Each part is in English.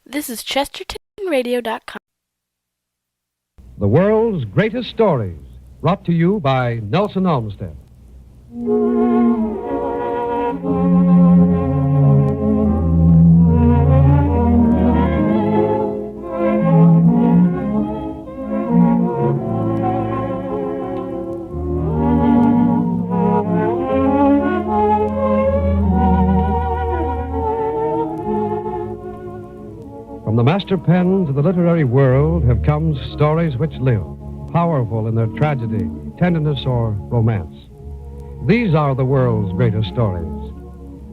This is ChestertonRadio.com. The world's greatest stories, brought to you by Nelson Olmsted. From the master pens of the literary world have come stories which live, powerful in their tragedy, tenderness, or romance. These are the world's greatest stories.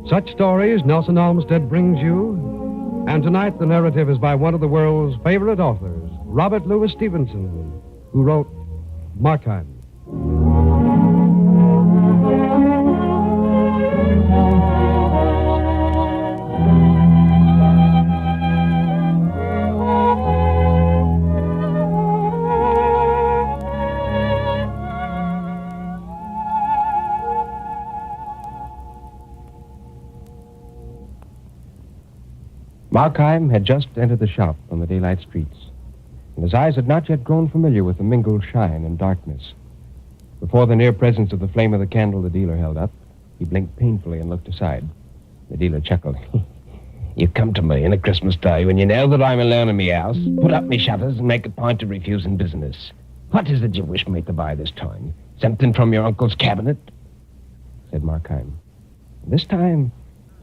Such stories Nelson Olmsted brings you, and tonight the narrative is by one of the world's favorite authors, Robert Louis Stevenson, who wrote Markheim. Markheim had just entered the shop on the daylight streets, and his eyes had not yet grown familiar with the mingled shine and darkness. Before the near presence of the flame of the candle the dealer held up, he blinked painfully and looked aside. The dealer chuckled. You come to me in a Christmas day when you know that I'm alone in me house, put up me shutters and make a point of refusing business. What is it you wish me to buy this time? Something from your uncle's cabinet? Said Markheim. This time,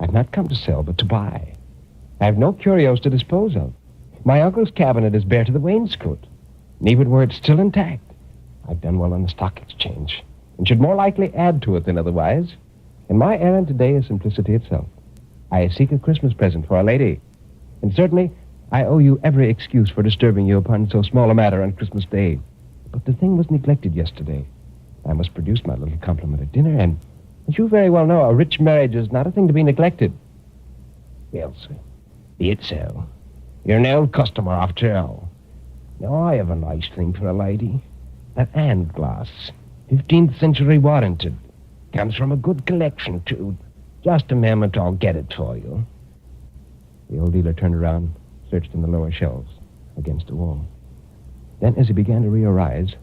I've not come to sell, but to buy. I have no curios to dispose of. My uncle's cabinet is bare to the wainscot, and even were it still intact, I've done well on the stock exchange, and should more likely add to it than otherwise. And my errand today is simplicity itself. I seek a Christmas present for a lady, and certainly I owe you every excuse for disturbing you upon so small a matter on Christmas Day. But the thing was neglected yesterday. I must produce my little compliment at dinner, and as you very well know, a rich marriage is not a thing to be neglected. Well, sir, be it so. You're an old customer after all. Now, I have a nice thing for a lady. That hand glass, 15th century warranted. Comes from a good collection, too. Just a moment, I'll get it for you. The old dealer turned around, searched in the lower shelves, against the wall. Then, as he began to rearise,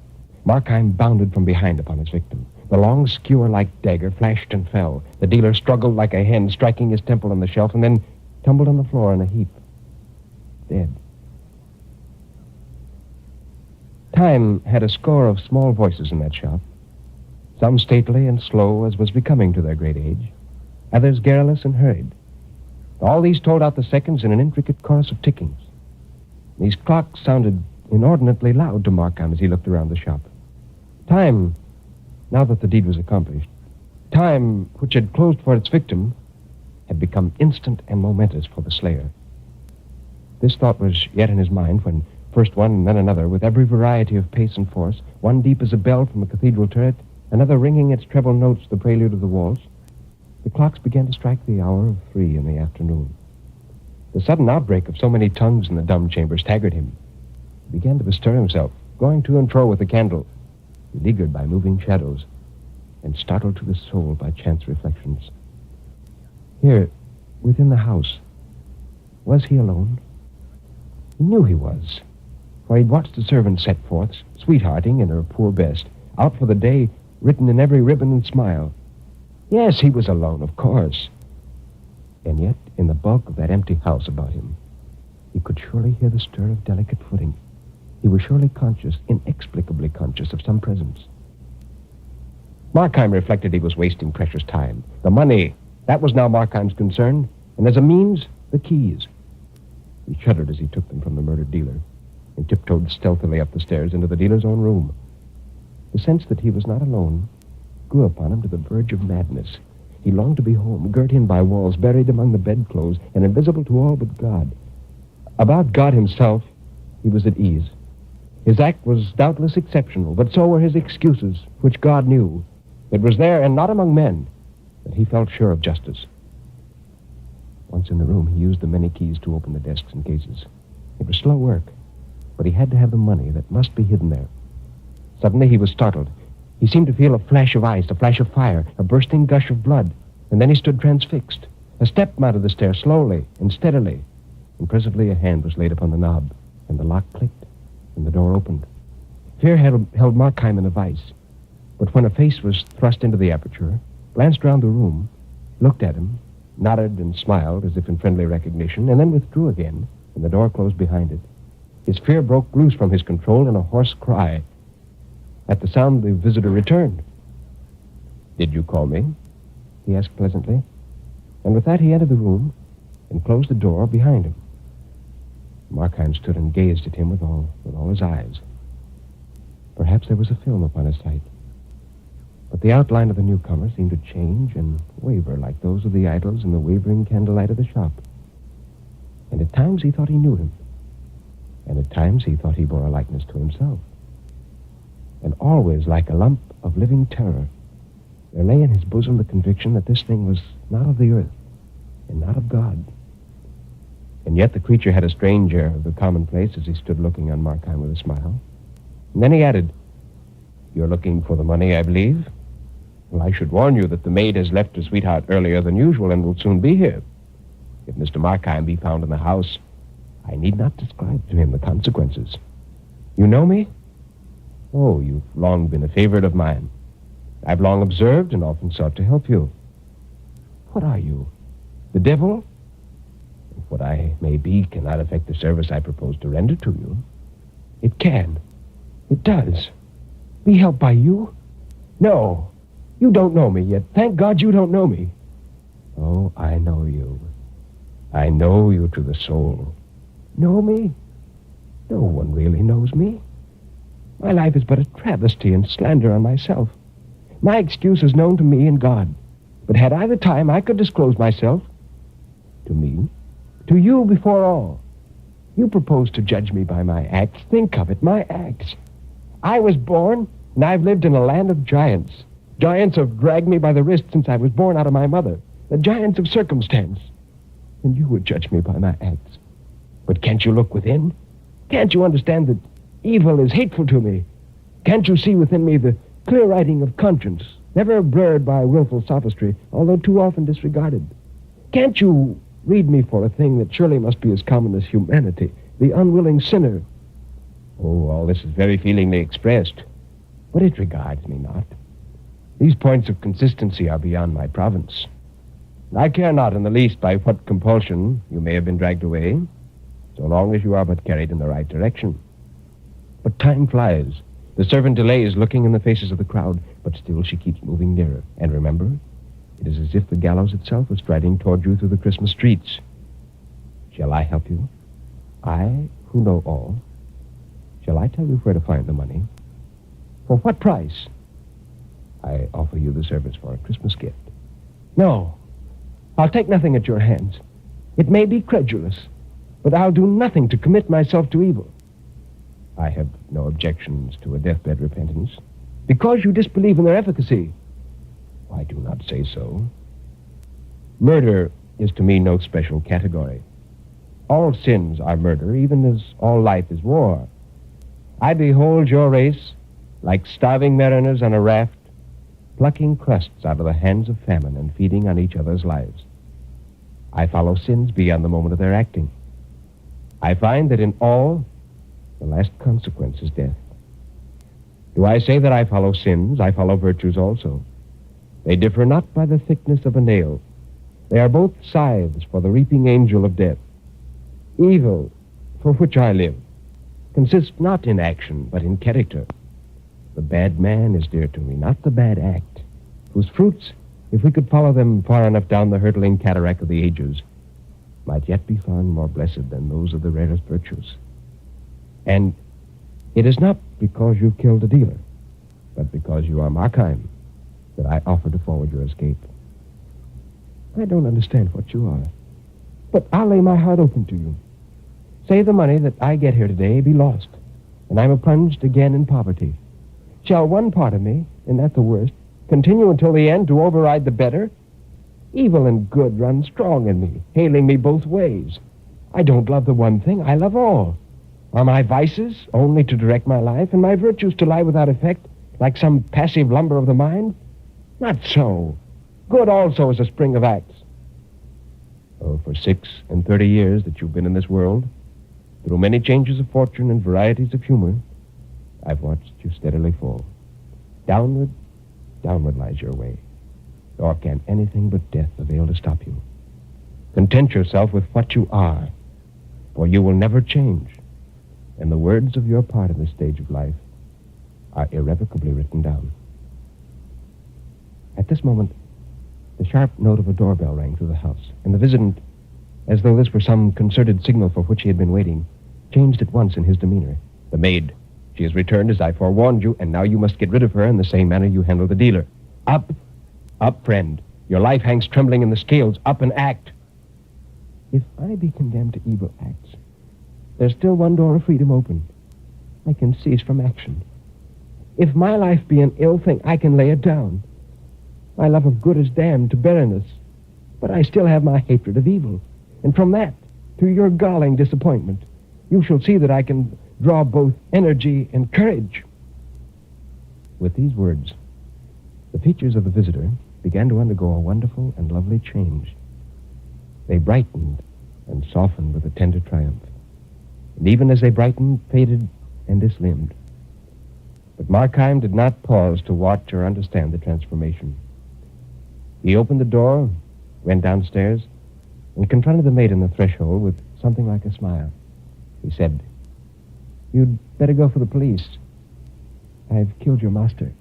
Markheim bounded from behind upon his victim. The long skewer-like dagger flashed and fell. The dealer struggled like a hen, striking his temple on the shelf, and then tumbled on the floor in a heap. Dead. Time had a score of small voices in that shop, some stately and slow as was becoming to their great age, others garrulous and hurried. All these told out the seconds in an intricate chorus of tickings. These clocks sounded inordinately loud to Markheim as he looked around the shop. Time, now that the deed was accomplished, time, which had closed for its victim, had become instant and momentous for the slayer. This thought was yet in his mind when first one and then another, with every variety of pace and force, one deep as a bell from a cathedral turret, another ringing its treble notes the prelude of the waltz, the clocks began to strike the hour of 3 in the afternoon. The sudden outbreak of so many tongues in the dumb chamber staggered him. He began to bestir himself, going to and fro with the candle, beleaguered by moving shadows, and startled to the soul by chance reflections. Here, within the house, was he alone? He knew he was, for he'd watched the servant set forth, sweethearting in her poor best, out for the day, written in every ribbon and smile. Yes, he was alone, of course. And yet, in the bulk of that empty house about him, he could surely hear the stir of delicate footing. He was surely conscious, inexplicably conscious, of some presence. Markheim reflected he was wasting precious time. The money, that was now Markheim's concern, and as a means, the keys. He shuddered as he took them from the murdered dealer and tiptoed stealthily up the stairs into the dealer's own room. The sense that he was not alone grew upon him to the verge of madness. He longed to be home, girt in by walls, buried among the bedclothes, and invisible to all but God. About God himself, he was at ease. His act was doubtless exceptional, but so were his excuses, which God knew. It was there, and not among men, that he felt sure of justice. Once in the room, he used the many keys to open the desks and cases. It was slow work, but he had to have the money that must be hidden there. Suddenly, he was startled. He seemed to feel a flash of ice, a flash of fire, a bursting gush of blood, and then he stood transfixed. A step mounted the stair slowly and steadily. and presently a hand was laid upon the knob, and the lock clicked, and the door opened. Fear held Markheim in a vice, but when a face was thrust into the aperture, glanced round the room, looked at him, nodded and smiled as if in friendly recognition, and then withdrew again, and the door closed behind it. His fear broke loose from his control in a hoarse cry. At the sound, the visitor returned. "Did you call me?" he asked pleasantly. And with that, he entered the room and closed the door behind him. Markheim stood and gazed at him with all his eyes. Perhaps there was a film upon his sight. But the outline of the newcomer seemed to change and waver like those of the idols in the wavering candlelight of the shop. And at times he thought he knew him. And at times he thought he bore a likeness to himself. And always, like a lump of living terror, there lay in his bosom the conviction that this thing was not of the earth and not of God. And yet the creature had a strange air of the commonplace as he stood looking on Markheim with a smile. And then he added, "You're looking for the money, I believe? Well, I should warn you that the maid has left her sweetheart earlier than usual and will soon be here. If Mr. Markheim be found in the house, I need not describe to him the consequences. You know me? Oh, you've long been a favorite of mine. I've long observed and often sought to help you. What are you? The devil? What I may be cannot affect the service I propose to render to you. It can. It does. Be helped by you? No. You don't know me yet. Thank God you don't know me. Oh, I know you. I know you to the soul. Know me? No one really knows me. My life is but a travesty and slander on myself. My excuse is known to me and God. But had I the time, I could disclose myself. To me. To you before all. You propose to judge me by my acts. Think of it, my acts. I was born, and I've lived in a land of giants. Giants have dragged me by the wrist since I was born out of my mother. The giants of circumstance. And you would judge me by my acts. But can't you look within? Can't you understand that evil is hateful to me? Can't you see within me the clear writing of conscience, never blurred by willful sophistry, although too often disregarded? Can't you read me for a thing that surely must be as common as humanity, the unwilling sinner? Oh, all this is very feelingly expressed, but it regards me not. These points of consistency are beyond my province. I care not in the least by what compulsion you may have been dragged away, so long as you are but carried in the right direction. But time flies. The servant delays, looking in the faces of the crowd, but still she keeps moving nearer. And remember, it is as if the gallows itself was striding toward you through the Christmas streets. Shall I help you? I, who know all. Shall I tell you where to find the money? For what price? I offer you the service for a Christmas gift. No, I'll take nothing at your hands. It may be credulous, but I'll do nothing to commit myself to evil. I have no objections to a deathbed repentance. Because you disbelieve in their efficacy. I do not say so. Murder is to me no special category. All sins are murder, even as all life is war. I behold your race, like starving mariners on a raft, plucking crusts out of the hands of famine and feeding on each other's lives. I follow sins beyond the moment of their acting. I find that in all, the last consequence is death. Do I say that I follow sins? I follow virtues also. They differ not by the thickness of a nail. They are both scythes for the reaping angel of death. Evil, for which I live, consists not in action, but in character. The bad man is dear to me, not the bad act, whose fruits, if we could follow them far enough down the hurtling cataract of the ages, might yet be found more blessed than those of the rarest virtues. And it is not because you've killed a dealer, but because you are Markheim, that I offer to forward your escape. I don't understand what you are, but I'll lay my heart open to you. Say the money that I get here today be lost, and I'm plunged again in poverty. Shall one part of me, and that the worst, continue until the end to override the better? Evil and good run strong in me, hailing me both ways. I don't love the one thing, I love all. Are my vices only to direct my life, and my virtues to lie without effect, like some passive lumber of the mind? Not so. Good also is a spring of acts. Oh, for 36 years that you've been in this world, through many changes of fortune and varieties of humor, I've watched you steadily fall. Downward, downward lies your way. Nor can anything but death avail to stop you. Content yourself with what you are, for you will never change, and the words of your part in this stage of life are irrevocably written down. At this moment, the sharp note of a doorbell rang through the house, and the visitant, as though this were some concerted signal for which he had been waiting, changed at once in his demeanor. The maid. She has returned as I forewarned you, and now you must get rid of her in the same manner you handled the dealer. Up, up, friend. Your life hangs trembling in the scales. Up and act. If I be condemned to evil acts, there's still one door of freedom open. I can cease from action. If my life be an ill thing, I can lay it down. My love of good is damned to barrenness, but I still have my hatred of evil. And from that to your galling disappointment, you shall see that I can draw both energy and courage. With these words, the features of the visitor began to undergo a wonderful and lovely change. They brightened and softened with a tender triumph. And even as they brightened, faded, and dislimbed. But Markheim did not pause to watch or understand the transformation. He opened the door, went downstairs, and confronted the maid on the threshold with something like a smile. He said, "You'd better go for the police. I've killed your master."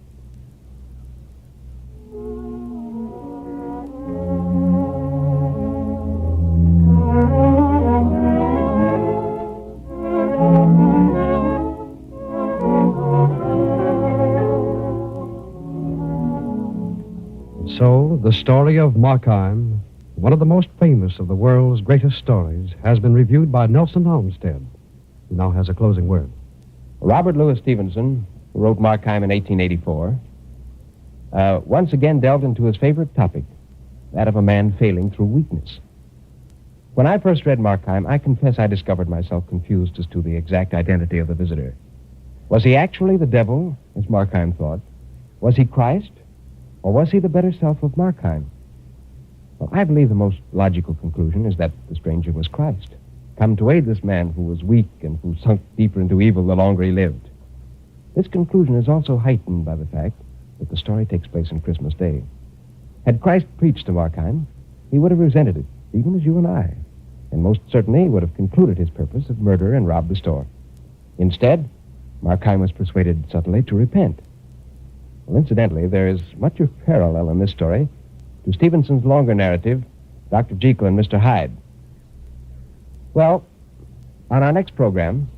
So, the story of Markheim, one of the most famous of the world's greatest stories, has been reviewed by Nelson Olmsted, who now has a closing word. Robert Louis Stevenson, who wrote Markheim in 1884, once again delved into his favorite topic, that of a man failing through weakness. When I first read Markheim, I confess I discovered myself confused as to the exact identity of the visitor. Was he actually the devil, as Markheim thought? Was he Christ? Or was he the better self of Markheim? Well, I believe the most logical conclusion is that the stranger was Christ, come to aid this man who was weak and who sunk deeper into evil the longer he lived. This conclusion is also heightened by the fact that the story takes place on Christmas Day. Had Christ preached to Markheim, he would have resented it, even as you and I, and most certainly would have concluded his purpose of murder and robbed the store. Instead, Markheim was persuaded subtly to repent. Well, incidentally, there is much of parallel in this story to Stevenson's longer narrative, Dr. Jekyll and Mr. Hyde. Well, on our next program,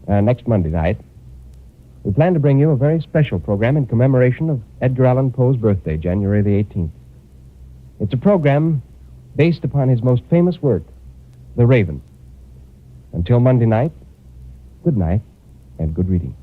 next Monday night, we plan to bring you a very special program in commemoration of Edgar Allan Poe's birthday, January the 18th. It's a program based upon his most famous work, The Raven. Until Monday night, good night and good reading.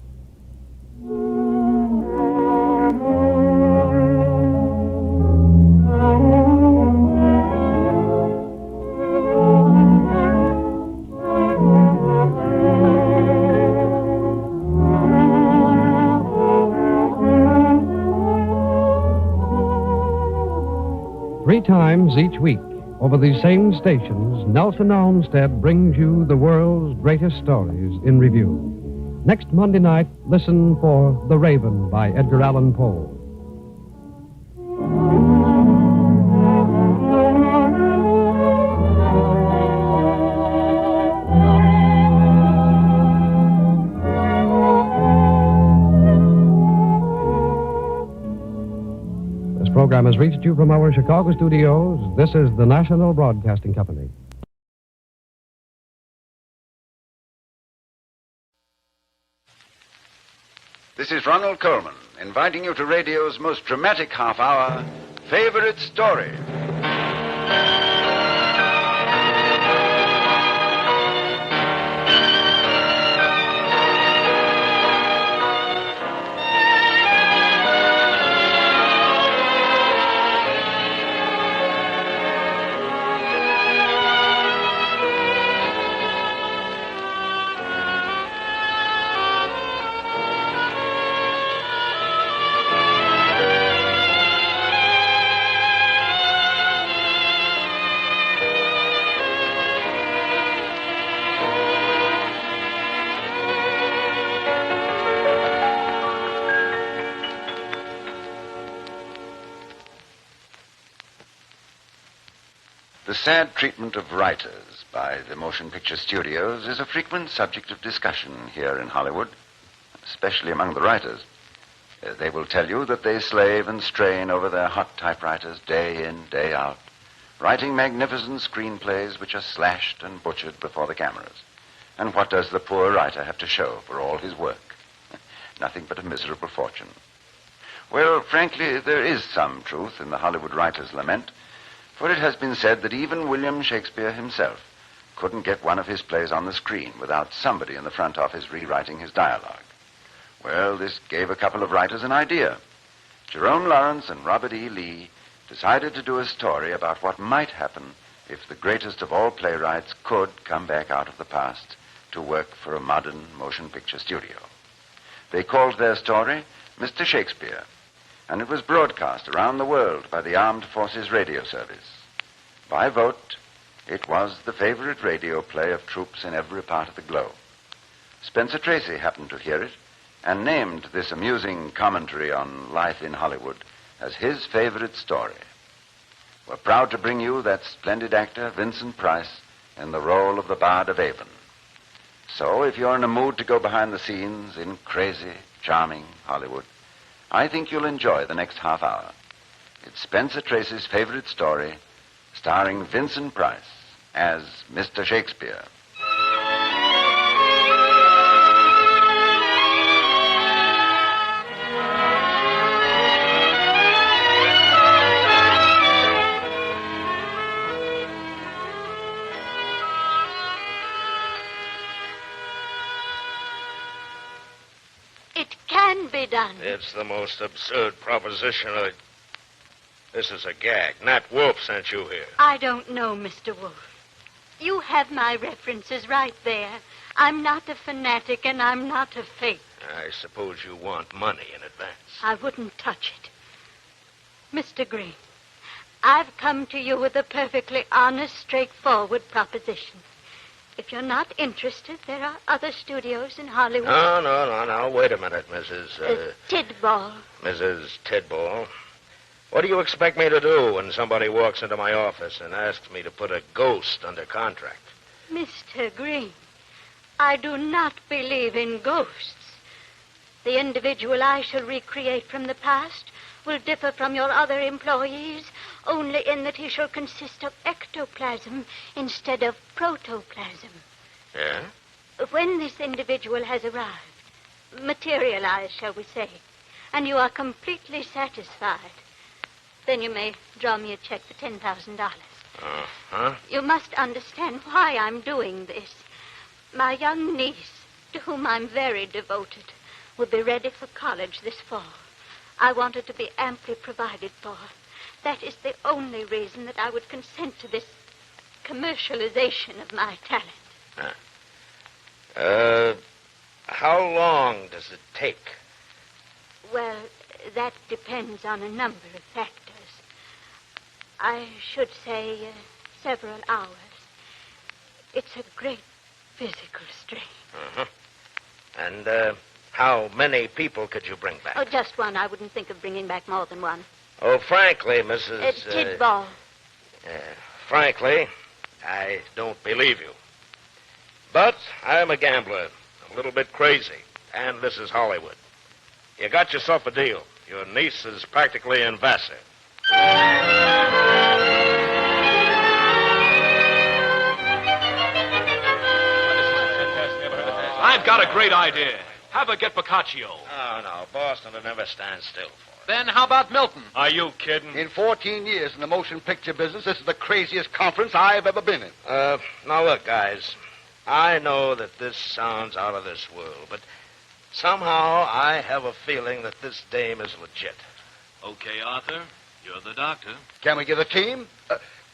Three times each week, over these same stations, Nelson Olmsted brings you the world's greatest stories in review. Next Monday night, listen for The Raven by Edgar Allan Poe. This program has reached you from our Chicago studios. This is the National Broadcasting Company. This is Ronald Coleman, inviting you to radio's most dramatic half hour, Favorite Story. The sad treatment of writers by the motion picture studios is a frequent subject of discussion here in Hollywood, especially among the writers. They will tell you that they slave and strain over their hot typewriters day in, day out, writing magnificent screenplays which are slashed and butchered before the cameras. And what does the poor writer have to show for all his work? Nothing but a miserable fortune. Well, frankly, there is some truth in the Hollywood writer's lament, for it has been said that even William Shakespeare himself couldn't get one of his plays on the screen without somebody in the front office rewriting his dialogue. Well, this gave a couple of writers an idea. Jerome Lawrence and Robert E. Lee decided to do a story about what might happen if the greatest of all playwrights could come back out of the past to work for a modern motion picture studio. They called their story Mr. Shakespeare, and it was broadcast around the world by the Armed Forces Radio Service. By vote, it was the favorite radio play of troops in every part of the globe. Spencer Tracy happened to hear it and named this amusing commentary on life in Hollywood as his favorite story. We're proud to bring you that splendid actor, Vincent Price, in the role of the Bard of Avon. So, if you're in a mood to go behind the scenes in crazy, charming Hollywood, I think you'll enjoy the next half hour. It's Spencer Tracy's favorite story, starring Vincent Price as Mr. Shakespeare. Done. It's the most absurd proposition. This is a gag. Nat Wolf sent you here. I don't know, Mr. Wolf. You have my references right there. I'm not a fanatic and I'm not a fake. I suppose you want money in advance. I wouldn't touch it. Mr. Green, I've come to you with a perfectly honest, straightforward proposition. If you're not interested, there are other studios in Hollywood. No. Wait a minute, Mrs. Tidball. Mrs. Tidball. What do you expect me to do when somebody walks into my office and asks me to put a ghost under contract? Mr. Green, I do not believe in ghosts. The individual I shall recreate from the past will differ from your other employees only in that he shall consist of ectoplasm instead of protoplasm. Yeah? When this individual has arrived, materialized, shall we say, and you are completely satisfied, then you may draw me a check for $10,000. Uh-huh. You must understand why I'm doing this. My young niece, to whom I'm very devoted, will be ready for college this fall. I want her to be amply provided for. That is the only reason that I would consent to this commercialization of my talent. How long does it take? Well, that depends on a number of factors. I should say several hours. It's a great physical strain. Uh-huh. And how many people could you bring back? Oh, just one. I wouldn't think of bringing back more than one. Oh, frankly, Mrs. Tidball. Frankly, I don't believe you. But I'm a gambler, a little bit crazy, and this is Hollywood. You got yourself a deal. Your niece is practically in Vassar. I've got a great idea. Have her get Boccaccio. No. Boston will never stand still for it. Then how about Milton? Are you kidding? In 14 years in the motion picture business, this is the craziest conference I've ever been in. Now look, guys. I know that this sounds out of this world, but somehow I have a feeling that this dame is legit. Okay, Arthur. You're the doctor. Can we get a team?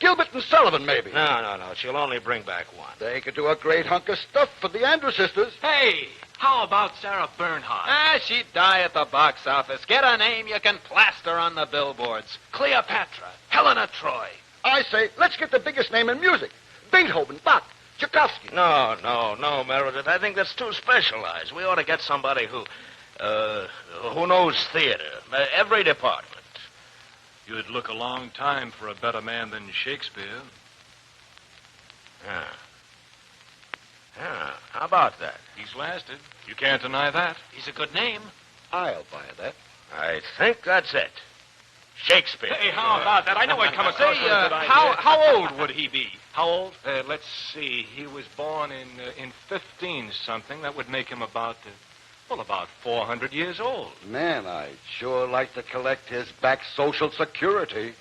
Gilbert and Sullivan, maybe. No. She'll only bring back one. They could do a great hunk of stuff for the Andrews sisters. Hey, how about Sarah Bernhardt? She'd die at the box office. Get a name you can plaster on the billboards. Cleopatra. Helena Troy. I say, let's get the biggest name in music. Beethoven, Bach, Tchaikovsky. No, Meredith. I think that's too specialized. We ought to get somebody who knows theater. Every department. You'd look a long time for a better man than Shakespeare. Yeah, how about that? He's lasted. You can't deny that. He's a good name. I'll buy that. I think that's it. Shakespeare. Hey, how about that? I know I'd come across Say, with a good idea. how old would he be? How old? Let's see. He was born in 15-something. That would make him about 400 years old. Man, I'd sure like to collect his back Social Security.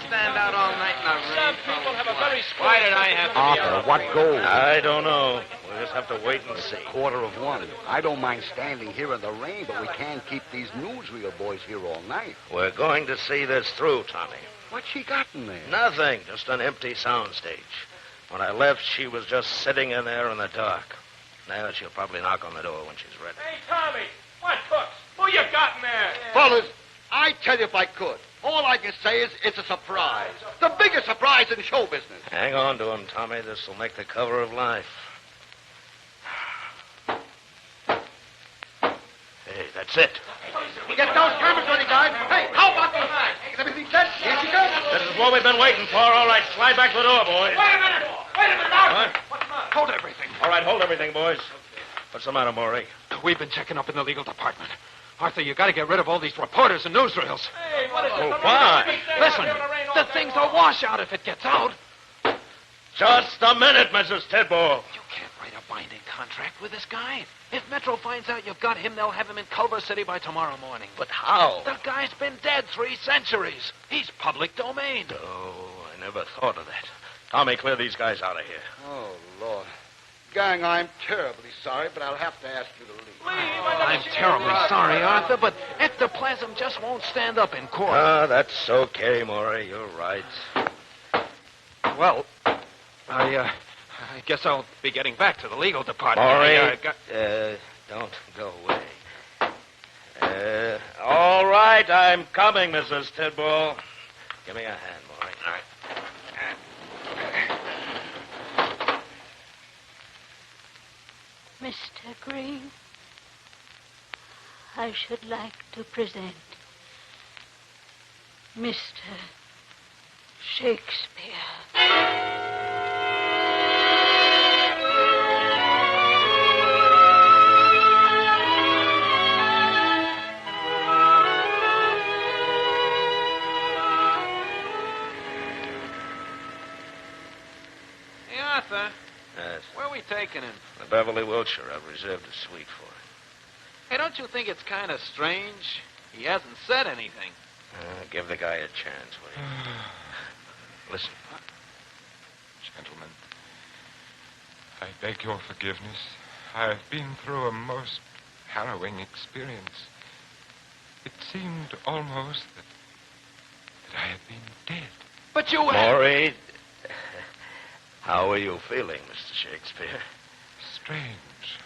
Stand out all night in the rain. Some people have a very... Why did I have to be Arthur, what gold? I don't know. We'll just have to wait and see. 1:15. I don't mind standing here in the rain, but we can't keep these newsreel boys here all night. We're going to see this through, Tommy. What's she got in there? Nothing, just an empty soundstage. When I left, she was just sitting in there in the dark. Now she'll probably knock on the door when she's ready. Hey, Tommy. What cooks? Who you got in there? Fellas, I'd tell you if I could. All I can say is it's a surprise. The biggest surprise in show business. Hang on to him, Tommy. This will make the cover of Life. Hey, that's it. Get those cameras ready, guys. Hey, how about those lights? Is everything set? Here she comes. This is what we've been waiting for. All right, slide back to the door, boys. Wait a minute, Arthur. What's the matter? Hold everything. All right, hold everything, boys. What's the matter, Maury? We've been checking up in the legal department. Arthur, you got to get rid of all these reporters and newsreels. Hey, what is this? Why? Listen, the thing's a washout if it gets out. Just a minute, Mrs. Tidball. You can't write a binding contract with this guy. If Metro finds out you've got him, they'll have him in Culver City by tomorrow morning. But how? The guy's been dead 3 centuries. He's public domain. Oh, I never thought of that. Tommy, clear these guys out of here. Oh, Lord. Gang, I'm terribly sorry, but I'll have to ask you to leave. I'm terribly sorry, Arthur, but ectoplasm just won't stand up in court. That's okay, Maury. You're right. Well, I guess I'll be getting back to the legal department. Maury, don't go away. All right, I'm coming, Mrs. Tidball. Give me a hand, Maury. All right. Mr. Green, I should like to present Mr. Shakespeare. Hey, Arthur, Yes. where are we taking him? The Beverly Wilshire. I've reserved a suite for him. Hey, don't you think it's kind of strange? He hasn't said anything. Give the guy a chance, will you? Listen. Gentlemen, I beg your forgiveness. I've been through a most harrowing experience. It seemed almost that I had been dead. But you... Maury, how are you feeling, Mr. Shakespeare? Strange.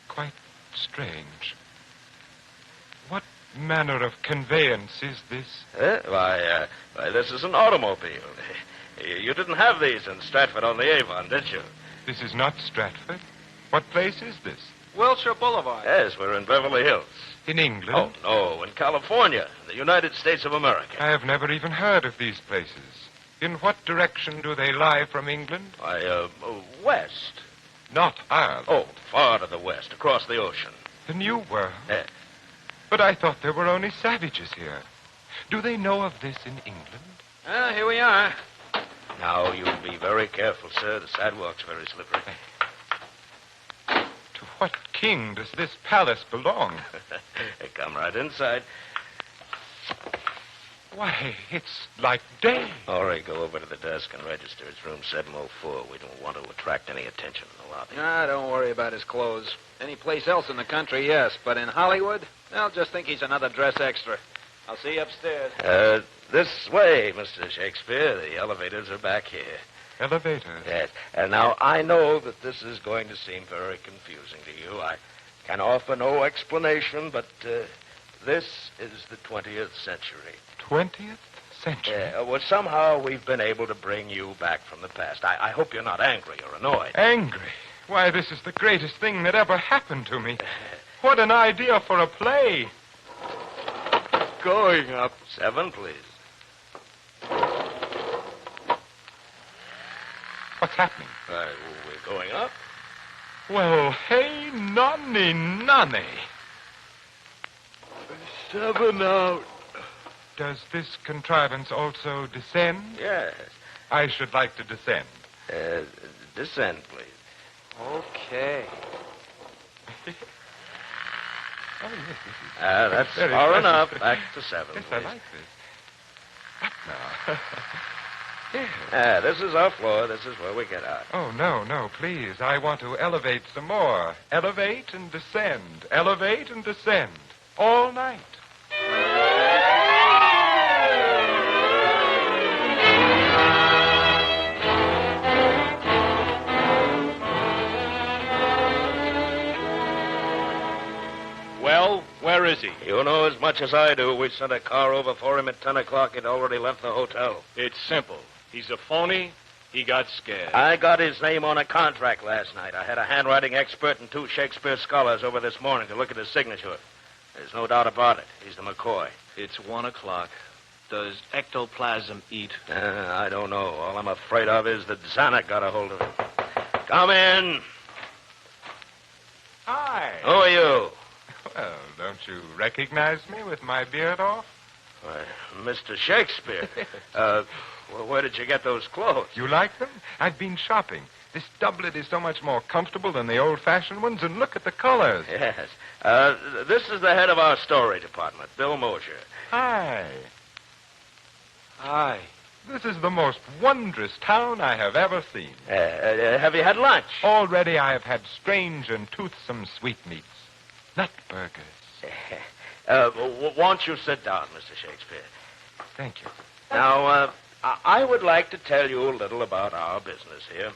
Quite strange. What manner of conveyance is this? Why, this is an automobile. You didn't have these in Stratford-on-the-Avon, did you? This is not Stratford. What place is this? Wilshire Boulevard. Yes, we're in Beverly Hills. In England? Oh, no, in California, in the United States of America. I have never even heard of these places. In what direction do they lie from England? Why, west. Not Ireland. Oh, far to the west, across the ocean. The New World? Yes. But I thought there were only savages here. Do they know of this in England? Here we are. Now, you be very careful, sir. The sidewalk's very slippery. To what king does this palace belong? Come right inside. Why, it's like day. All right, go over to the desk and register. It's room 704. We don't want to attract any attention in the lobby. Don't worry about his clothes. Any place else in the country, yes. But in Hollywood, they'll just think he's another dress extra. I'll see you upstairs. This way, Mr. Shakespeare. The elevators are back here. Elevators? Yes. And now, I know that this is going to seem very confusing to you. I can offer no explanation, but this is the 20th century. 20th century? Well, somehow we've been able to bring you back from the past. I hope you're not angry or annoyed. Angry? Why, this is the greatest thing that ever happened to me. What an idea for a play. Going up. 7, please. What's happening? We're going up. Well, hey, nonny. 7 out. Does this contrivance also descend? Yes. I should like to descend. Descend, please. Okay. Oh, yes, this is That's very far pleasant. enough. Back to 7, Yes, please. I like this. Up now. Yes. This is our floor. This is where we get out. Oh, no, please. I want to elevate some more. Elevate and descend. Elevate and descend. All night. Well, where is he? You know as much as I do. We sent a car over for him at 10 o'clock. He'd already left the hotel. It's simple. He's a phony. He got scared. I got his name on a contract last night. I had a handwriting expert and 2 Shakespeare scholars over this morning to look at his signature. There's no doubt about it. He's the McCoy. It's 1 o'clock. Does ectoplasm eat? I don't know. All I'm afraid of is that Zanuck got a hold of him. Come in. Hi. Who are you? Well, don't you recognize me with my beard off? Why, Mr. Shakespeare. Well, where did you get those clothes? You like them? I've been shopping. This doublet is so much more comfortable than the old-fashioned ones, and look at the colors. Yes. This is the head of our story department, Bill Mosher. Hi. Hi. This is the most wondrous town I have ever seen. Have you had lunch? Already I have had strange and toothsome sweetmeats. Nut burgers. Won't you sit down, Mr. Shakespeare? Thank you. Now, I would like to tell you a little about our business here.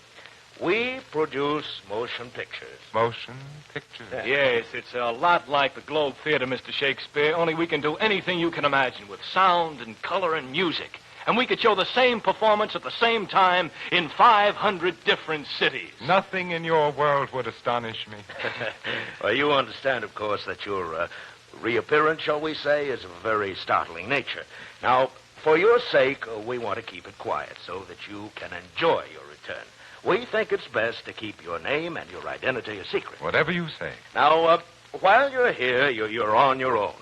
We produce motion pictures. Motion pictures. Yes, it's a lot like the Globe Theater, Mr. Shakespeare, only we can do anything you can imagine with sound and color and music. And we could show the same performance at the same time in 500 different cities. Nothing in your world would astonish me. Well, you understand, of course, that your reappearance, shall we say, is of a very startling nature. Now, for your sake, we want to keep it quiet so that you can enjoy your return. We think it's best to keep your name and your identity a secret. Whatever you say. Now, while you're here, you're on your own.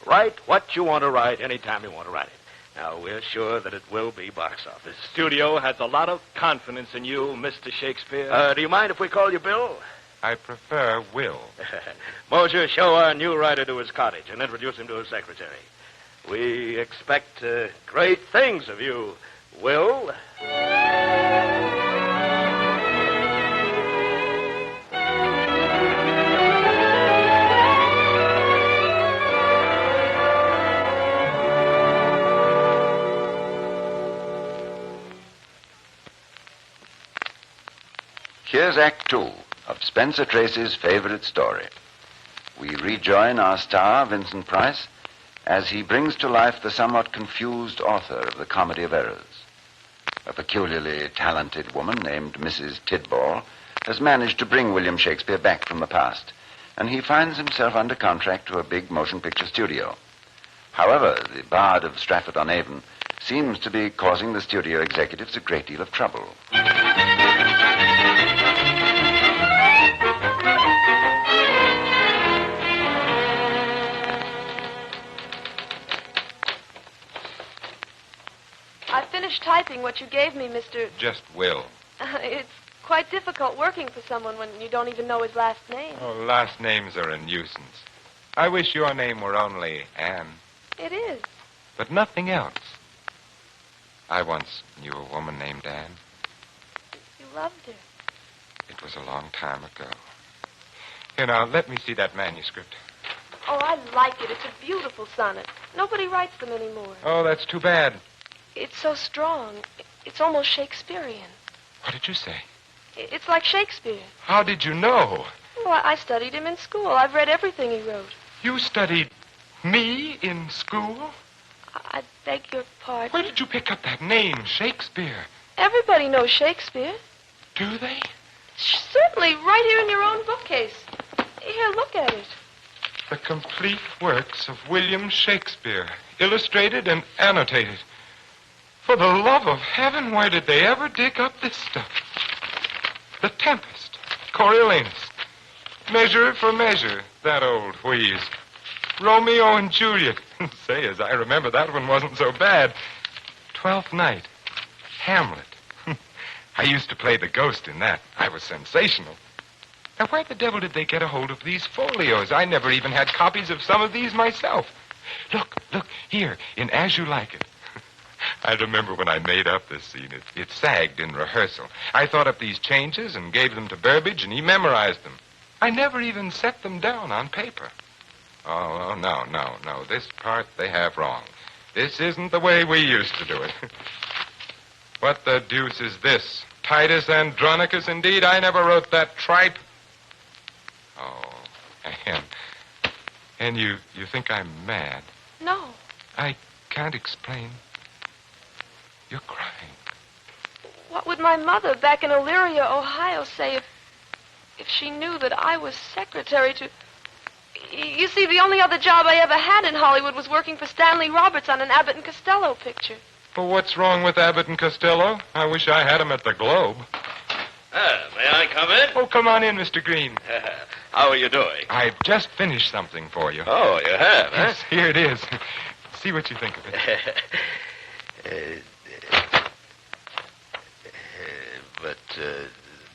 Write what you want to write anytime you want to write it. Now, we're sure that it will be box office. The studio has a lot of confidence in you, Mr. Shakespeare. Do you mind if we call you Bill? I prefer Will. Mosher, show our new writer to his cottage and introduce him to his secretary. We expect great things of you, Will. Here's Act 2 of Spencer Tracy's favorite story. We rejoin our star, Vincent Price, as he brings to life the somewhat confused author of the Comedy of Errors. A peculiarly talented woman named Mrs. Tidball has managed to bring William Shakespeare back from the past, and he finds himself under contract to a big motion picture studio. However, the Bard of Stratford-on-Avon seems to be causing the studio executives a great deal of trouble. I finished typing what you gave me, Mr. Just Will. It's quite difficult working for someone when you don't even know his last name. Oh, last names are a nuisance. I wish your name were only Anne. It is. But nothing else. I once knew a woman named Anne. You loved her. It was a long time ago. Here, now, let me see that manuscript. Oh, I like it. It's a beautiful sonnet. Nobody writes them anymore. Oh, that's too bad. It's so strong. It's almost Shakespearean. What did you say? It's like Shakespeare. How did you know? Well, I studied him in school. I've read everything he wrote. You studied me in school? I beg your pardon. Where did you pick up that name, Shakespeare? Everybody knows Shakespeare. Do they? Certainly, right here in your own bookcase. Here, look at it. The complete works of William Shakespeare, illustrated and annotated. For the love of heaven, where did they ever dig up this stuff? The Tempest, Coriolanus. Measure for Measure, that old wheeze. Romeo and Juliet. Say, as I remember, that one wasn't so bad. Twelfth Night. Hamlet. I used to play the ghost in that. I was sensational. Now, where the devil did they get a hold of these folios? I never even had copies of some of these myself. Look, here, in As You Like It. I remember when I made up this scene. It sagged in rehearsal. I thought up these changes and gave them to Burbage, and he memorized them. I never even set them down on paper. Oh, no. This part they have wrong. This isn't the way we used to do it. What the deuce is this? Titus Andronicus, indeed? I never wrote that tripe. Oh, and you think I'm mad? No. I can't explain. You're crying. What would my mother back in Elyria, Ohio, say if she knew that I was secretary to... You see, the only other job I ever had in Hollywood was working for Stanley Roberts on an Abbott and Costello picture. Well, what's wrong with Abbott and Costello? I wish I had him at the Globe. May I come in? Oh, come on in, Mr. Green. How are you doing? I've just finished something for you. Oh, you have, huh? Yes, here it is. See what you think of it. But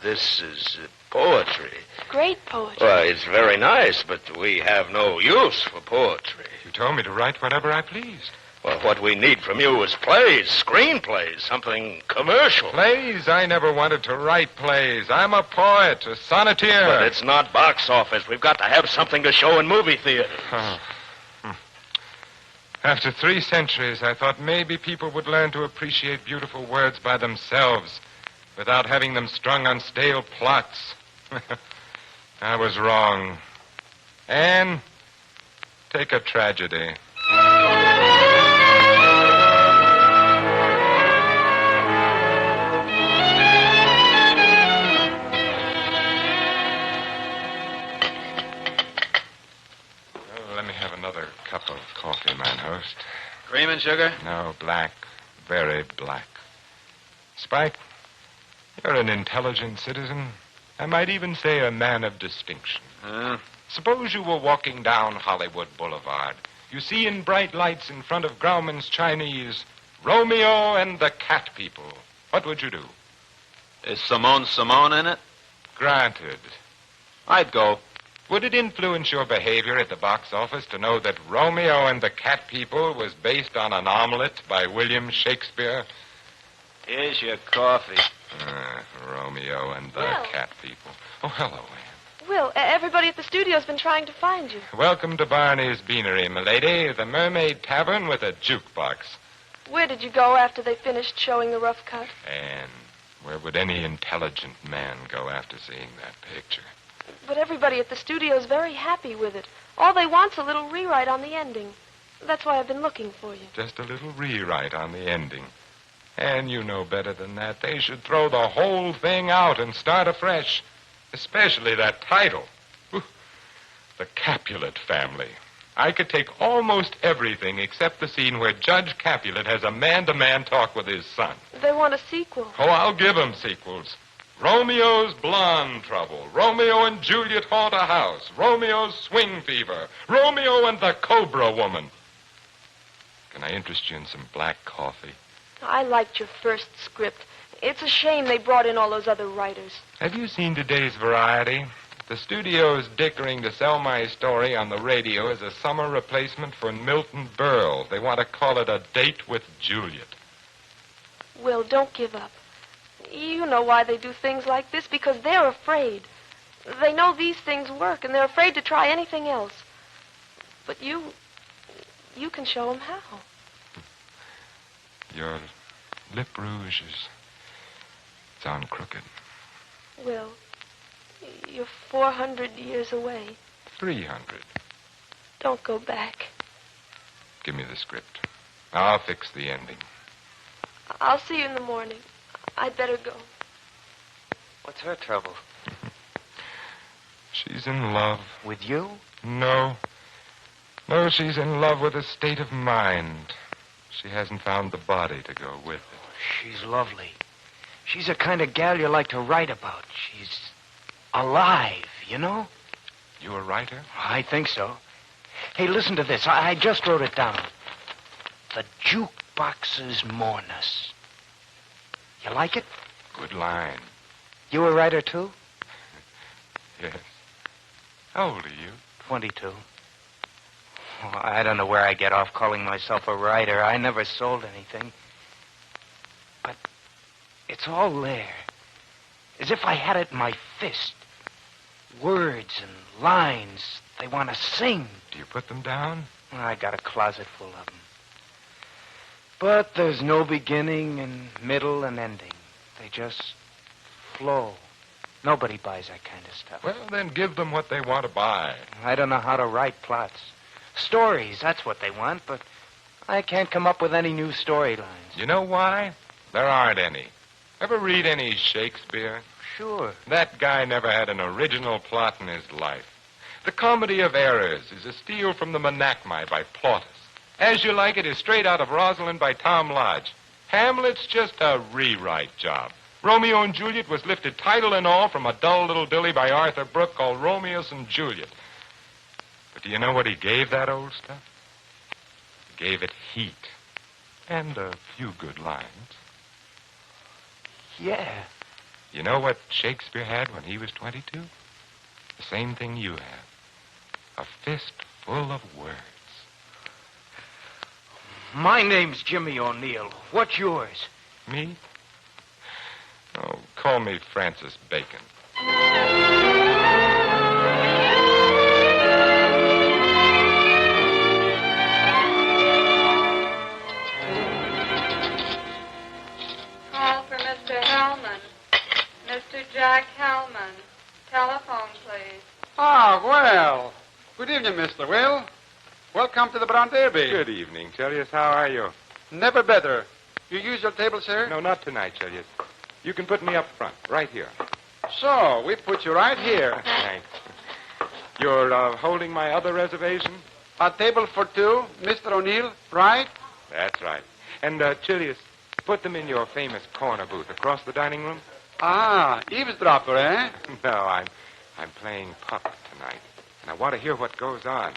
this is poetry. Great poetry. Well, it's very nice, but we have no use for poetry. You told me to write whatever I pleased. Well, what we need from you is plays, screenplays, something commercial. Plays? I never wanted to write plays. I'm a poet, a sonneteer. But it's not box office. We've got to have something to show in movie theaters. Oh. After 3 centuries, I thought maybe people would learn to appreciate beautiful words by themselves without having them strung on stale plots. I was wrong. Anne, take a tragedy. Let me have another cup of coffee, mine host. Cream and sugar? No, black. Very black. Spike, you're an intelligent citizen. I might even say a man of distinction. Suppose you were walking down Hollywood Boulevard. You see in bright lights in front of Grauman's Chinese, Romeo and the Cat People. What would you do? Is Simone in it? Granted. I'd go. Would it influence your behavior at the box office to know that Romeo and the Cat People was based on an omelet by William Shakespeare? Here's your coffee. Romeo and the Will. Cat People. Oh, hello, Anne. Will, everybody at the studio's been trying to find you. Welcome to Barney's Beanery, milady, the Mermaid Tavern with a jukebox. Where did you go after they finished showing the rough cut? Anne, where would any intelligent man go after seeing that picture? But everybody at the studio's very happy with it. All they want's a little rewrite on the ending. That's why I've been looking for you. Just a little rewrite on the ending. And you know better than that. They should throw the whole thing out and start afresh. Especially that title. The Capulet Family. I could take almost everything except the scene where Judge Capulet has a man-to-man talk with his son. They want a sequel. Oh, I'll give them sequels. Romeo's Blonde Trouble. Romeo and Juliet Haunt a House. Romeo's Swing Fever. Romeo and the Cobra Woman. Can I interest you in some black coffee? I liked your first script. It's a shame they brought in all those other writers. Have you seen today's Variety? The studio's dickering to sell my story on the radio as a summer replacement for Milton Berle. They want to call it A Date with Juliet. Will, don't give up. You know why they do things like this, because they're afraid. They know these things work, and they're afraid to try anything else. But you can show them how. Your lip rouge it's on crooked. Will, you're 400 years away. 300. Don't go back. Give me the script. I'll fix the ending. I'll see you in the morning. I'd better go. What's her trouble? She's in love. With you? No. No, she's in love with a state of mind. She hasn't found the body to go with it. She's lovely. She's the kind of gal you like to write about. She's alive, you know? You a writer? I think so. Hey, listen to this. I just wrote it down. The jukeboxes mourn us. You like it? Good line. You a writer, too? Yes. How old are you? 22. Oh, I don't know where I get off calling myself a writer. I never sold anything. But it's all there. As if I had it in my fist. Words and lines they want to sing. Do you put them down? I got a closet full of them. But there's no beginning and middle and ending. They just flow. Nobody buys that kind of stuff. Well, then give them what they want to buy. I don't know how to write plots. Stories, that's what they want, but I can't come up with any new storylines. You know why? There aren't any. Ever read any Shakespeare? Sure. That guy never had an original plot in his life. The Comedy of Errors is a steal from the Menachmi by Plautus. As You Like It is straight out of Rosalind by Tom Lodge. Hamlet's just a rewrite job. Romeo and Juliet was lifted title and all from a dull little dilly by Arthur Brooke called Romeos and Juliet. But do you know what he gave that old stuff? He gave it heat. And a few good lines. Yeah. You know what Shakespeare had when he was 22? The same thing you have. A fist full of words. My name's Jimmy O'Neill. What's yours? Me? Oh, call me Francis Bacon. Call for Mr. Hellman. Mr. Jack Hellman. Telephone, please. Ah, well. Good evening, Mr. Will. Welcome to the Brown Derby. Good evening, Chelius. How are you? Never better. You use your table, sir? No, not tonight, Chelius. You can put me up front, right here. So, we put you right here. Thanks. You're holding my other reservation? A table for two, Mr. O'Neill, right? That's right. And, Chelius, put them in your famous corner booth across the dining room. Ah, eavesdropper, eh? No, I'm playing puck tonight, and I want to hear what goes on.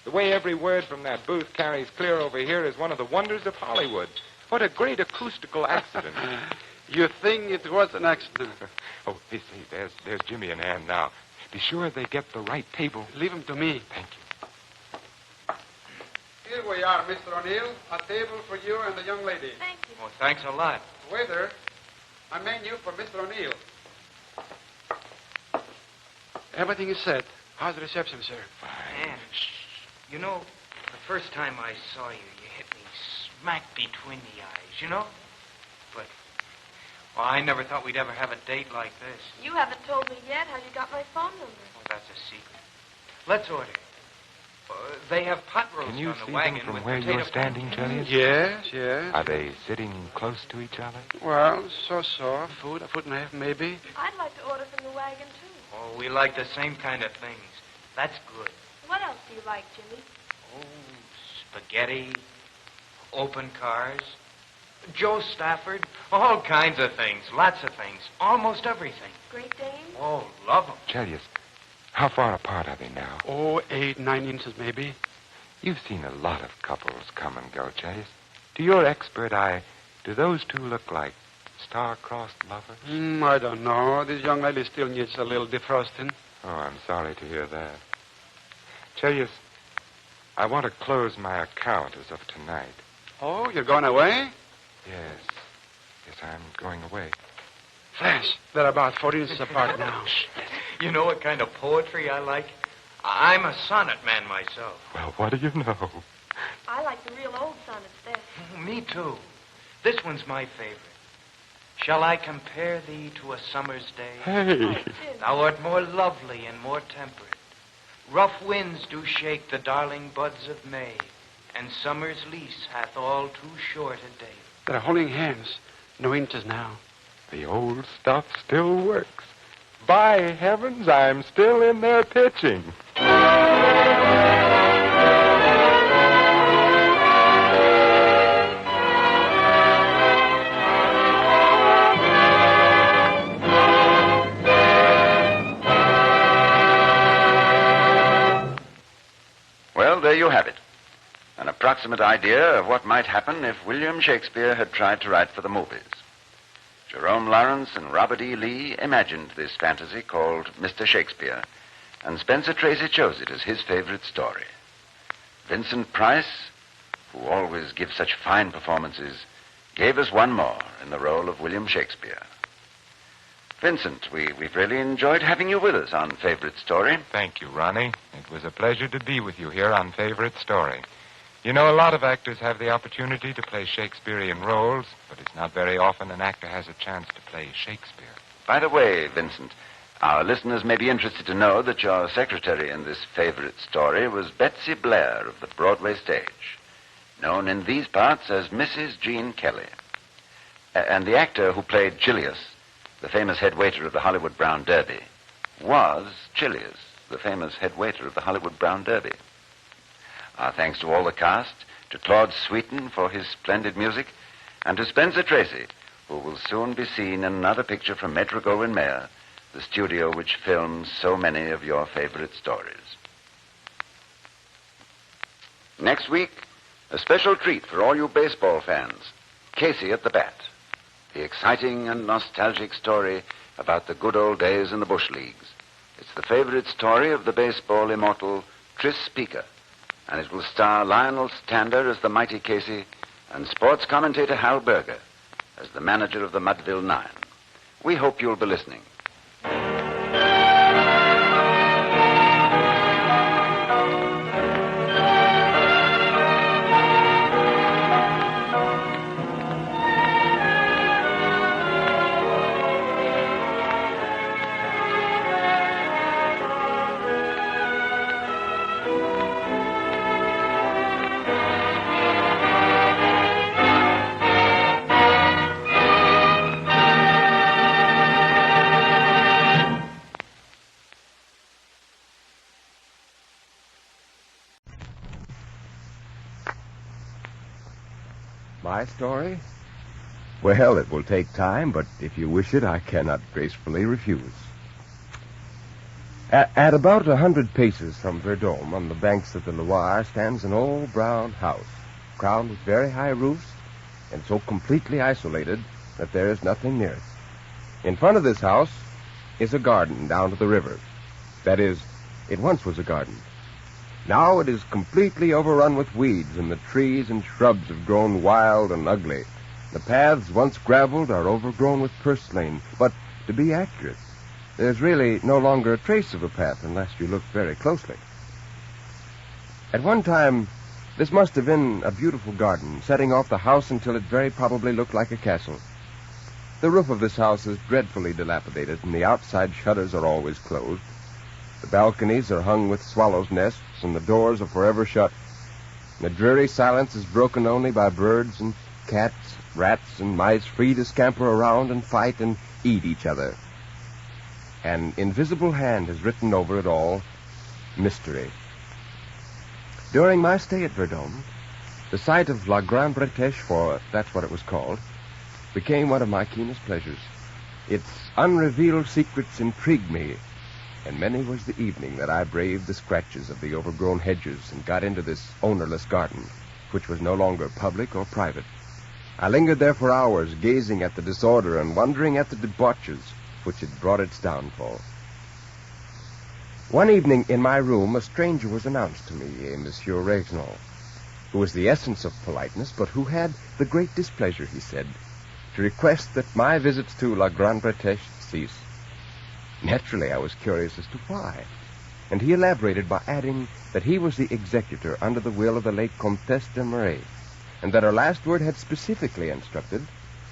The way every word from that booth carries clear over here is one of the wonders of Hollywood. What a great acoustical accident. You think it was an accident? Oh, see, there's Jimmy and Ann now. Be sure they get the right table. Leave them to me. Thank you. Here we are, Mr. O'Neill. A table for you and the young lady. Thank you. Oh, thanks a lot. Waiter, a menu for Mr. O'Neill. Everything is set. How's the reception, sir? Fine. Ann, you know, the first time I saw you, you hit me smack between the eyes, you know? But, well, I never thought we'd ever have a date like this. You haven't told me yet how you got my phone number. Oh, that's a secret. Let's order. They have pot roast Can you on the see wagon them from with where potato you're standing, pancakes. Chelius? Yes. Are they sitting close to each other? Well, so. A foot and a half, maybe. I'd like to order from the wagon, too. Oh, we like the same kind of things. That's good. What else do you like, Jimmy? Oh, spaghetti, open cars, Joe Stafford, all kinds of things, lots of things, almost everything. Great Dane? Oh, love them. Chelius, how far apart are they now? Oh, 8, 9 inches, maybe. You've seen a lot of couples come and go, Chelius. To your expert eye, do those two look like star-crossed lovers? I don't know. This young lady still needs a little defrosting. Oh, I'm sorry to hear that. Chelius, I want to close my account as of tonight. Oh, you're going away? Yes. Yes, I'm going away. Flash, they're about 4 inches apart now. You know what kind of poetry I like? I'm a sonnet man myself. Well, what do you know? I like the real old sonnets best. Me too. This one's my favorite. Shall I compare thee to a summer's day? Hey. Thou art more lovely and more temperate. Rough winds do shake the darling buds of May, and summer's lease hath all too short a day. They're holding hands. No inches now. The old stuff still works. By heavens, I'm still in there pitching. Well, there you have it. An approximate idea of what might happen if William Shakespeare had tried to write for the movies. Jerome Lawrence and Robert E. Lee imagined this fantasy called Mr. Shakespeare, and Spencer Tracy chose it as his favorite story. Vincent Price, who always gives such fine performances, gave us one more in the role of William Shakespeare. Vincent, we've really enjoyed having you with us on Favorite Story. Thank you, Ronnie. It was a pleasure to be with you here on Favorite Story. You know, a lot of actors have the opportunity to play Shakespearean roles, but it's not very often an actor has a chance to play Shakespeare. By the way, Vincent, our listeners may be interested to know that your secretary in this Favorite Story was Betsy Blair of the Broadway stage, known in these parts as Mrs. Jean Kelly. And the actor who played Chilius, the famous head waiter of the Hollywood Brown Derby, was Chilius, the famous head waiter of the Hollywood Brown Derby. Our thanks to all the cast, to Claude Sweeten for his splendid music, and to Spencer Tracy, who will soon be seen in another picture from Metro-Goldwyn-Mayer, the studio which films so many of your favorite stories. Next week, a special treat for all you baseball fans, Casey at the Bat. The exciting and nostalgic story about the good old days in the Bush Leagues. It's the favorite story of the baseball immortal Tris Speaker, and it will star Lionel Stander as the mighty Casey and sports commentator Hal Berger as the manager of the Mudville Nine. We hope you'll be listening. My story? Well, it will take time, but if you wish it, I cannot gracefully refuse. At about 100 paces from Verdun, on the banks of the Loire, stands an old brown house, crowned with very high roofs, and so completely isolated that there is nothing near it. In front of this house is a garden down to the river. That is, it once was a garden. Now it is completely overrun with weeds, and the trees and shrubs have grown wild and ugly. The paths once graveled are overgrown with purslane, but to be accurate, there's really no longer a trace of a path unless you look very closely. At one time, this must have been a beautiful garden, setting off the house until it very probably looked like a castle. The roof of this house is dreadfully dilapidated, and the outside shutters are always closed. The balconies are hung with swallows' nests, and the doors are forever shut. The dreary silence is broken only by birds and cats, rats and mice free to scamper around and fight and eat each other. An invisible hand has written over it all, mystery. During my stay at Verdun, the sight of La Grande Bretèche, for that's what it was called, became one of my keenest pleasures. Its unrevealed secrets intrigued me, and many was the evening that I braved the scratches of the overgrown hedges and got into this ownerless garden, which was no longer public or private. I lingered there for hours, gazing at the disorder and wondering at the debauches which had brought its downfall. One evening in my room, a stranger was announced to me, a Monsieur Regnault, who was the essence of politeness, but who had the great displeasure, he said, to request that my visits to La Grande Bretèche cease. Naturally, I was curious as to why, and he elaborated by adding that he was the executor under the will of the late Comtesse de Marais, and that her last word had specifically instructed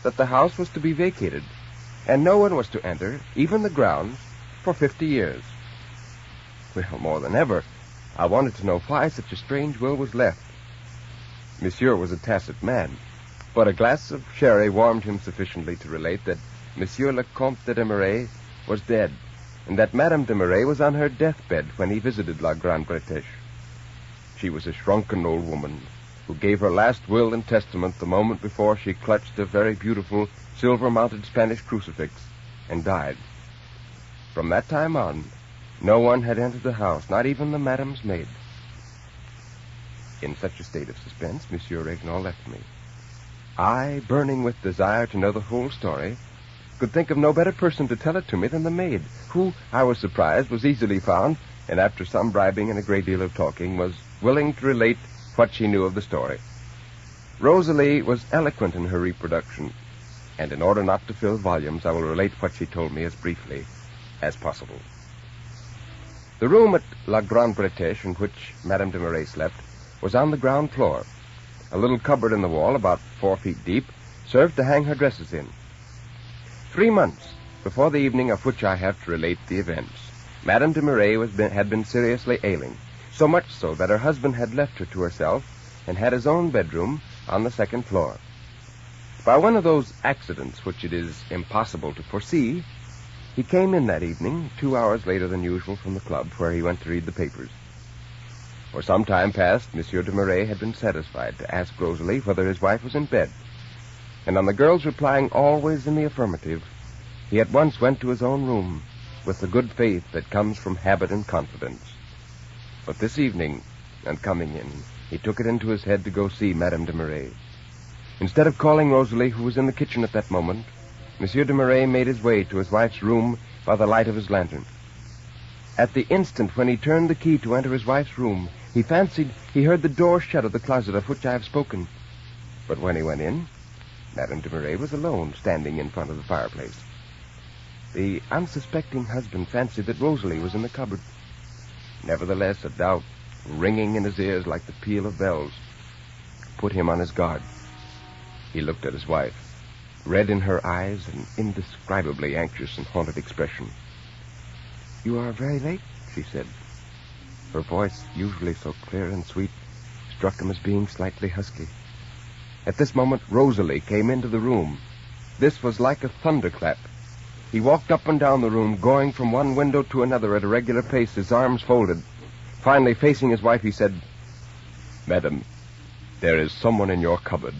that the house was to be vacated, and no one was to enter, even the grounds, for 50 years. Well, more than ever, I wanted to know why such a strange will was left. Monsieur was a tacit man, but a glass of sherry warmed him sufficiently to relate that Monsieur le Comte de Marais was dead, and that Madame de Marais was on her deathbed when he visited La Grande Bretèche. She was a shrunken old woman who gave her last will and testament the moment before she clutched a very beautiful silver-mounted Spanish crucifix and died. From that time on, no one had entered the house, not even the madame's maid. In such a state of suspense, Monsieur Regnault left me. I, burning with desire to know the whole story, could think of no better person to tell it to me than the maid, who, I was surprised, was easily found, and after some bribing and a great deal of talking, was willing to relate what she knew of the story. Rosalie was eloquent in her reproduction, and in order not to fill volumes, I will relate what she told me as briefly as possible. The room at La Grande Bretèche in which Madame de Marais slept was on the ground floor. A little cupboard in the wall, about 4 feet deep, served to hang her dresses in. 3 months before the evening of which I have to relate the events, Madame de Marais had been seriously ailing, so much so that her husband had left her to herself and had his own bedroom on the 2nd floor. By one of those accidents which it is impossible to foresee, he came in that evening 2 hours later than usual from the club, where he went to read the papers. For some time past, Monsieur de Marais had been satisfied to ask Rosalie whether his wife was in bed, and on the girl's replying always in the affirmative, he at once went to his own room with the good faith that comes from habit and confidence. But this evening, on coming in, he took it into his head to go see Madame de Marais. Instead of calling Rosalie, who was in the kitchen at that moment, Monsieur de Marais made his way to his wife's room by the light of his lantern. At the instant when he turned the key to enter his wife's room, he fancied he heard the door shut of the closet of which I have spoken. But when he went in, Madame de Marais was alone, standing in front of the fireplace. The unsuspecting husband fancied that Rosalie was in the cupboard. Nevertheless, a doubt, ringing in his ears like the peal of bells, put him on his guard. He looked at his wife, read in her eyes an indescribably anxious and haunted expression. "You are very late," she said. Her voice, usually so clear and sweet, struck him as being slightly husky. At this moment, Rosalie came into the room. This was like a thunderclap. He walked up and down the room, going from one window to another at a regular pace, his arms folded. Finally, facing his wife, he said, "Madam, there is someone in your cupboard."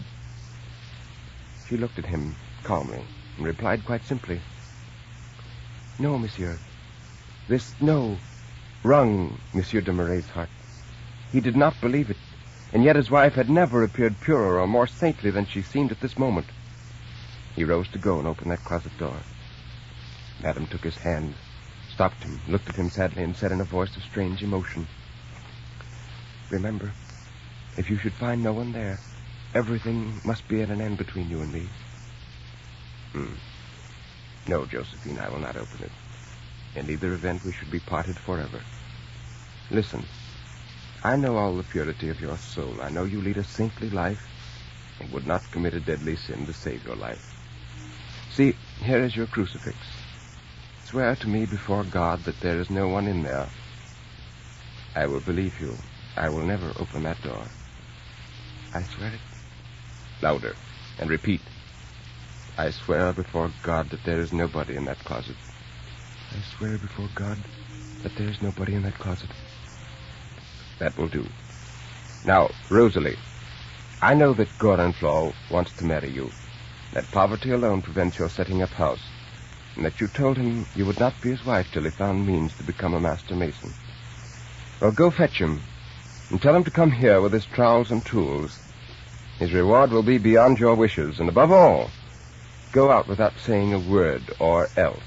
She looked at him calmly and replied quite simply, "No, monsieur." This "no" wrung Monsieur de Marais' heart. He did not believe it, and yet his wife had never appeared purer or more saintly than she seemed at this moment. He rose to go and open that closet door. Madame took his hand, stopped him, looked at him sadly, and said in a voice of strange emotion, "Remember, if you should find no one there, everything must be at an end between you and me." "No, Josephine, I will not open it. In either event, we should be parted forever. Listen, I know all the purity of your soul. I know you lead a saintly life and would not commit a deadly sin to save your life. See, here is your crucifix. Swear to me before God that there is no one in there. I will believe you. I will never open that door. I swear it." Louder, and repeat. "I swear before God that there is nobody in that closet. I swear before God that there is nobody in that closet." That will do. Now, Rosalie, I know that Gorenflot wants to marry you, that poverty alone prevents your setting up house, and that you told him you would not be his wife till he found means to become a master mason. Well, go fetch him, and tell him to come here with his trowels and tools. His reward will be beyond your wishes, and above all, go out without saying a word or else.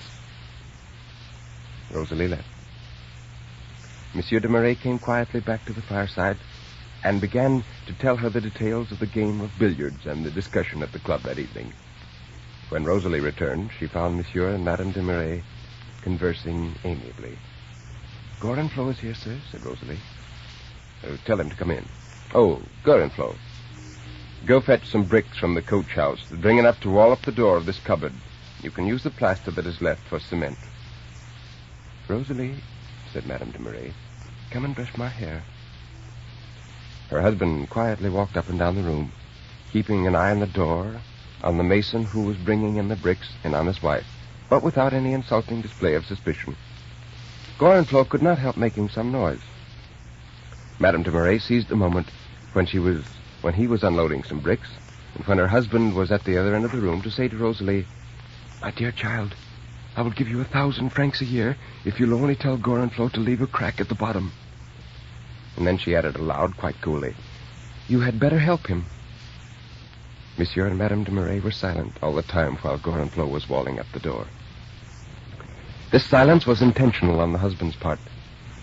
Rosalie left. Monsieur de Marais came quietly back to the fireside and began to tell her the details of the game of billiards and the discussion at the club that evening. When Rosalie returned, she found Monsieur and Madame de Marais conversing amiably. "Gorenflot is here, sir," said Rosalie. Tell him to come in." "Oh, Gorenflot. Go fetch some bricks from the coach house. Bring enough to wall up the door of this cupboard. You can use the plaster that is left for cement." "Rosalie," said Madame de Marais, "come and brush my hair." Her husband quietly walked up and down the room, keeping an eye on the door, on the mason who was bringing in the bricks, and on his wife, but without any insulting display of suspicion. Gorenflot could not help making some noise. Madame de Marais seized a moment when he was unloading some bricks, and when her husband was at the other end of the room, to say to Rosalie, "My dear child, I will give you 1,000 francs a year if you'll only tell Gorenflot to leave a crack at the bottom." And then she added aloud, quite coolly, You had better help him. Monsieur and Madame de Marais were silent all the time while Gorenflot was walling up the door. This silence was intentional on the husband's part.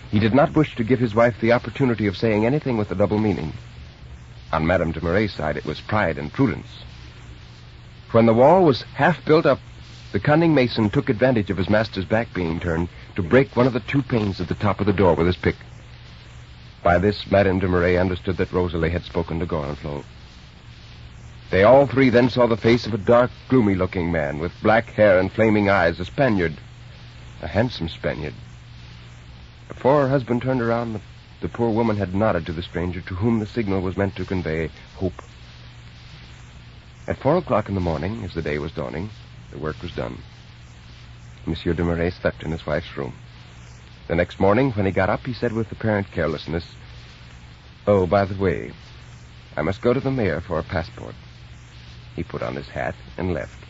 He did not wish to give his wife the opportunity of saying anything with a double meaning. On Madame de Marais' side, it was pride and prudence. When the wall was half built up, the cunning mason took advantage of his master's back being turned to break one of the 2 panes at the top of the door with his pick. By this, Madame de Marais understood that Rosalie had spoken to Gorenflot. They all 3 then saw the face of a dark, gloomy-looking man with black hair and flaming eyes, a Spaniard, a handsome Spaniard. Before her husband turned around, the poor woman had nodded to the stranger, to whom the signal was meant to convey hope. At 4 o'clock in the morning, as the day was dawning, the work was done. Monsieur de Marais slept in his wife's room. The next morning, when he got up, he said with apparent carelessness, "Oh, by the way, I must go to the mayor for a passport." He put on his hat and left.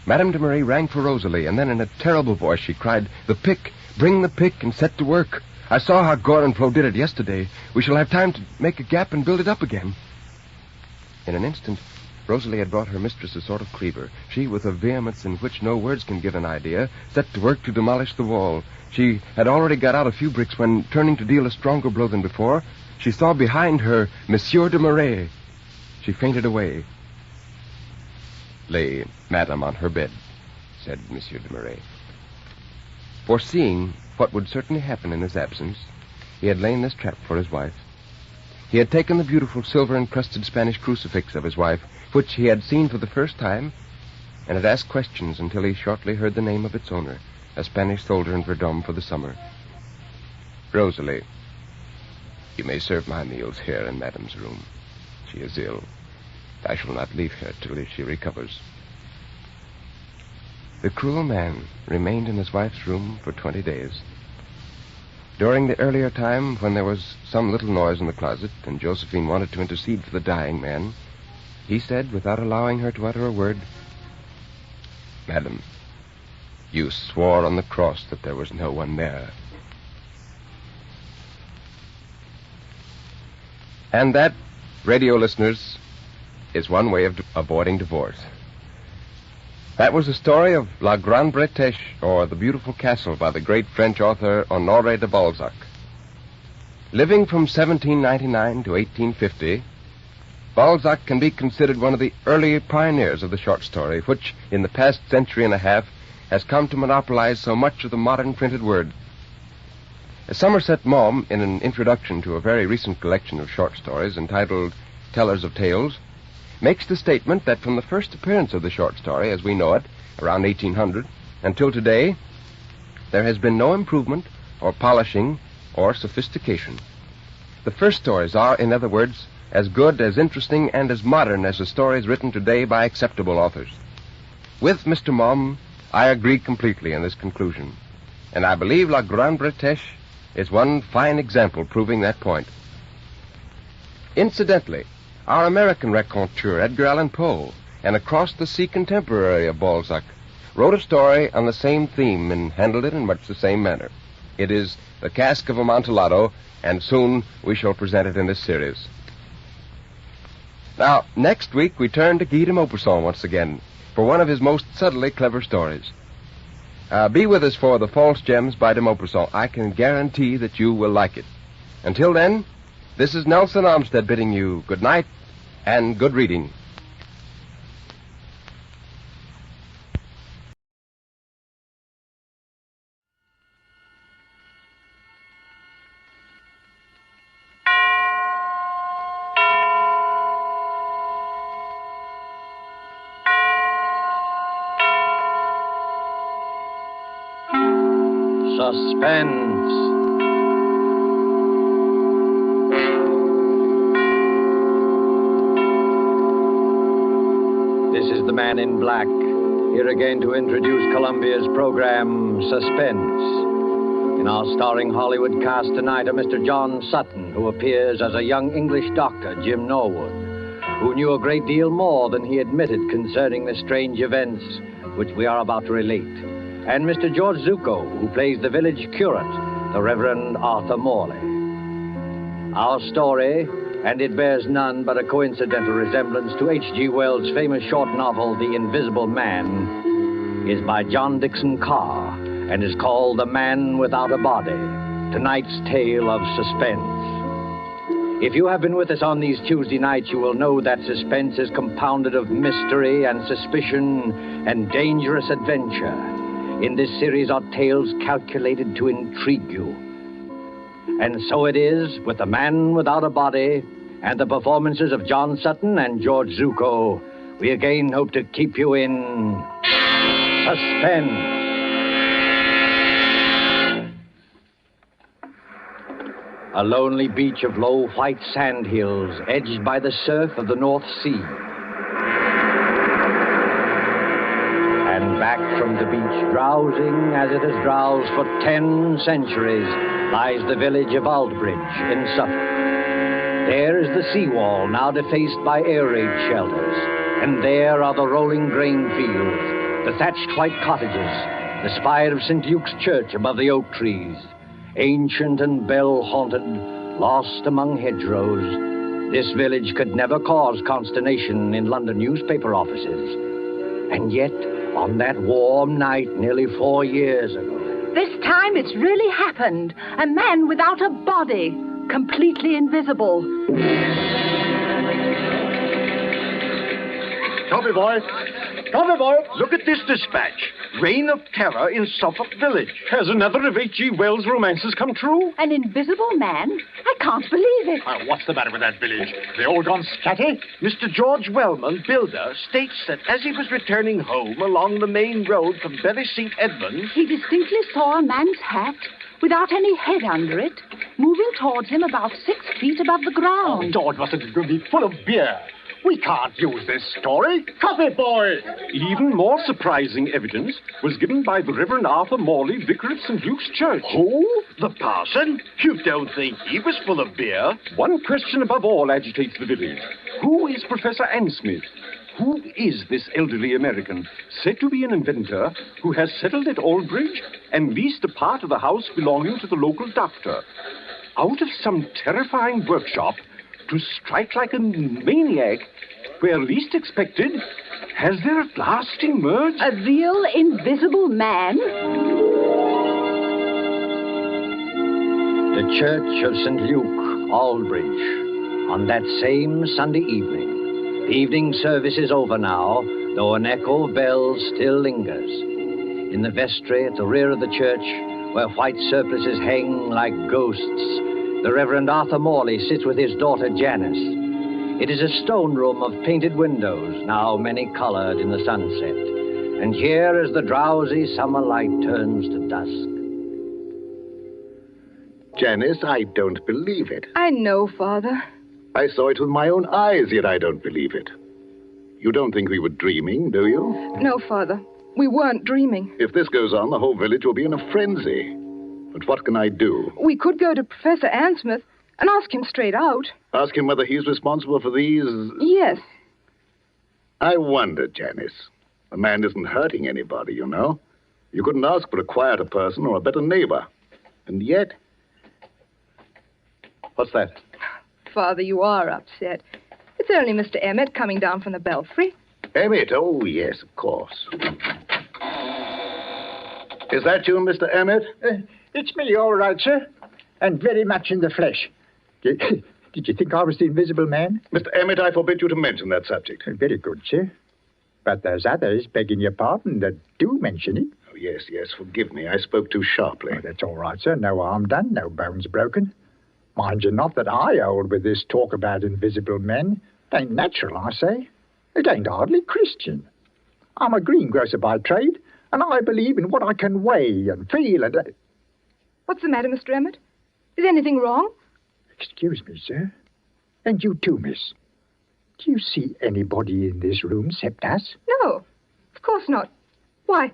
Madame de Marais rang for Rosalie, and then in a terrible voice she cried, "The pick! Bring the pick and set to work. I saw how Gorenflot did it yesterday. We shall have time to make a gap and build it up again." In an instant, Rosalie had brought her mistress a sort of cleaver. She, with a vehemence in which no words can give an idea, set to work to demolish the wall. She had already got out a few bricks when, turning to deal a stronger blow than before, she saw behind her Monsieur de Marais. She fainted away. "Lay Madame on her bed," said Monsieur de Marais. Foreseeing what would certainly happen in his absence, he had laid this trap for his wife. He had taken the beautiful silver-encrusted Spanish crucifix of his wife, which he had seen for the first time, and had asked questions until he shortly heard the name of its owner, a Spanish soldier in Verdun for the summer. "Rosalie, you may serve my meals here in Madame's room. She is ill. I shall not leave her till she recovers." The cruel man remained in his wife's room for 20 days. During the earlier time, when there was some little noise in the closet and Josephine wanted to intercede for the dying man, he said, without allowing her to utter a word, "Madam, you swore on the cross that there was no one there." And that, radio listeners, is one way of avoiding divorce. That was the story of La Grande Bretèche, or The Beautiful Castle, by the great French author Honoré de Balzac. Living from 1799 to 1850, Balzac can be considered one of the early pioneers of the short story, which, in the past century and a half, has come to monopolize so much of the modern printed word. Somerset Maugham, in an introduction to a very recent collection of short stories entitled Tellers of Tales, makes the statement that from the first appearance of the short story, as we know it, around 1800, until today, there has been no improvement or polishing or sophistication. The first stories are, in other words, as good, as interesting, and as modern as the stories written today by acceptable authors. With Mr. Maugham, I agree completely in this conclusion, and I believe La Grande Bretèche is one fine example proving that point. Incidentally, our American raconteur, Edgar Allan Poe, an across-the-sea contemporary of Balzac, wrote a story on the same theme and handled it in much the same manner. It is The Cask of Amontillado, and soon we shall present it in this series. Now, next week we turn to Guy de Maupassant once again for one of his most subtly clever stories. Be with us for The False Gems by de Maupassant. I can guarantee that you will like it. Until then, this is Nelson Armstead bidding you good night and good reading. Suspense. This is the Man in Black, here again to introduce Columbia's program, Suspense. In our starring Hollywood cast tonight are Mr. John Sutton, who appears as a young English doctor, Jim Norwood, who knew a great deal more than he admitted concerning the strange events which we are about to relate, and Mr. George Zucco, who plays the village curate, the Reverend Arthur Morley. Our story, and it bears none but a coincidental resemblance to H.G. Wells' famous short novel, The Invisible Man, is by John Dixon Carr and is called The Man Without a Body, tonight's tale of suspense. If you have been with us on these Tuesday nights, you will know that suspense is compounded of mystery and suspicion and dangerous adventure. In this series are tales calculated to intrigue you. And so it is with The Man Without a Body and the performances of John Sutton and George Zuko. We again hope to keep you in suspense. A lonely beach of low white sand hills edged by the surf of the North Sea. And back from the beach, drowsing as it has drowsed for 10 centuries, lies the village of Aldbridge in Suffolk. There is the seawall, now defaced by air raid shelters. And there are the rolling grain fields, the thatched white cottages, the spire of St. Luke's Church above the oak trees. Ancient and bell-haunted, lost among hedgerows, this village could never cause consternation in London newspaper offices. And yet, on that warm night nearly 4 years ago... This time it's really happened. A man without a body, completely invisible. Copy, boy. Copy, boy. Look at this dispatch. Reign of Terror in Suffolk Village. Has another of H.G. Wells' romances come true? An invisible man? I can't believe it. What's the matter with that village? They all gone scatty? Mr. George Wellman, builder, states that as he was returning home along the main road from Bury St. Edmunds... He distinctly saw a man's hat, without any head under it, moving towards him about 6 feet above the ground. Oh, George must have been full of beer. We can't use this story. Copy, boy! Even more surprising evidence was given by the Reverend Arthur Morley, vicar of St. Luke's Church. Who? The parson? You don't think he was full of beer? One question above all agitates the village. Who is Professor Ansmith? Who is this elderly American, said to be an inventor, who has settled at Aldbridge and leased a part of the house belonging to the local doctor? Out of some terrifying workshop, to strike like a maniac, where least expected, has there at last emerged... A real invisible man? The Church of St. Luke, Aldbridge, on that same Sunday evening. The evening service is over now, though an echo of bells still lingers. In the vestry at the rear of the church, where white surplices hang like ghosts, the Reverend Arthur Morley sits with his daughter Janice. It is a stone room of painted windows, now many-colored in the sunset. And here, as the drowsy summer light turns to dusk... Janice, I don't believe it. I know, Father. I saw it with my own eyes, yet I don't believe it. You don't think we were dreaming, do you? No, Father. We weren't dreaming. If this goes on, the whole village will be in a frenzy. But what can I do? We could go to Professor Ansmith and ask him straight out. Ask him whether he's responsible for these... Yes. I wonder, Janice. A man isn't hurting anybody, you know. You couldn't ask for a quieter person or a better neighbor. And yet... What's that? Father, you are upset. It's only Mr. Emmett coming down from the belfry. Emmett? Oh, yes, of course. Is that you, Mr. Emmett? It's me, all right, sir. And very much in the flesh. Did you think I was the invisible man? Mr. Emmett, I forbid you to mention that subject. Very good, sir. But there's others, begging your pardon, that do mention it. Oh, yes, forgive me. I spoke too sharply. Oh, that's all right, sir. No harm done, no bones broken. Mind you not that I hold with this talk about invisible men. It ain't natural, I say. It ain't hardly Christian. I'm a greengrocer by trade, and I believe in what I can weigh and feel and... What's the matter, Mr. Emmett? Is anything wrong? Excuse me, sir. And you too, miss. Do you see anybody in this room except us? No, of course not. Why?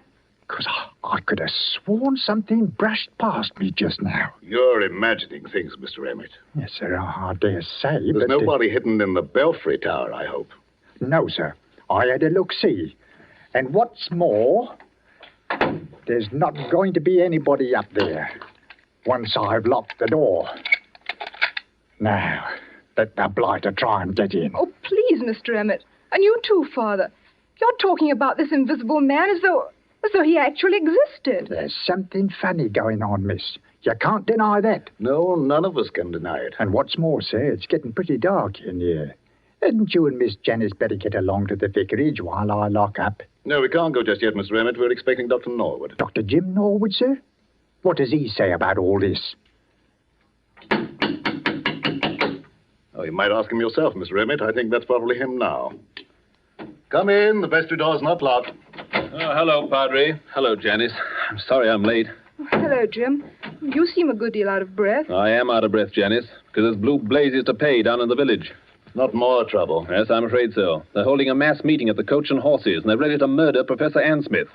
Because I could have sworn something brushed past me just now. You're imagining things, Mr. Emmett. Yes, sir, I dare say. There's nobody hidden in the belfry tower, I hope. No, sir. I had a look-see. And what's more, there's not going to be anybody up there once I've locked the door. Now, Let the blighter try and get in. Oh, please, Mr. Emmett. And you too, Father. You're talking about this invisible man as though he actually existed. There's something funny going on, miss. You can't deny that. No, none of us can deny it. And what's more, sir, it's getting pretty dark in here. Hadn't you and Miss Janice better get along to the vicarage while I lock up? No, we can't go just yet, Mr. Emmett. We're expecting Dr. Norwood. Dr. Jim Norwood, sir? What does he say about all this? Oh, you might ask him yourself, Mr. Emmett. I think that's probably him now. Come in. The vestry door's not locked. Oh, hello, Padre. Hello, Janice. I'm sorry I'm late. Hello, Jim. You seem a good deal out of breath. I am out of breath, Janice, because there's blue blazes to pay down in the village. Not more trouble. Yes, I'm afraid so. They're holding a mass meeting at the Coach and Horses, and they're ready to murder Professor Ansmith.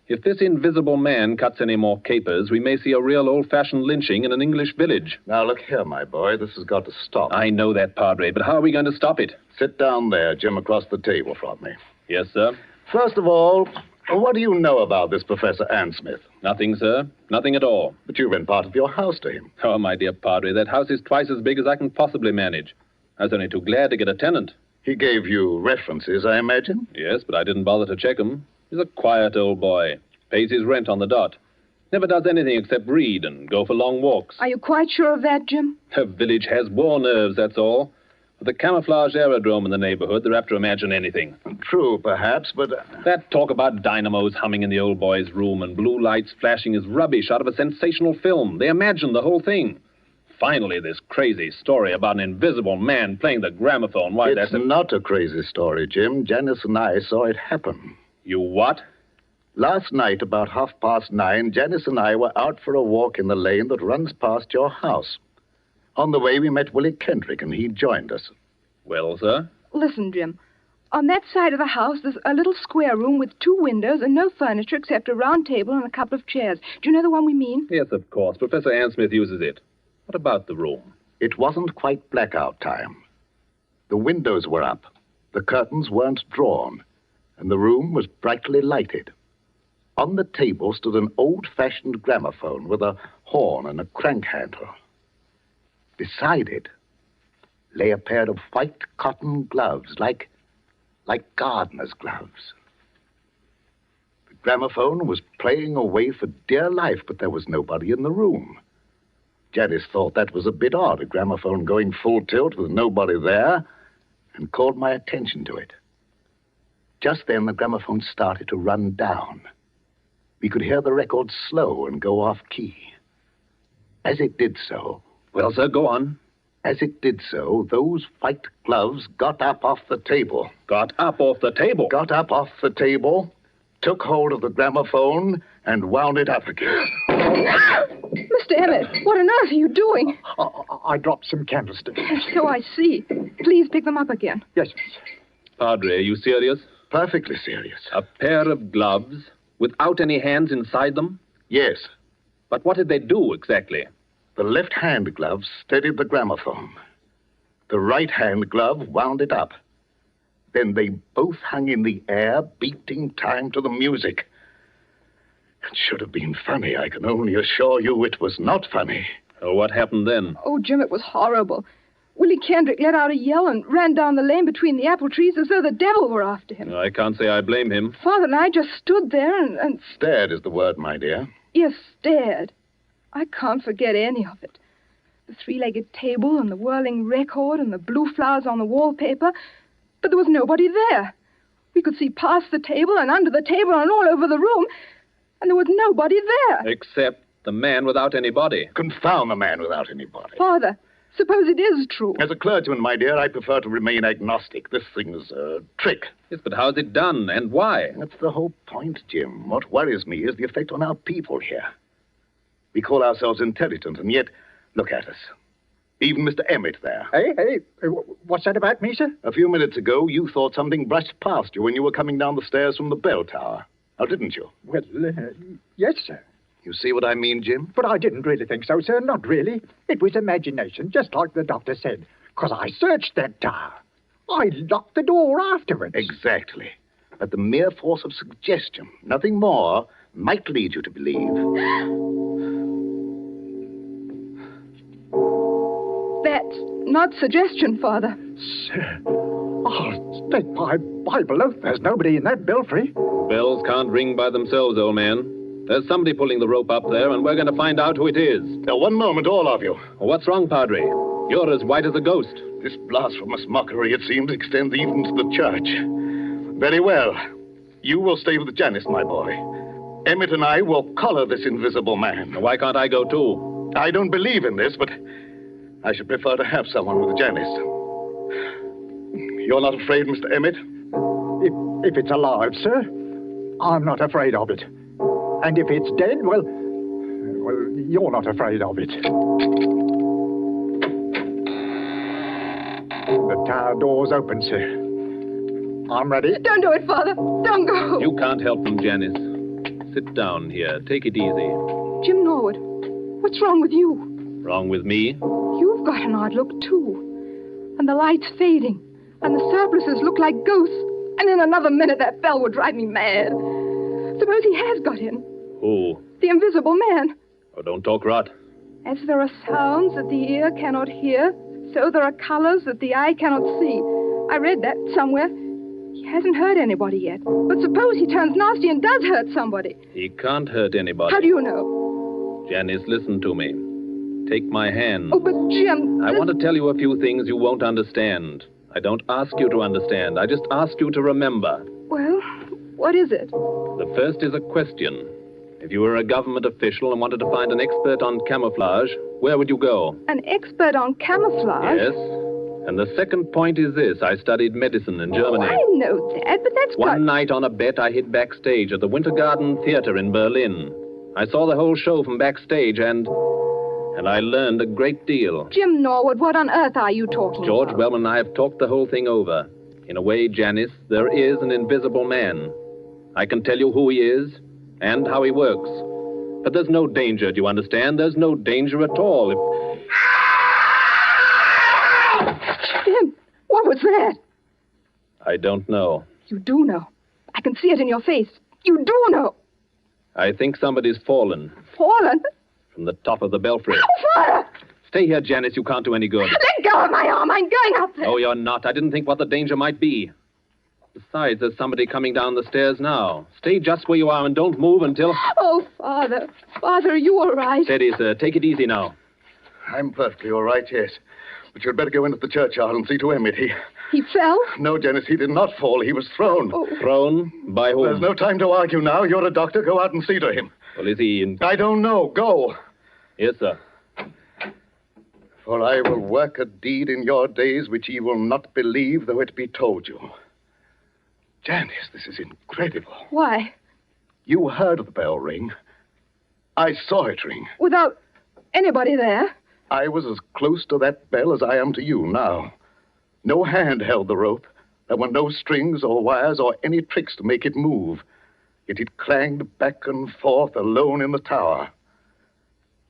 If this invisible man cuts any more capers, we may see a real old-fashioned lynching in an English village. Now, look here, my boy. This has got to stop. I know that, Padre, but how are we going to stop it? Sit down there, Jim, across the table from me. Yes, sir. First of all, what do you know about this Professor Ansmith? Nothing, sir. Nothing at all. But you rent part of your house to him. Oh, my dear Padre, that house is twice as big as I can possibly manage. I was only too glad to get a tenant. He gave you references, I imagine? Yes, but I didn't bother to check him. He's a quiet old boy. Pays his rent on the dot. Never does anything except read and go for long walks. Are you quite sure of that, Jim? The village has war nerves, that's all. With the camouflage aerodrome in the neighborhood, they're apt to imagine anything. True, perhaps, but... That talk about dynamos humming in the old boy's room and blue lights flashing is rubbish out of a sensational film. They imagine the whole thing. Finally, this crazy story about an invisible man playing the gramophone. Why, It's not a crazy story, Jim. Janice and I saw it happen. You what? Last night, about 9:30, Janice and I were out for a walk in the lane that runs past your house. On the way, we met Willie Kendrick, and he joined us. Well, sir? Listen, Jim. On that side of the house, there's a little square room with 2 windows and no furniture except a round table and a couple of chairs. Do you know the one we mean? Yes, of course. Professor Ansmith uses it. What about the room? It wasn't quite blackout time. The windows were up, the curtains weren't drawn, and the room was brightly lighted. On the table stood an old-fashioned gramophone with a horn and a crank handle. Beside it lay a pair of white cotton gloves, like gardener's gloves. The gramophone was playing away for dear life, but there was nobody in the room. Janice thought that was a bit odd, a gramophone going full tilt with nobody there, and called my attention to it. Just then, the gramophone started to run down. We could hear the record slow and go off key. As it did so... Well, sir, go on. As it did so, those white gloves got up off the table. Got up off the table? Got up off the table, took hold of the gramophone, and wound it up again. Mr. Emmett, what on earth are you doing? I dropped some candlesticks. So I see. Please pick them up again. Yes, Padre, are you serious? Perfectly serious. A pair of gloves without any hands inside them? Yes. But what did they do exactly? The left-hand glove steadied the gramophone. The right-hand glove wound it up. Then they both hung in the air, beating time to the music. It should have been funny. I can only assure you it was not funny. Oh, what happened then? Oh, Jim, it was horrible. Willie Kendrick let out a yell and ran down the lane between the apple trees as though the devil were after him. I can't say I blame him. Father and I just stood there and... Stared is the word, my dear. Yes, stared. I can't forget any of it. The 3-legged table and the whirling record and the blue flowers on the wallpaper. But there was nobody there. We could see past the table and under the table and all over the room. And there was nobody there. Except the man without any body. Confound the man without any body. Father, suppose it is true. As a clergyman, my dear, I prefer to remain agnostic. This thing's a trick. Yes, but how's it done, and why? That's the whole point, Jim. What worries me is the effect on our people here. We call ourselves intelligent, and yet, look at us. Even Mr. Emmett there. Hey, what's that about me, sir? A few minutes ago, you thought something brushed past you when you were coming down the stairs from the bell tower. Now, didn't you? Well, yes, sir. You see what I mean, Jim? But I didn't really think so, sir. Not really. It was imagination, just like the doctor said. Because I searched that tower. I locked the door afterwards. Exactly. But the mere force of suggestion, nothing more, might lead you to believe. Not suggestion, Father. Sir. Oh, take my Bible oath. There's nobody in that belfry. Bells can't ring by themselves, old man. There's somebody pulling the rope up there, and we're going to find out who it is. Now, one moment, all of you. What's wrong, Padre? You're as white as a ghost. This blasphemous mockery, it seems, extends even to the church. Very well. You will stay with Janice, my boy. Emmett and I will collar this invisible man. Why can't I go too? I don't believe in this, but I should prefer to have someone with Janice. You're not afraid, Mr. Emmett? If it's alive, sir, I'm not afraid of it. And if it's dead, well, you're not afraid of it. The tower door's open, sir. I'm ready. Don't do it, Father. Don't go. You can't help them, Janice. Sit down here. Take it easy. Jim Norwood, what's wrong with you? Wrong with me? You've got an odd look, too. And the light's fading. And the surplices look like ghosts. And in another minute, that bell would drive me mad. Suppose he has got in. Who? The invisible man. Oh, don't talk rot. As there are sounds that the ear cannot hear, so there are colors that the eye cannot see. I read that somewhere. He hasn't hurt anybody yet. But suppose he turns nasty and does hurt somebody. He can't hurt anybody. How do you know? Janice, listen to me. Take my hand. Oh, but Jim... I want to tell you a few things you won't understand. I don't ask you to understand. I just ask you to remember. Well, what is it? The first is a question. If you were a government official and wanted to find an expert on camouflage, where would you go? An expert on camouflage? Yes. And the second point is this. I studied medicine in Germany. Oh, I know that, but that's One night on a bet, I hid backstage at the Winter Garden Theater in Berlin. I saw the whole show from backstage, and I learned a great deal. Jim Norwood, what on earth are you talking George about? Wellman and I have talked the whole thing over. In a way, Janice, there is an invisible man. I can tell you who he is and how he works. But there's no danger, do you understand? There's no danger at all. Jim, what was that? I don't know. You do know. I can see it in your face. You do know. I think somebody's fallen Fallen? from the top of the belfry. Oh, Father! Stay here, Janice. You can't do any good. Let go of my arm. I'm going up there. No, you're not. I didn't think what the danger might be. Besides, there's somebody coming down the stairs now. Stay just where you are and don't move until... Oh, Father. Father, are you all right? Steady, sir. Take it easy now. I'm perfectly all right, yes. But you'd better go into the churchyard and see to Emmett. He fell? No, Janice, he did not fall. He was thrown. Oh. Thrown? By whom? There's no time to argue now. You're a doctor. Go out and see to him. Well, is he in... I don't know. Go. Yes, sir. For I will work a deed in your days which ye will not believe, though it be told you. Janice, this is incredible. Why? You heard the bell ring. I saw it ring. Without anybody there? I was as close to that bell as I am to you now. No hand held the rope. There were no strings or wires or any tricks to make it move. Yet it clanged back and forth alone in the tower.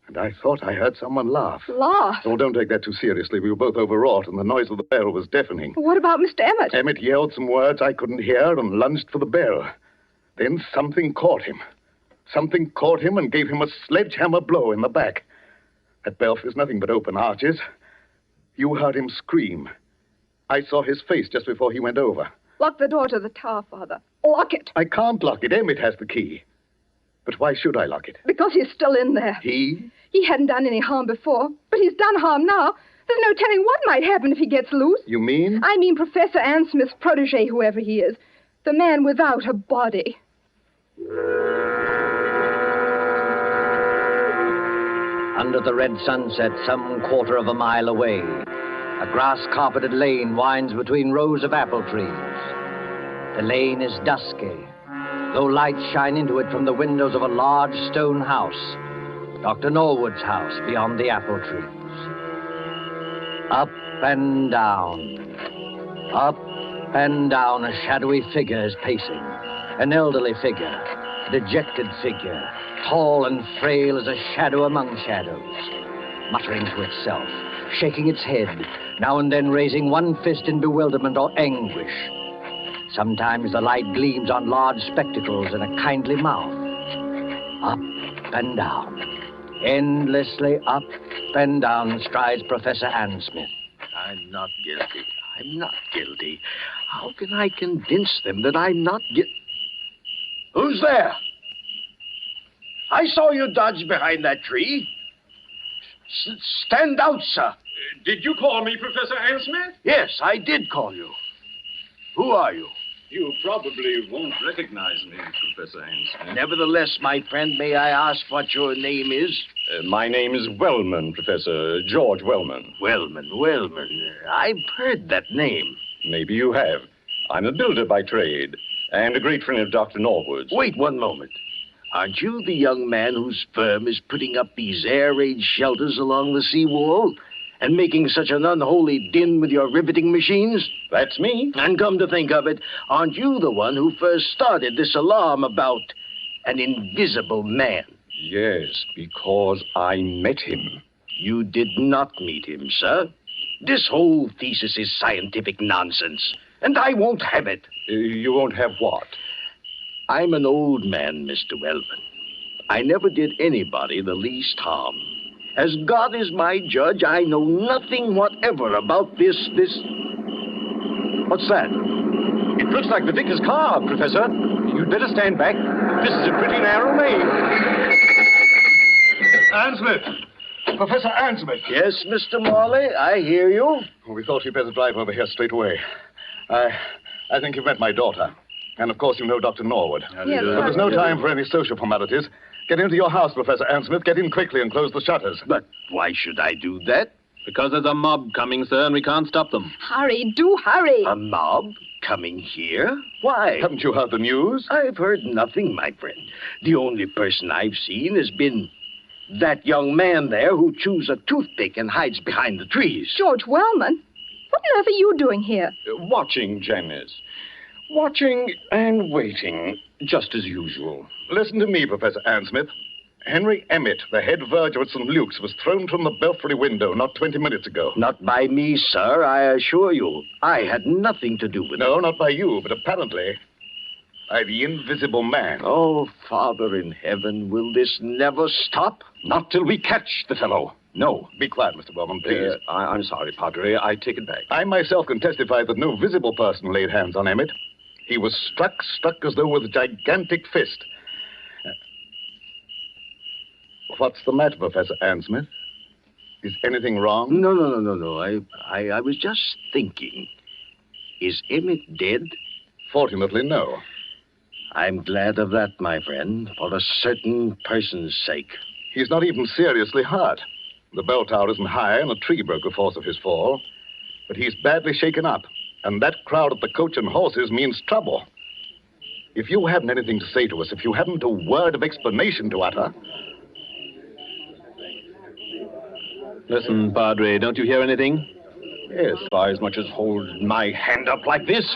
And I thought I heard someone laugh. Laugh? Oh, don't take that too seriously. We were both overwrought, and the noise of the bell was deafening. What about Mr. Emmett? Emmett yelled some words I couldn't hear and lunged for the bell. Then something caught him. Something caught him and gave him a sledgehammer blow in the back. That belfry is nothing but open arches. You heard him scream. I saw his face just before he went over. Lock the door to the tower, Father. Lock it. I can't lock it. Emmett has the key. But why should I lock it? Because he's still in there. He? He hadn't done any harm before, but he's done harm now. There's no telling what might happen if he gets loose. You mean? I mean Professor Ann Smith's protege, whoever he is. The man without a body. Under the red sunset, some quarter of a mile away, a grass-carpeted lane winds between rows of apple trees. The lane is dusky, though lights shine into it from the windows of a large stone house, Dr. Norwood's house beyond the apple trees. Up and down, a shadowy figure is pacing, an elderly figure, a dejected figure, tall and frail as a shadow among shadows, muttering to itself, shaking its head, now and then raising one fist in bewilderment or anguish. Sometimes the light gleams on large spectacles and a kindly mouth. Up and down, endlessly up and down strides Professor Ann Smith, I'm not guilty. I'm not guilty. How can I convince them that I'm not guilty? Who's there? I saw you dodge behind that tree. Stand out, sir. Did you call me, Professor Ansmith? Yes, I did call you. Who are you? You probably won't recognize me, Professor Ansmith. Nevertheless, my friend, may I ask what your name is? My name is Wellman, Professor. George Wellman. Wellman. I've heard that name. Maybe you have. I'm a builder by trade, and a great friend of Dr. Norwood's. Wait one moment. Aren't you the young man whose firm is putting up these air-raid shelters along the seawall and making such an unholy din with your riveting machines? That's me. And come to think of it, aren't you the one who first started this alarm about an invisible man? Yes, because I met him. You did not meet him, sir. This whole thesis is scientific nonsense, and I won't have it. You won't have what? I'm an old man, Mr. Wellman. I never did anybody the least harm. As God is my judge, I know nothing whatever about this... What's that? It looks like the vicar's car, Professor. You'd better stand back. This is a pretty narrow lane. Ansmith! Professor Ansmith! Yes, Mr. Morley, I hear you. Well, we thought you'd better drive over here straight away. I think you've met my daughter. And, of course, you know Dr. Norwood. Yes, but there's no time for any social formalities. Get into your house, Professor Ansmith. Get in quickly and close the shutters. But why should I do that? Because there's a mob coming, sir, and we can't stop them. Hurry, do hurry. A mob coming here? Why? Haven't you heard the news? I've heard nothing, my friend. The only person I've seen has been that young man there who chews a toothpick and hides behind the trees. George Wellman? What on earth are you doing here? Watching, Janice. Watching and waiting, just as usual. Listen to me, Professor Ansmith. Henry Emmett, the head verger at St. Luke's, was thrown from the belfry window not 20 minutes ago. Not by me, sir, I assure you. I had nothing to do with it. No, not by you, but apparently by the invisible man. Oh, Father in heaven, will this never stop? Not till we catch the fellow. No. Be quiet, Mr. Wellman, please. I'm sorry, Padre. I take it back. I myself can testify that no visible person laid hands on Emmett. He was struck as though with a gigantic fist. What's the matter, Professor Ansmith? Is anything wrong? No. I was just thinking. Is Emmett dead? Fortunately, no. I'm glad of that, my friend, for a certain person's sake. He's not even seriously hurt. The bell tower isn't high, and a tree broke the force of his fall. But he's badly shaken up, and that crowd at the Coach and Horses means trouble. If you hadn't anything to say to us, if you hadn't a word of explanation to utter... Listen, Padre, don't you hear anything? Yes, by as much as hold my hand up like this.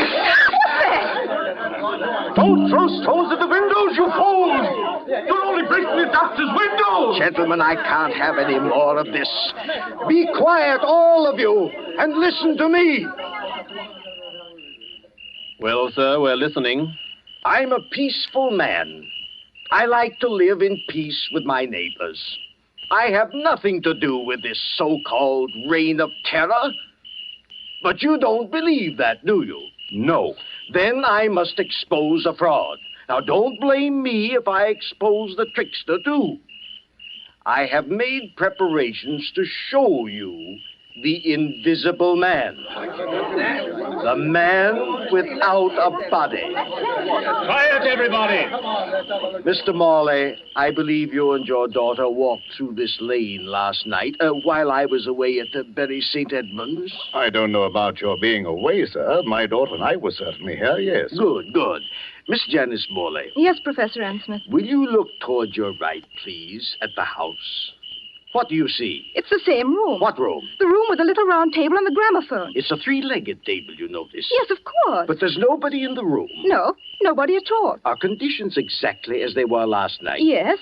Don't throw stones at the windows, you fools! You're only breaking the doctor's windows! Gentlemen, I can't have any more of this. Be quiet, all of you, and listen to me. Well, sir, we're listening. I'm a peaceful man. I like to live in peace with my neighbors. I have nothing to do with this so-called reign of terror. But you don't believe that, do you? No. Then I must expose a fraud. Now, don't blame me if I expose the trickster, too. I have made preparations to show you the invisible man. The man without a body. Quiet, everybody! Mr. Morley, I believe you and your daughter walked through this lane last night while I was away at the Bury St. Edmunds. I don't know about your being away, sir. My daughter and I were certainly here, yes. Good. Miss Janice Morley. Yes, Professor Ansmith. Will you look toward your right, please, at the house? What do you see? It's the same room. What room? The room with the little round table and the gramophone. It's a three-legged table, you notice. Yes, of course. But there's nobody in the room. No, nobody at all. Are conditions exactly as they were last night? Yes,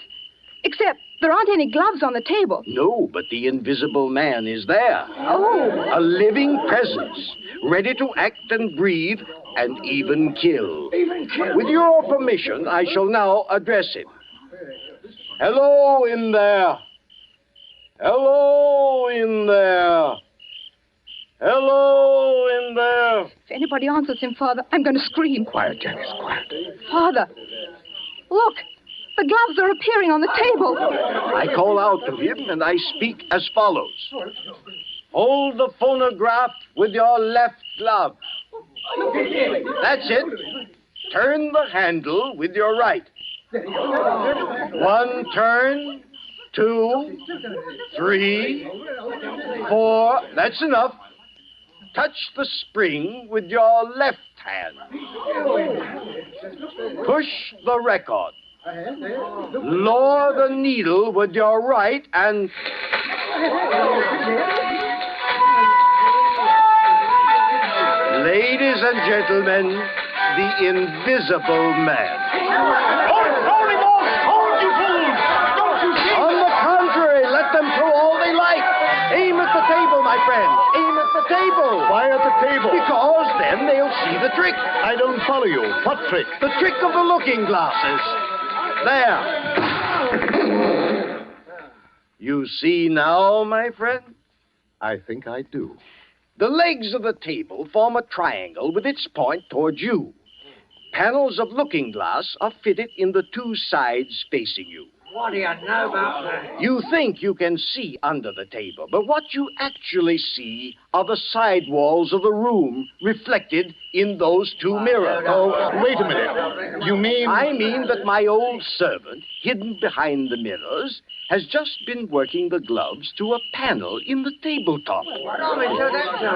except there aren't any gloves on the table. No, but the invisible man is there. Oh. A living presence, ready to act and breathe and even kill. With your permission, I shall now address him. Hello in there. Hello in there. Hello in there. If anybody answers him, Father, I'm going to scream. Quiet, Janice, quiet. Father, look. The gloves are appearing on the table. I call out to him, and I speak as follows. Hold the phonograph with your left glove. That's it. Turn the handle with your right. 1 turn, 2, 3, 4. That's enough. Touch the spring with your left hand. Push the record. Lower the needle with your right and... Ladies and gentlemen, the Invisible Man. Hold him off! Hold, you fools! Don't you see? On the contrary, let them throw all they like. Aim at the table, my friend. Aim at the table. Why at the table? Because then they'll see the trick. I don't follow you. What trick? The trick of the looking glasses. There. You see now, my friend? I think I do. The legs of the table form a triangle with its point towards you. Panels of looking glass are fitted in the 2 sides facing you. What do you know about that? You think you can see under the table, but what you actually see are the side walls of the room reflected in those 2 mirrors. Oh, wait a minute. You mean... I mean that my old servant, hidden behind the mirrors, has just been working the gloves to a panel in the tabletop.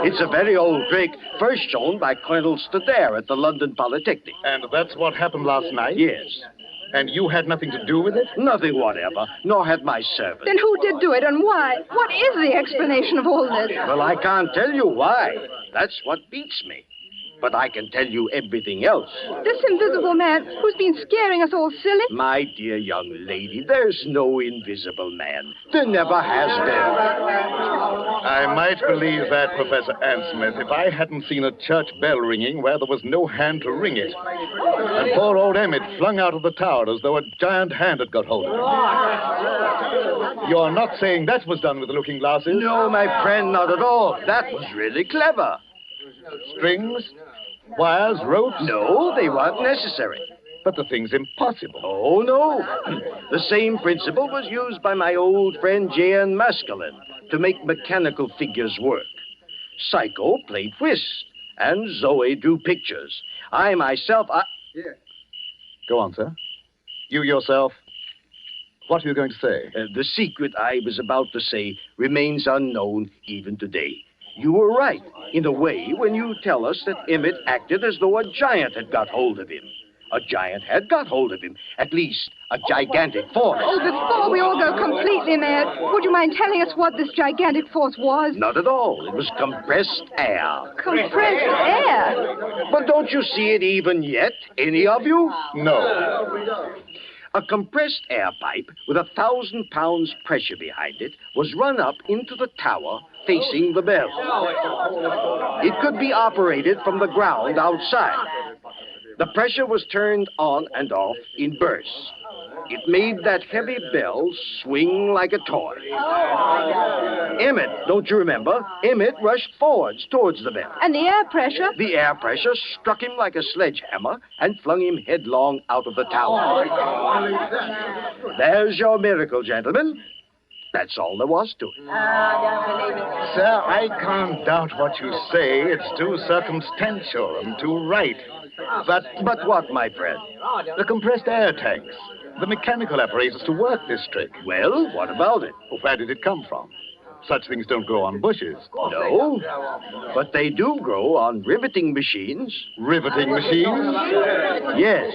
It's a very old trick, first shown by Colonel Stadair at the London Polytechnic. And that's what happened last night? Yes. And you had nothing to do with it? Nothing whatever, nor had my servant. Then who did do it and why? What is the explanation of all this? Well, I can't tell you why. That's what beats me. But I can tell you everything else. This invisible man who's been scaring us all silly? My dear young lady, there's no invisible man. There never has been. I might believe that, Professor Ansmith, if I hadn't seen a church bell ringing where there was no hand to ring it. And poor old Emmett flung out of the tower as though a giant hand had got hold of him. You're not saying that was done with the looking glasses? No, my friend, not at all. That was really clever. Strings? Wires? Ropes? No, they weren't necessary. But the thing's impossible. Oh, no. The same principle was used by my old friend J.N. Maskelyne to make mechanical figures work. Psycho played whist, and Zoe drew pictures. I myself, Go on, sir. You yourself, what are you going to say? The secret I was about to say remains unknown even today. You were right, in a way, when you tell us that Emmett acted as though a giant had got hold of him. A giant had got hold of him. At least, a gigantic force. Oh, before we all go completely mad, would you mind telling us what this gigantic force was? Not at all. It was compressed air. Compressed air? But don't you see it even yet, any of you? No. A compressed air pipe with 1,000 pounds pressure behind it was run up into the tower facing the bell. It could be operated from the ground outside. The pressure was turned on and off in bursts. It made that heavy bell swing like a toy. Emmett, don't you remember? Emmett rushed forwards towards the bell. And the air pressure? The air pressure struck him like a sledgehammer and flung him headlong out of the tower. There's your miracle, gentlemen. That's all there was to it. Sir, I can't doubt what you say. It's too circumstantial and too right. But what, my friend? The compressed air tanks. The mechanical apparatus to work this trick. Well, what about it? Where did it come from? Such things don't grow on bushes. No, but they do grow on riveting machines. Riveting machines? Yes,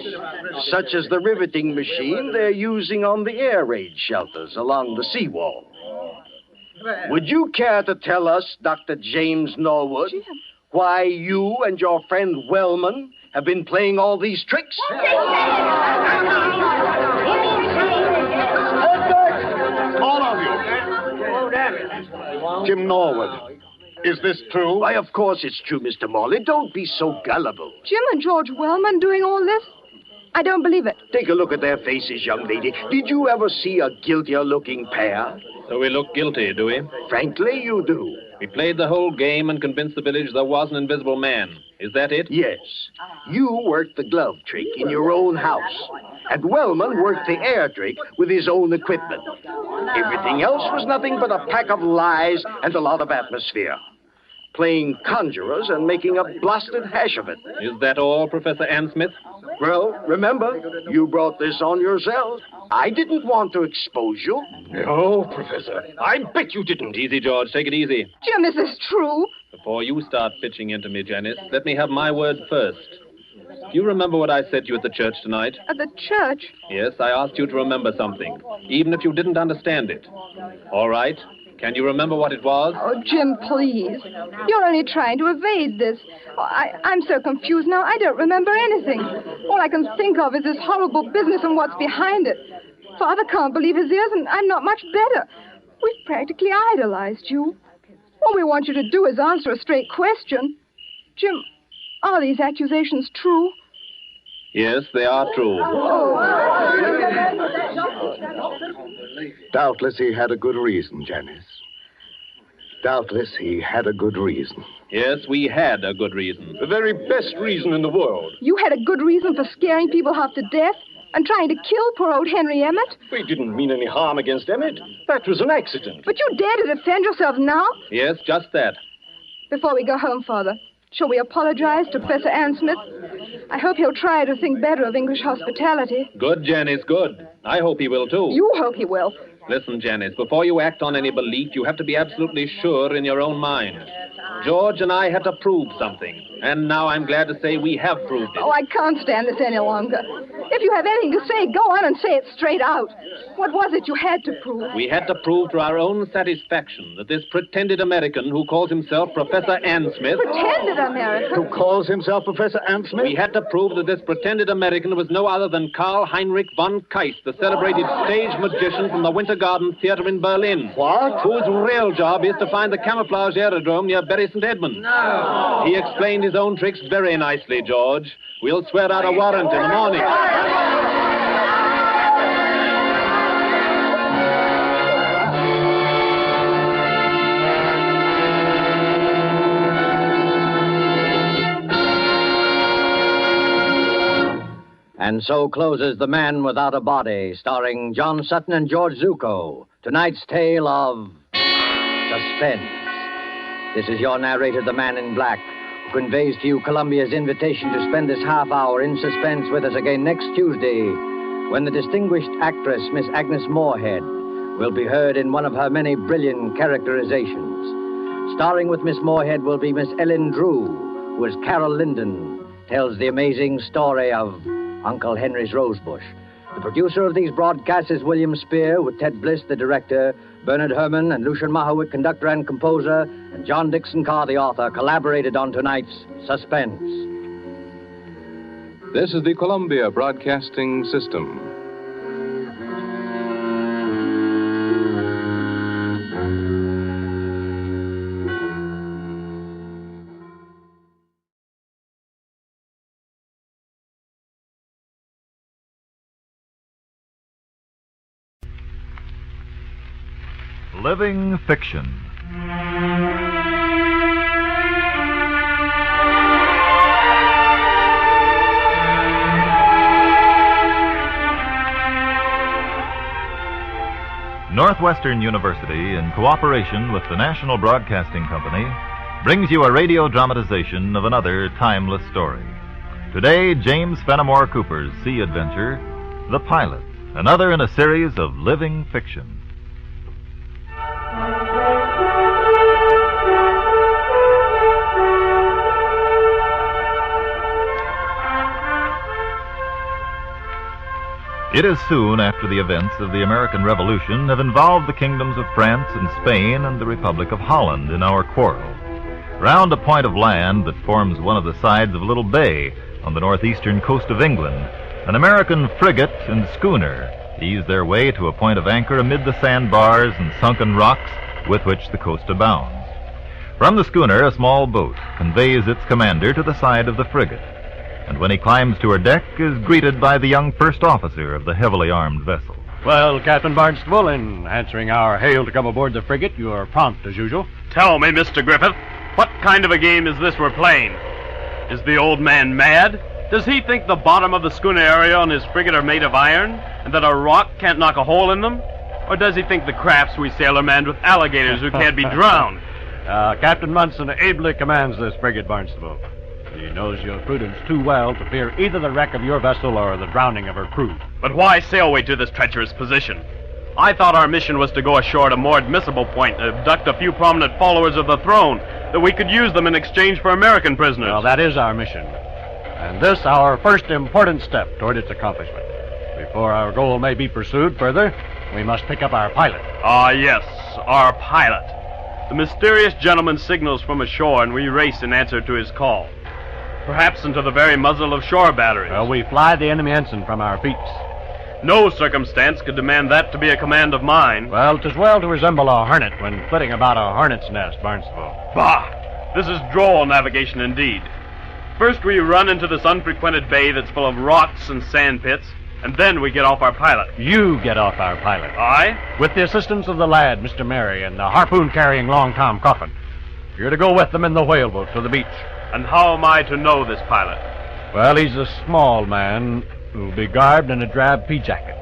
such as the riveting machine they're using on the air raid shelters along the seawall. Would you care to tell us, Dr. James Norwood, why you and your friend Wellman have been playing all these tricks? All of you. Jim Norwood, is this true? Why, of course it's true, Mr. Morley. Don't be so gullible. Jim and George Wellman doing all this? I don't believe it. Take a look at their faces, young lady. Did you ever see a guiltier-looking pair? So we look guilty, do we? Frankly, you do. We played the whole game and convinced the village there was an invisible man. Is that it? Yes. You worked the glove trick in your own house, and Wellman worked the air trick with his own equipment. Everything else was nothing but a pack of lies and a lot of atmosphere. Playing conjurers and making a blasted hash of it. Is that all, Professor Ann Smith? Well, remember, you brought this on yourself. I didn't want to expose you. No, Professor. I bet you didn't. Easy, George. Take it easy. Jim, is this true? Before you start pitching into me, Janice, let me have my word first. Do you remember what I said to you at the church tonight? At the church? Yes, I asked you to remember something, even if you didn't understand it. All right. Can you remember what it was? Oh, Jim, please. You're only trying to evade this. Oh, I'm so confused now, I don't remember anything. All I can think of is this horrible business and what's behind it. Father can't believe his ears, and I'm not much better. We've practically idolized you. All we want you to do is answer a straight question. Jim, are these accusations true? Yes, they are true. Doubtless he had a good reason, Janice. Doubtless he had a good reason. Yes, we had a good reason. The very best reason in the world. You had a good reason for scaring people half to death and trying to kill poor old Henry Emmett? We didn't mean any harm against Emmett. That was an accident. But you dare to defend yourself now? Yes, just that. Before we go home, Father, shall we apologize to Professor Ann Smith? I hope he'll try to think better of English hospitality. Good, Janice, good. I hope he will, too. You hope he will. Listen, Janice, before you act on any belief, you have to be absolutely sure in your own mind. George and I had to prove something, and now I'm glad to say we have proved it. Oh, I can't stand this any longer. If you have anything to say, go on and say it straight out. What was it you had to prove? We had to prove to our own satisfaction that this pretended American who calls himself Professor Ann Smith... Pretended American? Who calls himself Professor Ann Smith? We had to prove that this pretended American was no other than Karl Heinrich von Keist, the celebrated stage magician from the Winter Garden Theater in Berlin. What? Whose real job is to find the camouflage aerodrome near Bury St. Edmunds. No. He explained his own tricks very nicely, George. We'll swear out a warrant in the morning. And so closes The Man Without a Body, starring John Sutton and George Zucco. Tonight's tale of suspense. This is your narrator, the Man in Black, who conveys to you Columbia's invitation to spend this half hour in suspense with us again next Tuesday, when the distinguished actress, Miss Agnes Moorehead, will be heard in one of her many brilliant characterizations. Starring with Miss Moorehead will be Miss Ellen Drew, who as Carol Linden tells the amazing story of Uncle Henry's Rosebush. The producer of these broadcasts is William Spear, with Ted Bliss, the director, Bernard Herrmann and Lucian Mahowick, conductor and composer, and John Dixon Carr, the author, collaborated on tonight's Suspense. This is the Columbia Broadcasting System. Living Fiction. Northwestern University, in cooperation with the National Broadcasting Company, brings you a radio dramatization of another timeless story. Today, James Fenimore Cooper's sea adventure, The Pilot, another in a series of living fiction. It is soon after the events of the American Revolution have involved the kingdoms of France and Spain and the Republic of Holland in our quarrel. Round a point of land that forms one of the sides of a little bay on the northeastern coast of England, an American frigate and schooner ease their way to a point of anchor amid the sandbars and sunken rocks with which the coast abounds. From the schooner, a small boat conveys its commander to the side of the frigate, and when he climbs to her deck is greeted by the young first officer of the heavily armed vessel. Well, Captain Barnstable, in answering our hail to come aboard the frigate, you are prompt as usual. Tell me, Mr. Griffith, what kind of a game is this we're playing? Is the old man mad? Does he think the bottom of the schooner Ariel and his frigate are made of iron, and that a rock can't knock a hole in them? Or does he think the crafts we sail are manned with alligators who can't be drowned? Captain Munson ably commands this frigate, Barnstable. He knows your prudence too well to fear either the wreck of your vessel or the drowning of her crew. But why sail we to this treacherous position? I thought our mission was to go ashore at a more admissible point, abduct a few prominent followers of the throne, that we could use them in exchange for American prisoners. Well, that is our mission. And this our first important step toward its accomplishment. Before our goal may be pursued further, we must pick up our pilot. Ah, yes, our pilot. The mysterious gentleman signals from ashore, and we race in answer to his call. Perhaps into the very muzzle of shore batteries. Well, we fly the enemy ensign from our peaks. No circumstance could demand that to be a command of mine. Well, 'tis well to resemble a hornet when flitting about a hornet's nest, Barnstable. Bah! This is droll navigation indeed. First we run into this unfrequented bay that's full of rocks and sand pits, and then we get off our pilot. You get off our pilot. I? With the assistance of the lad, Mr. Mary, and the harpoon-carrying Long Tom Coffin. You're to go with them in the whaleboat to the beach. And how am I to know this pilot? Well, he's a small man who'll be garbed in a drab pea jacket.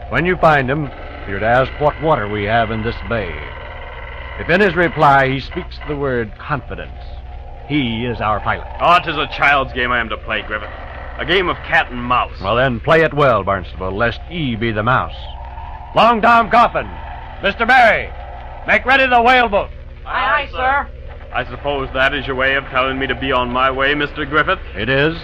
When you find him, you're to ask what water we have in this bay. If in his reply he speaks the word confidence, he is our pilot. Oh, 'tis a child's game I am to play, Griffith. A game of cat and mouse. Well, then, play it well, Barnstable, lest he be the mouse. Long Tom Coffin, Mr. Mary, make ready the whaleboat. Aye, aye, sir. I suppose that is your way of telling me to be on my way, Mr. Griffith? It is.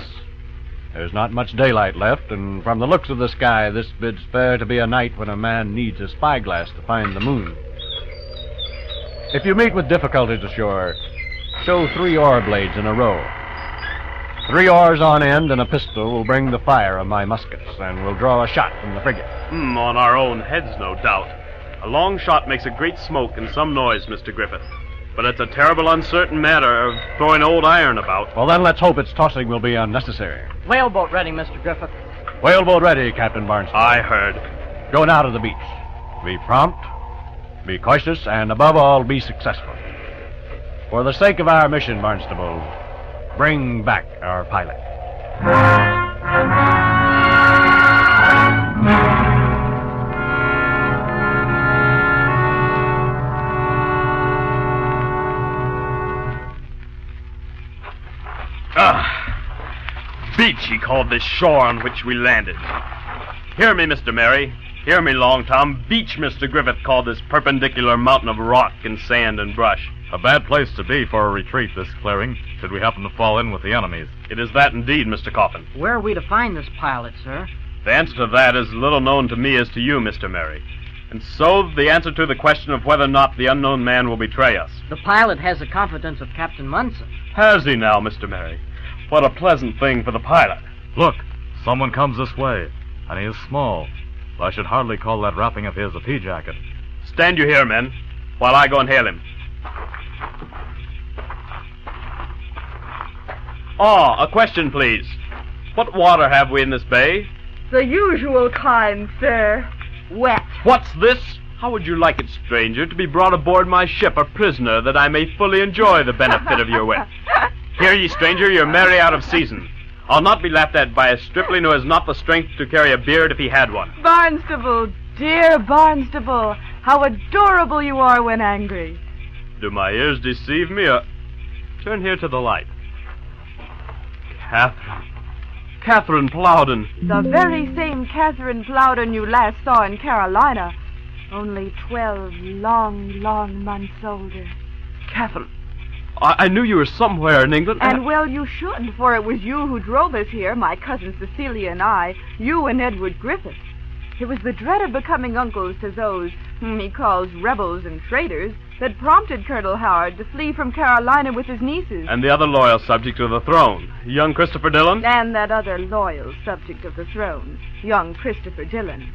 There's not much daylight left, and from the looks of the sky, this bids fair to be a night when a man needs a spyglass to find the moon. If you meet with difficulties ashore, show 3 oar blades in a row. 3 oars on end and a pistol will bring the fire of my muskets, and we'll draw a shot from the frigate. On our own heads, no doubt. A long shot makes a great smoke and some noise, Mr. Griffith. But it's a terrible uncertain matter of throwing old iron about. Well, then let's hope its tossing will be unnecessary. Whaleboat ready, Mr. Griffith. Whaleboat ready, Captain Barnstable. I heard. Go now to the beach. Be prompt, be cautious, and above all, be successful. For the sake of our mission, Barnstable, bring back our pilot. Beach, he called this shore on which we landed. Hear me, Mr. Mary. Hear me, Long Tom. Beach, Mr. Griffith called this perpendicular mountain of rock and sand and brush. A bad place to be for a retreat, this clearing, should we happen to fall in with the enemies. It is that indeed, Mr. Coffin. Where are we to find this pilot, sir? The answer to that is little known to me as to you, Mr. Mary. And so, the answer to the question of whether or not the unknown man will betray us. The pilot has the confidence of Captain Munson. Has he now, Mr. Mary? What a pleasant thing for the pilot. Look, someone comes this way, and he is small. I should hardly call that wrapping of his a pea jacket. Stand you here, men, while I go and hail him. A question, please. What water have we in this bay? The usual kind, sir. Wet. What's this? How would you like it, stranger, to be brought aboard my ship a prisoner, that I may fully enjoy the benefit of your wit? Hear ye, stranger, you're merry out of season. I'll not be laughed at by a stripling who has not the strength to carry a beard if he had one. Barnstable, dear Barnstable, how adorable you are when angry. Do my ears deceive me, or... Turn here to the light. Catherine Plowden. The very same Catherine Plowden you last saw in Carolina, only 12 long months older. Catherine, I knew you were somewhere in England. And well, you should, for it was you who drove us here, my cousin Cecilia and I, you and Edward Griffith. It was the dread of becoming uncles to those whom he calls rebels and traitors that prompted Colonel Howard to flee from Carolina with his nieces. And the other loyal subject of the throne, young Christopher Dillon? And that other loyal subject of the throne, young Christopher Dillon.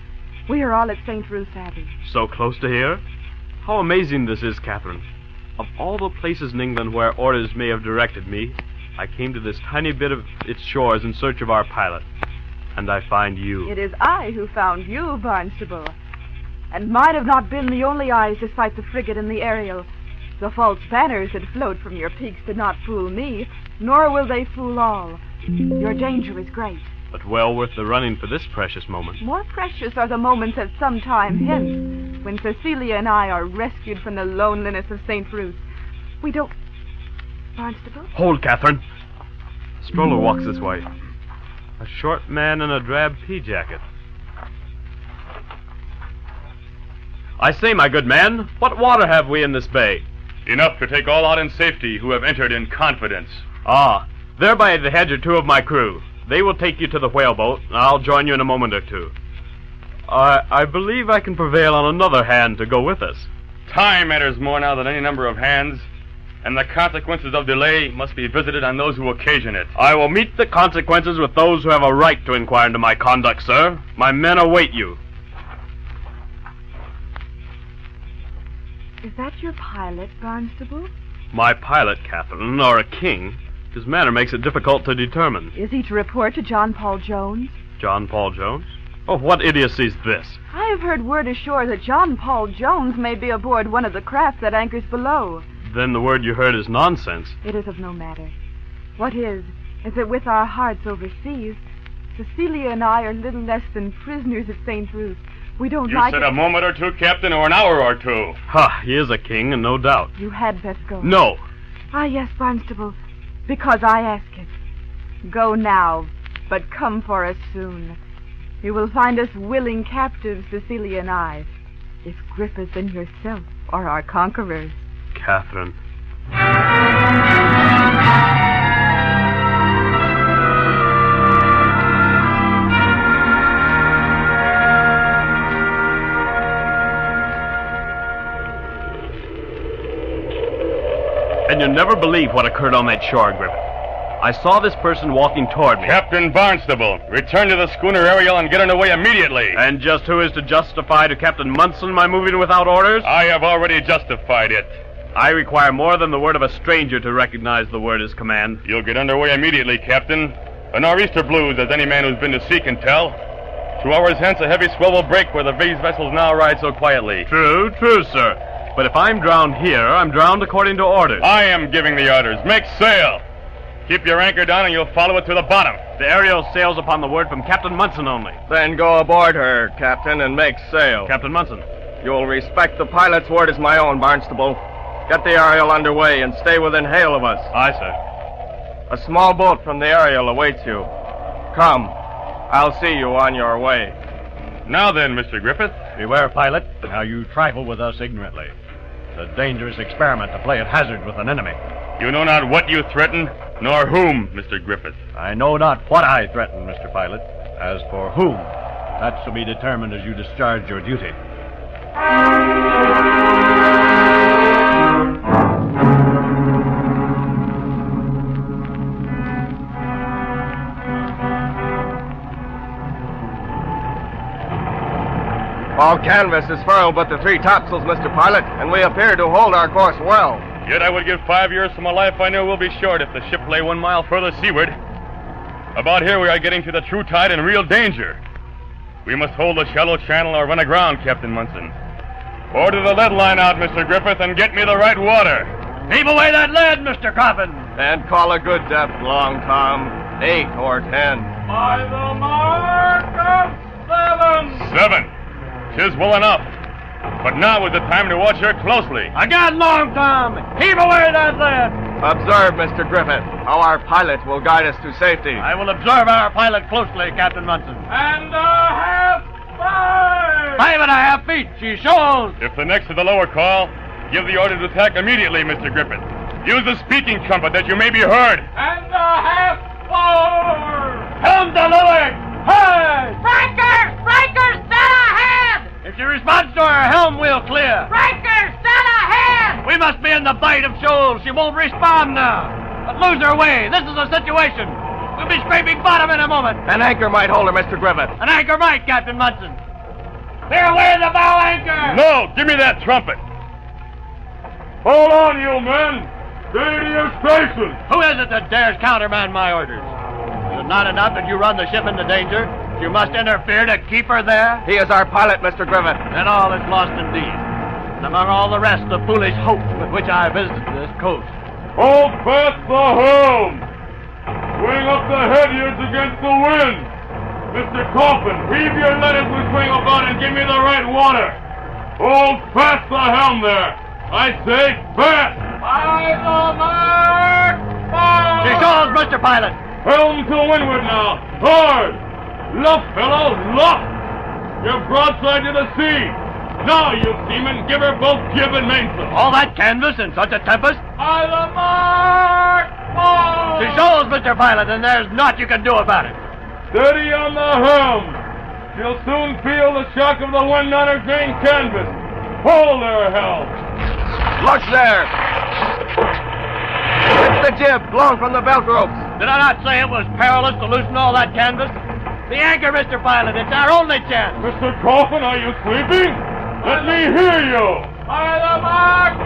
We are all at St. Ruth's Abbey. So close to here? How amazing this is, Catherine. Of all the places in England where orders may have directed me, I came to this tiny bit of its shores in search of our pilot. And I find you. It is I who found you, Barnstable. And mine have not been the only eyes to sight the frigate and the Ariel. The false banners that float from your peaks did not fool me, nor will they fool all. Your danger is great. But well worth the running for this precious moment. More precious are the moments at some time hence, when Cecilia and I are rescued from the loneliness of St. Ruth. We don't... Barnstable? Hold, Catherine. A stroller walks this way. A short man in a drab pea jacket. I say, my good man, what water have we in this bay? Enough to take all out in safety who have entered in confidence. Ah, there by the hedge are two of my crew. They will take you to the whaleboat, and I'll join you in a moment or two. I believe I can prevail on another hand to go with us. Time matters more now than any number of hands, and the consequences of delay must be visited on those who occasion it. I will meet the consequences with those who have a right to inquire into my conduct, sir. My men await you. Is that your pilot, Barnstable? My pilot, Catherine, or a king. His manner makes it difficult to determine. Is he to report to John Paul Jones? John Paul Jones? Oh, what idiocy's this? I have heard word ashore that John Paul Jones may be aboard one of the crafts that anchors below. Then the word you heard is nonsense. It is of no matter. What is that with our hearts overseas, Cecilia and I are little less than prisoners at St. Ruth. We don't like You said it. a moment or two, Captain, or an hour or two. Ha, he is a king, and no doubt. You had best go. No. Ah, yes, Barnstable, because I ask it. Go now, but come for us soon. You will find us willing captives, Cecilia and I, if Griffith and yourself are our conquerors. Catherine. And you'll never believe what occurred on that shore, Griffith. I saw this person walking toward me. Captain Barnstable, return to the schooner Ariel and get underway immediately. And just who is to justify to Captain Munson my moving without orders? I have already justified it. I require more than the word of a stranger to recognize the word as command. You'll get underway immediately, Captain. A nor'easter blows, as any man who's been to sea can tell. 2 hours hence, a heavy swell will break where the these vessels now ride so quietly. True, sir. But if I'm drowned here, I'm drowned according to orders. I am giving the orders. Make sail. Keep your anchor down and you'll follow it to the bottom. The Ariel sails upon the word from Captain Munson only. Then go aboard her, Captain, and make sail. Captain Munson. You'll respect the pilot's word as my own, Barnstable. Get the Ariel underway and stay within hail of us. Aye, sir. A small boat from the Ariel awaits you. Come. I'll see you on your way. Now then, Mr. Griffith. Beware, pilot. Now you trifle with us ignorantly. It's a dangerous experiment to play at hazard with an enemy. You know not what you threaten, nor whom, Mr. Griffith. I know not what I threaten, Mr. Pilot. As for whom, that shall be determined as you discharge your duty. All canvas is furled but the 3 topsails, Mr. Pilot, and we appear to hold our course well. Yet I would give 5 years for my life I knew will be short if the ship lay 1 mile further seaward. About here we are getting to the true tide and real danger. We must hold the shallow channel or run aground, Captain Munson. Order the lead line out, Mr. Griffith, and get me the right water. Heave away that lead, Mr. Coffin. And call a good depth, Long Tom. 8 or 10. By the mark of 7. 7. 'Tis well enough. But now is the time to watch her closely. Again, Long Tom! Heave away that lead! Observe, Mr. Griffith, how our pilot will guide us to safety. I will observe our pilot closely, Captain Munson. And a half 5! 5.5 feet, she shows! If the next is the lower call, give the order to attack immediately, Mr. Griffith. Use the speaking trumpet that you may be heard. And a half 4! Helm to leeward! Hey! Breakers, set ahead! If she responds to her helm, we'll clear. Breakers, set ahead! We must be in the bight of shoals. She won't respond now. But lose her way. This is a situation. We'll be scraping bottom in a moment. An anchor might hold her, Mr. Griffith. An anchor might, Captain Munson. Clear away the bow anchor! No, give me that trumpet. Hold on, you men. Stay to your stations. Who is it that dares countermand my orders? Is it not enough that you run the ship into danger? You must interfere to keep her there? He is our pilot, Mr. Griffith. Then all is lost indeed. and among all the rest, the foolish hopes with which I visited this coast. Hold fast the helm! Swing up the halyards against the wind! Mr. Coffin, heave your letters we swing about and give me the right water! Hold fast the helm there! I say fast! By the mark! She shows, Mr. Pilot! Helm to windward now! Hard! Luff, fellows, luff! You're broadside to the sea! Now, you seamen, give her both jib and mainsail! All that canvas in such a tempest? By the mark! She shows, Mr. Pilot, and there's naught you can do about it. Steady on the helm! She'll soon feel the shock of the wind on her green canvas! Hold her helm! Look there! It's the jib, blown from the belt ropes. Did I not say it was perilous to loosen all that canvas? The anchor, Mr. Pilot, it's our only chance. Mr. Coffin, are you sleeping? Let me hear you! By the mark!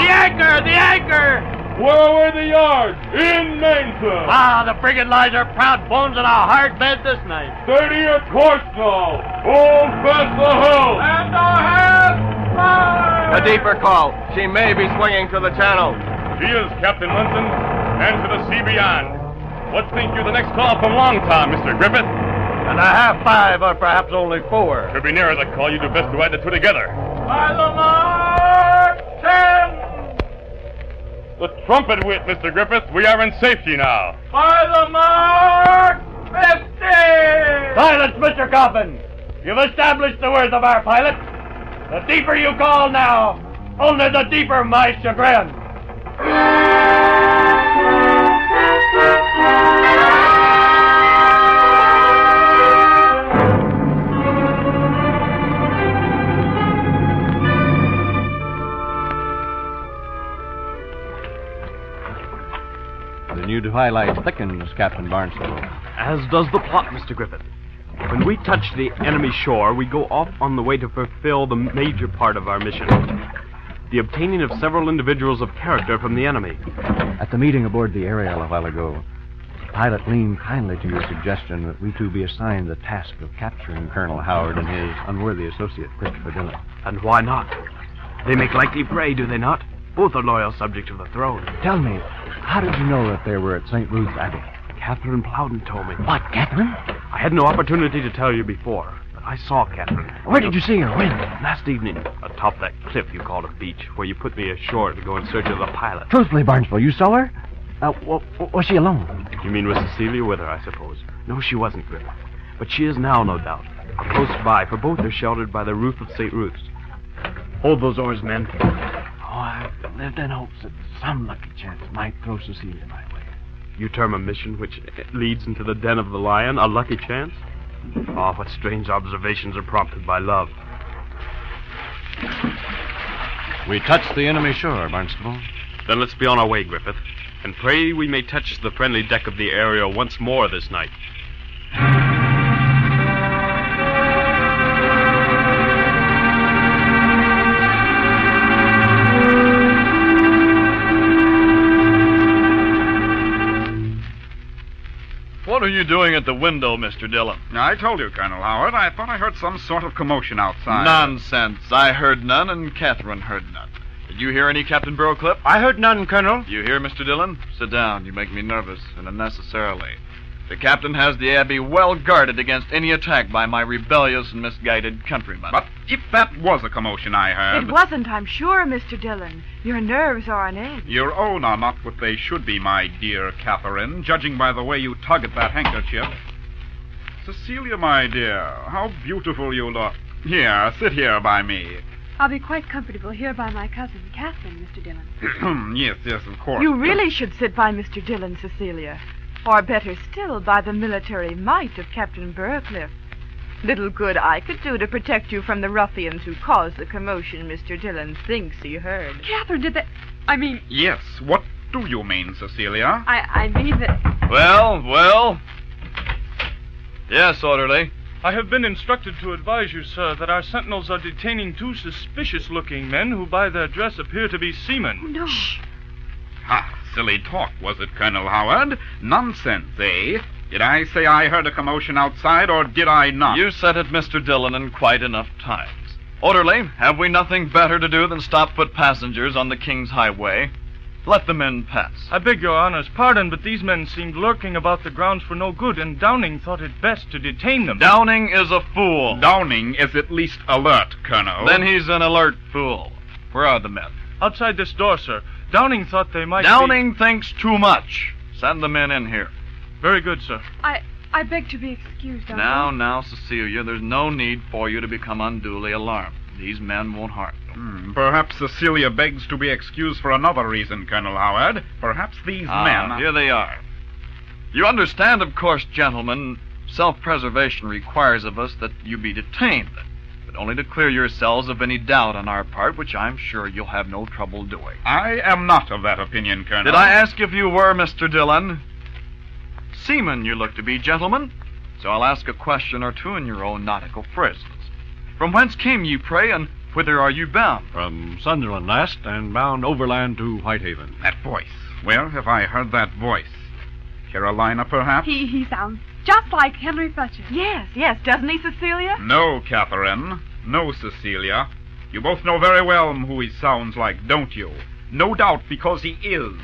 The anchor! The anchor! Where were the yards? In mainsail! Ah, the frigate lies her proud bones in a hard bed this night. Steady your course now! Hold fast the helm! And ahead! A deeper call. She may be swinging to the channel. She is, Captain Munson, and to the sea beyond. What think you the next call from Long Tom, Mr. Griffith? And a half 5, or perhaps only 4. To be nearer the call, you do best to add the two together. By the mark! 10! The trumpet wit, Mr. Griffith. We are in safety now. By the mark! 50! Silence, Mr. Coffin! You've established the worth of our pilot. The deeper you call now, only the deeper my chagrin. The new twilight thickens, Captain Barnstable. As does the plot, Mr. Griffith. When we touch the enemy shore, we go off on the way to fulfill the major part of our mission. The obtaining of several individuals of character from the enemy. At the meeting aboard the Ariel a while ago, the pilot leaned kindly to your suggestion that we two be assigned the task of capturing Colonel Howard and his unworthy associate, Christopher Dillon. And why not? They make likely prey, do they not? Both are loyal subjects of the throne. Tell me, how did you know that they were at St. Ruth's Abbey? Catherine Plowden told me. What, Catherine? I had no opportunity to tell you before, but I saw Catherine. Where did you see her? When? Last evening, atop that cliff you called a beach, where you put me ashore to go in search of the pilot. Truthfully, Barnesville, you saw her? Was she alone? You mean with Cecilia with her, I suppose? No, she wasn't, Griffith. But she is now, no doubt. Close by, for both are sheltered by the roof of St. Ruth's. Hold those oars, men. I've lived in hopes that some lucky chance might throw Cecilia my way. You term a mission which leads into the den of the lion a lucky chance? Oh, what strange observations are prompted by love. We touched the enemy shore, Barnstable. Then let's be on our way, Griffith. And pray we may touch the friendly deck of the Ariel once more this night. What are you doing at the window, Mr. Dillon? I told you, Colonel Howard. I thought I heard some sort of commotion outside. Nonsense. I heard none, and Catherine heard none. Did you hear any, Captain Burrowcliffe? I heard none, Colonel. You hear, Mr. Dillon? Sit down. You make me nervous, and unnecessarily. The captain has the Abbey well guarded against any attack by my rebellious and misguided countrymen. But if that was a commotion I heard... It wasn't, I'm sure, Mr. Dillon. Your nerves are on edge. Your own are not what they should be, my dear Catherine, judging by the way you tug at that handkerchief. Cecilia, my dear, how beautiful you look. Here, sit here by me. I'll be quite comfortable here by my cousin, Catherine, Mr. Dillon. Yes, of course. You really should sit by Mr. Dillon, Cecilia. Or better still, by the military might of Captain Burrowcliffe. Little good I could do to protect you from the ruffians who caused the commotion Mr. Dillon thinks he heard. Catherine, did that... I mean... Yes, what do you mean, Cecilia? I mean that... Well. Yes, orderly. I have been instructed to advise you, sir, that our sentinels are detaining two suspicious-looking men who by their dress appear to be seamen. Oh, no. Shh. Ha, silly talk, was it, Colonel Howard? Nonsense, eh? Did I say I heard a commotion outside, or did I not? You said it, Mr. Dillon, in quite enough times. Orderly, have we nothing better to do than stop foot passengers on the King's Highway? Let the men pass. I beg your honor's pardon, but these men seemed lurking about the grounds for no good, and Downing thought it best to detain them. Downing is a fool. Downing is at least alert, Colonel. Then he's an alert fool. Where are the men? Outside this door, sir. Downing thought they might Downing thinks too much. Send the men in here. Very good, sir. I beg to be excused, Uncle. Now, Cecilia, there's no need for you to become unduly alarmed. These men won't harm you. Perhaps Cecilia begs to be excused for another reason, Colonel Howard. Perhaps these men... Here they are. You understand, of course, gentlemen, self-preservation requires of us that you be detained, but only to clear yourselves of any doubt on our part, which I'm sure you'll have no trouble doing. I am not of that opinion, Colonel. Did I ask if you were, Mr. Dillon? Seamen you look to be, gentlemen, so I'll ask a question or two in your own nautical phrases. From whence came ye, pray, and whither are you bound? From Sunderland last, and bound overland to Whitehaven. That voice. Where have I heard that voice? Carolina, perhaps? He sounds just like Henry Fletcher. Yes, doesn't he, Cecilia? No, Catherine. No, Cecilia. You both know very well who he sounds like, don't you? No doubt because he is.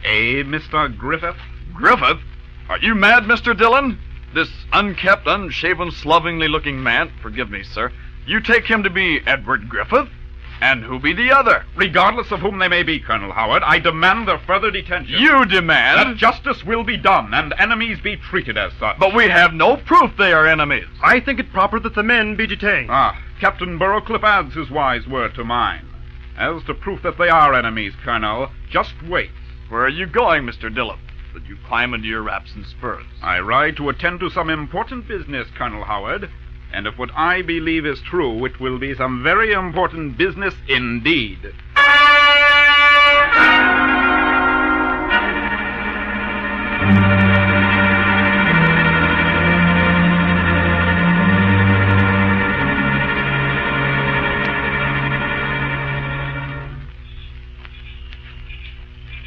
Eh, Mr. Griffith? Griffith? Are you mad, Mr. Dillon? This unkempt, unshaven, slovenly-looking man, forgive me, sir, you take him to be Edward Griffith? And who be the other? Regardless of whom they may be, Colonel Howard, I demand their further detention. You demand? That justice will be done, and enemies be treated as such. But we have no proof they are enemies. I think it proper that the men be detained. Captain Burrowcliffe adds his wise word to mine. As to proof that they are enemies, Colonel, just wait. Where are you going, Mr. Dillon? That you climb into your wraps and spurs? I ride to attend to some important business, Colonel Howard. And if what I believe is true, it will be some very important business indeed.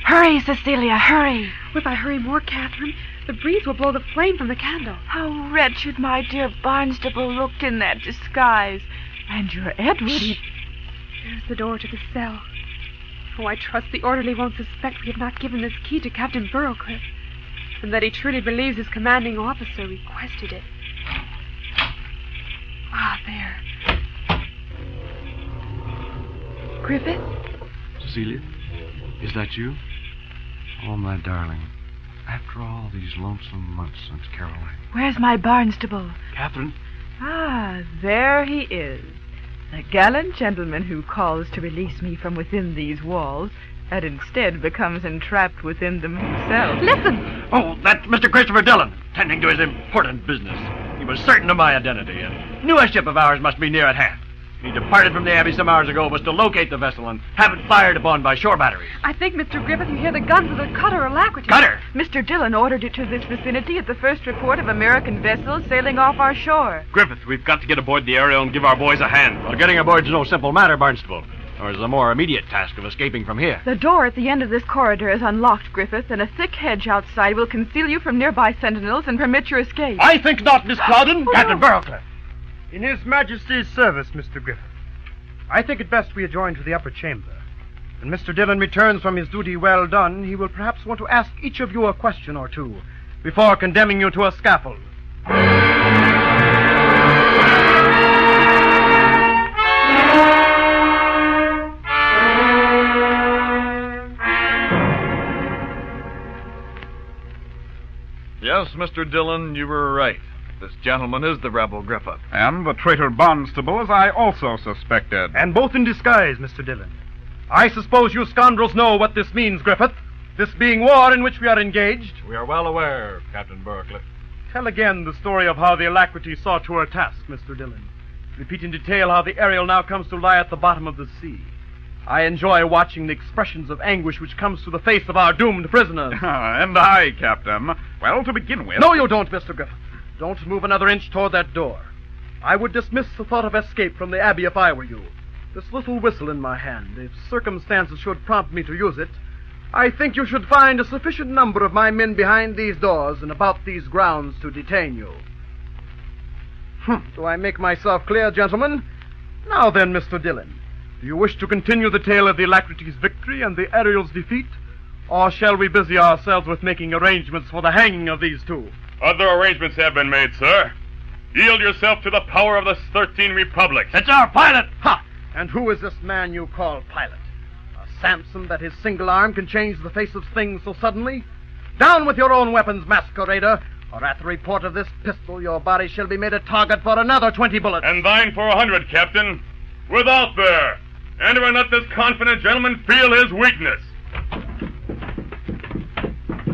Hurry, Cecilia, hurry. If I hurry more, Catherine, the breeze will blow the flame from the candle. How wretched my dear Barnstable looked in that disguise. And your Edward... There's the door to the cell. Oh, I trust the orderly won't suspect we have not given this key to Captain Burrowcliffe, and that he truly believes his commanding officer requested it. Ah, there. Griffith? Cecilia, is that you? Oh, my darling. After all these lonesome months since Caroline. Where's my Barnstable? Catherine? Ah, there he is. The gallant gentleman who calls to release me from within these walls, and instead becomes entrapped within them himself. Listen! Oh, that's Mr. Christopher Dillon, tending to his important business. He was certain of my identity, and knew a ship of ours must be near at hand. He departed from the Abbey some hours ago, was to locate the vessel and have it fired upon by shore batteries. I think, Mr. Griffith, you hear the guns of the cutter Alacrity. Cutter? Mr. Dillon ordered it to this vicinity at the first report of American vessels sailing off our shore. Griffith, we've got to get aboard the Ariel and give our boys a hand. Well, getting aboard's no simple matter, Barnstable. Or is the more immediate task of escaping from here. The door at the end of this corridor is unlocked, Griffith, and a thick hedge outside will conceal you from nearby sentinels and permit your escape. I think not, Miss Plowden. Captain Burrowcliffe. In His Majesty's service, Mr. Griffith. I think it best we adjourn to the upper chamber. When Mr. Dillon returns from his duty well done, he will perhaps want to ask each of you a question or two before condemning you to a scaffold. Yes, Mr. Dillon, you were right. This gentleman is the rebel Griffith. And the traitor Barnstable, as I also suspected. And both in disguise, Mr. Dillon. I suppose you scoundrels know what this means, Griffith. This being war in which we are engaged. We are well aware, Captain Burrowcliffe. Tell again the story of how the Alacrity saw to her task, Mr. Dillon. Repeat in detail how the Ariel now comes to lie at the bottom of the sea. I enjoy watching the expressions of anguish which comes to the face of our doomed prisoners. And I, Captain. Well, to begin with... No, you don't, Mr. Griffith. Don't move another inch toward that door. I would dismiss the thought of escape from the Abbey if I were you. This little whistle in my hand, if circumstances should prompt me to use it, I think you should find a sufficient number of my men behind these doors and about these grounds to detain you. Do I make myself clear, gentlemen? Now then, Mr. Dillon, do you wish to continue the tale of the Alacrity's victory and the Ariel's defeat? Or shall we busy ourselves with making arrangements for the hanging of these two? Other arrangements have been made, sir. Yield yourself to the power of the 13 republics. It's our pilot! Ha! And who is this man you call pilot? A Samson that his single arm can change the face of things so suddenly? Down with your own weapons, masquerader, or at the report of this pistol your body shall be made a target for another 20 bullets. And thine for 100, Captain. Without there. Enter and let this confident gentleman feel his weakness.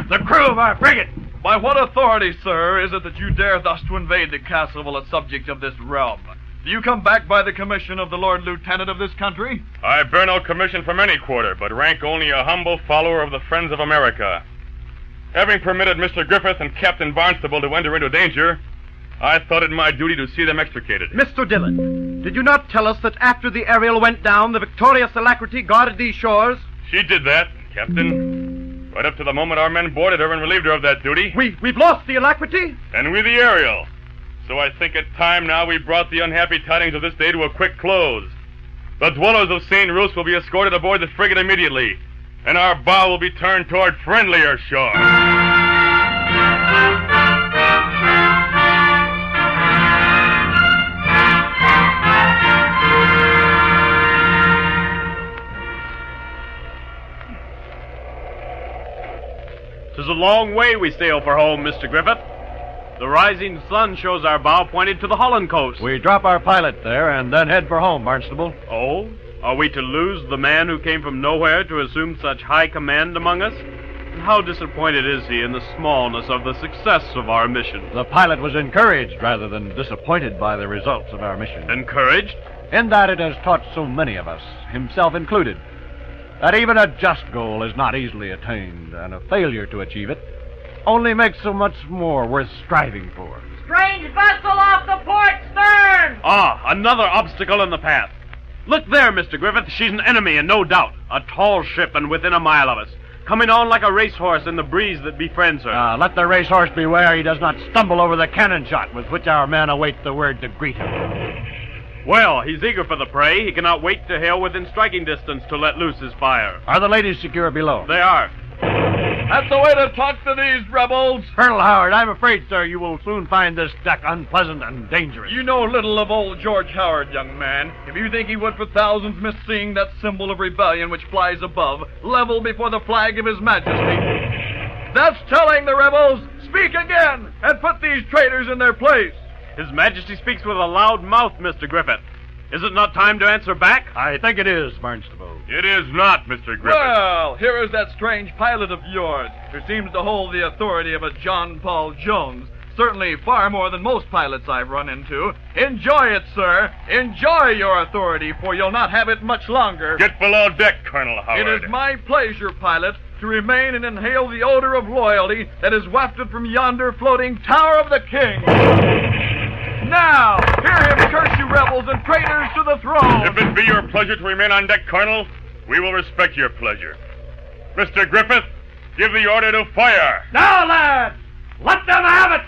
The crew of our frigate! By what authority, sir, is it that you dare thus to invade the castle while a subject of this realm? Do you come back by the commission of the Lord Lieutenant of this country? I bear no commission from any quarter, but rank only a humble follower of the Friends of America. Having permitted Mr. Griffith and Captain Barnstable to enter into danger, I thought it my duty to see them extricated. Mr. Dillon, did you not tell us that after the Ariel went down, the victorious Alacrity guarded these shores? She did that, Captain. Right up to the moment our men boarded her and relieved her of that duty. We've lost the Alacrity? And we the Ariel. So I think it time now we brought the unhappy tidings of this day to a quick close. The dwellers of St. Ruth will be escorted aboard the frigate immediately, and our bow will be turned toward friendlier shore. "'Tis a long way we sail for home, Mr. Griffith. The rising sun shows our bow pointed to the Holland coast. We drop our pilot there and then head for home, Barnstable. Oh? Are we to lose the man who came from nowhere to assume such high command among us? And how disappointed is he in the smallness of the success of our mission? The pilot was encouraged rather than disappointed by the results of our mission. Encouraged? In that it has taught so many of us, himself included, that even a just goal is not easily attained, and a failure to achieve it only makes so much more worth striving for. Strange vessel off the port stern! Ah, another obstacle in the path. Look there, Mr. Griffith. She's an enemy, and no doubt. A tall ship and within a mile of us, coming on like a racehorse in the breeze that befriends her. Let the racehorse beware he does not stumble over the cannon shot with which our men await the word to greet him. Well, he's eager for the prey. He cannot wait to hail within striking distance to let loose his fire. Are the ladies secure below? They are. That's the way to talk to these rebels. Colonel Howard, I'm afraid, sir, you will soon find this deck unpleasant and dangerous. You know little of old George Howard, young man. If you think he would for thousands miss seeing that symbol of rebellion which flies above, level before the flag of his majesty. That's telling the rebels. Speak again, and put these traitors in their place. His Majesty speaks with a loud mouth, Mr. Griffith. Is it not time to answer back? I think it is, Barnstable. It is not, Mr. Griffith. Well, here is that strange pilot of yours, who seems to hold the authority of a John Paul Jones. Certainly far more than most pilots I've run into. Enjoy it, sir. Enjoy your authority, for you'll not have it much longer. Get below deck, Colonel Howard. It is my pleasure, pilot, to remain and inhale the odor of loyalty that is wafted from yonder floating Tower of the King. Now, hear him curse you rebels and traitors to the throne. If it be your pleasure to remain on deck, Colonel, we will respect your pleasure. Mr. Griffith, give the order to fire. Now, lads, let them have it.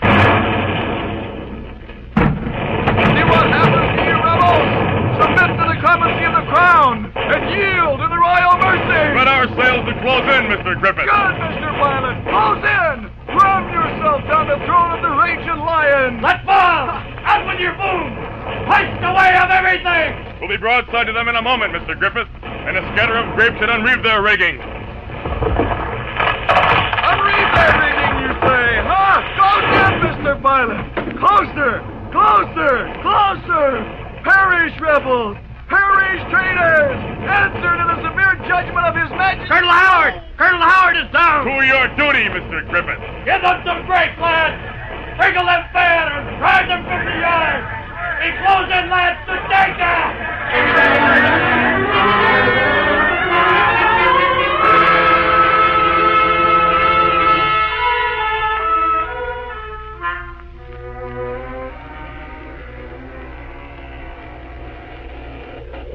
See what happens to you rebels. Submit to the clemency of the crown and yield to the royal mercy. Let our sails to close in, Mr. Griffith. Good, Mr. Pilot. Close in. Ram yourself down the throat of the raging lion. Let fall. Out with your boom. Hoist away of everything. We'll be broadside to them in a moment, Mr. Griffith, and a scatter of grape should unreeve their rigging. Unreeve their rigging, you say? Huh? Go again, Mr. Pilot. Closer. Closer. Closer. Perish, rebels. Perish, traitors. Answer to the severe judgment of His Majesty. Colonel Howard. Colonel Howard is down. To your duty, Mr. Griffith. Give them some grape, lads. Wriggle them fair and drive them 50 yards. Be close in, lads, to danger.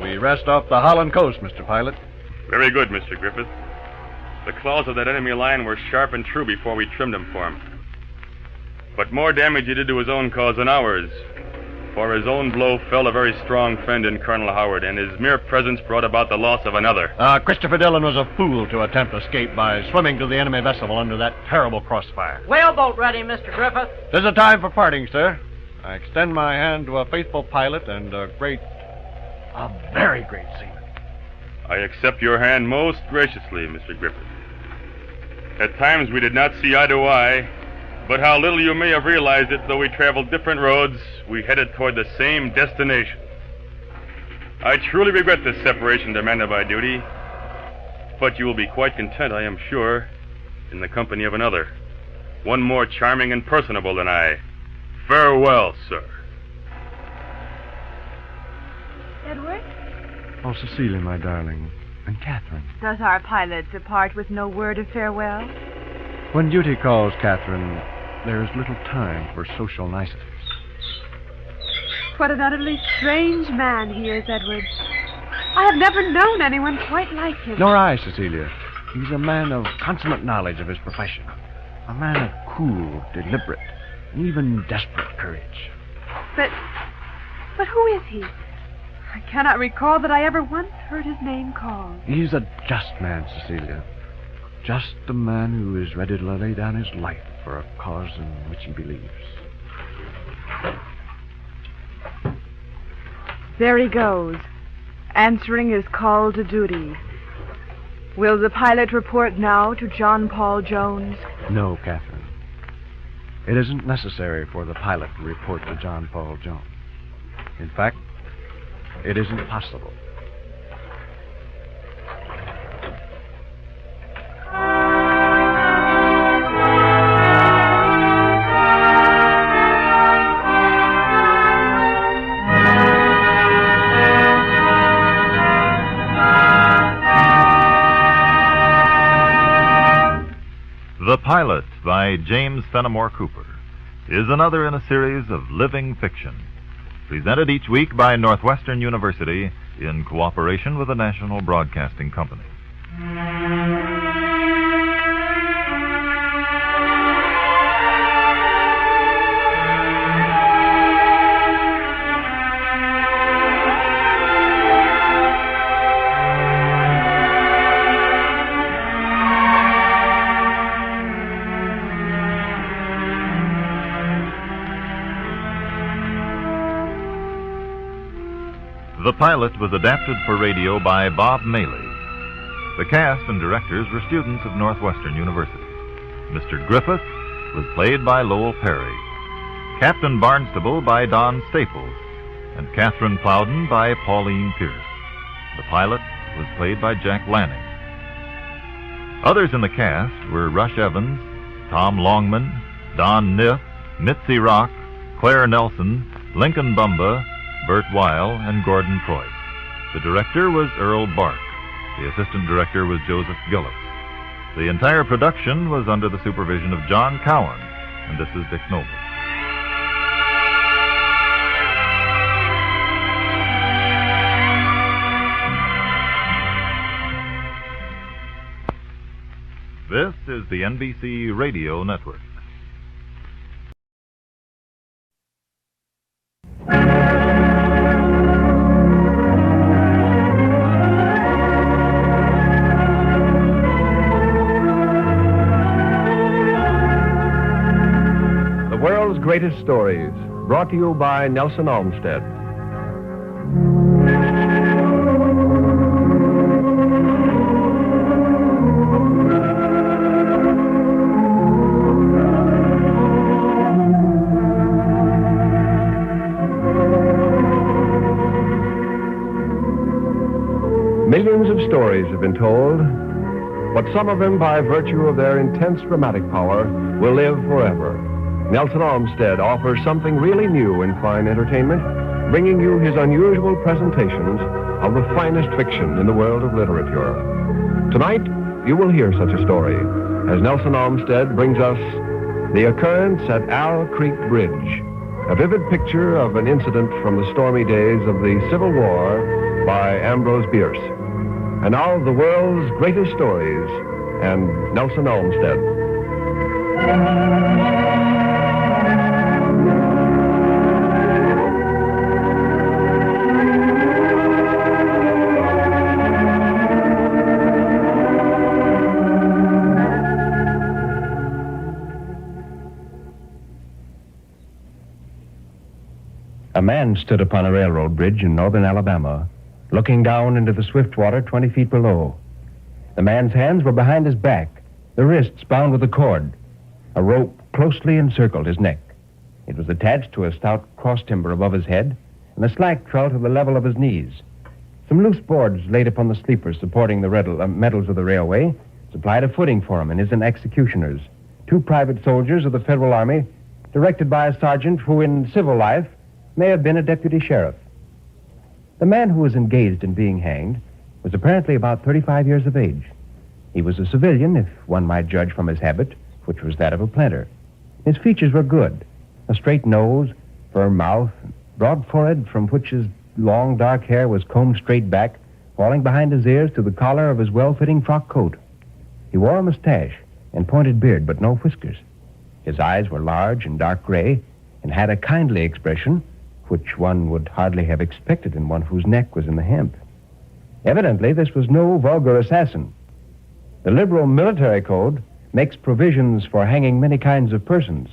We rest off the Holland coast, Mr. Pilot. Very good, Mr. Griffith. The claws of that enemy lion were sharp and true before we trimmed him for him. But more damage he did to his own cause than ours. For his own blow felled a very strong friend in Colonel Howard, and his mere presence brought about the loss of another. Christopher Dillon was a fool to attempt escape by swimming to the enemy vessel under that terrible crossfire. Whaleboat ready, Mr. Griffith. 'Tis a time for parting, sir. I extend my hand to a faithful pilot and a very great seaman. I accept your hand most graciously, Mr. Griffith. At times we did not see eye to eye, but how little you may have realized it, though we traveled different roads, we headed toward the same destination. I truly regret this separation demanded by duty, but you will be quite content, I am sure, in the company of another, one more charming and personable than I. Farewell, sir. Edward? Oh, Cecilia, my darling, and Catherine. Does our pilot depart with no word of farewell? When duty calls, Catherine, there is little time for social niceties. What an utterly strange man he is, Edward. I have never known anyone quite like him. Nor I, Cecilia. He's a man of consummate knowledge of his profession. A man of cool, deliberate, and even desperate courage. But who is he? I cannot recall that I ever once heard his name called. He's a just man, Cecilia. Just the man who is ready to lay down his life for a cause in which he believes. There he goes, answering his call to duty. Will the pilot report now to John Paul Jones? No, Catherine. It isn't necessary for the pilot to report to John Paul Jones. In fact, it isn't possible. The Pilot by James Fenimore Cooper is another in a series of living fiction, presented each week by Northwestern University in cooperation with the National Broadcasting Company. The Pilot was adapted for radio by Bob Maley. The cast and directors were students of Northwestern University. Mr. Griffith was played by Lowell Perry, Captain Barnstable by Don Staples, and Catherine Plowden by Pauline Pierce. The pilot was played by Jack Lanning. Others in the cast were Rush Evans, Tom Longman, Don Niff, Mitzi Rock, Claire Nelson, Lincoln Bumba, Bert Weil, and Gordon Preuss. The director was Earl Bark. The assistant director was Joseph Gillis. The entire production was under the supervision of John Cowan, and this is Dick Noble. This is the NBC Radio Network. Greatest Stories, brought to you by Nelson Olmsted. Millions of stories have been told, but some of them, by virtue of their intense dramatic power, will live forever. Nelson Olmsted offers something really new in fine entertainment, bringing you his unusual presentations of the finest fiction in the world of literature. Tonight, you will hear such a story as Nelson Olmsted brings us The Occurrence at Owl Creek Bridge, a vivid picture of an incident from the stormy days of the Civil War by Ambrose Bierce. And now, the world's greatest stories and Nelson Olmsted. A man stood upon a railroad bridge in northern Alabama, looking down into the swift water 20 feet below. The man's hands were behind his back, the wrists bound with a cord. A rope closely encircled his neck. It was attached to a stout cross timber above his head, and a slack fell to the level of his knees. Some loose boards laid upon the sleepers supporting the metals of the railway supplied a footing for him and his executioners, 2 private soldiers of the Federal Army, directed by a sergeant who in civil life may have been a deputy sheriff. The man who was engaged in being hanged was apparently about 35 years of age. He was a civilian, if one might judge from his habit, which was that of a planter. His features were good, a straight nose, firm mouth, broad forehead from which his long dark hair was combed straight back, falling behind his ears to the collar of his well-fitting frock coat. He wore a mustache and pointed beard, but no whiskers. His eyes were large and dark gray and had a kindly expression which one would hardly have expected in one whose neck was in the hemp. Evidently, this was no vulgar assassin. The liberal military code makes provisions for hanging many kinds of persons,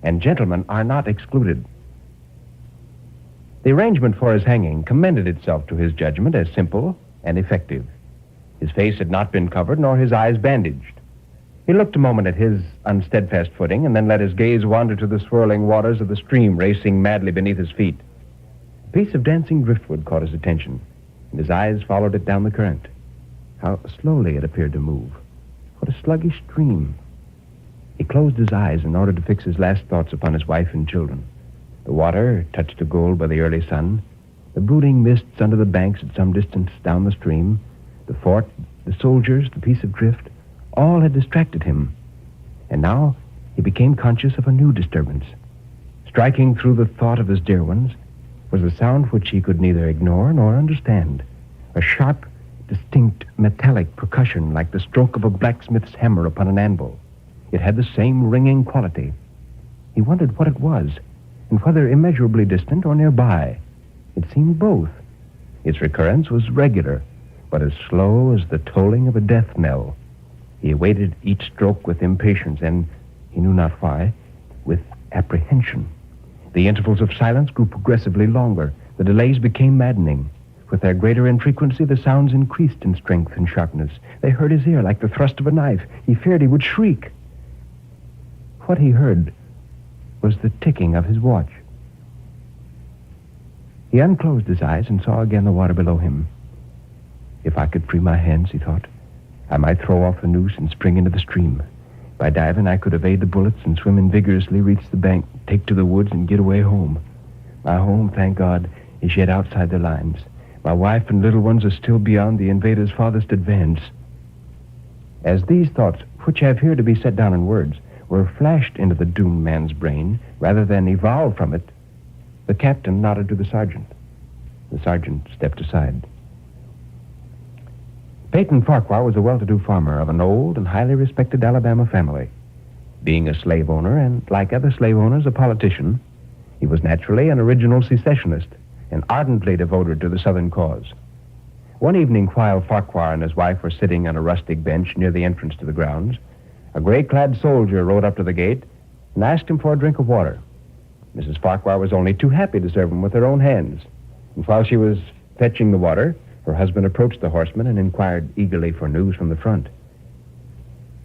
and gentlemen are not excluded. The arrangement for his hanging commended itself to his judgment as simple and effective. His face had not been covered, nor his eyes bandaged. He looked a moment at his unsteadfast footing, and then let his gaze wander to the swirling waters of the stream racing madly beneath his feet. A piece of dancing driftwood caught his attention, and his eyes followed it down the current. How slowly it appeared to move. What a sluggish stream. He closed his eyes in order to fix his last thoughts upon his wife and children. The water, touched to gold by the early sun, the brooding mists under the banks at some distance down the stream, the fort, the soldiers, the piece of drift, all had distracted him. And now he became conscious of a new disturbance. Striking through the thought of his dear ones was a sound which he could neither ignore nor understand. A sharp, distinct, metallic percussion like the stroke of a blacksmith's hammer upon an anvil. It had the same ringing quality. He wondered what it was, and whether immeasurably distant or nearby. It seemed both. Its recurrence was regular, but as slow as the tolling of a death knell. He awaited each stroke with impatience and, he knew not why, with apprehension. The intervals of silence grew progressively longer. The delays became maddening. With their greater infrequency, the sounds increased in strength and sharpness. They hurt his ear like the thrust of a knife. He feared he would shriek. What he heard was the ticking of his watch. He unclosed his eyes and saw again the water below him. If I could free my hands, he thought, I might throw off the noose and spring into the stream. By diving, I could evade the bullets and swimming vigorously reach the bank, take to the woods, and get away home. My home, thank God, is yet outside the lines. My wife and little ones are still beyond the invaders' farthest advance. As these thoughts, which have here to be set down in words, were flashed into the doomed man's brain, rather than evolved from it, the captain nodded to the sergeant. The sergeant stepped aside. Peyton Farquhar was a well-to-do farmer of an old and highly respected Alabama family. Being a slave owner, and like other slave owners, a politician, he was naturally an original secessionist and ardently devoted to the Southern cause. One evening, while Farquhar and his wife were sitting on a rustic bench near the entrance to the grounds, a gray-clad soldier rode up to the gate and asked him for a drink of water. Mrs. Farquhar was only too happy to serve him with her own hands. And while she was fetching the water, her husband approached the horseman and inquired eagerly for news from the front.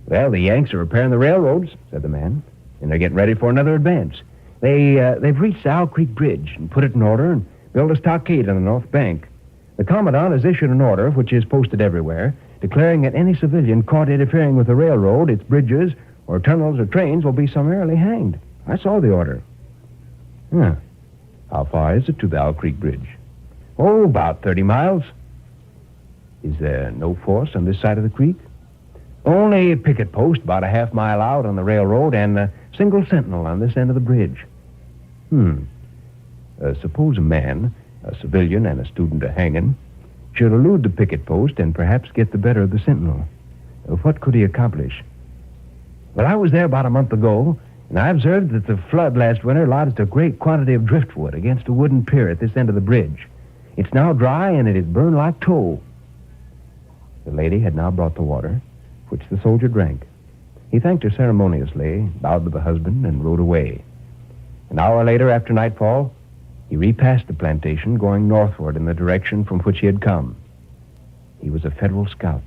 Well, the Yanks are repairing the railroads, said the man, and they're getting ready for another advance. They've reached the Owl Creek Bridge and put it in order and built a stockade on the north bank. The commandant has issued an order, which is posted everywhere, declaring that any civilian caught interfering with the railroad, its bridges, or tunnels or trains will be summarily hanged. I saw the order. Huh. How far is it to the Owl Creek Bridge? Oh, about 30 miles. Is there no force on this side of the creek? Only a picket post about a half-mile out on the railroad and a single sentinel on this end of the bridge. Suppose a man, a civilian and a student of hanging, should elude the picket post and perhaps get the better of the sentinel. What could he accomplish? Well, I was there about a month ago, and I observed that the flood last winter lodged a great quantity of driftwood against a wooden pier at this end of the bridge. It's now dry, and it is burned like tow. The lady had now brought the water, which the soldier drank. He thanked her ceremoniously, bowed to the husband, and rode away. An hour later, after nightfall, he He repassed the plantation, going northward in the direction from which he had come. He was a Federal scout.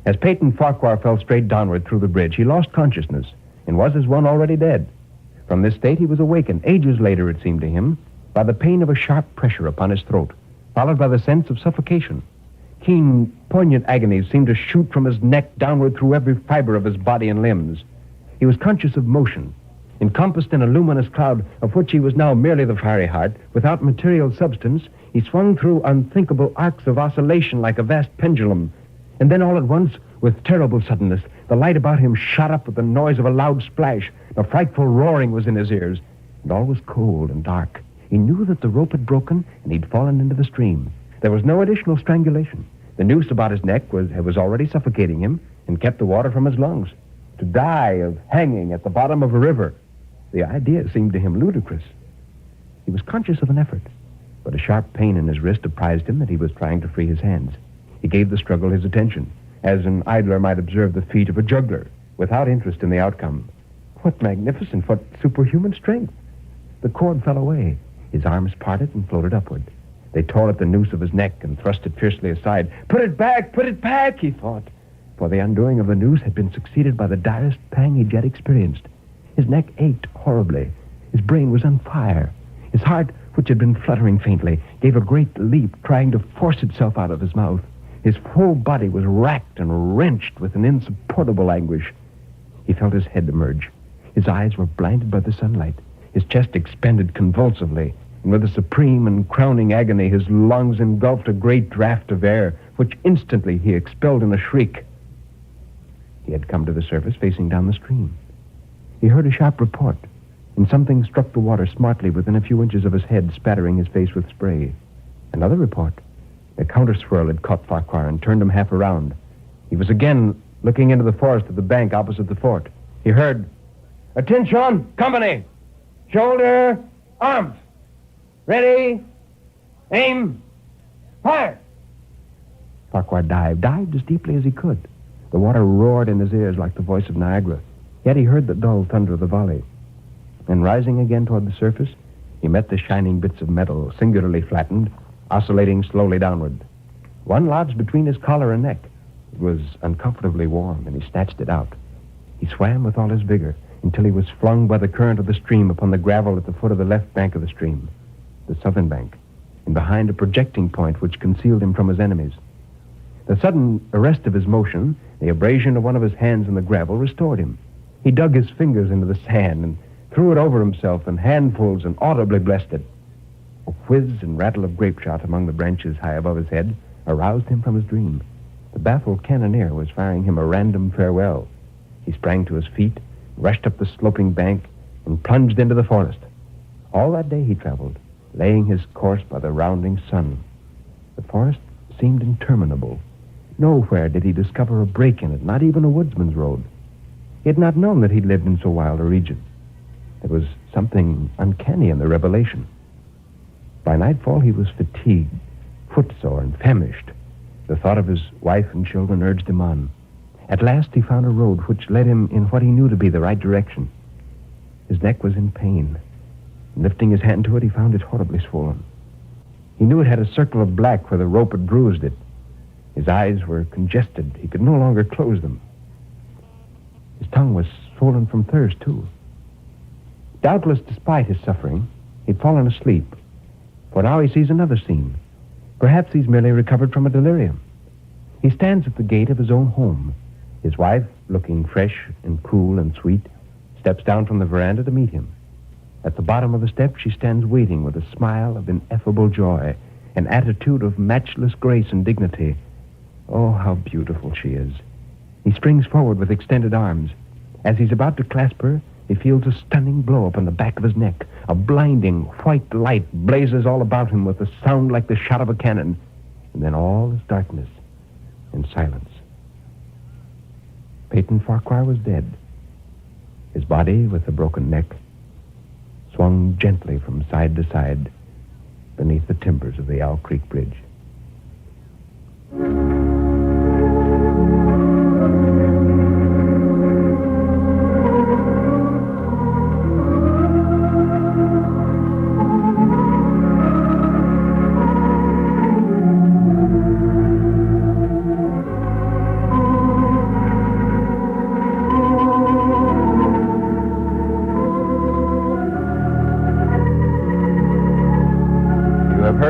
As Peyton Farquhar fell straight downward through the bridge, he lost consciousness and was as one already dead. From this state, he was awakened, ages later, it seemed to him, by the pain of a sharp pressure upon his throat, followed by the sense of suffocation. Keen, poignant agonies seemed to shoot from his neck downward through every fiber of his body and limbs. He was conscious of motion, encompassed in a luminous cloud of which he was now merely the fiery heart. Without material substance, he swung through unthinkable arcs of oscillation like a vast pendulum. And then all at once, with terrible suddenness, the light about him shot up with the noise of a loud splash. A frightful roaring was in his ears, and all was cold and dark. He knew that the rope had broken, and he'd fallen into the stream. There was no additional strangulation. The noose about his neck was already suffocating him and kept the water from his lungs. To die of hanging at the bottom of a river, the idea seemed to him ludicrous. He was conscious of an effort, but a sharp pain in his wrist apprised him that he was trying to free his hands. He gave the struggle his attention, as an idler might observe the feat of a juggler, without interest in the outcome. What magnificent, what superhuman strength! The cord fell away. His arms parted and floated upward. They tore at the noose of his neck and thrust it fiercely aside. Put it back, he thought. For the undoing of the noose had been succeeded by the direst pang he'd yet experienced. His neck ached horribly. His brain was on fire. His heart, which had been fluttering faintly, gave a great leap, trying to force itself out of his mouth. His whole body was racked and wrenched with an insupportable anguish. He felt his head emerge. His eyes were blinded by the sunlight. His chest expanded convulsively, and with a supreme and crowning agony, his lungs engulfed a great draught of air, which instantly he expelled in a shriek. He had come to the surface, facing down the stream. He heard a sharp report, and something struck the water smartly within a few inches of his head, spattering his face with spray. Another report. A counter-swirl had caught Farquhar and turned him half around. He was again looking into the forest of the bank opposite the fort. He heard, "Attention, company! Shoulder, arms! Ready, aim, fire!" Farquhar dived as deeply as he could. The water roared in his ears like the voice of Niagara. Yet he heard the dull thunder of the volley. And rising again toward the surface, he met the shining bits of metal, singularly flattened, oscillating slowly downward. One lodged between his collar and neck. It was uncomfortably warm, and he snatched it out. He swam with all his vigor until he was flung by the current of the stream upon the gravel at the foot of the left bank of the stream, the southern bank, and behind a projecting point which concealed him from his enemies. The sudden arrest of his motion, the abrasion of one of his hands in the gravel, restored him. He dug his fingers into the sand and threw it over himself in handfuls and audibly blessed it. A whiz and rattle of grape shot among the branches high above his head aroused him from his dream. The baffled cannoneer was firing him a random farewell. He sprang to his feet, rushed up the sloping bank, and plunged into the forest. All that day he traveled, laying his course by the rounding sun. The forest seemed interminable. Nowhere did he discover a break in it, not even a woodsman's road. He had not known that he'd lived in so wild a region. There was something uncanny in the revelation. By nightfall, he was fatigued, footsore, and famished. The thought of his wife and children urged him on. At last, he found a road which led him in what he knew to be the right direction. His neck was in pain. Lifting his hand to it, he found it horribly swollen. He knew it had a circle of black where the rope had bruised it. His eyes were congested. He could no longer close them. His tongue was swollen from thirst, too. Doubtless, despite his suffering, he'd fallen asleep. For now he sees another scene. Perhaps he's merely recovered from a delirium. He stands at the gate of his own home. His wife, looking fresh and cool and sweet, steps down from the veranda to meet him. At the bottom of the step, she stands waiting with a smile of ineffable joy, an attitude of matchless grace and dignity. Oh, how beautiful she is. He springs forward with extended arms. As he's about to clasp her, he feels a stunning blow upon the back of his neck. A blinding white light blazes all about him with a sound like the shot of a cannon. And then all is darkness and silence. Peyton Farquhar was dead. His body, with a broken neck, swung gently from side to side beneath the timbers of the Owl Creek Bridge.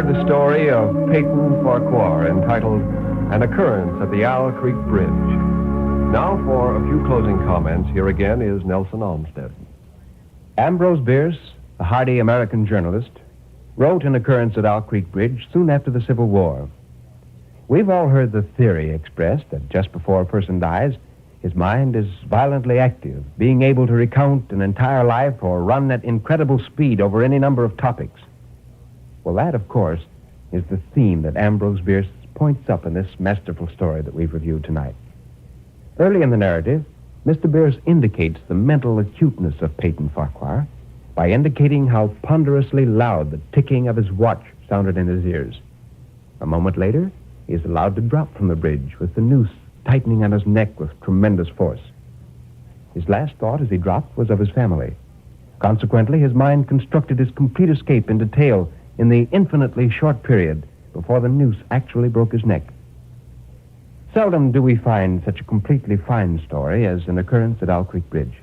heard the story of Peyton Farquhar entitled An Occurrence at the Owl Creek Bridge. Now for a few closing comments. Here again is Nelson Olmsted. Ambrose Bierce, a hardy American journalist, wrote An Occurrence at Owl Creek Bridge soon after the Civil War. We've all heard the theory expressed that just before a person dies, his mind is violently active, being able to recount an entire life or run at incredible speed over any number of topics. Well, that, of course, is the theme that Ambrose Bierce points up in this masterful story that we've reviewed tonight. Early in the narrative, Mr. Bierce indicates the mental acuteness of Peyton Farquhar by indicating how ponderously loud the ticking of his watch sounded in his ears. A moment later, he is allowed to drop from the bridge with the noose tightening on his neck with tremendous force. His last thought as he dropped was of his family. Consequently, his mind constructed his complete escape in detail in the infinitely short period before the noose actually broke his neck. Seldom do we find such a completely fine story as An Occurrence at Owl Creek Bridge.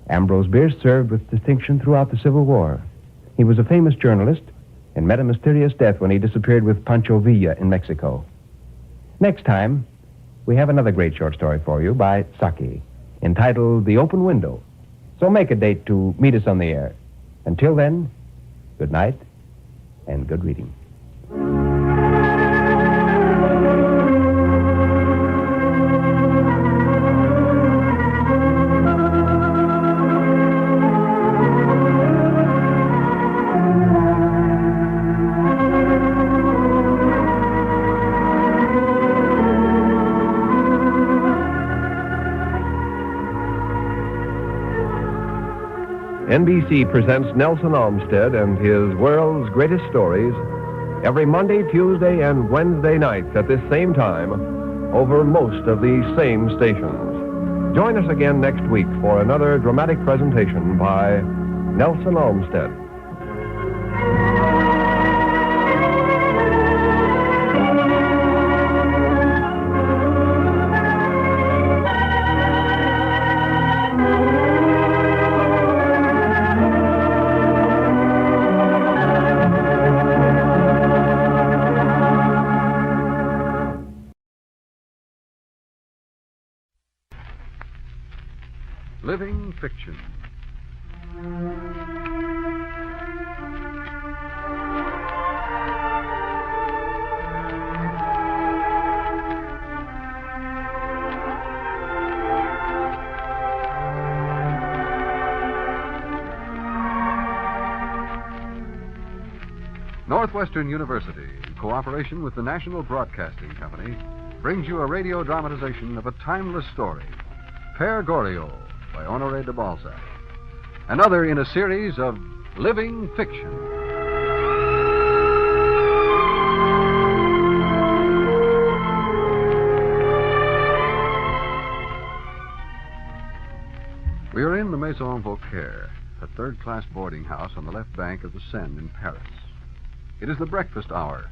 Ambrose Bierce served with distinction throughout the Civil War. He was a famous journalist and met a mysterious death when he disappeared with Pancho Villa in Mexico. Next time, we have another great short story for you by Saki, entitled The Open Window. So make a date to meet us on the air. Until then, good night and good reading. NBC presents Nelson Olmsted and his World's Greatest Stories every Monday, Tuesday, and Wednesday nights at this same time over most of these same stations. Join us again next week for another dramatic presentation by Nelson Olmsted. Living Fiction. Northwestern University, in cooperation with the National Broadcasting Company, brings you a radio dramatization of a timeless story, Père Goriot, by Honoré de Balzac. Another in a series of Living Fiction. We are in the Maison Vauquer, a third-class boarding house on the left bank of the Seine in Paris. It is the breakfast hour,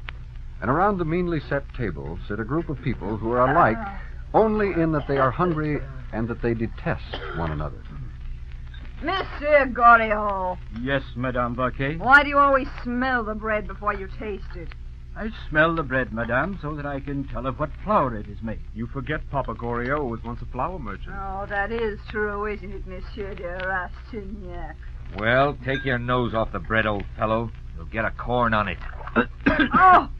and around the meanly set table sit a group of people who are alike only in that they are hungry and that they detest one another. Monsieur Goriot. Yes, Madame Vaquet. Why do you always smell the bread before you taste it? I smell the bread, Madame, so that I can tell of what flour it is made. You forget Papa Goriot was once a flour merchant. Oh, that is true, isn't it, Monsieur de Rastignac? Well, take your nose off the bread, old fellow. You'll get a corn on it. Oh!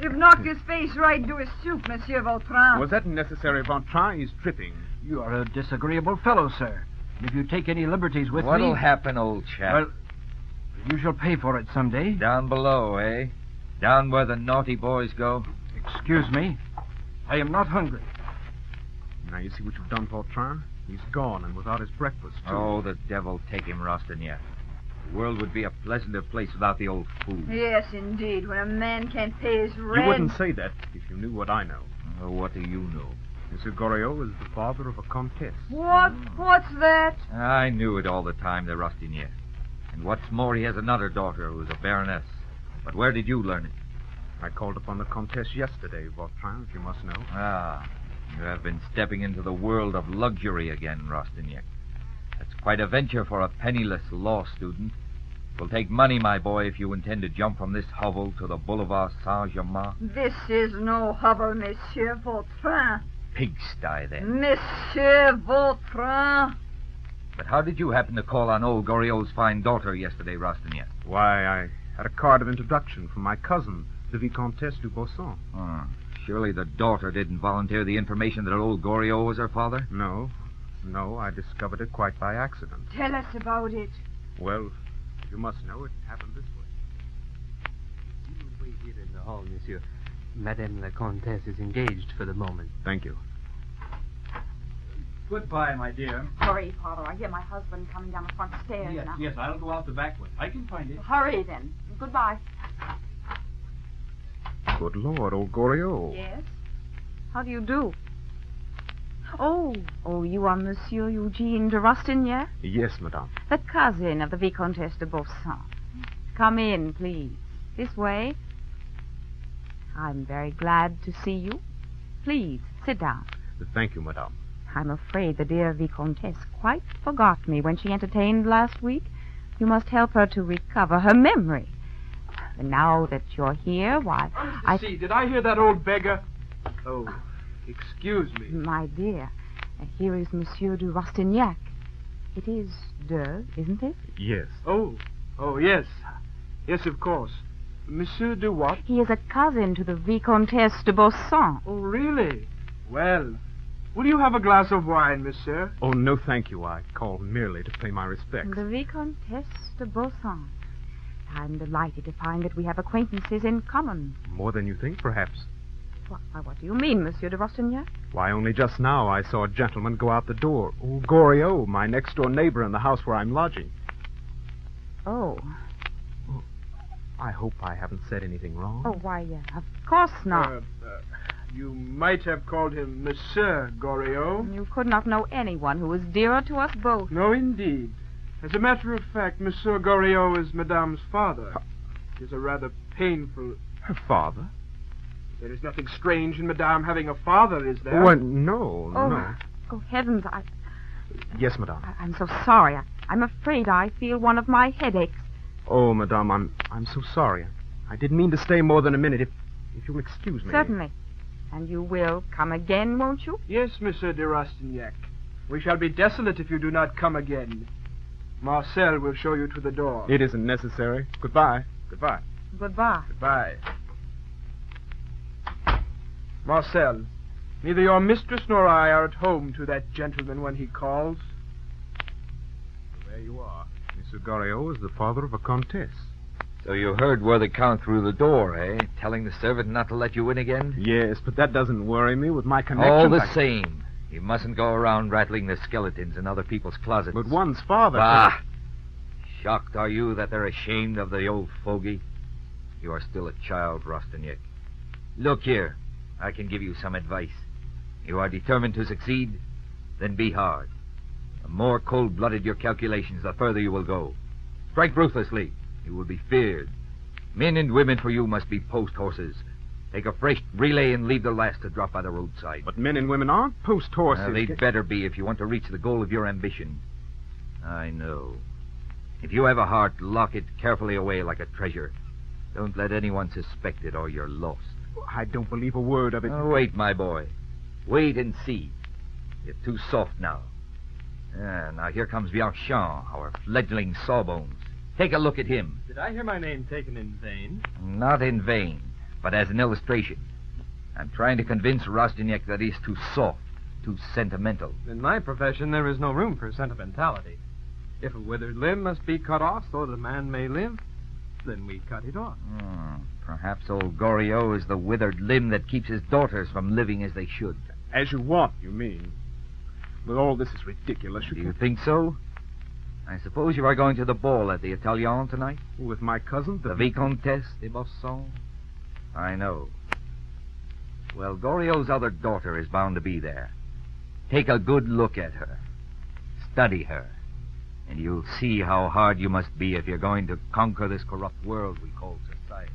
You've knocked his face right into his soup, Monsieur Vautrin. Was that necessary? Vautrin is dripping. You are a disagreeable fellow, sir. If you take any liberties with What'll happen, old chap? Well, you shall pay for it someday. Down below, eh? Down where the naughty boys go? Excuse me. I am not hungry. Now you see what you've done, Vautrin? He's gone and without his breakfast, too. Oh, the devil take him, Rastignac. The world would be a pleasanter place without the old fool. Yes, indeed. When a man can't pay his rent... You wouldn't say that if you knew what I know. Oh, what do you know? Monsieur Goriot is the father of a comtesse. What? What's that? I knew it all the time, the Rastignac. And what's more, he has another daughter who's a baroness. But where did you learn it? I called upon the comtesse yesterday, Vautrin, if you must know. Ah, you have been stepping into the world of luxury again, Rastignac. That's quite a venture for a penniless law student. It will take money, my boy, if you intend to jump from this hovel to the Boulevard Saint-Germain. This is no hovel, Monsieur Vautrin. Pigsty, then. Monsieur Vautrin. But how did you happen to call on old Goriot's fine daughter yesterday, Rastignac? Why, I had a card of introduction from my cousin, the Vicomtesse du Bosson. Oh, surely the daughter didn't volunteer the information that old Goriot was her father? No, I discovered it quite by accident. Tell us about it. Well, you must know it happened this way. You will wait here in the hall, monsieur. Madame la Comtesse is engaged for the moment. Thank you. Goodbye, my dear. Hurry, Father. I hear my husband coming down the front stairs now. Yes, I'll go out the back way. I can find it. Hurry, then. Goodbye. Good Lord, old Goriot. Yes? How do you do? Oh, you are Monsieur Eugene de Rastignac? Yes, madame. The cousin of the Vicomtesse de Bosson. Come in, please. This way. I'm very glad to see you. Please, sit down. Thank you, madame. I'm afraid the dear Vicomtesse quite forgot me when she entertained last week. You must help her to recover her memory. And now that you're here, why, See, did I hear that old beggar? Oh, excuse me. My dear, here is Monsieur de Rastignac. It is de, isn't it? Yes. Oh, yes. Yes, of course. Monsieur de what? He is a cousin to the Vicomtesse de Bosson. Oh, really? Well, will you have a glass of wine, monsieur? Oh, no, thank you. I called merely to pay my respects. The Vicomtesse de Bosson. I'm delighted to find that we have acquaintances in common. More than you think, perhaps. What do you mean, Monsieur de Rastignac? Why, only just now I saw a gentleman go out the door. Old Goriot, my next-door neighbor in the house where I'm lodging. Oh. I hope I haven't said anything wrong. Oh, why, of course not. You might have called him Monsieur Goriot. You could not know anyone who was dearer to us both. No, indeed. As a matter of fact, Monsieur Goriot is Madame's father. It is a rather painful... Her father? There is nothing strange in Madame having a father, is there? Well, no. Oh, heavens, Yes, madame. I'm so sorry. I'm afraid I feel one of my headaches. Oh, madame, I'm so sorry. I didn't mean to stay more than a minute. If you'll excuse me. Certainly. And you will come again, won't you? Yes, Monsieur de Rastignac. We shall be desolate if you do not come again. Marcel will show you to the door. It isn't necessary. Goodbye. Goodbye. Goodbye. Marcel, neither your mistress nor I are at home to that gentleman when he calls. There you are. Monsieur Goriot is the father of a comtesse. So you heard where the count through the door, eh? Telling the servant not to let you in again? Yes, but that doesn't worry me with my connection. All the same. You mustn't go around rattling the skeletons in other people's closets. But one's father... Bah! Shocked are you that they're ashamed of the old fogey? You are still a child, Rastignac. Look here. I can give you some advice. You are determined to succeed? Then be hard. The more cold-blooded your calculations, the further you will go. Strike ruthlessly. You will be feared. Men and women for you must be post horses. Take a fresh relay and leave the last to drop by the roadside. But men and women aren't post horses. They'd better be if you want to reach the goal of your ambition. I know. If you have a heart, lock it carefully away like a treasure. Don't let anyone suspect it or you're lost. I don't believe a word of it. Oh, wait, my boy. Wait and see. You're too soft now. Now here comes Bianchon, our fledgling sawbones. Take a look at him. Did I hear my name taken in vain? Not in vain, but as an illustration. I'm trying to convince Rastignac that he's too soft, too sentimental. In my profession, there is no room for sentimentality. If a withered limb must be cut off so that a man may live, then we cut it off. Perhaps old Goriot is the withered limb that keeps his daughters from living as they should. As you want, you mean. But all this is ridiculous. Do you think so? I suppose you are going to the ball at the Italian tonight? With my cousin, the Vicomtesse de Bosson? I know. Well, Goriot's other daughter is bound to be there. Take a good look at her. Study her. And you'll see how hard you must be if you're going to conquer this corrupt world we call society.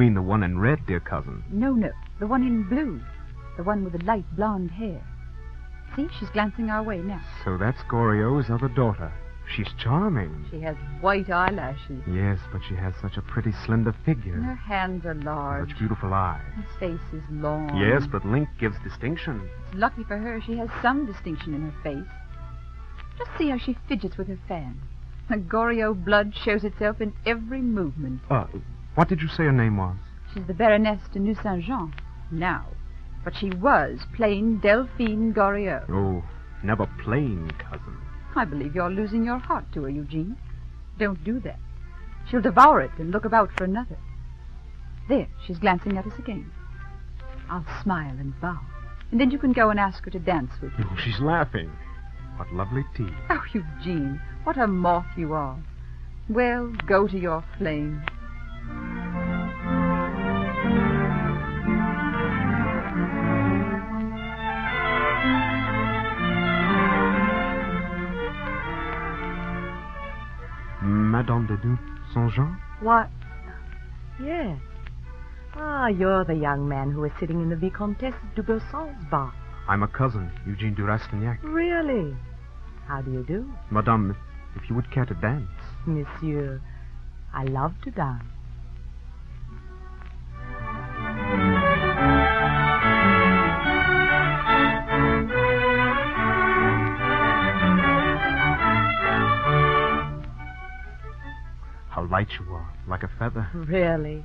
mean the one in red, dear cousin? No, the one in blue. The one with the light blonde hair. See, she's glancing our way now. So that's Goriot's other daughter. She's charming. She has white eyelashes. Yes, but she has such a pretty, slender figure. And her hands are large. Such beautiful eyes. Her face is long. Yes, but Link gives distinction. It's lucky for her she has some distinction in her face. Just see how she fidgets with her fan. The Goriot blood shows itself in every movement. What did you say her name was? She's the Baroness de Nucingen now. But she was plain Delphine Goriot. Oh, never plain, cousin. I believe you're losing your heart to her, Eugene. Don't do that. She'll devour it and look about for another. There, she's glancing at us again. I'll smile and bow. And then you can go and ask her to dance with you. Oh, she's laughing. What lovely teeth. Oh, Eugene, what a moth you are. Well, go to your flame. Madame de Nucingen? What? Yes. Ah, you're the young man who is sitting in the Vicomtesse de Beausson's bar. I'm a cousin, Eugene de Rastignac. Really? How do you do? Madame, if you would care to dance. Monsieur, I love to dance. How light you are, like a feather. Really?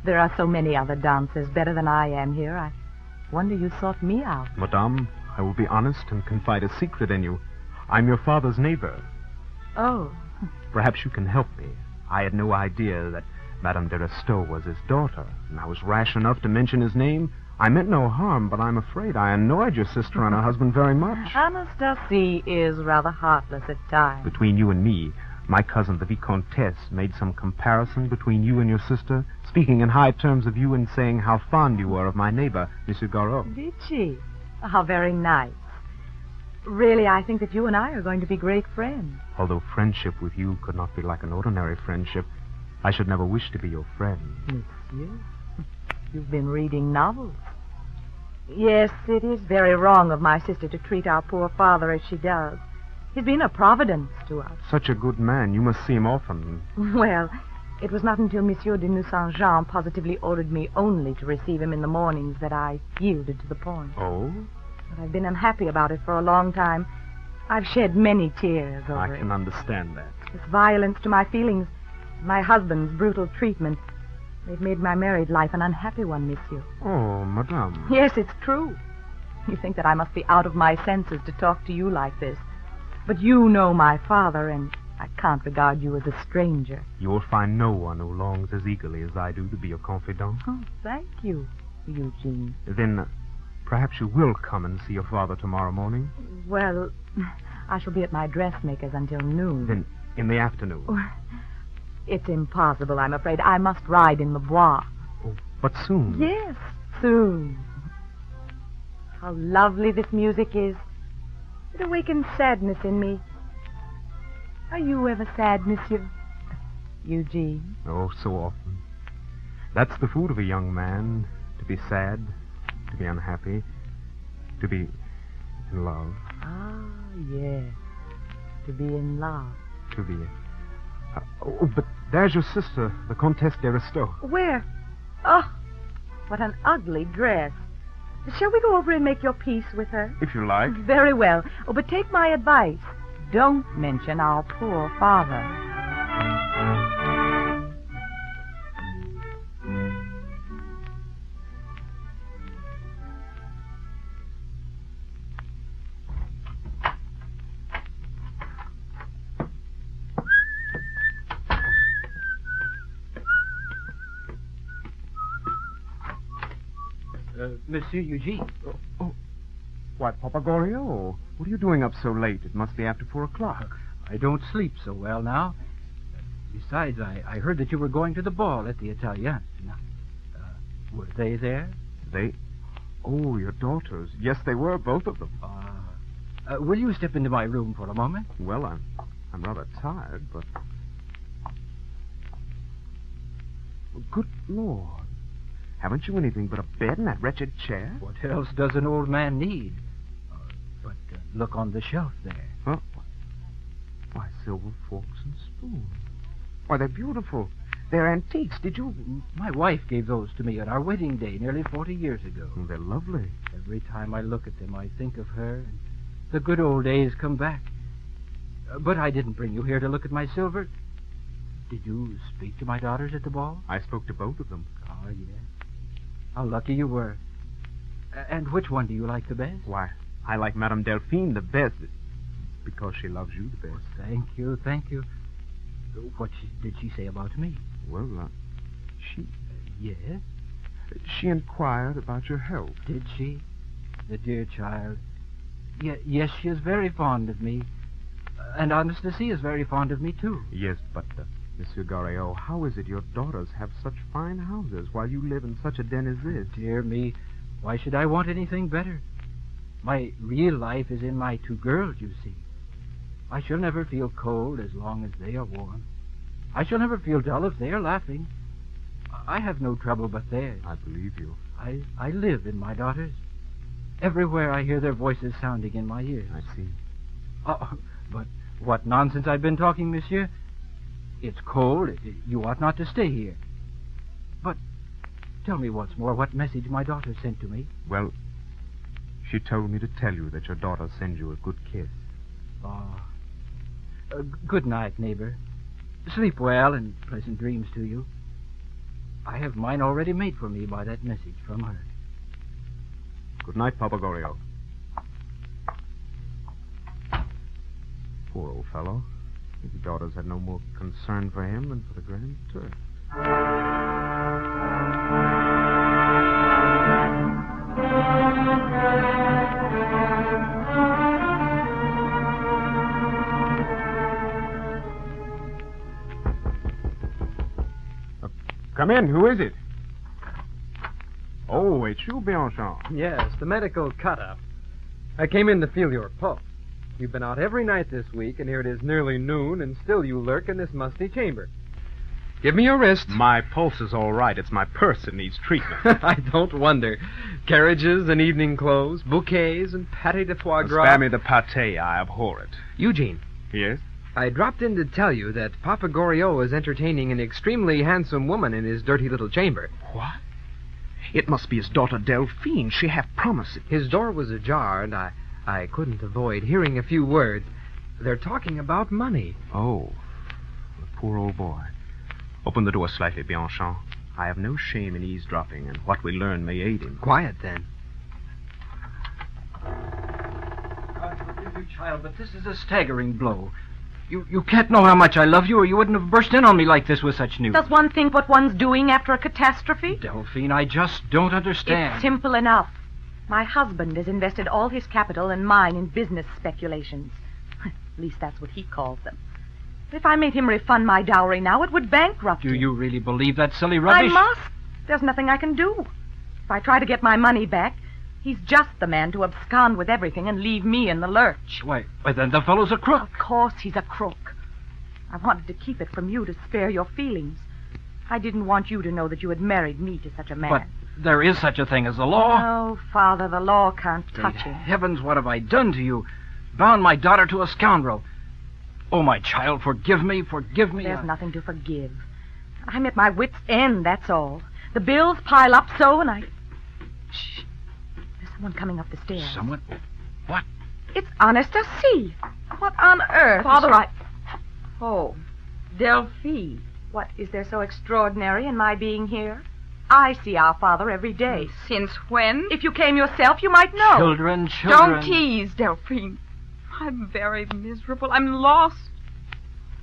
There are so many other dancers better than I am here. I wonder you sought me out. Madame, I will be honest and confide a secret in you. I'm your father's neighbor. Oh. Perhaps you can help me. I had no idea that Madame de Restaud was his daughter, and I was rash enough to mention his name. I meant no harm, but I'm afraid I annoyed your sister and her husband very much. Anastasie is rather heartless at times. Between you and me, my cousin, the Vicomtesse, made some comparison between you and your sister, speaking in high terms of you and saying how fond you were of my neighbor, Monsieur Goriot. Did she? How very nice. Really, I think that you and I are going to be great friends. Although friendship with you could not be like an ordinary friendship, I should never wish to be your friend. Monsieur, you've been reading novels. Yes, it is very wrong of my sister to treat our poor father as she does. He's been a providence to us. Such a good man. You must see him often. Well, it was not until Monsieur de Nucingen positively ordered me only to receive him in the mornings that I yielded to the point. Oh? But I've been unhappy about it for a long time. I've shed many tears over it. I can understand that. This violence to my feelings, my husband's brutal treatment, they've made my married life an unhappy one, monsieur. Oh, madame. Yes, it's true. You think that I must be out of my senses to talk to you like this. But you know my father, and I can't regard you as a stranger. You will find no one who longs as eagerly as I do to be your confidant. Oh, thank you, Eugene. Then perhaps you will come and see your father tomorrow morning? Well, I shall be at my dressmaker's until noon. Then in the afternoon? It's impossible, I'm afraid. I must ride in the Bois. Oh, but soon? Yes, soon. How lovely this music is. It awakens sadness in me. Are you ever sad, Monsieur Eugene? Oh, so often. That's the food of a young man, to be sad, to be unhappy, to be in love. Ah, yes. To be in love. To be... but there's your sister, the Comtesse de Restaud. Where? Oh, what an ugly dress. Shall we go over and make your peace with her? If you like. Very well. Oh, but take my advice. Don't mention our poor father. Monsieur Eugene. Oh. Why, Papa Goriot, what are you doing up so late? It must be after 4 o'clock. I don't sleep so well now. Besides, I heard that you were going to the ball at the Italian. Were they there? They? Oh, your daughters. Yes, they were, both of them. Will you step into my room for a moment? Well, I'm rather tired, but... Good Lord. Haven't you anything but a bed and that wretched chair? What else does an old man need? But look on the shelf there. Huh? Why, silver forks and spoons. Why, they're beautiful. They're antiques. Did you... My wife gave those to me on our wedding day nearly 40 years ago. Oh, they're lovely. Every time I look at them, I think of her, and the good old days come back. But I didn't bring you here to look at my silver. Did you speak to my daughters at the ball? I spoke to both of them. Oh, yes. How lucky you were. And which one do you like the best? Why, I like Madame Delphine the best. Because she loves you the best. Thank you, thank you. What did she say about me? Well, she... Yes? She inquired about your health. Did she? The dear child. Yes, she is very fond of me. And Anastasia is very fond of me, too. Yes, but, Monsieur Goriot, how is it your daughters have such fine houses while you live in such a den as this? Dear me, why should I want anything better? My real life is in my 2 girls, you see. I shall never feel cold as long as they are warm. I shall never feel dull if they are laughing. I have no trouble but theirs. I believe you. I live in my daughters. Everywhere I hear their voices sounding in my ears. I see. Oh, but what nonsense I've been talking, monsieur. It's cold. You ought not to stay here. But tell me once more what message my daughter sent to me. Well, she told me to tell you that your daughter sends you a good kiss. Oh. Good night, neighbor. Sleep well and pleasant dreams to you. I have mine already made for me by that message from her. Good night, Papa Goriot. Poor old fellow. His daughters had no more concern for him than for the Grand Turk. Come in. Who is it? Oh, it's you, Bianchon. Yes, the medical cut-up. I came in to feel your pulse. You've been out every night this week, and here it is nearly noon, and still you lurk in this musty chamber. Give me your wrist. My pulse is all right. It's my purse that needs treatment. I don't wonder. Carriages and evening clothes, bouquets and pâté de foie gras. Spare me the pâté. I abhor it. Eugene. Yes? I dropped in to tell you that Papa Goriot is entertaining an extremely handsome woman in his dirty little chamber. What? It must be his daughter Delphine. She hath promised it. His door was ajar, and I couldn't avoid hearing a few words. They're talking about money. Oh, the poor old boy. Open the door slightly, Bianchon. I have no shame in eavesdropping, and what we learn may aid him. Quiet, then. God forgive you, child, but this is a staggering blow. You can't know how much I love you, or you wouldn't have burst in on me like this with such news. Does one think what one's doing after a catastrophe? Delphine, I just don't understand. It's simple enough. My husband has invested all his capital and mine in business speculations. At least that's what he calls them. If I made him refund my dowry now, it would bankrupt him. Do you really believe that silly rubbish? I must. There's nothing I can do. If I try to get my money back, he's just the man to abscond with everything and leave me in the lurch. Why, then the fellow's a crook. Of course he's a crook. I wanted to keep it from you to spare your feelings. I didn't want you to know that you had married me to such a man. But there is such a thing as the law. Oh, Father, the law can't touch Great him. Heavens, what have I done to you? Bound my daughter to a scoundrel. Oh, my child, forgive me, forgive me. There's nothing to forgive. I'm at my wit's end, that's all. The bills pile up so, and I... Shh. There's someone coming up the stairs. Someone? What? It's Anastasia. What on earth? Father, Oh, Delphine. What is there so extraordinary in my being here? I see our father every day. Since when? If you came yourself, you might know. Children. Don't tease, Delphine. I'm very miserable. I'm lost.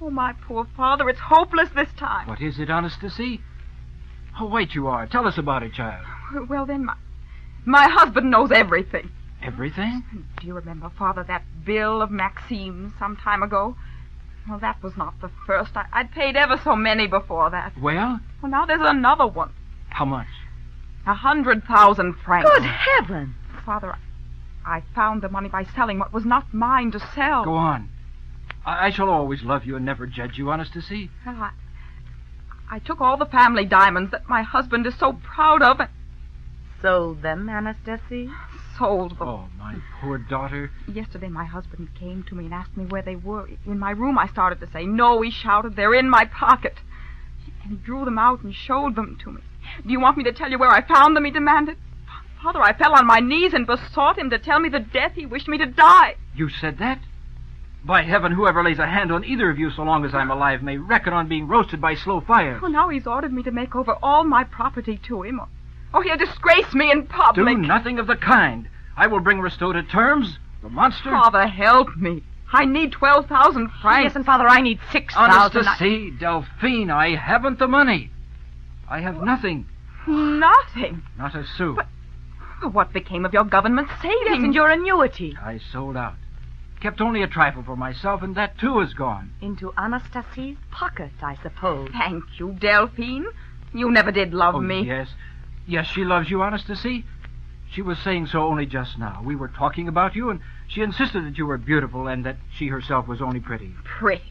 Oh, my poor father, it's hopeless this time. What is it, Anastasia? How white you are. Tell us about it, child. Well, then, my husband knows everything. Everything? Do you remember, Father, that bill of Maxime's some time ago? Well, that was not the first. I'd paid ever so many before that. Well? Well, now there's another one. How much? 100,000 francs. Good heaven! Father, I found the money by selling what was not mine to sell. Go on. I shall always love you and never judge you, Anastasia. Well, I took all the family diamonds that my husband is so proud of and Sold them, Anastasia? sold them. Oh, my poor daughter. Yesterday my husband came to me and asked me where they were. In my room I started to say no. He shouted, "They're in my pocket." And he drew them out and showed them to me. "Do you want me to tell you where I found them?" he demanded. Father, I fell on my knees and besought him to tell me the death he wished me to die. You said that? By heaven, whoever lays a hand on either of you so long as I'm alive may reckon on being roasted by slow fire. Oh, now he's ordered me to make over all my property to him. Or he'll disgrace me in public. Do nothing of the kind. I will bring Ristow to terms. The monster. Father, help me. I need 12,000 francs. Yes, and Father, I need 6,000. Anastasia, Delphine, I haven't the money. I have nothing. Nothing? Not a sou. But what became of your government savings? Yes, and your annuity. I sold out. Kept only a trifle for myself, and that too is gone. Into Anastasia's pocket, I suppose. Thank you, Delphine. You never did love me. Yes. Yes, she loves you, Anastasia. She was saying so only just now. We were talking about you, and she insisted that you were beautiful and that she herself was only pretty. Pretty?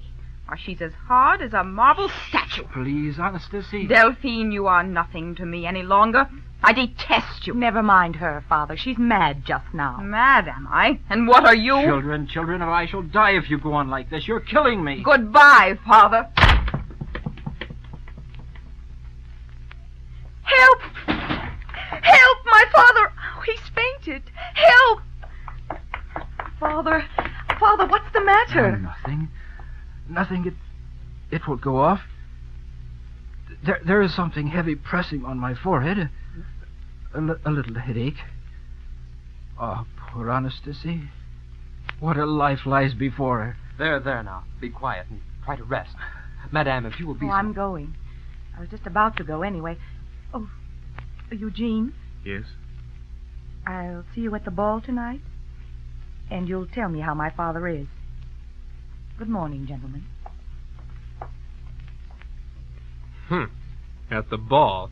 Why, she's as hard as a marble statue. Please, Anastasia. Delphine, you are nothing to me any longer. I detest you. Never mind her, Father. She's mad just now. Mad, am I? And what are you? Children, I shall die if you go on like this. You're killing me. Goodbye, Father. Help! Help, my father! Oh, he's fainted. Help! Father, what's the matter? Nothing. It will go off. There is something heavy pressing on my forehead. A little headache. Oh, poor Anastasia. What a life lies before her. There now. Be quiet and try to rest. Madame, if you will be... Oh, I'm going. I was just about to go anyway. Oh, Eugene? Yes? I'll see you at the ball tonight, and you'll tell me how my father is. Good morning, gentlemen. At the ball.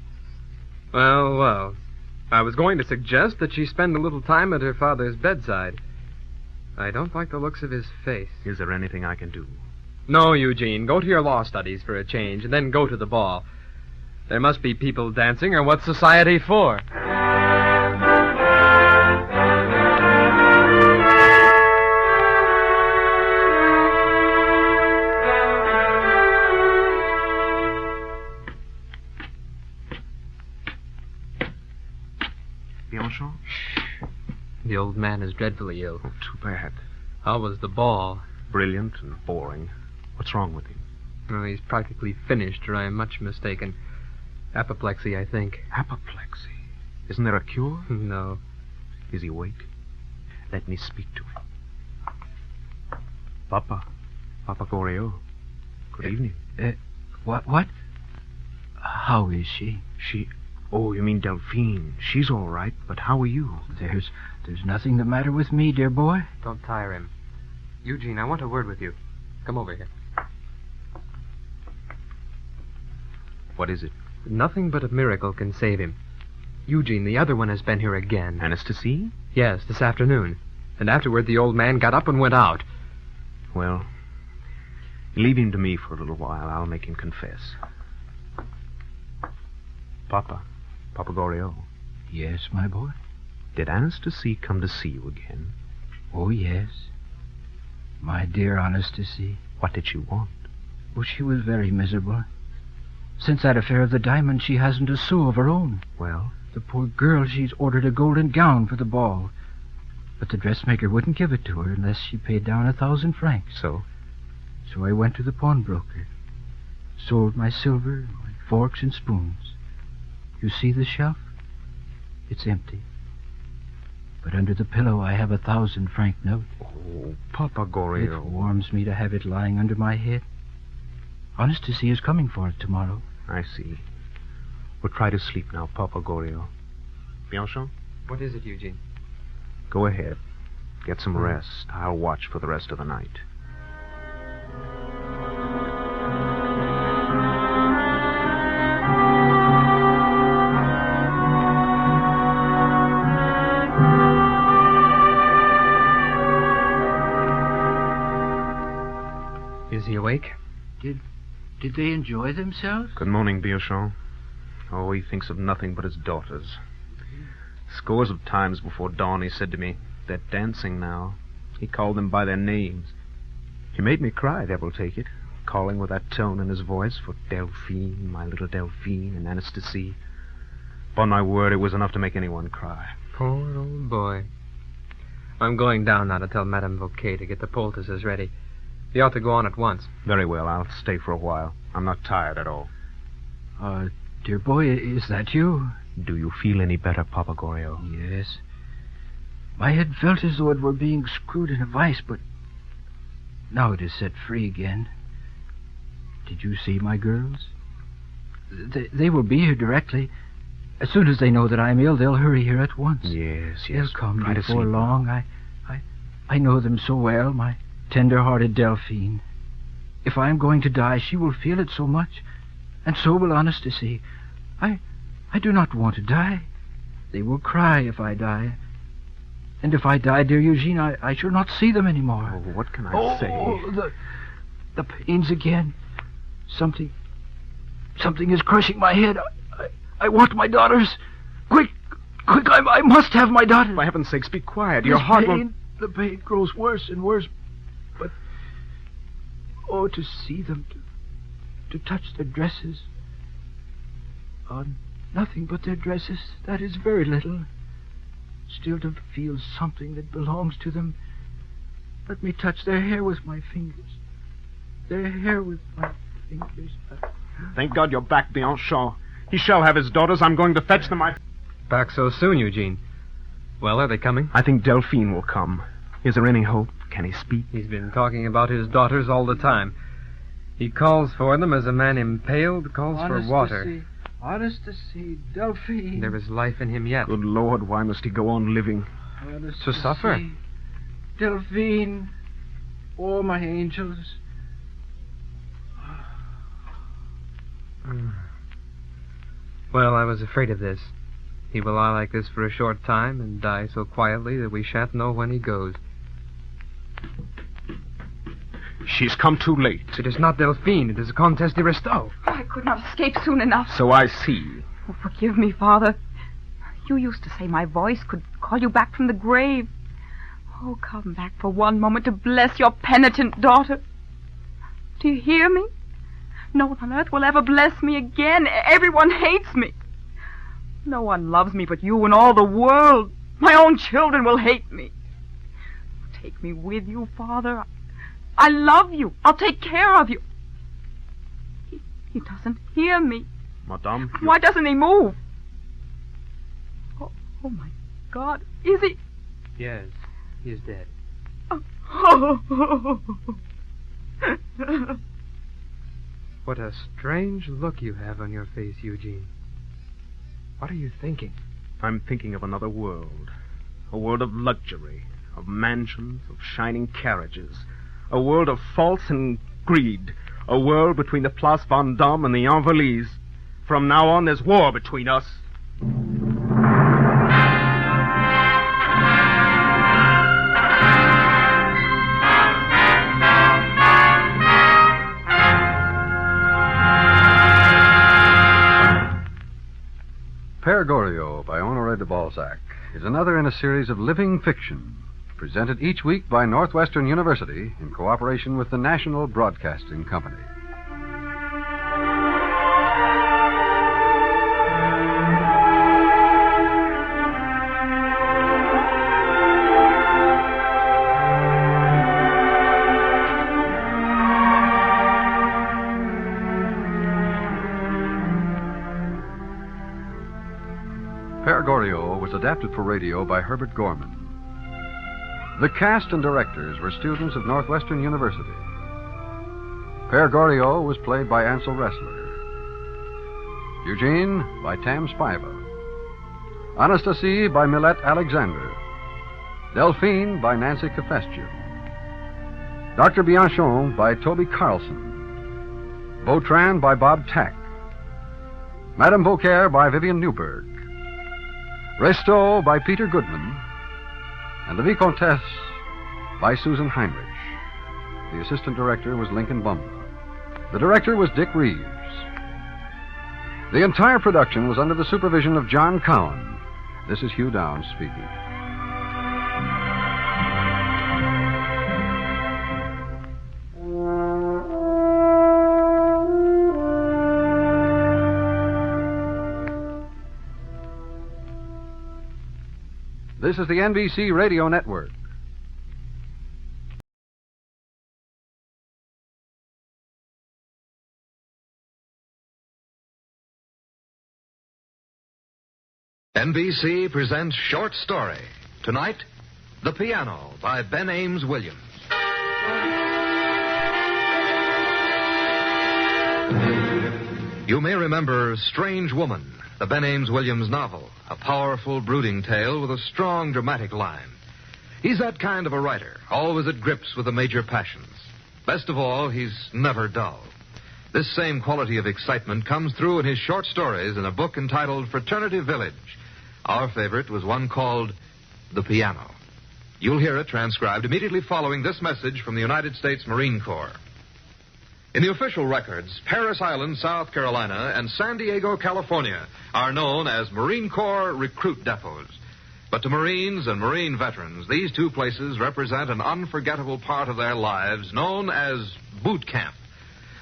Well. I was going to suggest that she spend a little time at her father's bedside. I don't like the looks of his face. Is there anything I can do? No, Eugene. Go to your law studies for a change, and then go to the ball. There must be people dancing, or what's society for? Bianchon? The old man is dreadfully ill. Oh, too bad. How was the ball? Brilliant and boring. What's wrong with him? Oh, he's practically finished, or I am much mistaken. Apoplexy, I think. Apoplexy? Isn't there a cure? No. Is he awake? Let me speak to him. Papa Goriot. Good evening. What? How is she? Oh, you mean Delphine. She's all right, but how are you? There's nothing the matter with me, dear boy. Don't tire him. Eugene, I want a word with you. Come over here. What is it? Nothing but a miracle can save him. Eugene, the other one has been here again. Anastasia? Yes, this afternoon. And afterward, the old man got up and went out. Well, leave him to me for a little while. I'll make him confess. Papa Goriot. Yes, my boy? Did Anastasia come to see you again? Oh, yes. My dear Anastasia. What did she want? Oh, she was very miserable. Since that affair of the diamond, she hasn't a sou of her own. Well? The poor girl, she's ordered a golden gown for the ball. But the dressmaker wouldn't give it to her unless she paid down 1,000 francs. So? So I went to the pawnbroker. Sold my silver, my forks and spoons. You see the shelf? It's empty. But under the pillow I have 1,000 franc note. Oh, Papa Goriot. It warms me to have it lying under my head. Anastasia is coming for it tomorrow. I see. We'll try to sleep now, Papa Goriot. Bianchon? What is it, Eugene? Go ahead. Get some rest. I'll watch for the rest of the night. Is he awake? Did they enjoy themselves? Good morning, Bianchon. Oh, he thinks of nothing but his daughters. Scores of times before dawn he said to me, "They're dancing now." He called them by their names. He made me cry, devil take it, calling with that tone in his voice for Delphine, my little Delphine, and Anastasie. Upon my word, it was enough to make anyone cry. Poor old boy. I'm going down now to tell Madame Bouquet to get the poultices ready. He ought to go on at once. Very well, I'll stay for a while. I'm not tired at all. Dear boy, is that you? Do you feel any better, Papa Goriot? Yes. My head felt as though it were being screwed in a vice, but now it is set free again. Did you see my girls? They will be here directly. As soon as they know that I'm ill, they'll hurry here at once. Yes. They'll come Try to before sleep long. I know them so well, my tender-hearted Delphine. If I am going to die, she will feel it so much, and so will Anastasie. I do not want to die. They will cry if I die. And if I die, dear Eugene, I shall not see them anymore. Oh, what can I say? Oh, the pains again. Something is crushing my head. I want my daughters. Quick, I must have my daughters. For heaven's sakes, be quiet. Your heart will... The pain grows worse and worse. But, oh, to see them, to touch their dresses. Nothing but their dresses, that is very little. Still to feel something that belongs to them. Let me touch their hair with my fingers. Their hair with my fingers. Thank God you're back, Bianchon. He shall have his daughters. I'm going to fetch them. Back so soon, Eugene. Well, are they coming? I think Delphine will come. Is there any hope? Can he speak? He's been talking about his daughters all the time. He calls for them as a man impaled calls for water. Anastasie, Delphine. There is life in him yet. Good Lord, why must he go on living? To suffer. Delphine. Oh, my angels. Well, I was afraid of this. He will lie like this for a short time and die so quietly that we shan't know when he goes. She's come too late. It is not Delphine. It is the Comtesse de Restaud. I could not escape soon enough. So I see. Oh, forgive me, Father. You used to say my voice could call you back from the grave. Oh, come back for one moment to bless your penitent daughter. Do you hear me? No one on earth will ever bless me again. Everyone hates me. No one loves me but you and all the world. My own children will hate me. Take me with you, Father. I love you. I'll take care of you. He doesn't hear me. Madame? Why doesn't he move? Oh, my God. Is he? Yes, he is dead. Oh. What a strange look you have on your face, Eugene. What are you thinking? I'm thinking of another world. A world of luxury, of mansions, of shining carriages. A world of faults and greed. A world between the Place Vendôme and the Invalides. From now on, there's war between us. Père Goriot by Honoré de Balzac is another in a series of living fiction, presented each week by Northwestern University in cooperation with the National Broadcasting Company. Père Goriot was adapted for radio by Herbert Gorman. The cast and directors were students of Northwestern University. Père Goriot was played by Ansel Ressler. Eugene by Tam Spiva. Anastasie by Millette Alexander. Delphine by Nancy Cafestian. Dr. Bianchon by Toby Carlson. Vautrin by Bob Tack. Madame Beaucaire by Vivian Newberg. Restaud by Peter Goodman, and the Vicomtesse by Susan Heinrich. The assistant director was Lincoln Bumba. The director was Dick Reeves. The entire production was under the supervision of John Cowan. This is Hugh Downs speaking. This is the NBC Radio Network. NBC presents Short Story. Tonight, The Piano by Ben Ames Williams. You may remember Strange Woman, the Ben Ames Williams novel, a powerful, brooding tale with a strong, dramatic line. He's that kind of a writer, always at grips with the major passions. Best of all, he's never dull. This same quality of excitement comes through in his short stories in a book entitled Fraternity Village. Our favorite was one called The Piano. You'll hear it transcribed immediately following this message from the United States Marine Corps. In the official records, Parris Island, South Carolina, and San Diego, California, are known as Marine Corps recruit depots. But to Marines and Marine veterans, these two places represent an unforgettable part of their lives known as boot camp.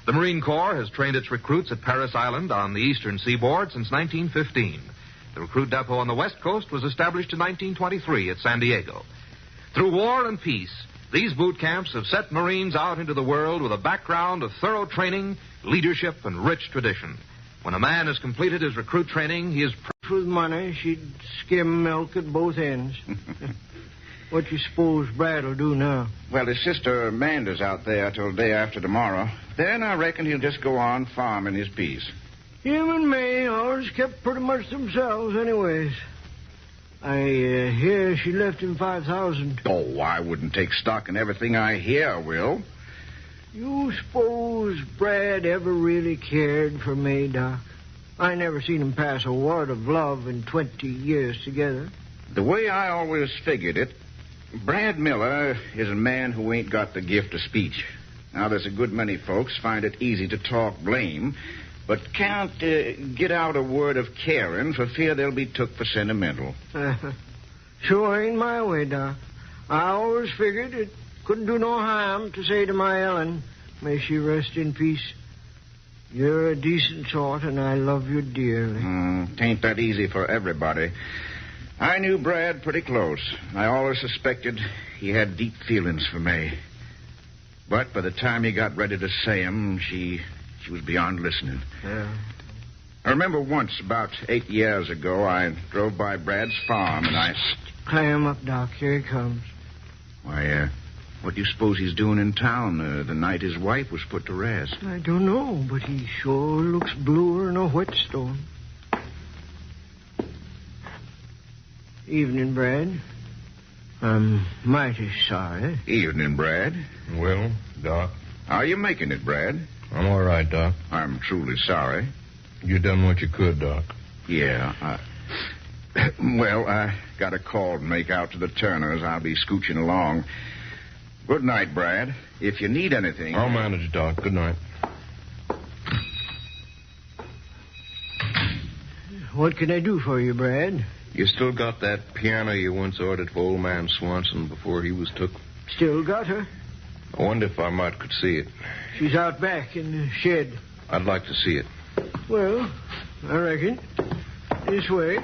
The Marine Corps has trained its recruits at Parris Island on the eastern seaboard since 1915. The recruit depot on the west coast was established in 1923 at San Diego. Through war and peace, these boot camps have set Marines out into the world with a background of thorough training, leadership, and rich tradition. When a man has completed his recruit training, he is... With money, she'd skim milk at both ends. What you suppose Brad'll do now? Well, his sister Amanda's out there till day after tomorrow. Then I reckon he'll just go on farming his peace. Him and May always kept pretty much themselves anyways. I hear she left him $5,000. Oh, I wouldn't take stock in everything I hear, Will. You suppose Brad ever really cared for May, Doc? I never seen him pass a word of love in 20 years together. The way I always figured it, Brad Miller is a man who ain't got the gift of speech. Now, there's a good many folks find it easy to talk blame, but can't get out a word of caring for fear they'll be took for sentimental. Sure ain't my way, Doc. I always figured it couldn't do no harm to say to my Ellen, may she rest in peace, you're a decent sort, and I love you dearly. Tain't that easy for everybody. I knew Brad pretty close. I always suspected he had deep feelings for May. But by the time he got ready to say 'em, she was beyond listening. Yeah. I remember once, about 8 years ago, I drove by Brad's farm, and I... Clam up, Doc. Here he comes. Why, what do you suppose he's doing in town the night his wife was put to rest? I don't know, but he sure looks bluer than a whetstone. Evening, Brad. I'm mighty sorry. Evening, Brad. Well, Doc? How are you making it, Brad? I'm all right, Doc. I'm truly sorry. You done what you could, Doc. Yeah, well, I got a call to make out to the Turners. I'll be scooching along. Good night, Brad. If you need anything... I'll manage, Doc. Good night. What can I do for you, Brad? You still got that piano you once ordered for old man Swanson before he was took? Still got her. I wonder if I might could see it. She's out back in the shed. I'd like to see it. Well, I reckon. This way.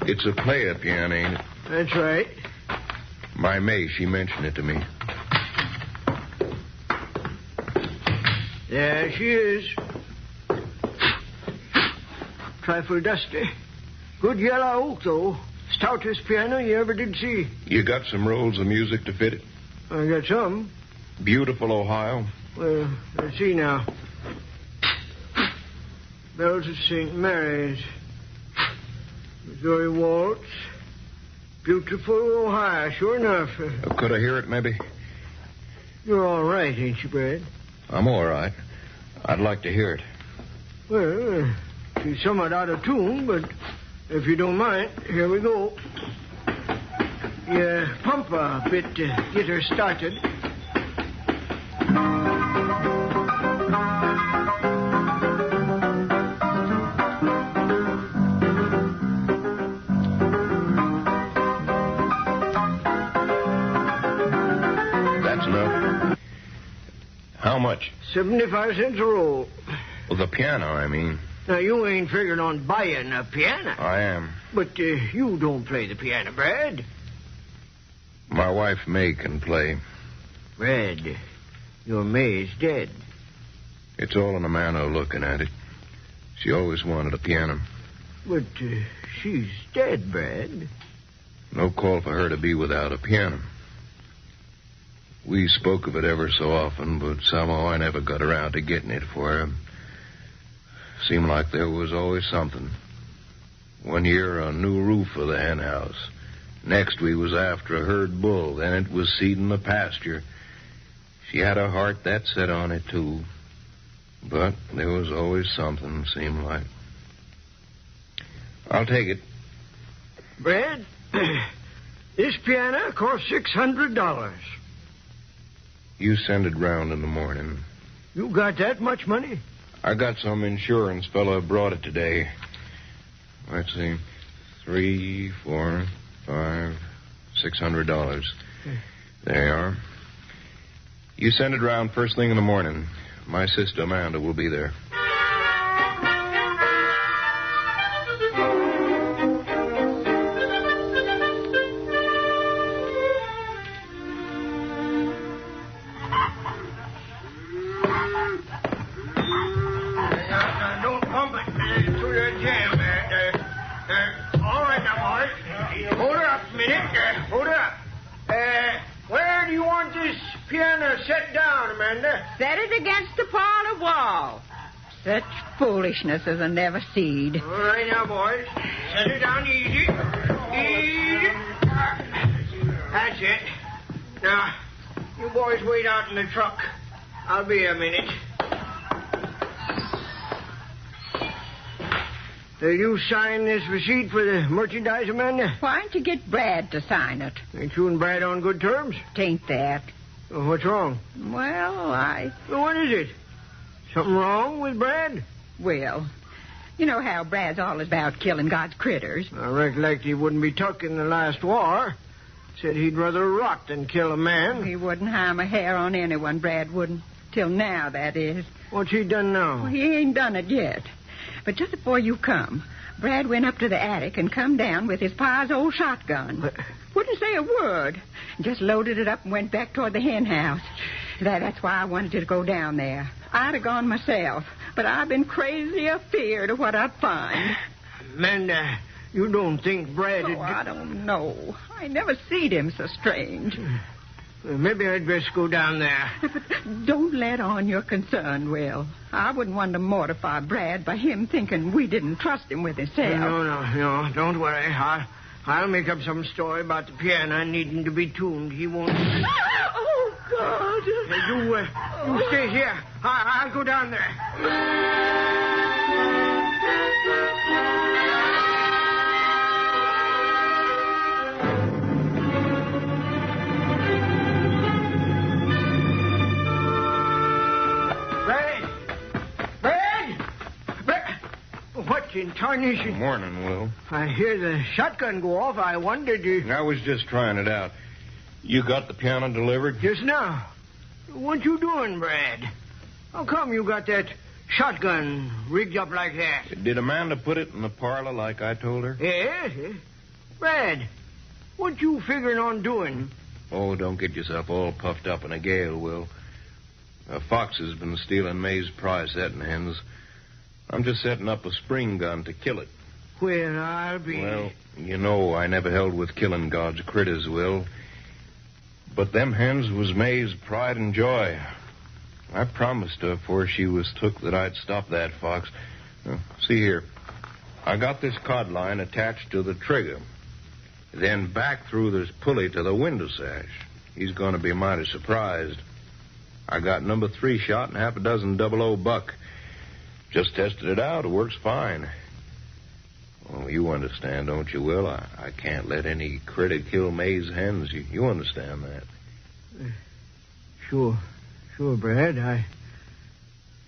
It's a player piano, ain't it? That's right. My May, she mentioned it to me. There she is. Trifle dusty. Good yellow oak, though. Stoutest piano you ever did see. You got some rolls of music to fit it? I got some. Beautiful Ohio. Well, let's see now. Bells of St. Mary's. Missouri Waltz. Beautiful Ohio, sure enough. Could I hear it, maybe? You're all right, ain't you, Brad? I'm all right. I'd like to hear it. Well, she's somewhat out of tune, but if you don't mind, here we go. You pump a bit to get her started. much? 75 cents a roll. Well, the piano, I mean. Now, you ain't figuring on buying a piano. I am. But you don't play the piano, Brad. My wife, May, can play. Brad, your May's dead. It's all in a manner of looking at it. She always wanted a piano. But she's dead, Brad. No call for her to be without a piano. We spoke of it ever so often, but somehow I never got around to getting it for her. Seemed like there was always something. One year, a new roof for the hen house. Next, we was after a herd bull. Then it was seeding the pasture. She had a heart that set on it, too. But there was always something, seemed like. I'll take it. Brad, this piano costs $600. You send it round in the morning. You got that much money? I got some insurance fellow brought it today. Let's see. $3, $4, $5, $600. There you are. You send it round first thing in the morning. My sister Amanda will be there. Don't pump it to the jam there. All right now, boys. Hold her up a minute. Hold her up. Where do you want this piano set down, Amanda? Set it against the parlor wall. Such foolishness as I never seed. All right now, boys. Set it down easy. Easy. That's it. Now, you boys wait out in the truck. I'll be a minute. You sign this receipt for the merchandise, Amanda? Why don't you get Brad to sign it? Ain't you and Brad on good terms? Tain't that. Oh, what's wrong? Well, What is it? Something wrong with Brad? Well, you know how Brad's all about killing God's critters. I recollect he wouldn't be took in the last war. Said he'd rather rot than kill a man. He wouldn't harm a hair on anyone, Brad wouldn't. Till now, that is. What's he done now? Well, he ain't done it yet. But just before you come, Brad went up to the attic and come down with his pa's old shotgun. Wouldn't say a word. Just loaded it up and went back toward the hen house. That's why I wanted you to go down there. I'd have gone myself, but I've been crazy afeard of what I'd find. Amanda, you don't think Brad Oh, I don't know. I never seen him so strange. Maybe I'd best go down there. But don't let on you're concerned, Will. I wouldn't want to mortify Brad by him thinking we didn't trust him with himself. No, don't worry. I'll make up some story about the piano needing to be tuned. He won't... Oh, God. You stay here. I'll go down there. What in tarnation? Good morning, Will. I hear the shotgun go off. I wondered... I was just trying it out. You got the piano delivered? Just now. What you doing, Brad? How come you got that shotgun rigged up like that? Did Amanda put it in the parlor like I told her? Yes. Brad, what you figuring on doing? Oh, don't get yourself all puffed up in a gale, Will. A fox has been stealing May's prize setting hens. I'm just setting up a spring gun to kill it. Well, I'll be... Well, you know I never held with killing God's critters, Will. But them hens was May's pride and joy. I promised her before she was took that I'd stop that fox. See here. I got this cod line attached to the trigger. Then back through this pulley to the window sash. He's going to be mighty surprised. I got number 3 shot and half a dozen 00 buck. Just tested it out. It works fine. Well, you understand, don't you, Will? I can't let any critter kill May's hens. You understand that? Sure, Brad. I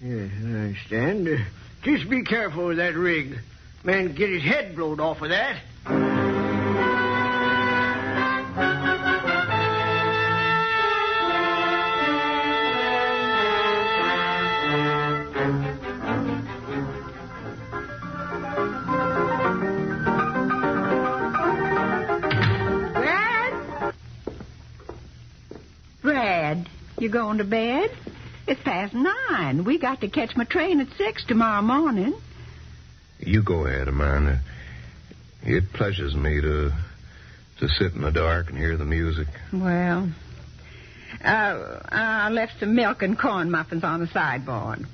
understand. Just be careful with that rig. Man, get his head blowed off of that. You going to bed? It's past 9. We got to catch my train at 6 tomorrow morning. You go ahead, Amanda. It pleasures me to sit in the dark and hear the music. Well, I left some milk and corn muffins on the sideboard.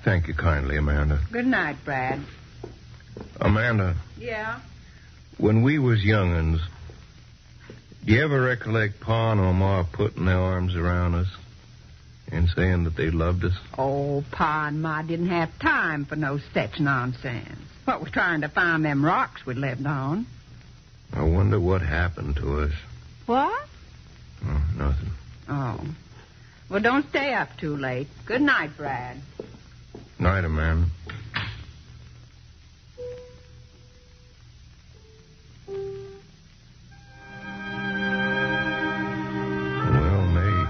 Thank you kindly, Amanda. Good night, Brad. Amanda, Yeah? when we was young'uns, do you ever recollect Pa and Ma putting their arms around us and saying that they loved us? Oh, Pa and Ma didn't have time for no such nonsense. What was trying to find them rocks we lived on. I wonder what happened to us. What? Oh, nothing. Oh. Well, don't stay up too late. Good night, Brad. Night, Amanda. Well, May,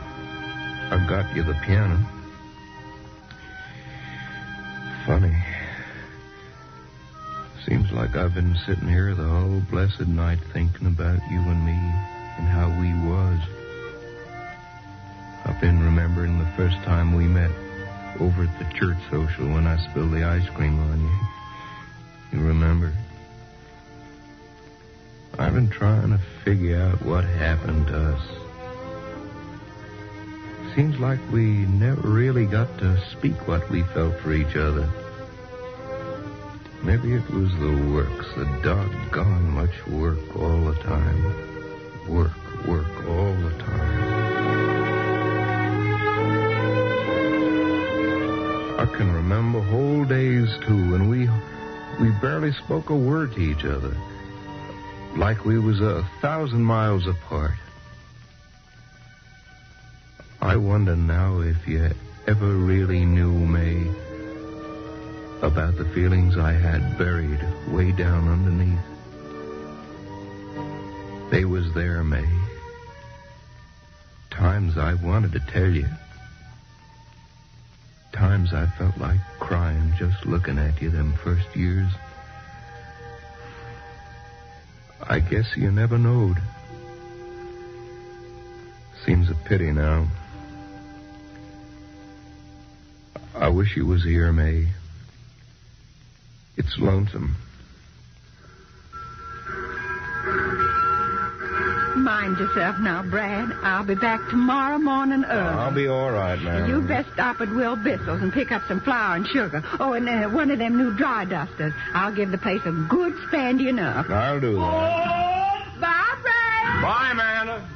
I got you the piano. Funny. Seems like I've been sitting here the whole blessed night thinking about you and me and how we was. I've been remembering the first time we met over at the church social when I spilled the ice cream on you. You remember? I've been trying to figure out what happened to us. Seems like we never really got to speak what we felt for each other. Maybe it was the works, the doggone much work all the time. Work all the time. I can remember whole days, too, and we barely spoke a word to each other. Like we was 1,000 miles apart. I wonder now if you ever really knew, May, about the feelings I had buried way down underneath. They was there, May. Times I wanted to tell you. Times I felt like crying just looking at you them first years. I guess you never knowed. Seems a pity now. I wish you was here, May. It's lonesome. Mind yourself now, Brad. I'll be back tomorrow morning early. I'll be all right, ma'am. You best stop at Will Bissell's and pick up some flour and sugar. Oh, and one of them new dry dusters. I'll give the place a good spandying up. I'll do that. Oh, bye, Brad. Bye, Amanda.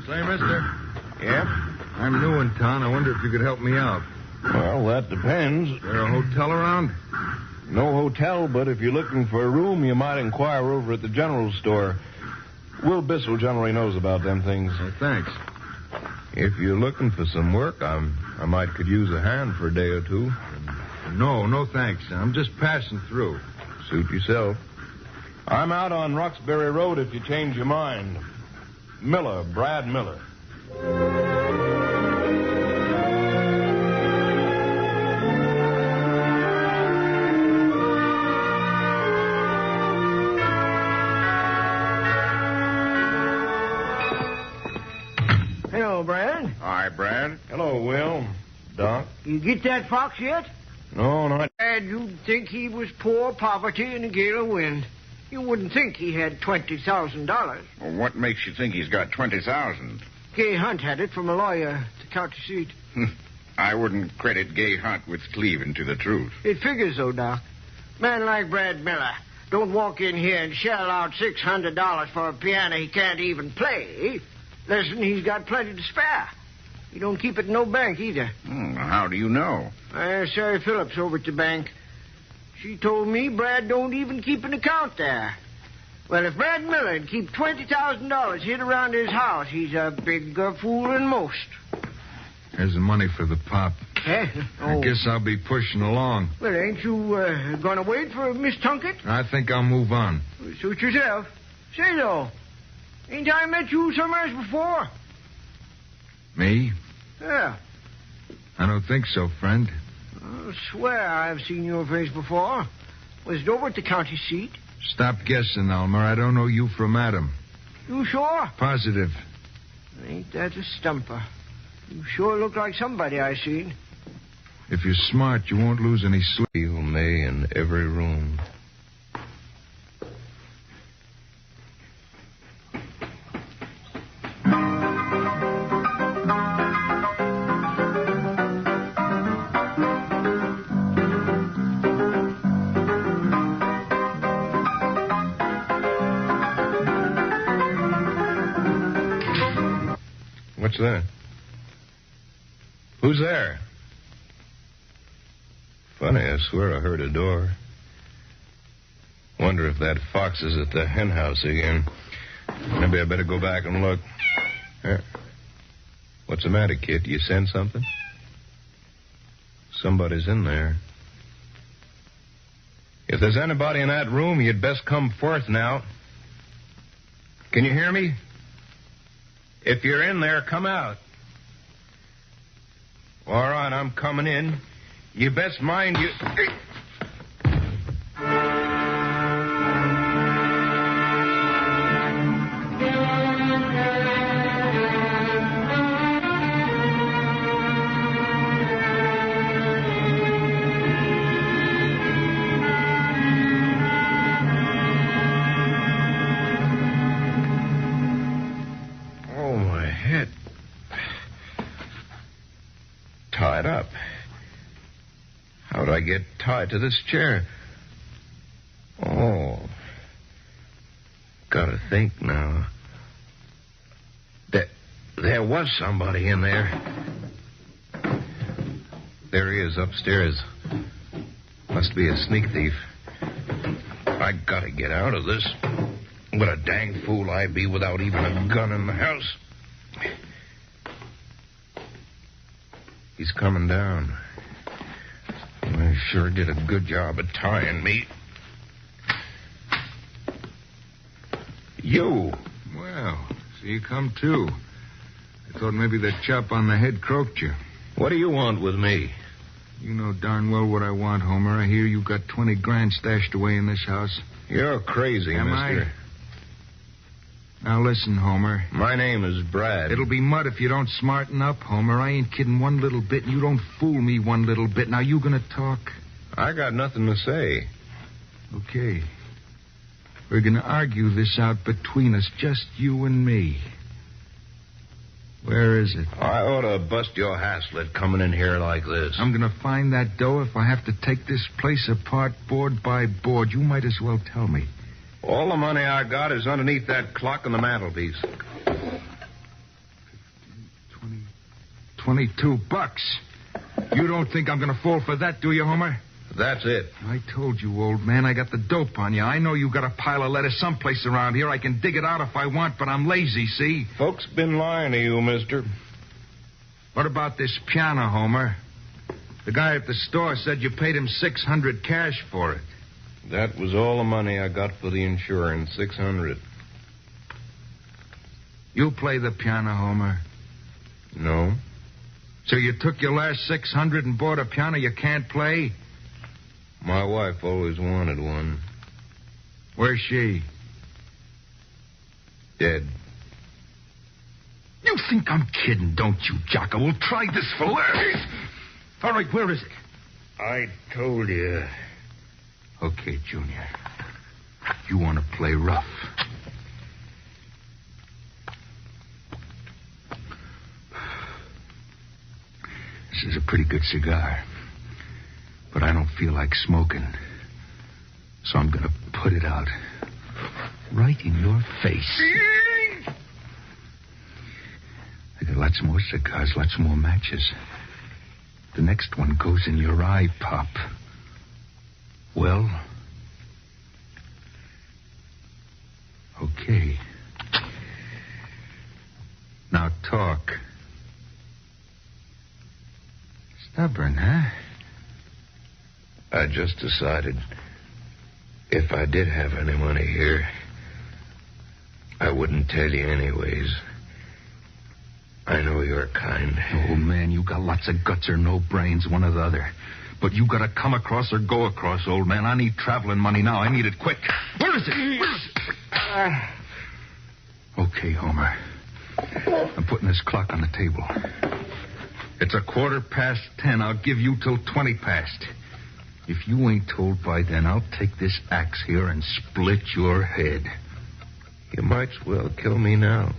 Say, mister. Yep? I'm new in town. I wonder if you could help me out. Well, that depends. Is there a hotel around? No hotel, but if you're looking for a room, you might inquire over at the general store. Will Bissell generally knows about them things. Thanks. If you're looking for some work, I might could use a hand for a day or two. No, thanks. I'm just passing through. Suit yourself. I'm out on Roxbury Road if you change your mind. Miller, Brad Miller. Hello, Brad. Hi, Brad. Hello, Will. Doc. You get that fox yet? No, not... Brad, you'd think he was poor poverty in a gale of wind. You wouldn't think he had $20,000. Well, what makes you think he's got 20,000? Gay Hunt had it from a lawyer at the county seat. I wouldn't credit Gay Hunt with cleaving to the truth. It figures, though, Doc. Man like Brad Miller don't walk in here and shell out $600 for a piano he can't even play. Listen, he's got plenty to spare. He don't keep it in no bank either. How do you know? Sarah Phillips over at the bank. She told me Brad don't even keep an account there. Well, if Brad Miller'd keep $20,000 hid around his house, he's a bigger fool than most. Here's the money for the pop. Eh? I guess I'll be pushing along. Well, ain't you going to wait for Miss Tunkett? I think I'll move on. Suit yourself. Say, though, ain't I met you somewhere before? Me? Yeah. I don't think so, friend. I swear I've seen your face before. Was it over at the county seat? Stop guessing, Elmer. I don't know you from Adam. You sure? Positive. Ain't that a stumper? You sure look like somebody I seen. If you're smart, you won't lose any sleep. Feel me in every room. What's that? Who's there? Funny, I swear I heard a door. Wonder if that fox is at the hen house again. Maybe I better go back and look. What's the matter, kid? You sense something? Somebody's in there. If there's anybody in that room, you'd best come forth now. Can you hear me? If you're in there, come out. All right, I'm coming in. You best mind you... Oh, my head. Tied up. How'd I get tied to this chair? Oh. Gotta think now. There was somebody in there. There he is upstairs. Must be a sneak thief. I gotta get out of this. What a dang fool I'd be without even a gun in the house. He's coming down. I sure did a good job of tying me. You. Well, so you come too. I thought maybe that chop on the head croaked you. What do you want with me? You know darn well what I want, Homer. I hear you got 20 grand stashed away in this house. You're crazy, Am mister. Now listen, Homer. My name is Brad. It'll be mud if you don't smarten up, Homer. I ain't kidding one little bit, and you don't fool me one little bit. Now, you gonna talk? I got nothing to say. Okay. We're gonna argue this out between us, just you and me. Where is it? I ought to bust your haslet coming in here like this. I'm gonna find that dough if I have to take this place apart board by board. You might as well tell me. All the money I got is underneath that clock on the mantelpiece. 22 bucks. You don't think I'm going to fall for that, do you, Homer? That's it. I told you, old man, I got the dope on you. I know you got a pile of lettuce someplace around here. I can dig it out if I want, but I'm lazy, see? Folks been lying to you, mister. What about this piano, Homer? The guy at the store said you paid him $600 cash for it. That was all the money I got for the insurance, $600. You play the piano, Homer? No. So you took your last $600 and bought a piano you can't play? My wife always wanted one. Where's she? Dead. You think I'm kidding, don't you, Jocko? We'll try this for laughs. All right, where is it? I told you. Okay, Junior. You want to play rough. This is a pretty good cigar. But I don't feel like smoking. So I'm going to put it out. Right in your face. I got lots more cigars, lots more matches. The next one goes in your eye, Pop. Well? Okay. Now talk. Stubborn, huh? I just decided if I did have any money here, I wouldn't tell you anyways. I know you're kind. Oh, man, you got lots of guts or no brains, one or the other. But you gotta come across or go across, old man. I need traveling money now. I need it quick. Where is it? Where is it? Okay, Homer. I'm putting this clock on the table. It's 10:15. I'll give you till 20 past. If you ain't told by then, I'll take this axe here and split your head. You might as well kill me now.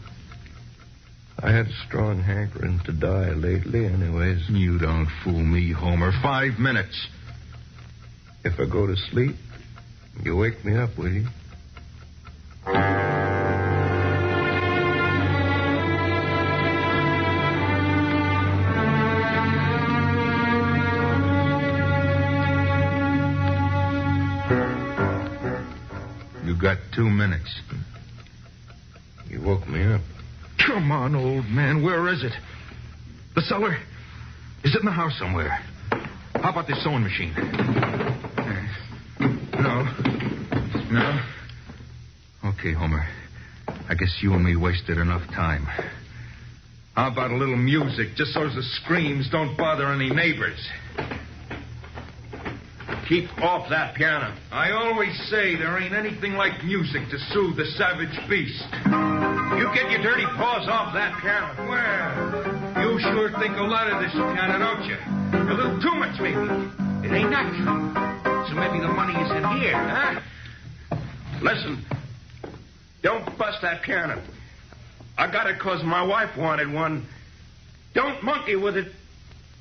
I had a strong hankering to die lately, anyways. You don't fool me, Homer. 5 minutes. If I go to sleep, you wake me up, will you? You got 2 minutes. You woke me up. Come on, old man. Where is it? The cellar? Is it in the house somewhere? How about this sewing machine? No. Okay, Homer. I guess you and me wasted enough time. How about a little music, just so the screams don't bother any neighbors? Keep off that piano. I always say there ain't anything like music to soothe the savage beast. You get your dirty paws off that piano. Well, you sure think a lot of this piano, don't you? A little too much, maybe. It ain't natural. So maybe the money is in here, huh? Listen, don't bust that piano. I got it 'cause my wife wanted one. Don't monkey with it.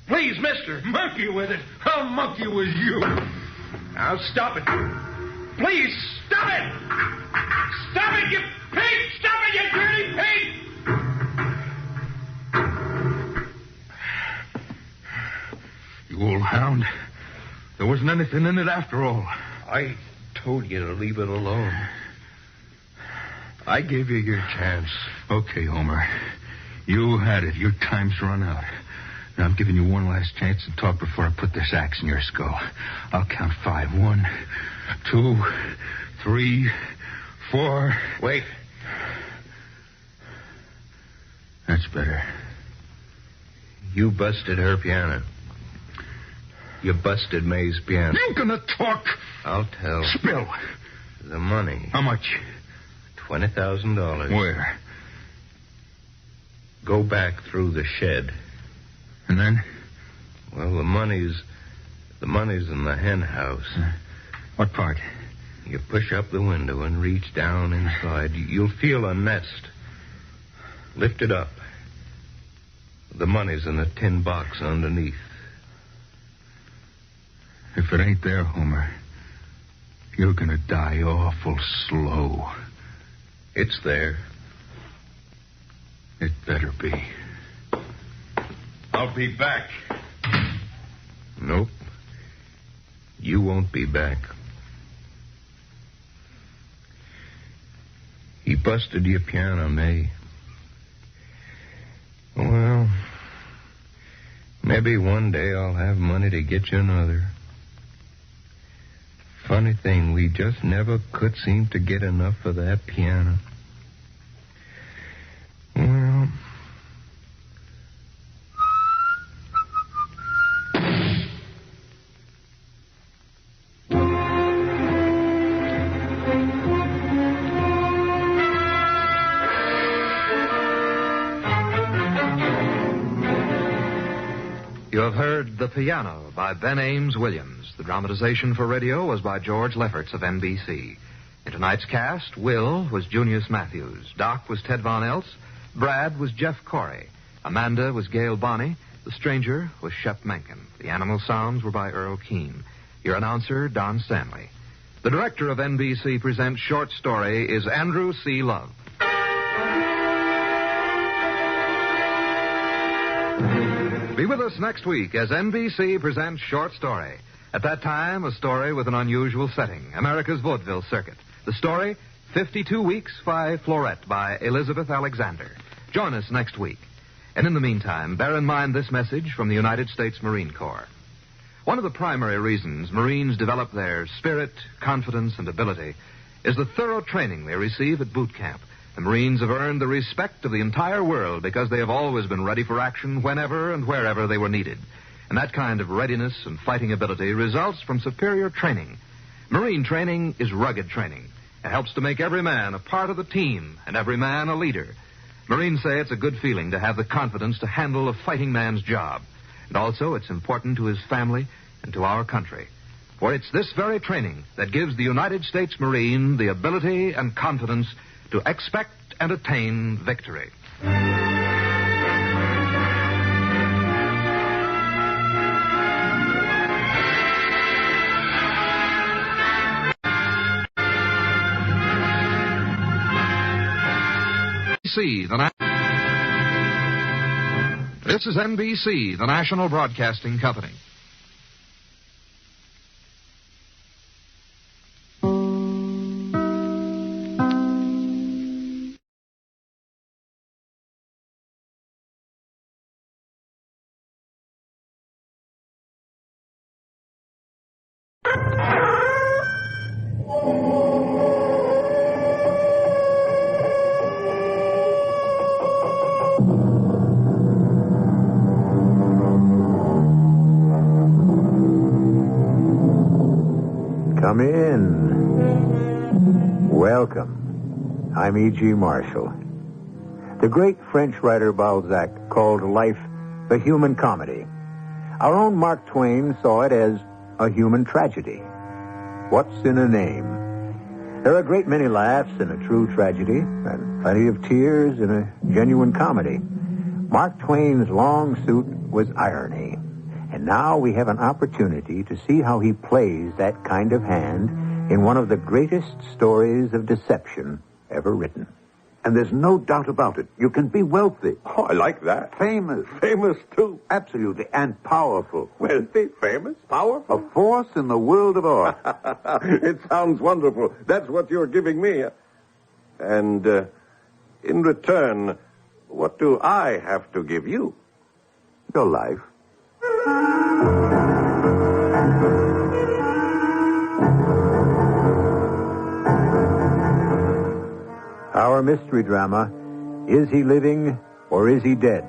Please, mister, monkey with it. I'll monkey with you. Now, stop it. Please, stop it! Stop it, you pig! Stop it, you dirty pig! You old hound. There wasn't anything in it after all. I told you to leave it alone. I gave you your chance. Okay, Homer. You had it. Your time's run out. Now, I'm giving you one last chance to talk before I put this axe in your skull. I'll count 5. 1, 2, 3, 4. Wait. That's better. You busted her piano. You busted May's piano. You gonna talk? I'll tell. Spill. The money. How much? $20,000. Where? Go back through the shed. And then? Well, the money's in the hen house. What part? You push up the window and reach down inside. You'll feel a nest. Lift it up. The money's in a tin box underneath. If it ain't there, Homer, you're gonna die awful slow. It's there. It better be. I'll be back. Nope. You won't be back. He busted your piano, May. Well, maybe one day I'll have money to get you another. Funny thing, we just never could seem to get enough of that piano. Well... You have heard The Piano by Ben Ames Williams. The dramatization for radio was by George Lefferts of NBC. In tonight's cast, Will was Junius Matthews, Doc was Ted Von Eltz, Brad was Jeff Corey, Amanda was Gail Bonney, the stranger was Shep Mencken. The animal sounds were by Earl Keane. Your announcer, Don Stanley. The director of NBC Presents Short Story is Andrew C. Love. Be with us next week as NBC presents Short Story. At that time, a story with an unusual setting, America's vaudeville circuit. The story, 52 Weeks by Florette by Elizabeth Alexander. Join us next week. And in the meantime, bear in mind this message from the United States Marine Corps. One of the primary reasons Marines develop their spirit, confidence, and ability is the thorough training they receive at boot camp. The Marines have earned the respect of the entire world because they have always been ready for action whenever and wherever they were needed. And that kind of readiness and fighting ability results from superior training. Marine training is rugged training, It helps to make every man a part of the team and every man a leader. Marines say it's a good feeling to have the confidence to handle a fighting man's job. And also, it's important to his family and to our country. For it's this very training that gives the United States Marine the ability and confidence to expect and attain victory. This is NBC, the National Broadcasting Company. Come in. Welcome. I'm E.G. Marshall. The great French writer Balzac called life the human comedy. Our own Mark Twain saw it as a human tragedy. What's in a name? There are a great many laughs in a true tragedy and plenty of tears in a genuine comedy. Mark Twain's long suit was irony. And now we have an opportunity to see how he plays that kind of hand in one of the greatest stories of deception ever written. And there's no doubt about it. You can be wealthy. Oh, I like that. Famous. Famous, too. Absolutely. And powerful. Wealthy, famous, powerful. A force in the world of art. It sounds wonderful. That's what you're giving me. And in return, what do I have to give you? Your life. Our mystery drama, Is He Living or Is He Dead?,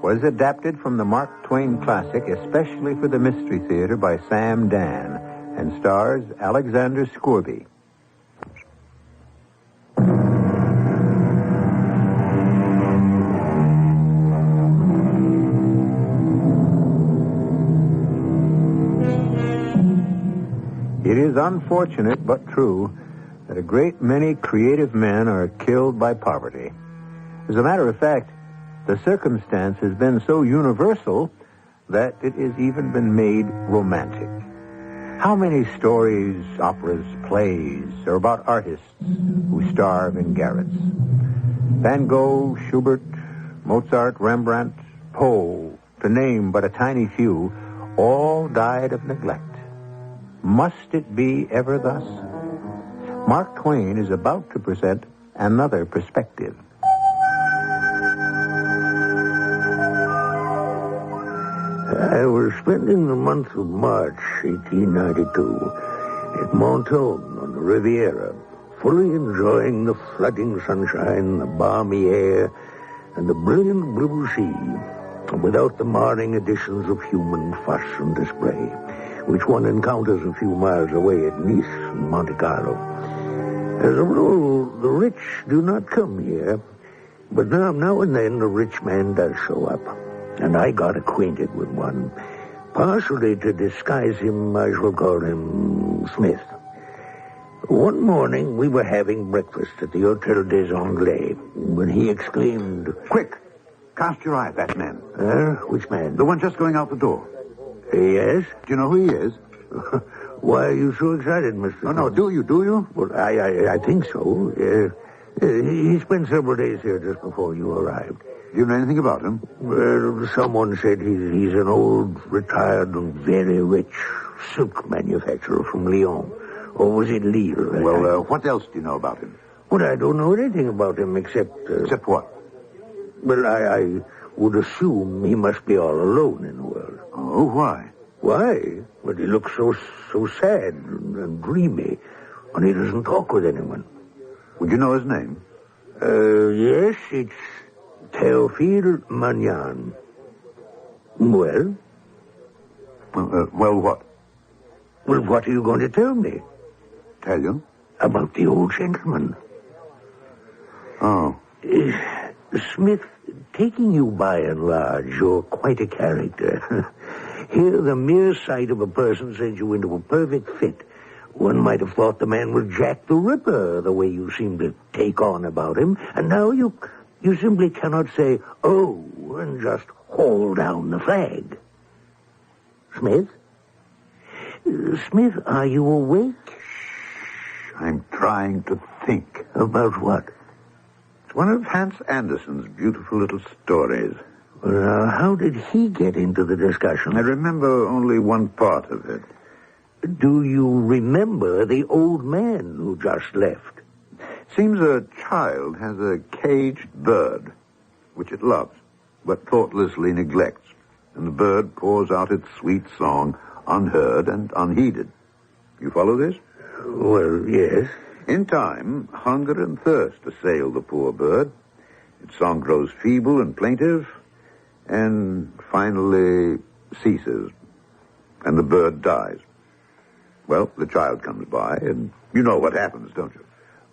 was adapted from the Mark Twain classic especially for the Mystery Theater by Sam Dan and stars Alexander Scourby. It is unfortunate but true that a great many creative men are killed by poverty. As a matter of fact, the circumstance has been so universal that it has even been made romantic. How many stories, operas, plays are about artists who starve in garrets? Van Gogh, Schubert, Mozart, Rembrandt, Poe, to name but a tiny few, all died of neglect. Must it be ever thus? Mark Twain is about to present another perspective. I was spending the month of March, 1892, at Mentone on the Riviera, fully enjoying the flooding sunshine, the balmy air, and the brilliant blue sea, without the marring additions of human fuss and display, which one encounters a few miles away at Nice and Monte Carlo. As a rule, the rich do not come here, but now and then a rich man does show up, and I got acquainted with one. Partially to disguise him, I shall call him Smith. One morning, we were having breakfast at the Hotel des Anglais, when he exclaimed, "Quick! Cast your eye at that man." Which man? The one just going out the door. Yes? Do you know who he is? Why are you so excited, Mr. No, do you? Well, I think so. He spent several days here just before you arrived. Do you know anything about him? Well, someone said he's an old, retired, and very rich silk manufacturer from Lyon. Or was it Lille? Well, what else do you know about him? Well, I don't know anything about him except... Except what? Well, I would assume he must be all alone in the world. Oh, why? Why? Well, he looks so sad and dreamy, and he doesn't talk with anyone. Would you know his name? Yes, it's Théophile Magnan. Well? Well, what? Well, what are you going to tell me? Tell you? about the old gentleman. Oh. Smith, taking you by and large, you're quite a character. Here, the mere sight of a person sends you into a perfect fit. One might have thought the man was Jack the Ripper, the way you seem to take on about him. And now you simply cannot say, oh, and just haul down the flag. Smith? Smith, are you awake? I'm trying to think. About what? It's one of Hans Andersen's beautiful little stories. Well, how did he get into the discussion? I remember only one part of it. Do you remember the old man who just left? Seems a child has a caged bird, which it loves, but thoughtlessly neglects. And the bird pours out its sweet song, unheard and unheeded. You follow this? Well, yes. In time, hunger and thirst assail the poor bird. Its song grows feeble and plaintive, and finally ceases, and the bird dies. Well, the child comes by, and you know what happens, don't you?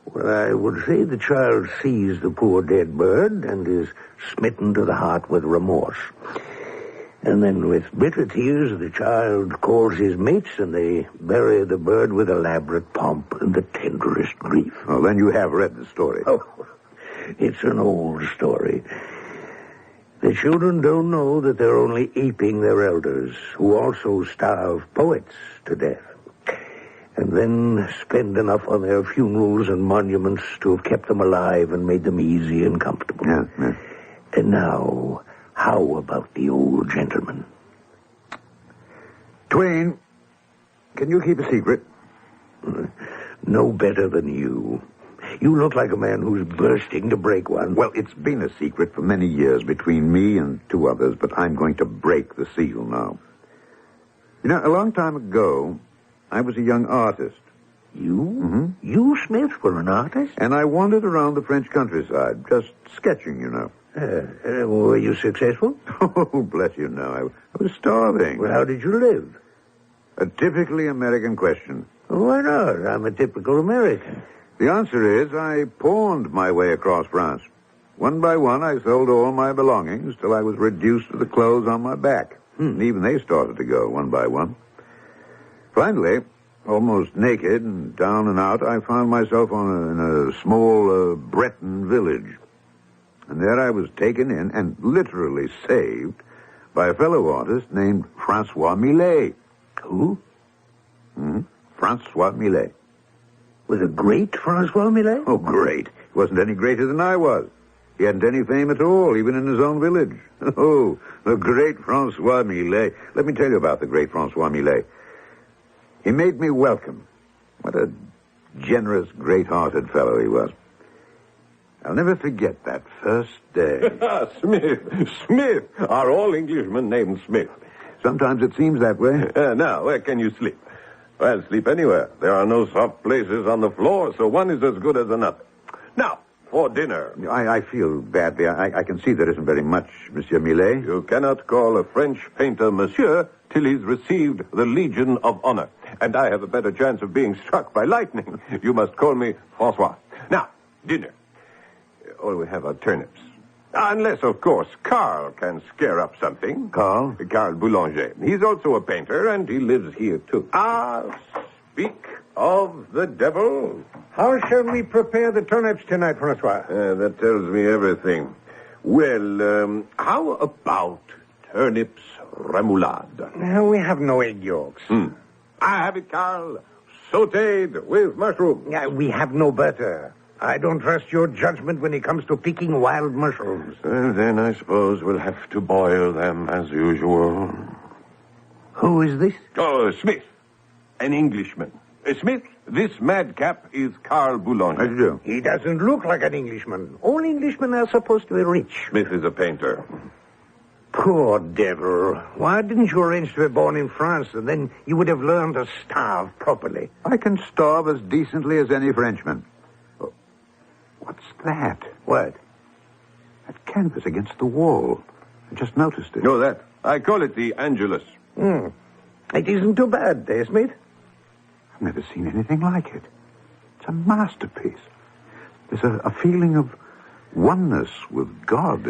Well, I would say the child sees the poor dead bird and is smitten to the heart with remorse. And then with bitter tears, the child calls his mates, and they bury the bird with elaborate pomp and the tenderest grief. Well, then you have read the story. Oh, it's an old story. The children don't know that they're only aping their elders, who also starve poets to death, and then spend enough on their funerals and monuments to have kept them alive and made them easy and comfortable. Yeah. And now, how about the old gentleman? Twain, can you keep a secret? No better than you. You look like a man who's bursting to break one. Well, it's been a secret for many years between me and two others, but I'm going to break the seal now. You know, a long time ago, I was a young artist. You? Mm-hmm. You, Smith, were an artist? And I wandered around the French countryside, just sketching, you know. Were you successful? Oh, bless you, no. I was starving. Well, how did you live? A typically American question. Why not? I'm a typical American. The answer is I pawned my way across France. One by one, I sold all my belongings till I was reduced to the clothes on my back. And even they started to go one by one. Finally, almost naked and down and out, I found myself in a small Breton village. And there I was taken in and literally saved by a fellow artist named Francois Millet. Who? Francois Millet. Was a great Francois Millet? Oh, great. He wasn't any greater than I was. He hadn't any fame at all, even in his own village. Oh, the great Francois Millet. Let me tell you about the great Francois Millet. He made me welcome. What a generous, great-hearted fellow he was. I'll never forget that first day. Smith. Are all Englishmen named Smith? Sometimes it seems that way. Now, where can you sleep? Well, sleep anywhere. There are no soft places on the floor, so one is as good as another. Now, for dinner. I feel badly. I can see there isn't very much, Monsieur Millet. You cannot call a French painter monsieur till he's received the Legion of Honor. And I have a better chance of being struck by lightning. You must call me Francois. Now, dinner. All we have are turnips. Unless, of course, Carl can scare up something. Carl? Carl Boulanger. He's also a painter, and he lives here, too. Speak of the devil. How shall we prepare the turnips tonight, Francois? That tells me everything. Well, how about turnips remoulade? We have no egg yolks. I have it, Carl. Sautéed with mushrooms. We have no butter. I don't trust your judgment when it comes to picking wild mushrooms. Then I suppose we'll have to boil them as usual. Who is this? Oh, Smith. An Englishman. Smith, this madcap is Carl Boulanger. How do you do? He doesn't look like an Englishman. All Englishmen are supposed to be rich. Smith is a painter. Poor devil. Why didn't you arrange to be born in France, and then you would have learned to starve properly? I can starve as decently as any Frenchman. Oh, what's that? What? That canvas against the wall. I just noticed it. No, that. I call it the Angelus. It isn't too bad, eh, Smith? I've never seen anything like it. It's a masterpiece. There's a feeling of oneness with God.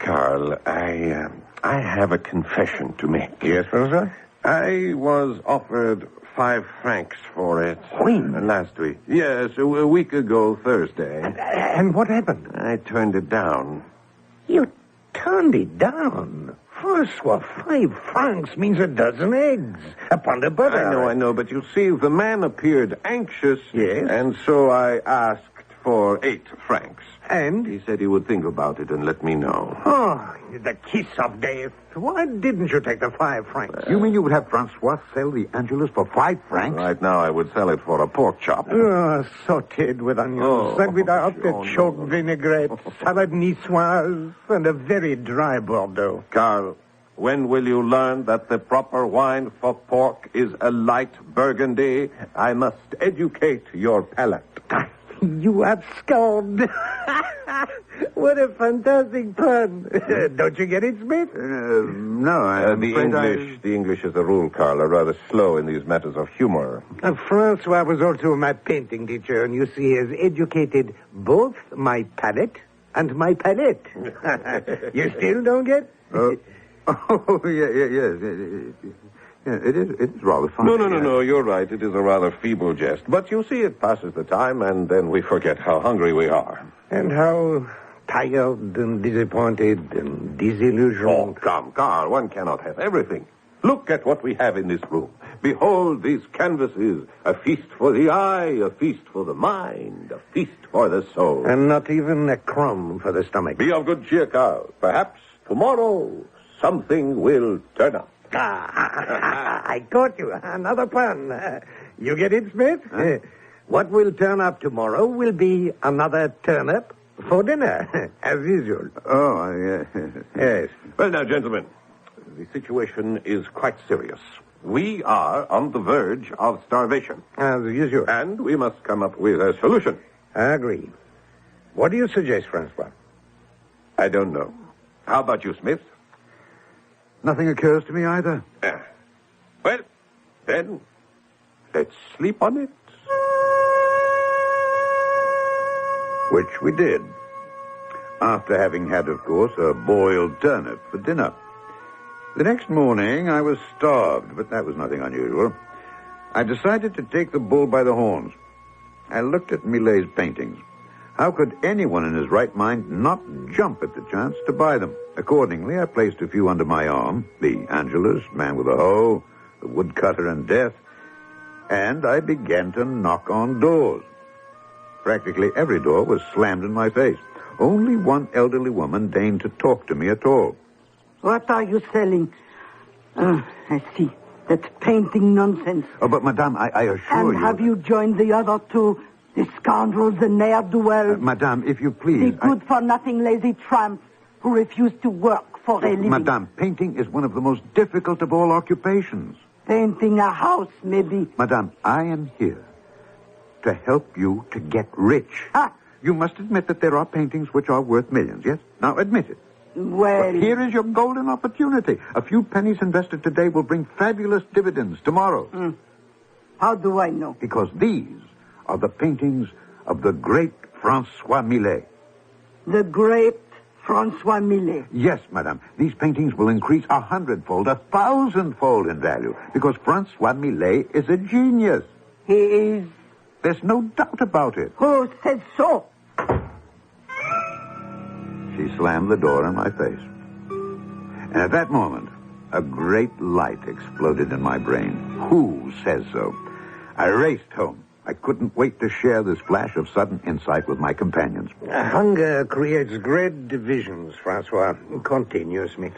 Carl, I have a confession to make. Yes, Francois? I was offered 5 francs for it. When? Last week. Yes, a week ago, Thursday. And what happened? I turned it down. You turned it down? Francois, 5 francs means a dozen eggs. A pound of butter. I know, but you see, the man appeared anxious. Yes? And so I asked for 8 francs. And? He said he would think about it and let me know. Oh, the kiss of death. Why didn't you take the 5 francs? You mean you would have Francois sell the Angelus for 5 francs? Right now I would sell it for a pork chop. Oh, sautéed with onions, and without the choke vinaigrette, salad niçoise, and a very dry Bordeaux. Carl, when will you learn that the proper wine for pork is a light Burgundy? I must educate your palate. You have scored. What a fantastic pun. Don't you get it, Smith? No, The English is the rule, Carl, are rather slow in these matters of humor. Francois was also my painting teacher, and you see, he has educated both my palate and my palette. You still don't get? Oh, yes. Yeah, it is rather funny. No, you're right. It is a rather feeble jest. But you see, it passes the time, and then we forget how hungry we are. And how tired and disappointed and disillusioned. Oh, come, Carl, one cannot have everything. Look at what we have in this room. Behold these canvases. A feast for the eye, a feast for the mind, a feast for the soul. And not even a crumb for the stomach. Be of good cheer, Carl. Perhaps tomorrow something will turn up. I caught you. Another pun. You get it, Smith? Huh? What will turn up tomorrow will be another turnip for dinner, as usual. Oh, yes. Well, now, gentlemen, the situation is quite serious. We are on the verge of starvation. As usual. And we must come up with a solution. I agree. What do you suggest, Francois? I don't know. How about you, Smith? Nothing occurs to me either. Well, then, let's sleep on it. Which we did. After having had, of course, a boiled turnip for dinner. The next morning, I was starved, but that was nothing unusual. I decided to take the bull by the horns. I looked at Millet's paintings. How could anyone in his right mind not jump at the chance to buy them? Accordingly, I placed a few under my arm, the Angelus, Man with a Hoe, the Woodcutter, and Death, and I began to knock on doors. Practically every door was slammed in my face. Only one elderly woman deigned to talk to me at all. What are you selling? I see. That's painting nonsense. Oh, but, Madame, I assure you... And have you joined the other two? The scoundrels, the ne'er-do-wells. Madame, if you please... The good-for-nothing lazy tramps who refuse to work for a living. Madame, painting is one of the most difficult of all occupations. Painting a house, maybe. Madame, I am here to help you to get rich. You must admit that there are paintings which are worth millions, yes? Now, admit it. Well... But here is your golden opportunity. A few pennies invested today will bring fabulous dividends tomorrow. How do I know? Because these are the paintings of the great Francois Millet. The great Francois Millet? Yes, madame. These paintings will increase 100-fold, 1,000-fold in value, because Francois Millet is a genius. He is? There's no doubt about it. Who says so? She slammed the door in my face. And at that moment, a great light exploded in my brain. Who says so? I raced home. I couldn't wait to share this flash of sudden insight with my companions. Hunger creates great divisions, Francois. Continue, Smith.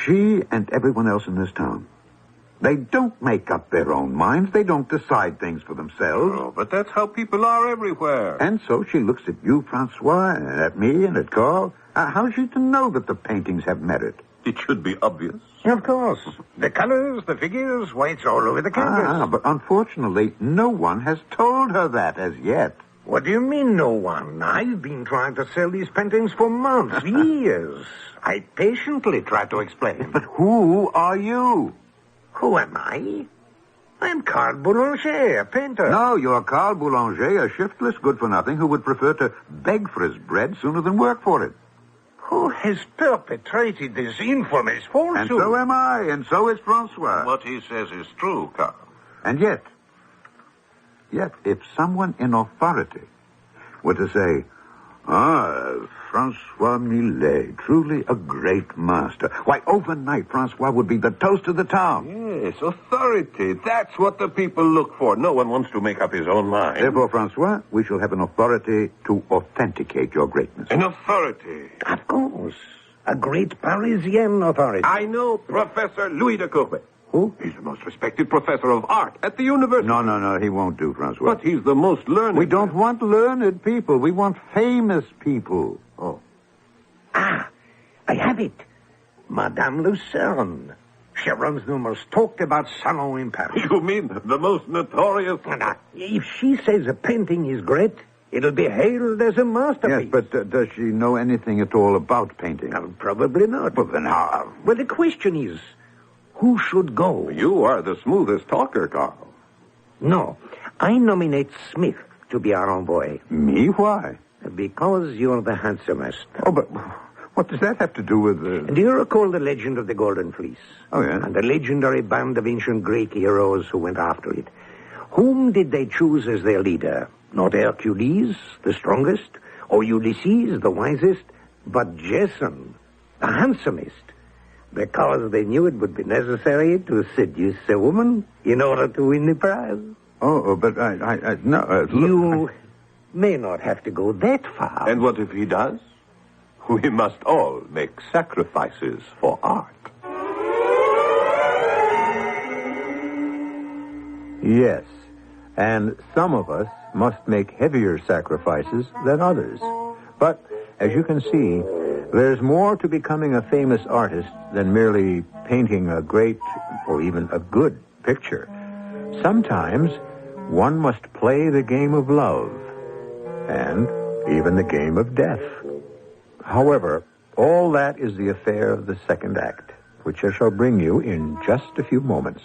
She and everyone else in this town. They don't make up their own minds. They don't decide things for themselves. Oh, but that's how people are everywhere. And so she looks at you, Francois, and at me, and at Carl. How's she to know that the paintings have merit? It should be obvious. Of course. The colors, the figures, why, it's all over the canvas. But unfortunately, no one has told her that as yet. What do you mean, no one? I've been trying to sell these paintings for months, years. I patiently try to explain. But who are you? Who am I? I'm Carl Boulanger, a painter. No, you're Carl Boulanger, a shiftless good-for-nothing who would prefer to beg for his bread sooner than work for it. Who has perpetrated this infamous falsehood? And so am I, and so is Francois. What he says is true, Carl. And yet, if someone in authority were to say, Francois Millet, truly a great master. Why, overnight, Francois would be the toast of the town. Yes, authority. That's what the people look for. No one wants to make up his own mind. Therefore, Francois, we shall have an authority to authenticate your greatness. An authority? Of course. A great Parisian authority. I know Professor Louis de Courbet. Who? He's the most respected professor of art at the university. No, he won't do, Francois. But he's the most learned. We don't want learned people. We want famous people. Oh. I have it. Madame Lucerne. She runs the most talked about salon in Paris. You mean the most notorious? If she says a painting is great, it'll be hailed as a masterpiece. Yes, but does she know anything at all about painting? Probably not. Well, then how? Well, the question is, who should go? You are the smoothest talker, Carl. No, I nominate Smith to be our envoy. Me? Why? Because you're the handsomest. Oh, but what does that have to do with... Do you recall the legend of the Golden Fleece? Oh, yeah. And the legendary band of ancient Greek heroes who went after it. Whom did they choose as their leader? Not Hercules, the strongest, or Ulysses, the wisest, but Jason, the handsomest. Because they knew it would be necessary to seduce a woman in order to win the prize. Oh, but I no. You may not have to go that far. And what if he does? We must all make sacrifices for art. Yes, and some of us must make heavier sacrifices than others. But, as you can see, there's more to becoming a famous artist than merely painting a great or even a good picture. Sometimes one must play the game of love and even the game of death. However, all that is the affair of the second act, which I shall bring you in just a few moments.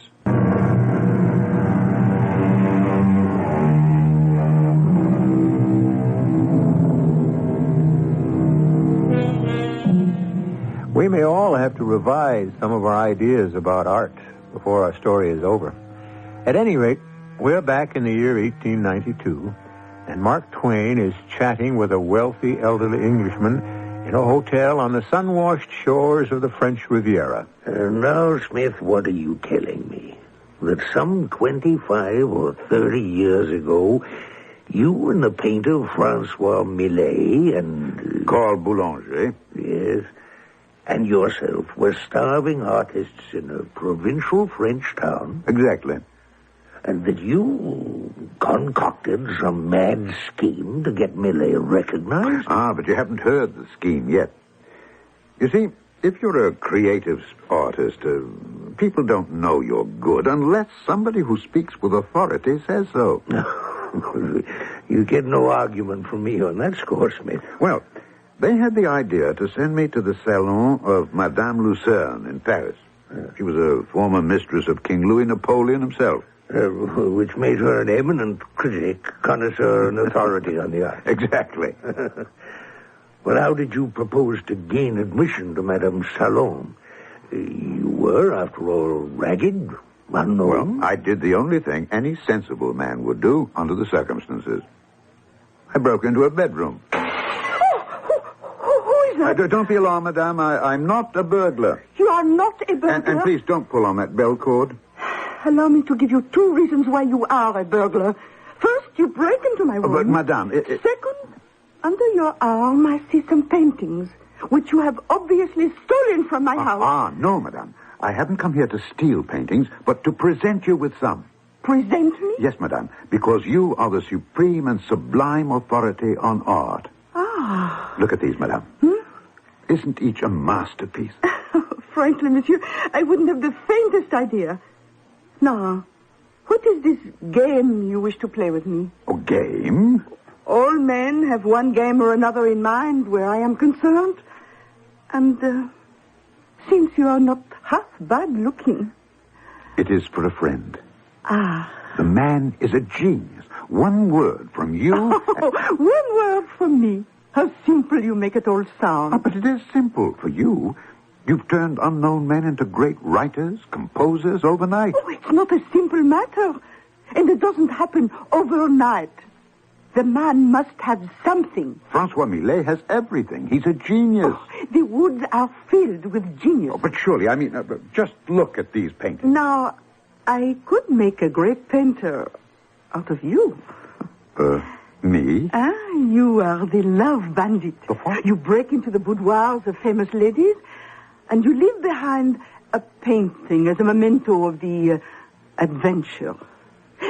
We may all have to revise some of our ideas about art before our story is over. At any rate, we're back in the year 1892, and Mark Twain is chatting with a wealthy elderly Englishman in a hotel on the sun-washed shores of the French Riviera. Now, Smith, what are you telling me? That some 25 or 30 years ago, you and the painter Francois Millet and... Carl Boulanger. Yes. And yourself were starving artists in a provincial French town? Exactly. And that you concocted some mad scheme to get Millet recognized? But you haven't heard the scheme yet. You see, if you're a creative artist, people don't know you're good unless somebody who speaks with authority says so. You get no argument from me on that score, Smith. Well, they had the idea to send me to the salon of Madame Lucerne in Paris. She was a former mistress of King Louis Napoleon himself. Which made her an eminent critic, connoisseur, and authority on the art. Exactly. Well, how did you propose to gain admission to Madame's salon? You were, after all, ragged, unknown. Well, I did the only thing any sensible man would do under the circumstances. I broke into her bedroom. Don't be alarmed, madame. I'm not a burglar. You are not a burglar? And please don't pull on that bell cord. Allow me to give you 2 reasons why you are a burglar. First, you break into my room. But, madame... Second, under your arm, I see some paintings, which you have obviously stolen from my house. No, madame. I haven't come here to steal paintings, but to present you with some. Present me? Yes, madame, because you are the supreme and sublime authority on art. Look at these, madame. Isn't each a masterpiece? Frankly, monsieur, I wouldn't have the faintest idea. Now, what is this game you wish to play with me? A game? All men have one game or another in mind where I am concerned. And since you are not half bad looking... It is for a friend. Ah. The man is a genius. One word from you... One word from me. How simple you make it all sound. Oh, but it is simple for you. You've turned unknown men into great writers, composers overnight. Oh, it's not a simple matter. And it doesn't happen overnight. The man must have something. Francois Millet has everything. He's a genius. Oh, the woods are filled with genius. Oh, but surely, just look at these paintings. Now, I could make a great painter out of you. Me? You are the love bandit. You break into the boudoirs of famous ladies, and you leave behind a painting as a memento of the adventure.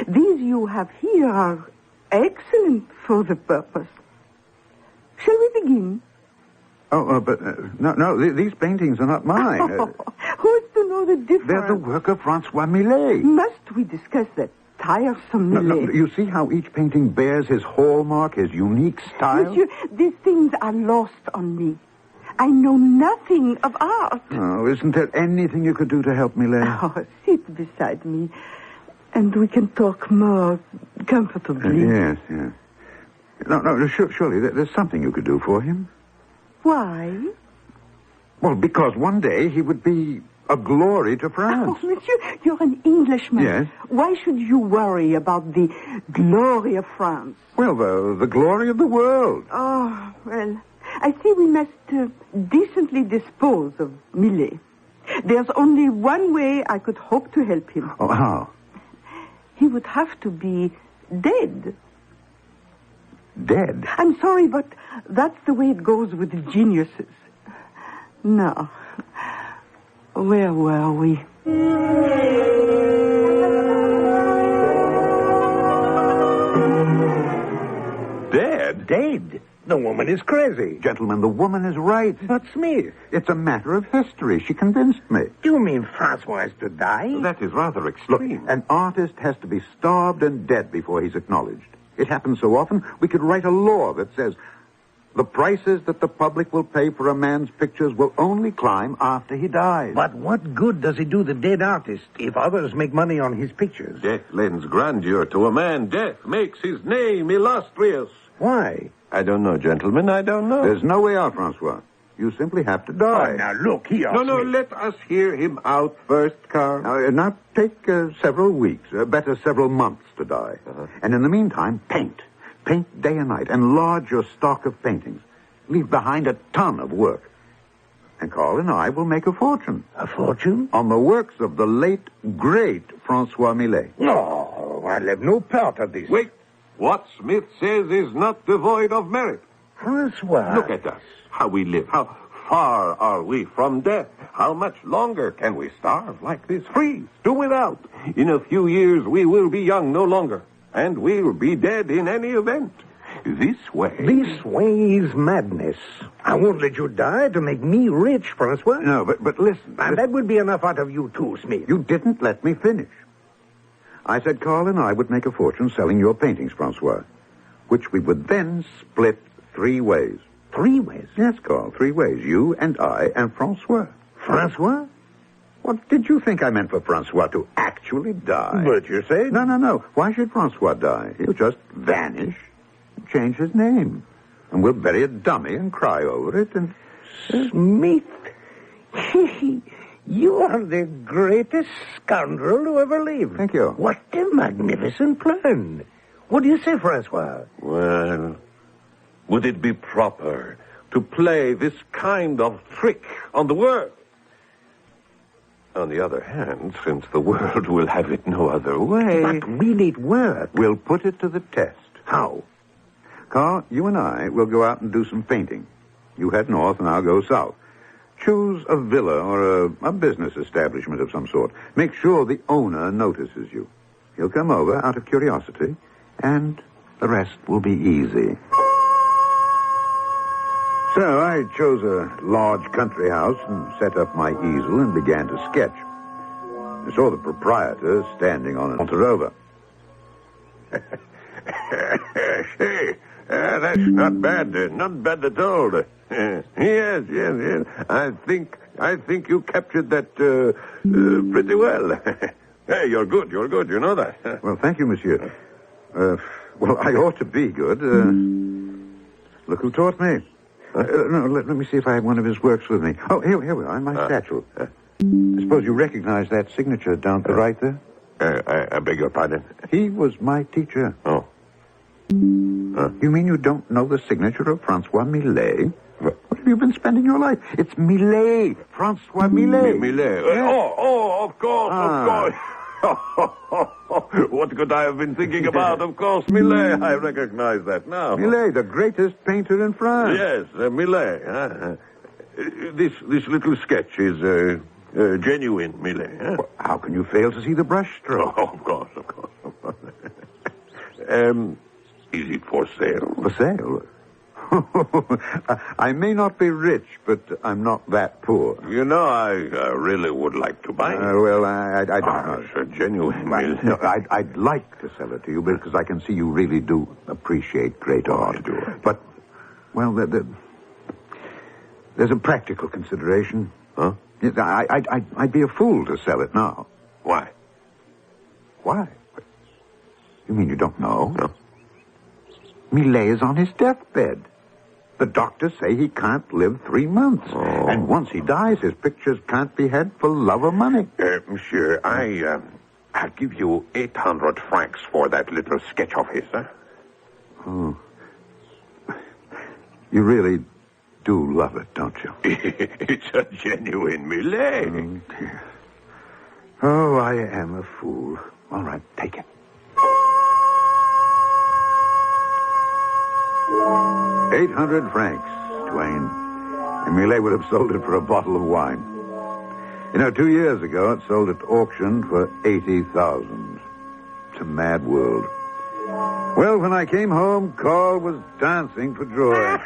These you have here are excellent for the purpose. Shall we begin? No, these paintings are not mine. Who is to know the difference? They're the work of Francois Millet. Must we discuss that tiresome Millet? No, you see how each painting bears his hallmark, his unique style? Monsieur, these things are lost on me. I know nothing of art. Oh, isn't there anything you could do to help Millet? Oh, sit beside me, and we can talk more comfortably. Yes. No, surely there's something you could do for him. Why? Well, because one day he would be a glory to France. Oh, monsieur, you're an Englishman. Yes. Why should you worry about the glory of France? Well, the glory of the world. Oh, well, I see we must decently dispose of Millet. There's only one way I could hope to help him. Oh, how? He would have to be dead. Dead? I'm sorry, but that's the way it goes with geniuses. Now, where were we? Dead? Dead? The woman is crazy. Gentlemen, the woman is right. But Smith... It's a matter of history. She convinced me. Do you mean Francois is to die? That is rather extreme. Look, an artist has to be starved and dead before he's acknowledged. It happens so often, we could write a law that says the prices that the public will pay for a man's pictures will only climb after he dies. But what good does it do the dead artist if others make money on his pictures? Death lends grandeur to a man. Death makes his name illustrious. Why? I don't know, gentlemen. I don't know. There's no way out, Francois. You simply have to die. Oh, now, look here. No, let us hear him out first, Carl. Now, take several weeks, better several months to die. And in the meantime, paint. Paint day and night. Enlarge your stock of paintings. Leave behind a ton of work. And Carl and I will make a fortune. A fortune? On the works of the late, great Francois Millet. No, I'll have no part of this. Wait. What Smith says is not devoid of merit. Francois. Look at us. How we live. How far are we from death? How much longer can we starve like this? Freeze. Do without. In a few years, we will be young no longer. And we'll be dead in any event. This way. This way is madness. I won't let you die to make me rich, Francois. No, but listen. And that would be enough out of you too, Smith. You didn't let me finish. I said Carl and I would make a fortune selling your paintings, Francois, which we would then split 3 ways. 3 ways? Yes, Carl, 3 ways. You and I and Francois. Francois? What did you think I meant for Francois to actually die? But you say... No. Why should Francois die? He'll just vanish, change his name, and we'll bury a dummy and cry over it and... Smith, you are the greatest scoundrel who ever lived. Thank you. What a magnificent plan. What do you say, Francois? Well, would it be proper to play this kind of trick on the world? On the other hand, since the world will have it no other way... But will it work? We'll put it to the test. How? Carl, you and I will go out and do some painting. You head north and I'll go south. Choose a villa or a business establishment of some sort. Make sure the owner notices you. He'll come over out of curiosity, and the rest will be easy. So I chose a large country house and set up my easel and began to sketch. I saw the proprietor standing on an altar. Hey, that's not bad. Not bad at all. Yes. I think you captured that pretty well. Hey, you're good. You know that. Well, thank you, monsieur. Well, I ought to be good. Look who taught me. No, let me see if I have one of his works with me. Oh, here we are, in my satchel. I suppose you recognize that signature down to the right there? I beg your pardon? He was my teacher. Oh. You mean you don't know the signature of Francois Millet? What have you been spending your life? It's Millet. Francois Millet. Millet. Yes. Of course. What could I have been thinking about? Of course, Millet. I recognize that now. Millet, the greatest painter in France. Yes, Millet. This little sketch is genuine, Millet. Well, how can you fail to see the brushstroke? Oh, of course. Is it for sale? For sale? I may not be rich, but I'm not that poor. You know, I really would like to buy it. Well, I don't know. It's a genuine. No, I'd like to sell it to you because I can see you really do appreciate great art. I do. But, well, there's a practical consideration. Huh? Yes, I'd be a fool to sell it now. Why? Why? You mean you don't know? No. Millet is on his deathbed. The doctors say he can't live 3 months. Oh. And once he dies, his pictures can't be had for love or money. Monsieur, I'll give you 800 francs for that little sketch of his, huh? Oh. You really do love it, don't you? It's a genuine Millet. Oh, dear. Oh, I am a fool. All right, take it. 800 francs, Twain. And Millet would have sold it for a bottle of wine. 2 years ago, it sold at auction for 80,000. It's a mad world. Well, when I came home, Carl was dancing for joy.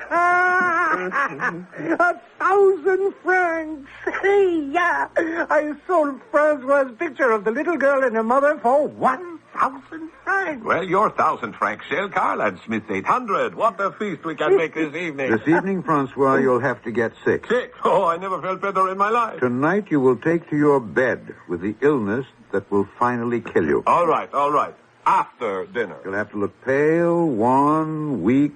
1,000 francs. Yeah. I sold Francois' picture of the little girl and her mother for 1,000 francs. Well, your 1,000 francs sale, Carl, and Smith's 800. What a feast we can make this evening. This evening, Francois, you'll have to get 6. 6? Oh, I never felt better in my life. Tonight, you will take to your bed with the illness that will finally kill you. All right. After dinner. You'll have to look pale, wan, weak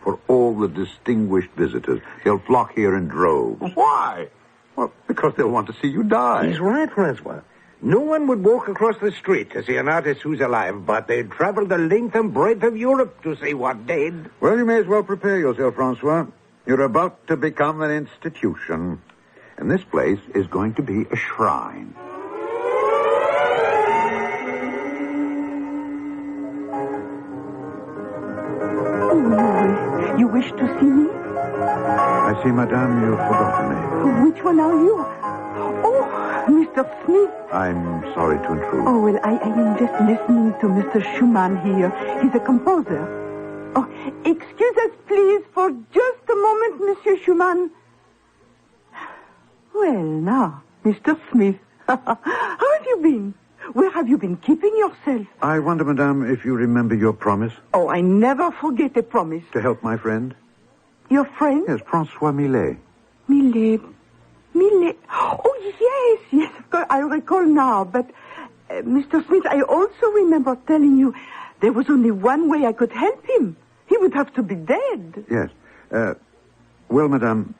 for all the distinguished visitors. They'll flock here in droves. Why? Well, because they'll want to see you die. He's right, Francois. No one would walk across the street to see an artist who's alive, but they'd travel the length and breadth of Europe to see what dead. Well, you may as well prepare yourself, Francois. You're about to become an institution. And this place is going to be a shrine. Oh, you wish to see me? I see, madame, you've forgotten me. Which one are you? Oh, Mr. Smith. I'm sorry to intrude. Oh, well, I am just listening to Mr. Schumann here. He's a composer. Oh, excuse us, please, for just a moment, Monsieur Schumann. Well, now, Mr. Smith, how have you been? Where have you been keeping yourself? I wonder, madame, if you remember your promise. Oh, I never forget a promise. To help my friend? Your friend? Yes, Francois Millet. Millet. Oh, yes, of course, I recall now. But, Mr. Smith, I also remember telling you there was only one way I could help him. He would have to be dead. Yes. Well, madame,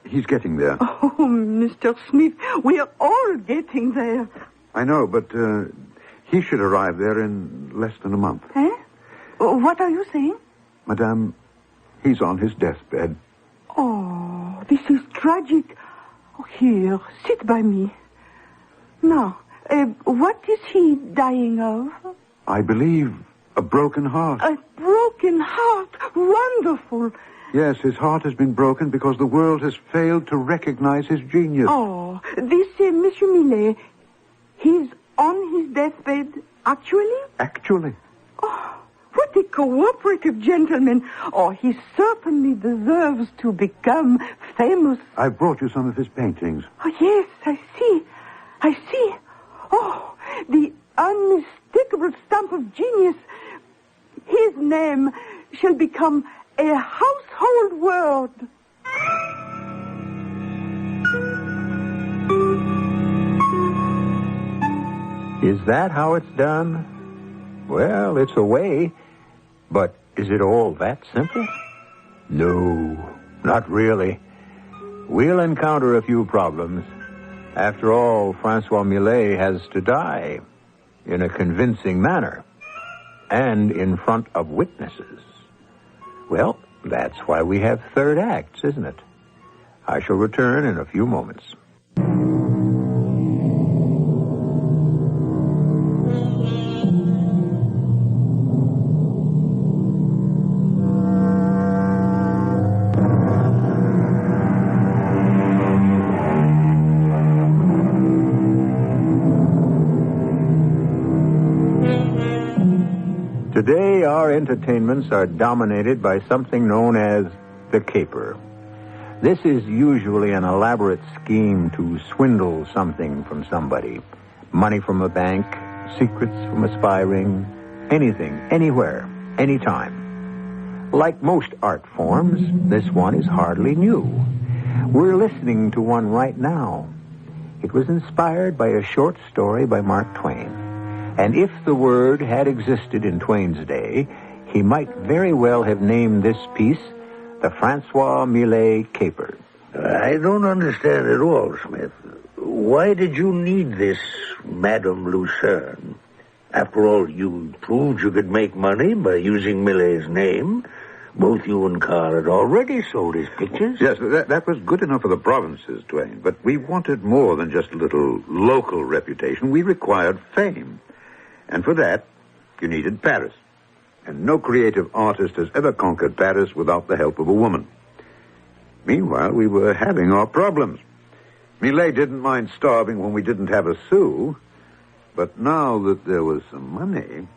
he's getting there. Oh, Mr. Smith, we're all getting there. I know, but he should arrive there in less than a month. Eh? What are you saying? Madame, he's on his deathbed. Oh, this is tragic. Oh, here, sit by me. Now, what is he dying of? I believe a broken heart. A broken heart? Wonderful. Yes, his heart has been broken because the world has failed to recognize his genius. Oh, this Monsieur Millet, he's on his deathbed, actually? Actually. Oh, what a cooperative gentleman. Oh, he certainly deserves to become famous. I brought you some of his paintings. Oh, yes, I see. Oh, the unmistakable stamp of genius. His name shall become a household word. Is that how it's done? Well, it's a way. But is it all that simple? No, not really. We'll encounter a few problems. After all, Francois Millet has to die in a convincing manner and in front of witnesses. Well, that's why we have third acts, isn't it? I shall return in a few moments. Today, our entertainments are dominated by something known as the caper. This is usually an elaborate scheme to swindle something from somebody. Money from a bank, secrets from a spy ring, anything, anywhere, anytime. Like most art forms, this one is hardly new. We're listening to one right now. It was inspired by a short story by Mark Twain. And if the word had existed in Twain's day, he might very well have named this piece the Francois Millet Caper. I don't understand at all, Smith. Why did you need this Madame Lucerne? After all, you proved you could make money by using Millet's name. Both you and Carl had already sold his pictures. Yes, that was good enough for the provinces, Twain. But we wanted more than just a little local reputation. We required fame. And for that, you needed Paris. And no creative artist has ever conquered Paris without the help of a woman. Meanwhile, we were having our problems. Millet didn't mind starving when we didn't have a sou. But now that there was some money...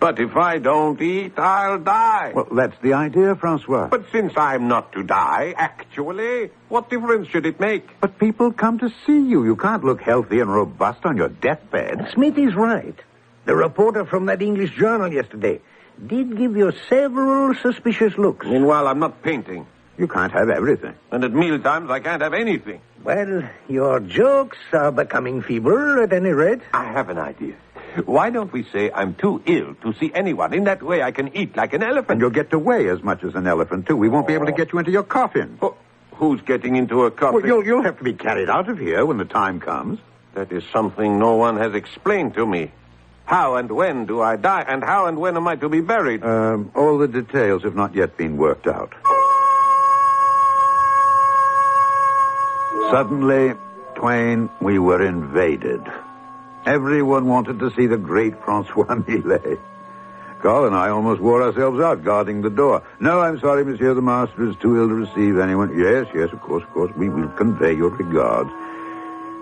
But if I don't eat, I'll die. Well, that's the idea, Francois. But since I'm not to die, actually, what difference should it make? But people come to see you. You can't look healthy and robust on your deathbed. Smith is right. The reporter from that English journal yesterday did give you several suspicious looks. Meanwhile, I'm not painting. You can't have everything. And at mealtimes, I can't have anything. Well, your jokes are becoming feeble, at any rate. I have an idea. Why don't we say I'm too ill to see anyone? In that way, I can eat like an elephant. And you'll get to weigh as much as an elephant, too. We won't be able to get you into your coffin. Oh, who's getting into a coffin? Well, you'll have to be carried out of here when the time comes. That is something no one has explained to me. How and when do I die, and how and when am I to be buried? All the details have not yet been worked out. Suddenly, Twain, we were invaded. Everyone wanted to see the great Francois Millet. Carl and I almost wore ourselves out guarding the door. No, I'm sorry, monsieur, the master is too ill to receive anyone. Yes, of course. We will convey your regards.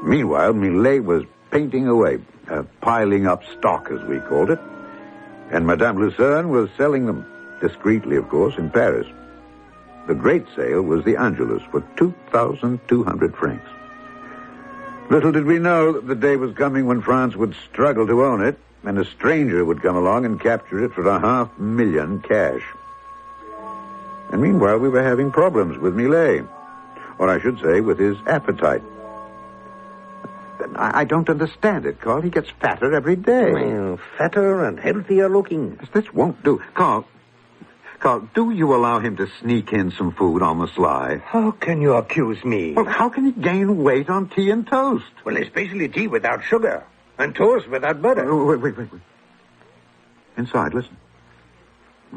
Meanwhile, Millet was painting away, piling up stock, as we called it. And Madame Lucerne was selling them, discreetly, of course, in Paris. The great sale was the Angelus for 2,200 francs. Little did we know that the day was coming when France would struggle to own it, and a stranger would come along and capture it for $500,000 cash. And meanwhile, we were having problems with Millet. Or I should say, with his appetite. I don't understand it, Carl. He gets fatter every day. Well, fatter and healthier looking. This won't do. Carl, do you allow him to sneak in some food on the sly? How can you accuse me? Well, how can he gain weight on tea and toast? Well, especially tea without sugar and toast without butter. Wait. Inside, listen.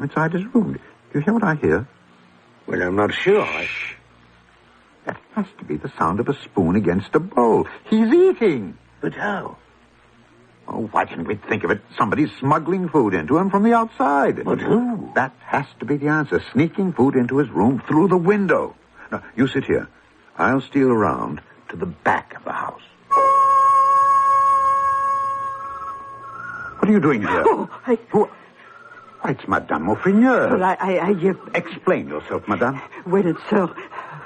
Inside his room. Do you hear what I hear? Well, I'm not sure. Shh. That has to be the sound of a spoon against a bowl. He's eating. But how? Oh, why can't we think of it? Somebody's smuggling food into him from the outside. But who? That has to be the answer. Sneaking food into his room through the window. Now, you sit here. I'll steal around to the back of the house. What are you doing here? Oh, It's Madame Maufrigneuse. Well, Explain yourself, Madame. Well, sir,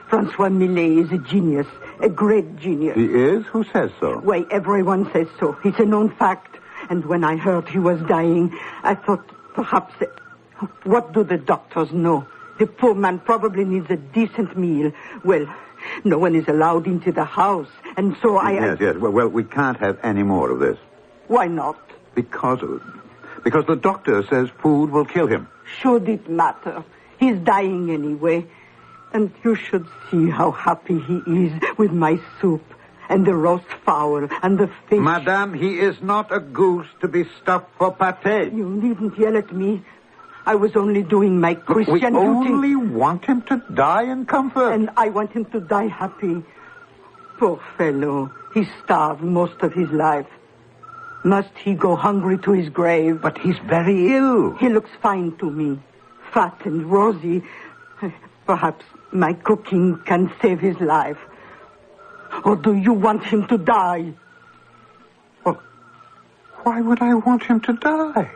Francois Millet is a genius, a great genius. He is? Who says so? Why, everyone says so. It's a known fact. And when I heard he was dying, I thought perhaps... What do the doctors know? The poor man probably needs a decent meal. Well, no one is allowed into the house, and so Yes. Well, we can't have any more of this. Why not? Because the doctor says food will kill him. Should it matter? He's dying anyway. And you should see how happy he is with my soup and the roast fowl and the fish. Madame, he is not a goose to be stuffed for pâté. You needn't yell at me. I was only doing my Christian duty. We only want him to die in comfort. And I want him to die happy. Poor fellow. He starved most of his life. Must he go hungry to his grave? But he's very ill. He looks fine to me. Fat and rosy. Perhaps my cooking can save his life. Or do you want him to die? Well, why would I want him to die?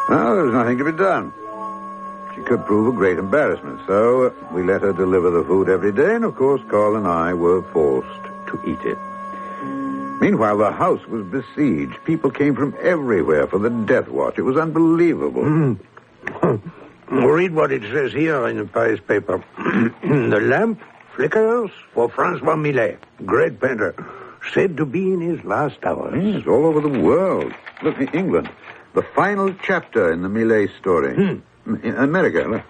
Well, there's nothing to be done. She could prove a great embarrassment, so we let her deliver the food every day, and of course Carl and I were forced to eat it. Meanwhile, the house was besieged. People came from everywhere for the death watch. It was unbelievable. Read what it says here in the Paris paper. The lamp flickers for Francois Millet, great painter, said to be in his last hours. Yes, all over the world. Look, in England, the final chapter in the Millet story. In America, look.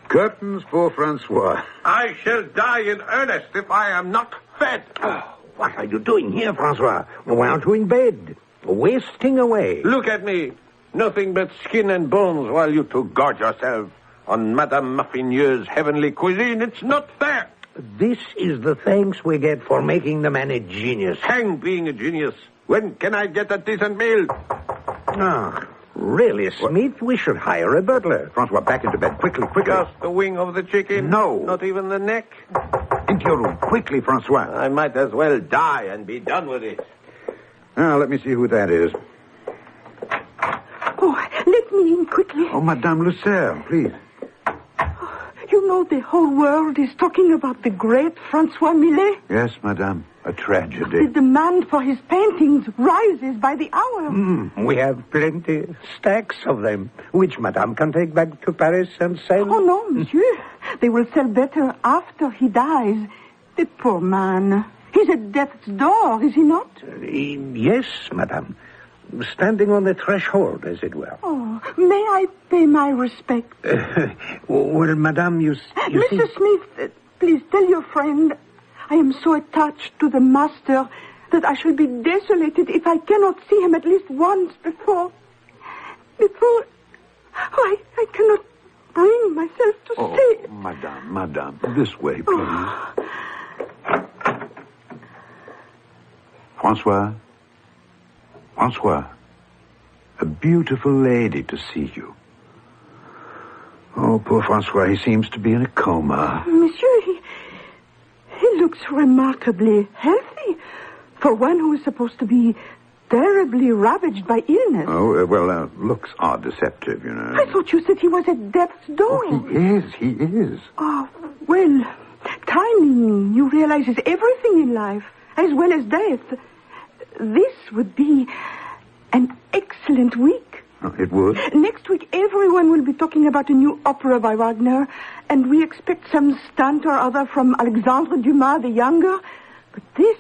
Curtains for Francois. I shall die in earnest if I am not fed. Oh, what are you doing here, Francois? Why aren't you in bed? Wasting away. Look at me. Nothing but skin and bones while you two gorge yourself on Madame Muffineux's heavenly cuisine. It's not fair. This is the thanks we get for making the man a genius. Hang being a genius. When can I get a decent meal? Ah, really, Smith? We should hire a butler. Francois, back into bed. Quickly. Just the wing of the chicken? No. Not even the neck? Into your room. Quickly, Francois. I might as well die and be done with it. Now, let me see who that is. Oh, let me in quickly. Oh, Madame Lucerne, please. You know the whole world is talking about the great Francois Millet. Yes, Madame. A tragedy. The demand for his paintings rises by the hour. We have plenty, stacks of them, which Madame can take back to Paris and sell. Oh, no, monsieur. They will sell better after he dies. The poor man. He's at death's door, is he not? Yes, Madame. Standing on the threshold, as it were. Oh, may I pay my respect? Well, Madame, you Mr. see... Smith, please tell your friend I am so attached to the master that I shall be desolated if I cannot see him at least once before... Oh, I cannot bring myself to say... Madame, this way, please. Francois, a beautiful lady to see you. Oh, poor Francois, he seems to be in a coma. Monsieur, he looks remarkably healthy for one who is supposed to be terribly ravaged by illness. Oh, well, looks are deceptive, you know. I thought you said he was at death's door. Oh, he is. Oh, well, timing, you realize, is everything in life, as well as death. This would be an excellent week. Oh, it would? Next week, everyone will be talking about a new opera by Wagner, and we expect some stunt or other from Alexandre Dumas the Younger. But this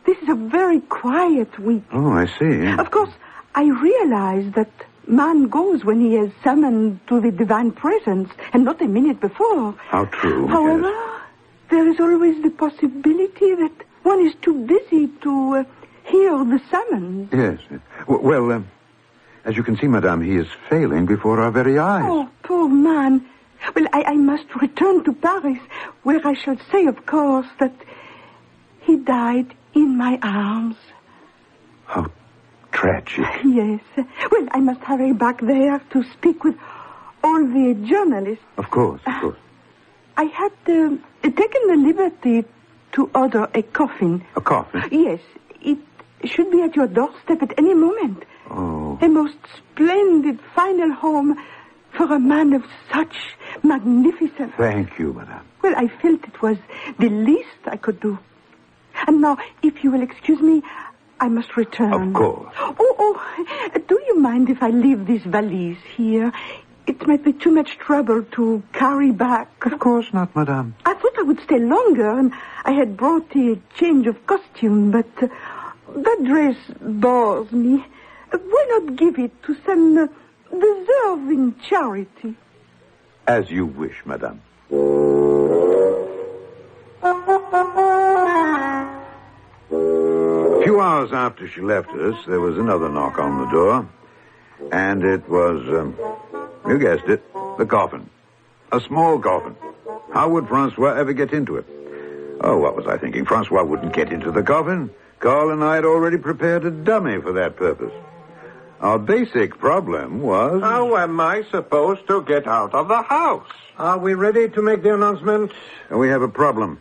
is a very quiet week. Oh, I see. Of course, I realize that man goes when he is summoned to the divine presence, and not a minute before. How true. However, there is always the possibility that one is too busy to... hear the summons. Yes. Well, as you can see, Madame, he is failing before our very eyes. Oh, poor man. Well, I must return to Paris, where I shall say, of course, that he died in my arms. How tragic. Yes. Well, I must hurry back there to speak with all the journalists. Of course. I had taken the liberty to order a coffin. A coffin? Yes. It should be at your doorstep at any moment. Oh. A most splendid final home for a man of such magnificence. Thank you, Madame. Well, I felt it was the least I could do. And now, if you will excuse me, I must return. Of course. Do you mind if I leave this valise here? It might be too much trouble to carry back. Of course not, Madame. I thought I would stay longer, and I had brought a change of costume, but... That dress bores me. Why not give it to some deserving charity? As you wish, madame. A few hours after she left us, there was another knock on the door. And it was, you guessed it, the coffin. A small coffin. How would Francois ever get into it? Oh, what was I thinking? Francois wouldn't get into the coffin. Carl and I had already prepared a dummy for that purpose. Our basic problem was... How am I supposed to get out of the house? Are we ready to make the announcement? We have a problem.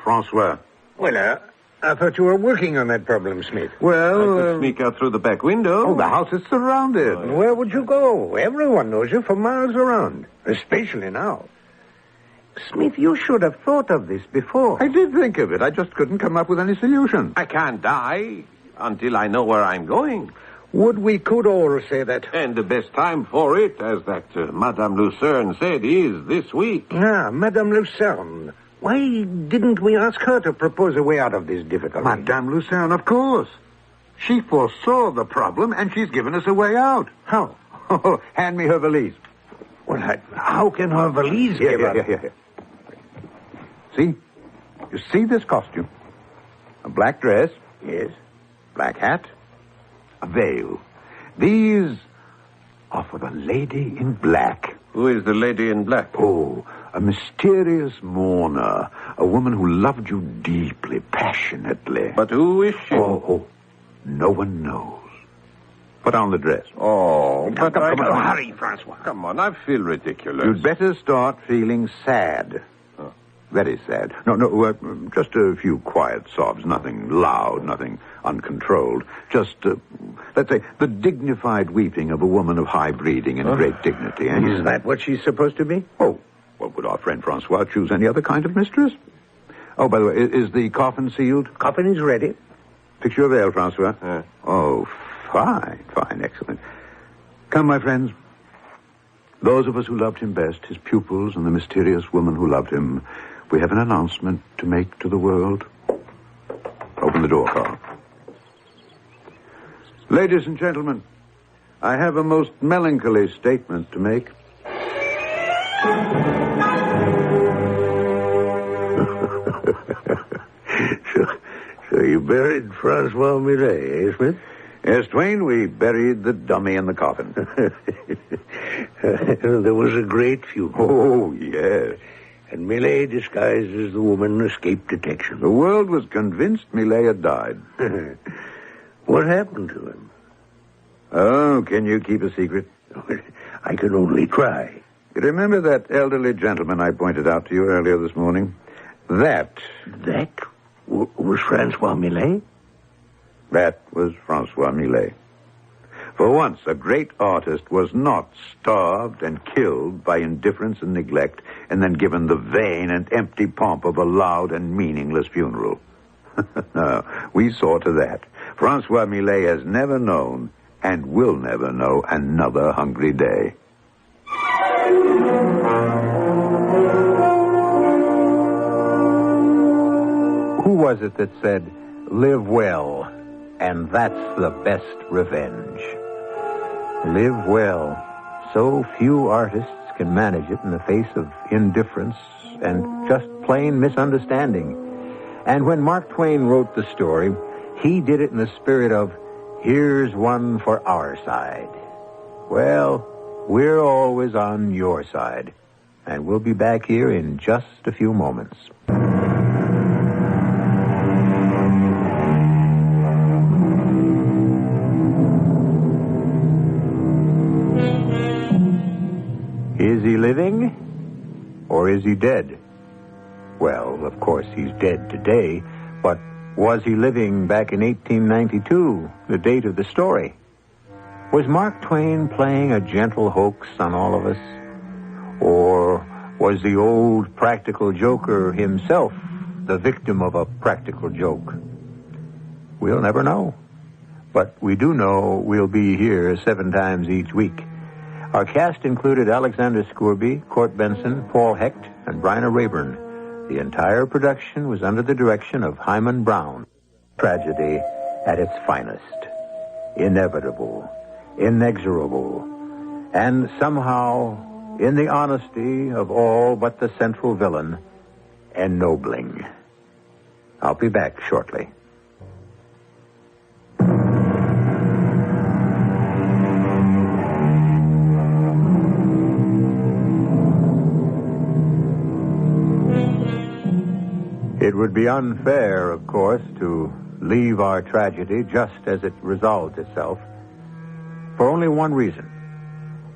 Francois. Well, I thought you were working on that problem, Smith. Well... I could sneak out through the back window. Oh, the house is surrounded. Where would you go? Everyone knows you for miles around, especially now. Smith, you should have thought of this before. I did think of it. I just couldn't come up with any solution. I can't die until I know where I'm going. We could all say that. And the best time for it, as that Madame Lucerne said, is this week. Ah, Madame Lucerne. Why didn't we ask her to propose a way out of this difficulty? Madame Lucerne, of course. She foresaw the problem, and she's given us a way out. How? Oh, hand me her valise. Well, how can her valise give up? Here. See? You see this costume? A black dress. Yes. Black hat. A veil. These are for the lady in black. Who is the lady in black? Oh, a mysterious mourner. A woman who loved you deeply, passionately. But who is she? Oh, no one knows. Put on the dress. Oh, but come on, hurry, Francois. Come on, I feel ridiculous. You'd better start feeling sad. Oh. Very sad. No, just a few quiet sobs. Nothing loud, nothing uncontrolled. Just, let's say, the dignified weeping of a woman of high breeding and great dignity. And is that what she's supposed to be? Oh, well, would our friend Francois choose any other kind of mistress? Oh, by the way, is the coffin sealed? Coffin is ready. Fix your veil, Francois. Oh, fine, excellent. Come, my friends. Those of us who loved him best, his pupils and the mysterious woman who loved him, we have an announcement to make to the world. Open the door, Carl. Ladies and gentlemen, I have a most melancholy statement to make. So you buried Francois Millet, eh, Smith? Yes, Twain, we buried the dummy in the coffin. There was a great funeral. Oh, yes. And Millet, disguised as the woman, escaped detection. The world was convinced Millet had died. What happened to him? Oh, can you keep a secret? I can only try. You remember that elderly gentleman I pointed out to you earlier this morning? That was Francois Millet? That was Francois Millet. For once, a great artist was not starved and killed by indifference and neglect and then given the vain and empty pomp of a loud and meaningless funeral. No, we saw to that. Francois Millet has never known and will never know another hungry day. Who was it that said, "Live well, and that's the best revenge"? Live well. So few artists can manage it in the face of indifference and just plain misunderstanding. And when Mark Twain wrote the story, he did it in the spirit of, "Here's one for our side." Well, we're always on your side. And we'll be back here in just a few moments. Is he living? Or is he dead? Well, of course, he's dead today, but was he living back in 1892, the date of the story? Was Mark Twain playing a gentle hoax on all of us? Or was the old practical joker himself the victim of a practical joke? We'll never know. But we do know we'll be here 7 times each week. Our cast included Alexander Scourby, Court Benson, Paul Hecht, and Bryna Rayburn. The entire production was under the direction of Hyman Brown. Tragedy at its finest. Inevitable, inexorable, and somehow, in the honesty of all but the central villain, ennobling. I'll be back shortly. It would be unfair, of course, to leave our tragedy just as it resolved itself, for only one reason.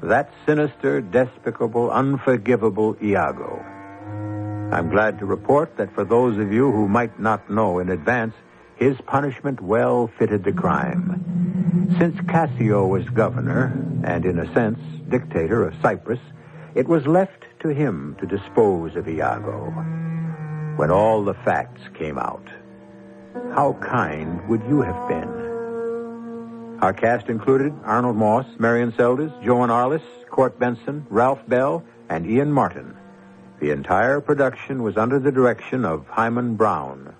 That sinister, despicable, unforgivable Iago. I'm glad to report that for those of you who might not know in advance, his punishment well fitted the crime. Since Cassio was governor, and in a sense, dictator of Cyprus, it was left to him to dispose of Iago. When all the facts came out, how kind would you have been? Our cast included Arnold Moss, Marion Seldes, Joan Arliss, Court Benson, Ralph Bell, and Ian Martin. The entire production was under the direction of Hyman Brown.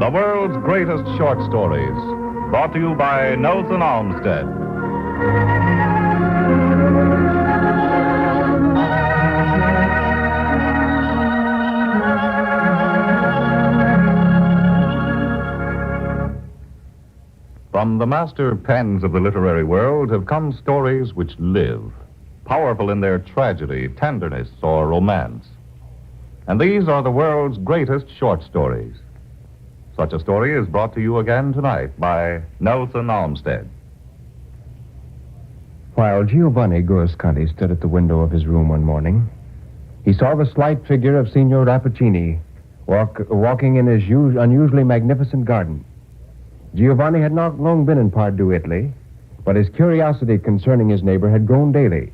The world's greatest short stories, brought to you by Nelson Olmsted. From the master pens of the literary world have come stories which live, powerful in their tragedy, tenderness, or romance. And these are the world's greatest short stories. Such a story is brought to you again tonight by Nelson Olmsted. While Giovanni Guasconti stood at the window of his room one morning, he saw the slight figure of Signor Rappaccini walking in his unusually magnificent garden. Giovanni had not long been in Pardieu, Italy, but his curiosity concerning his neighbor had grown daily.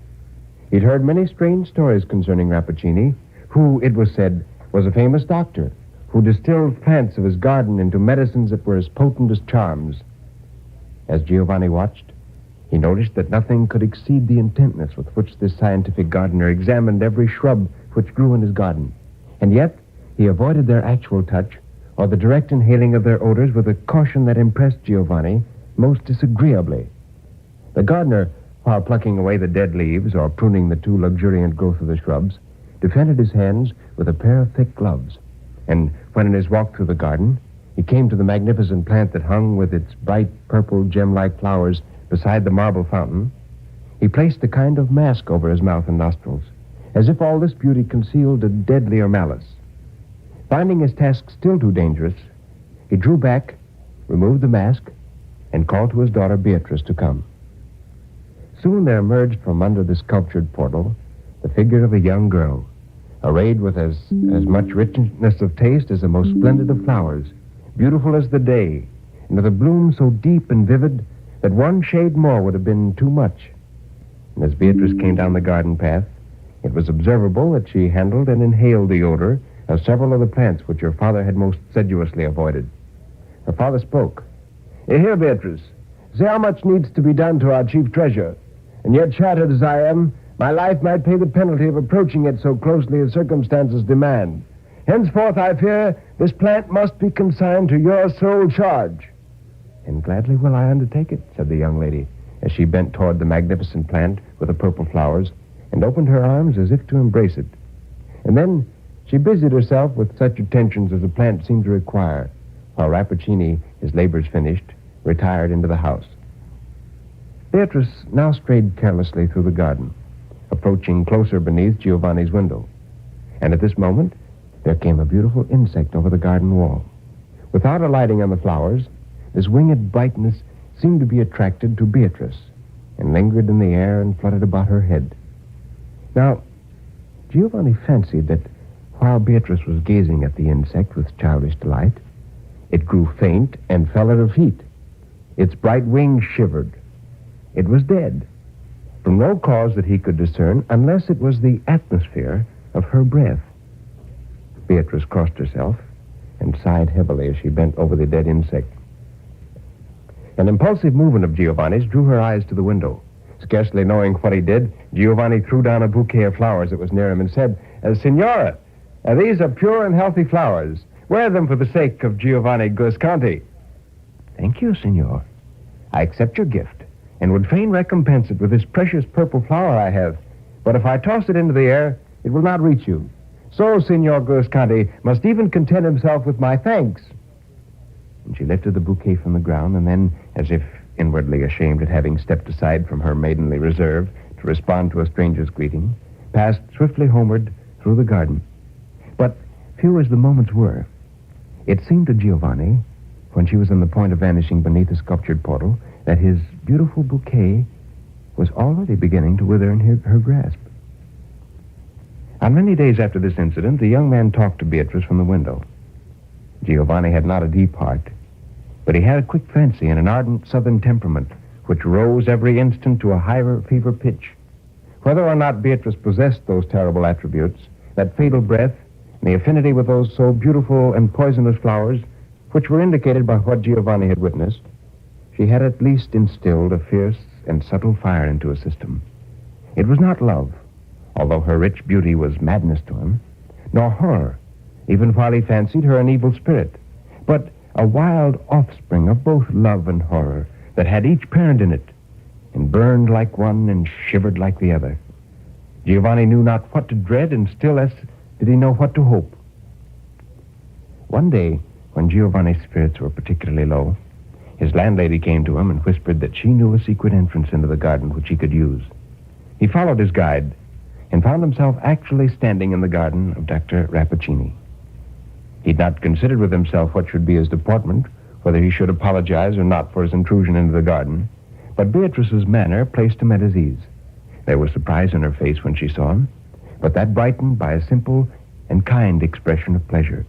He'd heard many strange stories concerning Rappaccini, who, it was said, was a famous doctor who distilled plants of his garden into medicines that were as potent as charms. As Giovanni watched, he noticed that nothing could exceed the intentness with which this scientific gardener examined every shrub which grew in his garden. And yet, he avoided their actual touch or the direct inhaling of their odors with a caution that impressed Giovanni most disagreeably. The gardener, while plucking away the dead leaves or pruning the too luxuriant growth of the shrubs, defended his hands with a pair of thick gloves. And when in his walk through the garden, he came to the magnificent plant that hung with its bright purple gem-like flowers beside the marble fountain, he placed a kind of mask over his mouth and nostrils, as if all this beauty concealed a deadlier malice. Finding his task still too dangerous, he drew back, removed the mask, and called to his daughter Beatrice to come. Soon there emerged from under the sculptured portal the figure of a young girl, arrayed with as much richness of taste as the most splendid of flowers, beautiful as the day, and with a bloom so deep and vivid that one shade more would have been too much. And as Beatrice came down the garden path, it was observable that she handled and inhaled the odor of several of the plants which her father had most sedulously avoided. Her father spoke. Here, Beatrice, see how much needs to be done to our chief treasure. And yet, shattered as I am, my life might pay the penalty of approaching it so closely as circumstances demand. Henceforth, I fear, this plant must be consigned to your sole charge. And gladly will I undertake it, said the young lady, as she bent toward the magnificent plant with the purple flowers and opened her arms as if to embrace it. And then she busied herself with such attentions as the plant seemed to require, while Rappaccini, his labors finished, retired into the house. Beatrice now strayed carelessly through the garden, approaching closer beneath Giovanni's window. And at this moment, there came a beautiful insect over the garden wall. Without alighting on the flowers, this winged brightness seemed to be attracted to Beatrice, and lingered in the air and fluttered about her head. Now, Giovanni fancied that while Beatrice was gazing at the insect with childish delight, it grew faint and fell at her feet. Its bright wings shivered. It was dead. from no cause that he could discern, unless it was the atmosphere of her breath. Beatrice crossed herself and sighed heavily as she bent over the dead insect. An impulsive movement of Giovanni's drew her eyes to the window. Scarcely knowing what he did, Giovanni threw down a bouquet of flowers that was near him and said, Signora, these are pure and healthy flowers. Wear them for the sake of Giovanni Guasconti. Thank you, Signor. I accept your gift and would fain recompense it with this precious purple flower I have. But if I toss it into the air, it will not reach you. So, Signor Guasconti must even content himself with my thanks. And she lifted the bouquet from the ground, and then, as if inwardly ashamed at having stepped aside from her maidenly reserve to respond to a stranger's greeting, passed swiftly homeward through the garden. But few as the moments were, it seemed to Giovanni, when she was on the point of vanishing beneath the sculptured portal, that his beautiful bouquet was already beginning to wither in her grasp. On many days after this incident, the young man talked to Beatrice from the window. Giovanni had not a deep heart, but he had a quick fancy and an ardent southern temperament which rose every instant to a higher fever pitch. Whether or not Beatrice possessed those terrible attributes, that fatal breath, and the affinity with those so beautiful and poisonous flowers, which were indicated by what Giovanni had witnessed, she had at least instilled a fierce and subtle fire into his system. It was not love, although her rich beauty was madness to him, nor horror, even while he fancied her an evil spirit, but a wild offspring of both love and horror that had each parent in it, and burned like one and shivered like the other. Giovanni knew not what to dread, and still less did he know what to hope. One day, when Giovanni's spirits were particularly low, his landlady came to him and whispered that she knew a secret entrance into the garden which he could use. He followed his guide and found himself actually standing in the garden of Dr. Rappaccini. He'd not considered with himself what should be his deportment, whether he should apologize or not for his intrusion into the garden, but Beatrice's manner placed him at his ease. There was surprise in her face when she saw him, but that brightened by a simple and kind expression of pleasure,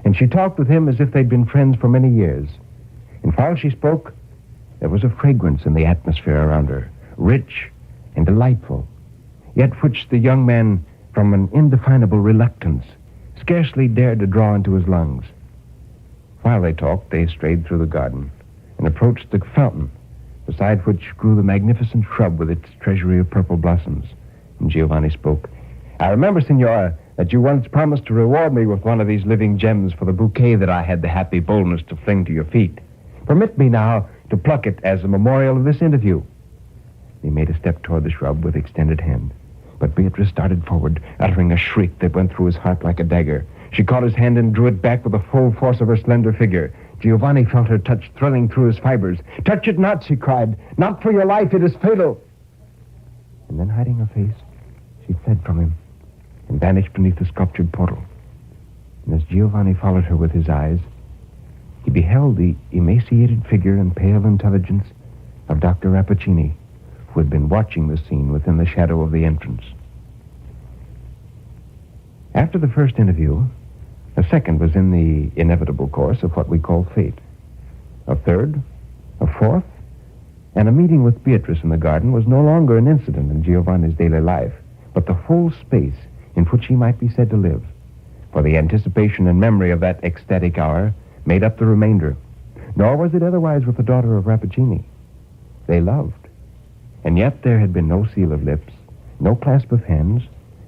and she talked with him as if they'd been friends for many years. And while she spoke, there was a fragrance in the atmosphere around her, rich and delightful, yet which the young man, from an indefinable reluctance, scarcely dared to draw into his lungs. While they talked, they strayed through the garden and approached the fountain, beside which grew the magnificent shrub with its treasury of purple blossoms. And Giovanni spoke. I remember, Signora, that you once promised to reward me with one of these living gems for the bouquet that I had the happy boldness to fling to your feet. Permit me now to pluck it as a memorial of this interview. He made a step toward the shrub with extended hand. But Beatrice started forward, uttering a shriek that went through his heart like a dagger. She caught his hand and drew it back with the full force of her slender figure. Giovanni felt her touch thrilling through his fibers. Touch it not, she cried. Not for your life, it is fatal. And then, hiding her face, she fled from him and vanished beneath the sculptured portal. And as Giovanni followed her with his eyes, he beheld the emaciated figure and pale intelligence of Dr. Rappaccini, who had been watching the scene within the shadow of the entrance. After the first interview, a second was in the inevitable course of what we call fate. A third, a fourth, and a meeting with Beatrice in the garden was no longer an incident in Giovanni's daily life, but the whole space in which he might be said to live. For the anticipation and memory of that ecstatic hour made up the remainder. Nor was it otherwise with the daughter of Rappaccini. They loved. And yet there had been no seal of lips, no clasp of hands,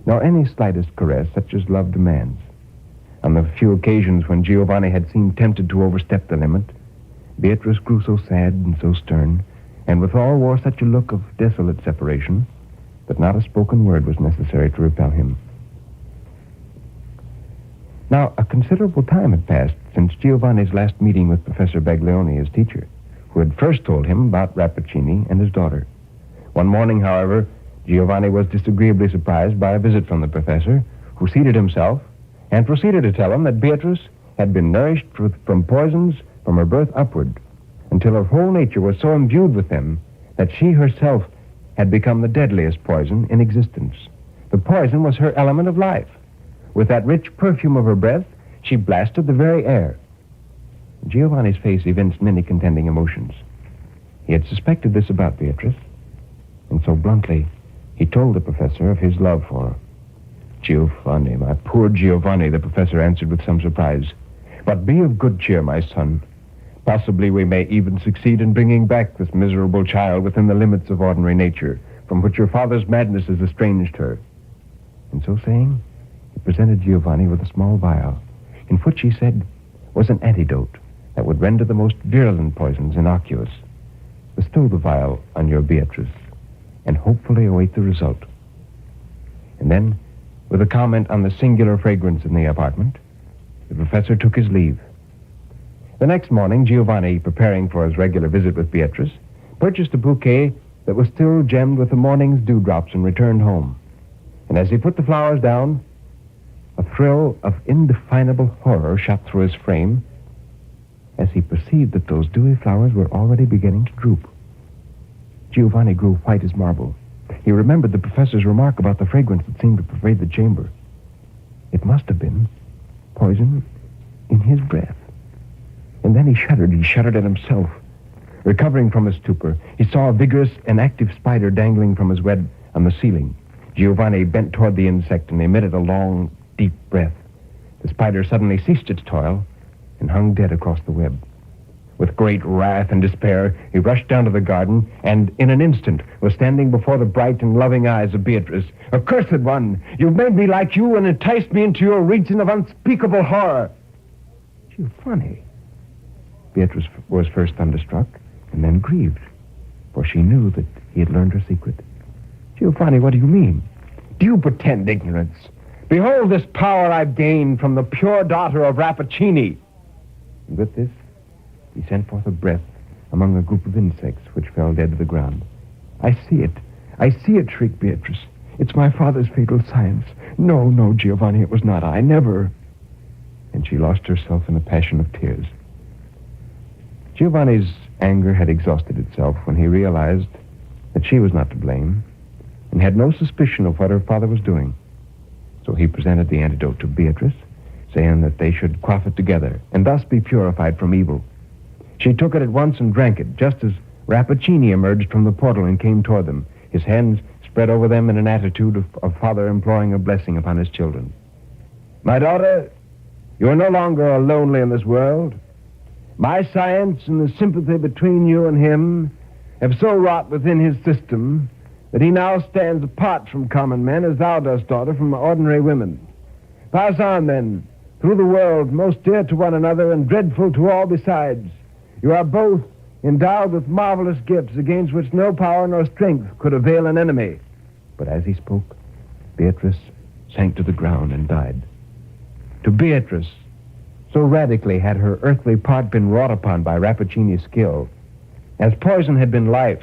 nor any slightest caress such as love demands. On the few occasions when Giovanni had seemed tempted to overstep the limit, Beatrice grew so sad and so stern, and withal wore such a look of desolate separation, that not a spoken word was necessary to repel him. Now, a considerable time had passed since Giovanni's last meeting with Professor Baglioni, his teacher, who had first told him about Rappaccini and his daughter. One morning, however, Giovanni was disagreeably surprised by a visit from the professor, who seated himself and proceeded to tell him that Beatrice had been nourished from poisons from her birth upward, until her whole nature was so imbued with them that she herself had become the deadliest poison in existence. The poison was her element of life. With that rich perfume of her breath, she blasted the very air. Giovanni's face evinced many contending emotions. He had suspected this about Beatrice, and so bluntly He told the professor of his love for her. Giovanni, my poor Giovanni, the professor answered with some surprise. But be of good cheer, my son. Possibly we may even succeed in bringing back this miserable child within the limits of ordinary nature, from which your father's madness has estranged her. And so saying, he presented Giovanni with a small vial, in which, he said, was an antidote that would render the most virulent poisons innocuous. Bestow the vial on your Beatrice, and hopefully await the result. And then, with a comment on the singular fragrance in the apartment, the professor took his leave. The next morning, Giovanni, preparing for his regular visit with Beatrice, purchased a bouquet that was still gemmed with the morning's dewdrops and returned home. And as he put the flowers down, a thrill of indefinable horror shot through his frame as he perceived that those dewy flowers were already beginning to droop. Giovanni grew white as marble. He remembered the professor's remark about the fragrance that seemed to pervade the chamber. It must have been poison in his breath. And then he shuddered at himself. Recovering from his stupor, he saw a vigorous and active spider dangling from his web on the ceiling. Giovanni bent toward the insect and emitted a long, deep breath. The spider suddenly ceased its toil and hung dead across the web. With great wrath and despair, he rushed down to the garden and, in an instant, was standing before the bright and loving eyes of Beatrice. "Accursed one! You've made me like you and enticed me into your region of unspeakable horror." Giovanni. Beatrice was first thunderstruck and then grieved, for she knew that he had learned her secret. "Giovanni, what do you mean? Do you pretend ignorance? Behold this power I've gained from the pure daughter of Rappaccini." And with this, he sent forth a breath among a group of insects which fell dead to the ground. I see it, shrieked Beatrice. "It's my father's fatal science. No, Giovanni, it was not I, never." And she lost herself in a passion of tears. Giovanni's anger had exhausted itself when he realized that she was not to blame and had no suspicion of what her father was doing. So he presented the antidote to Beatrice, saying that they should quaff it together and thus be purified from evil. She took it at once and drank it, just as Rappaccini emerged from the portal and came toward them, his hands spread over them in an attitude of father imploring a blessing upon his children. "My daughter, you are no longer lonely in this world. My science and the sympathy between you and him have so wrought within his system that he now stands apart from common men as thou dost, daughter, from ordinary women. Pass on, then, through the world, most dear to one another and dreadful to all besides. You are both endowed with marvelous gifts against which no power nor strength could avail an enemy." But as he spoke, Beatrice sank to the ground and died. To Beatrice, so radically had her earthly part been wrought upon by Rappaccini's skill, as poison had been life,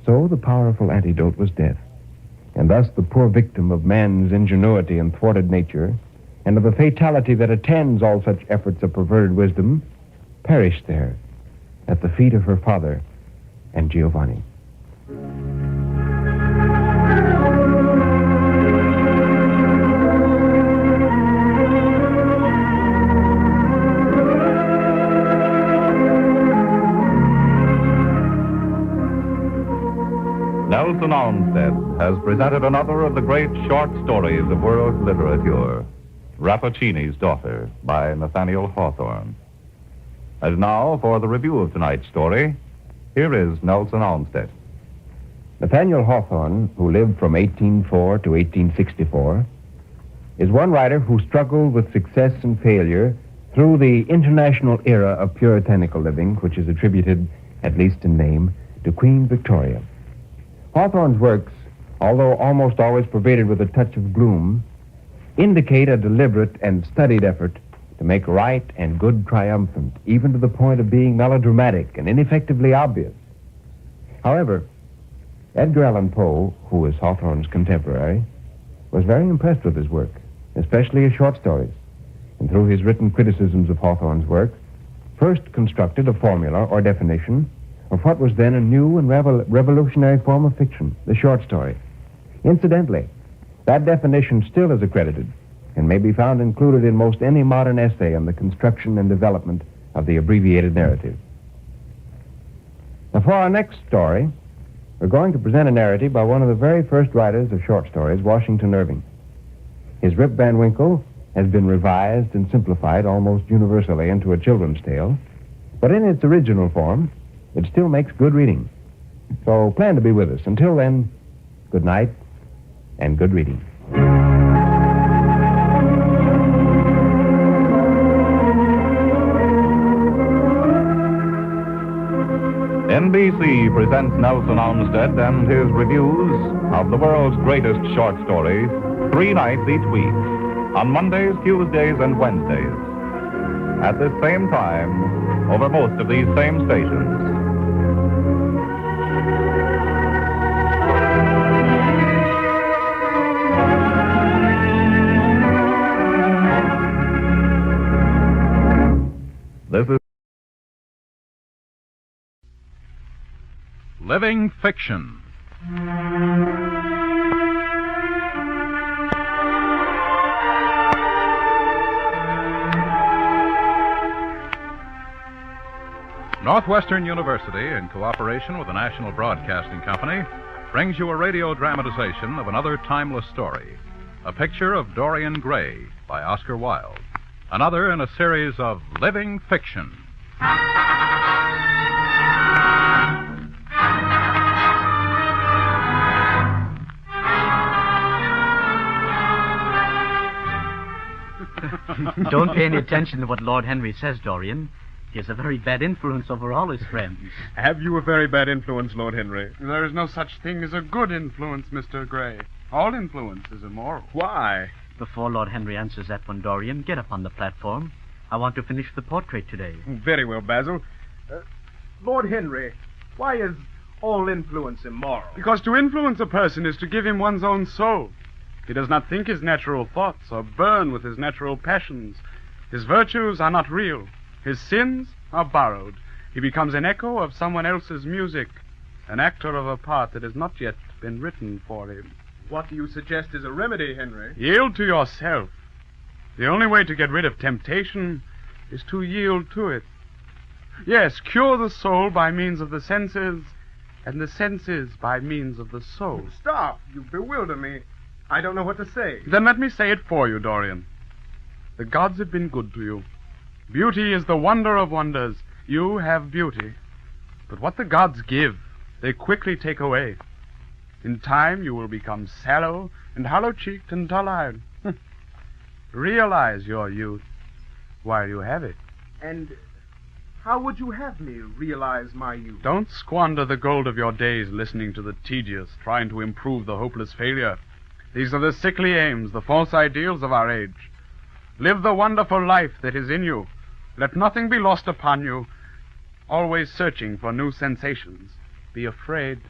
so the powerful antidote was death. And thus the poor victim of man's ingenuity and thwarted nature, and of the fatality that attends all such efforts of perverted wisdom, perished there at the feet of her father and Giovanni. Nelson Olmsted has presented another of the great short stories of world literature, Rappaccini's Daughter, by Nathaniel Hawthorne. And now, for the review of tonight's story, here is Nelson Olmsted. Nathaniel Hawthorne, who lived from 1804 to 1864, is one writer who struggled with success and failure through the international era of puritanical living, which is attributed, at least in name, to Queen Victoria. Hawthorne's works, although almost always pervaded with a touch of gloom, indicate a deliberate and studied effort to make right and good triumphant, even to the point of being melodramatic and ineffectively obvious. However, Edgar Allan Poe, who was Hawthorne's contemporary, was very impressed with his work, especially his short stories, and through his written criticisms of Hawthorne's work, first constructed a formula or definition of what was then a new and revolutionary form of fiction, the short story. Incidentally, that definition still is accredited and may be found included in most any modern essay on the construction and development of the abbreviated narrative. Now, for our next story, We're going to present a narrative by one of the very first writers of short stories, Washington Irving. His Rip Van Winkle has been revised and simplified almost universally into a children's tale, but in its original form, it still makes good reading. So plan to be with us. Until then, good night and good reading. NBC presents Nelson Olmsted and his reviews of the world's greatest short stories 3 nights each week, on Mondays, Tuesdays, and Wednesdays, at this same time, over most of these same stations. This is Living Fiction. Northwestern University, in cooperation with the National Broadcasting Company, brings you a radio dramatization of another timeless story, A Picture of Dorian Gray by Oscar Wilde, another in a series of Living Fiction. Don't pay any attention to what Lord Henry says, Dorian. He has a very bad influence over all his friends. Have you a very bad influence, Lord Henry? There is no such thing as a good influence, Mr. Gray. All influence is immoral. Why? Before Lord Henry answers that one, Dorian, get up on the platform. I want to finish the portrait today. Very well, Basil. Lord Henry, why is all influence immoral? Because to influence a person is to give him one's own soul. He does not think his natural thoughts or burn with his natural passions. His virtues are not real. His sins are borrowed. He becomes an echo of someone else's music, an actor of a part that has not yet been written for him. What do you suggest is a remedy, Henry? Yield to yourself. The only way to get rid of temptation is to yield to it. Yes, cure the soul by means of the senses, and the senses by means of the soul. Stop! You bewilder me. I don't know what to say. Then let me say it for you, Dorian. The gods have been good to you. Beauty is the wonder of wonders. You have beauty. But what the gods give, they quickly take away. In time, you will become sallow and hollow-cheeked and dull-eyed. Realize your youth while you have it. And how would you have me realize my youth? Don't squander the gold of your days listening to the tedious, trying to improve the hopeless failure. These are the sickly aims, the false ideals of our age. Live the wonderful life that is in you. Let nothing be lost upon you. Always searching for new sensations. Be afraid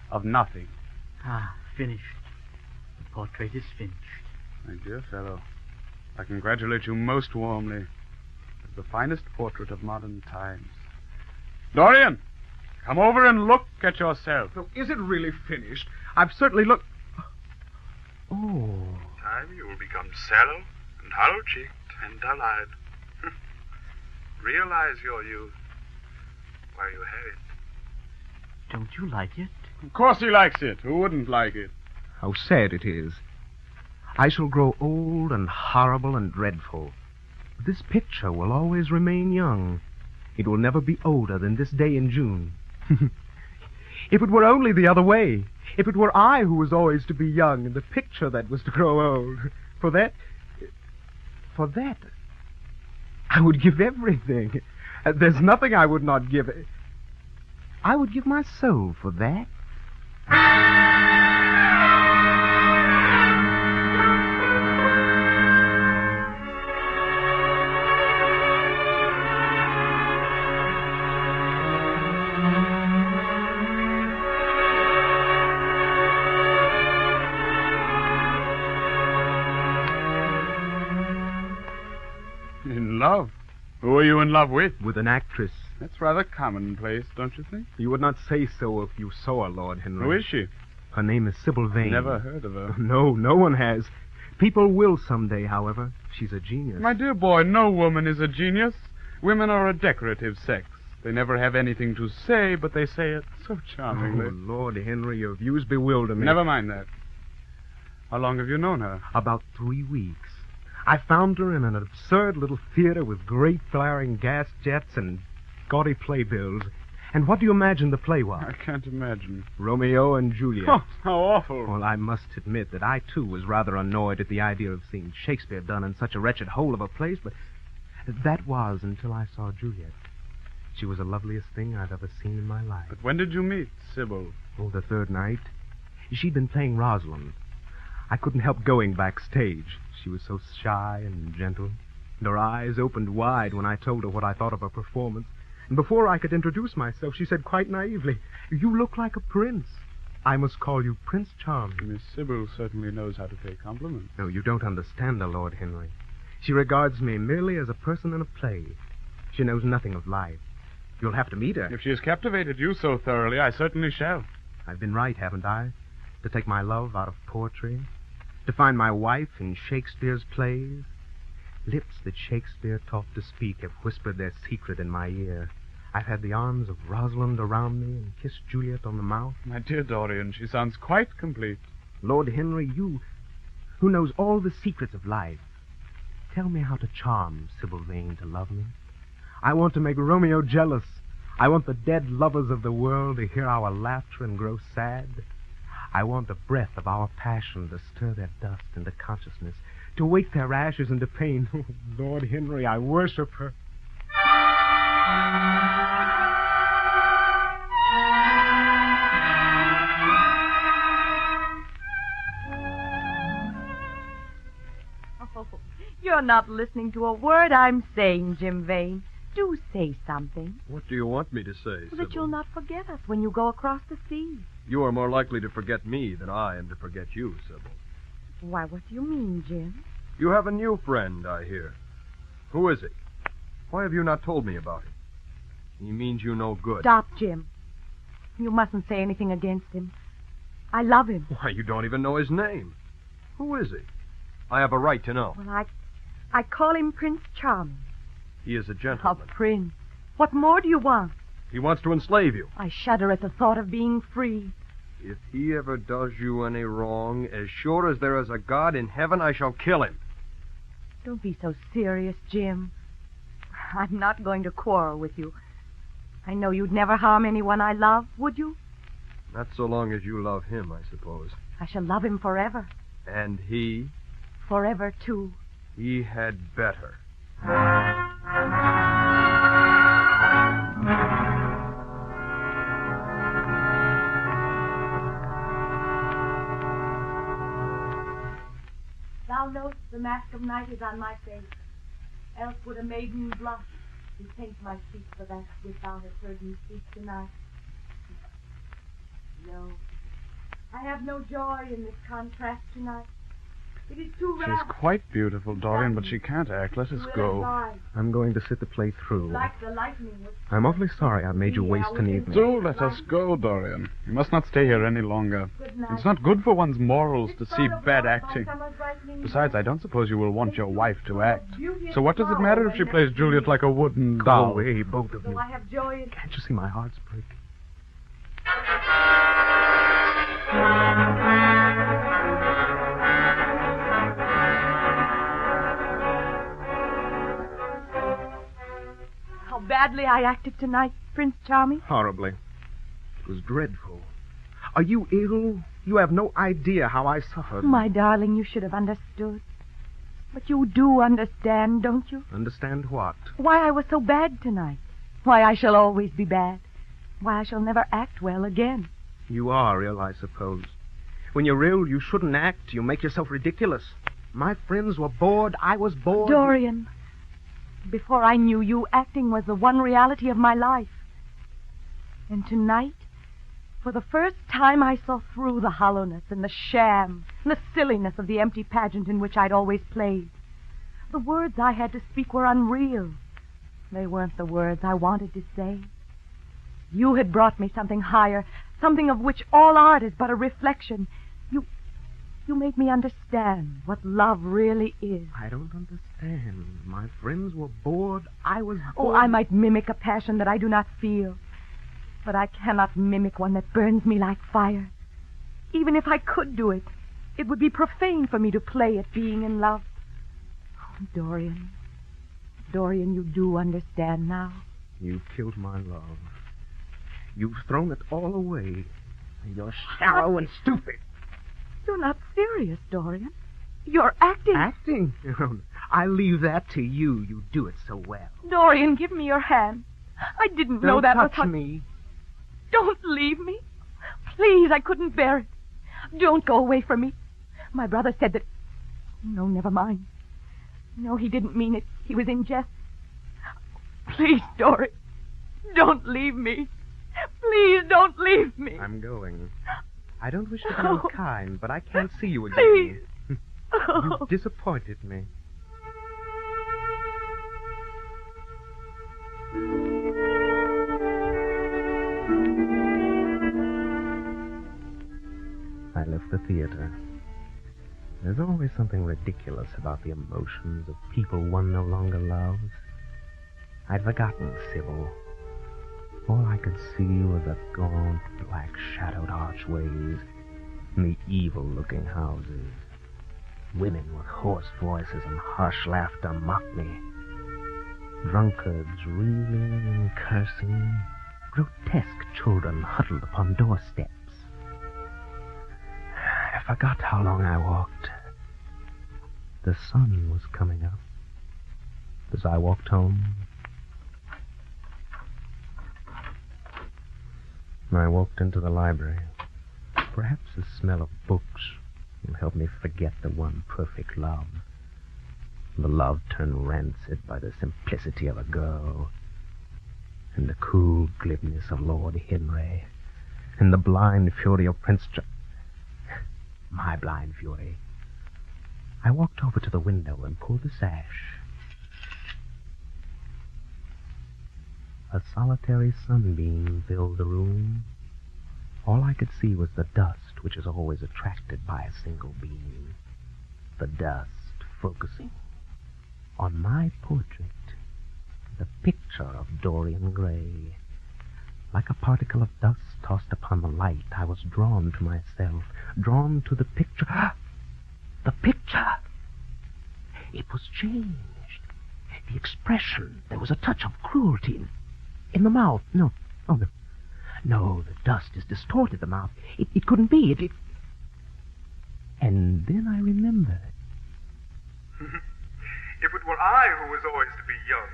of nothing. Ah, finished. The portrait is finished. My dear fellow, I congratulate you most warmly. It's the finest portrait of modern times. Dorian, come over and look at yourself. So is it really finished? I've certainly looked... Oh. In time you will become sallow and hollow-cheeked and dull-eyed. Realize your youth while you have it. Don't you like it? Of course he likes it. Who wouldn't like it? How sad it is. I shall grow old and horrible and dreadful. This picture will always remain young. It will never be older than this day in June. If it were only the other way. If it were I who was always to be young and the picture that was to grow old. For that, I would give everything. There's nothing I would not give. I would give my soul for that. In love? Who are you in love with? With an actress. That's rather commonplace, don't you think? You would not say so if you saw her, Lord Henry. Who is she? Her name is Sybil Vane. Never heard of her. No one has. People will someday, however. She's a genius. My dear boy, no woman is a genius. Women are a decorative sex. They never have anything to say, but they say it so charmingly. Oh, Lord Henry, your views bewilder me. Never mind that. How long have you known her? About 3 weeks. I found her in an absurd little theater with great flaring gas jets and gaudy playbills. And what do you imagine the play was? I can't imagine. Romeo and Juliet. Oh, how awful. Well, I must admit that I, too, was rather annoyed at the idea of seeing Shakespeare done in such a wretched hole of a place, but that was until I saw Juliet. She was the loveliest thing I've ever seen in my life. But when did you meet Sybil? Oh, the third night. She'd been playing Rosalind. I couldn't help going backstage. She was so shy and gentle, and her eyes opened wide when I told her what I thought of her performance. And before I could introduce myself, she said quite naively, "You look like a prince. I must call you Prince Charming." Miss Sybil certainly knows how to pay compliments. No, you don't understand her, Lord Henry. She regards me merely as a person in a play. She knows nothing of life. You'll have to meet her. If she has captivated you so thoroughly, I certainly shall. I've been right, haven't I? To take my love out of poetry? To find my wife in Shakespeare's plays? Lips that Shakespeare taught to speak have whispered their secret in my ear. I've had the arms of Rosalind around me and kissed Juliet on the mouth. My dear Dorian, she sounds quite complete. Lord Henry, you, who knows all the secrets of life, tell me how to charm Sybil Vane to love me. I want to make Romeo jealous. I want the dead lovers of the world to hear our laughter and grow sad. I want the breath of our passion to stir their dust into consciousness, to wake their ashes into pain. Oh, Lord Henry, I worship her. Oh, you're not listening to a word I'm saying, Jim Vane. Do say something. What do you want me to say, So that you'll not forget us when you go across the sea. You are more likely to forget me than I am to forget you, Sybil. Why, what do you mean, Jim? You have a new friend, I hear. Who is he? Why have you not told me about him? He means you no good. Stop, Jim. You mustn't say anything against him. I love him. Why, you don't even know his name. Who is he? I have a right to know. Well, I call him Prince Charming. He is a gentleman. A prince. What more do you want? He wants to enslave you. I shudder at the thought of being free. If he ever does you any wrong, as sure as there is a God in heaven, I shall kill him. Don't be so serious, Jim. I'm not going to quarrel with you. I know you'd never harm anyone I love, would you? Not so long as you love him, I suppose. I shall love him forever. And he? Forever, too. He had better. Thou know'st the mask of night is on my face, else would a maiden blush and paint my cheek for that which thou hast heard me speak tonight. No, I have no joy in this contrast tonight. It is too She's rare. quite beautiful, Dorian, but she can't act. Let us go. I'm going to sit the play through. Like the lightning which... I'm awfully sorry I made you waste an evening. Do let us go, Dorian. You must not stay here any longer. It's not good for one's morals to see bad acting. Besides, I don't suppose you will want your wife to act. So what does it matter if she plays Juliet like a wooden doll? Go away, both of So you. I have joy in... Can't you see my heart's breaking? How badly I acted tonight, Prince Charming. Horribly. It was dreadful. Are you ill? You have no idea how I suffered. My darling, you should have understood. But you do understand, don't you? Understand what? Why I was so bad tonight. Why I shall always be bad. Why I shall never act well again. You are ill, I suppose. When you're ill, you shouldn't act. You make yourself ridiculous. My friends were bored. I was bored. Dorian, before I knew you, acting was the one reality of my life. And tonight, for the first time, I saw through the hollowness and the sham and the silliness of the empty pageant in which I'd always played. The words I had to speak were unreal. They weren't the words I wanted to say. You had brought me something higher, something of which all art is but a reflection. You made me understand what love really is. I don't understand. My friends were bored. I was Oh, bored. I might mimic a passion that I do not feel, but I cannot mimic one that burns me like fire. Even if I could do it, it would be profane for me to play at being in love. Oh, Dorian. Dorian, you do understand now. You've killed my love. You've thrown it all away. You're shallow and stupid. You're not serious, Dorian. You're acting. Acting? I leave that to you. You do it so well. Dorian, give me your hand. I didn't know that was touch me. Don't leave me. Please, I couldn't bear it. Don't go away from me. My brother said that... No, never mind. No, he didn't mean it. He was in jest. Please, Dorian, don't leave me. Please don't leave me. I'm going. I don't wish to be unkind, but I can't see you again. Please. You've disappointed me. I left the theater. There's always something ridiculous about the emotions of people one no longer loves. I'd forgotten Sybil. All I could see was the gaunt, black-shadowed archways and the evil-looking houses. Women with hoarse voices and harsh laughter mocked me. Drunkards reeling and cursing. Grotesque children huddled upon doorsteps. I forgot how long I walked. The sun was coming up as I walked home. I walked into the library. Perhaps the smell of books will help me forget the one perfect love. The love turned rancid by the simplicity of a girl, and the cool glibness of Lord Henry, and the blind fury of Prince My blind fury. I walked over to the window and pulled the sash. A solitary sunbeam filled the room. All I could see was the dust which is always attracted by a single beam. The dust focusing on my portrait, the picture of Dorian Gray. Like a particle of dust tossed upon the light, I was drawn to myself, drawn to the picture. The picture! It was changed. The expression, there was a touch of cruelty in the mouth. No, the dust has distorted the mouth. It couldn't be. It... And then I remembered. If it were I who was always to be young,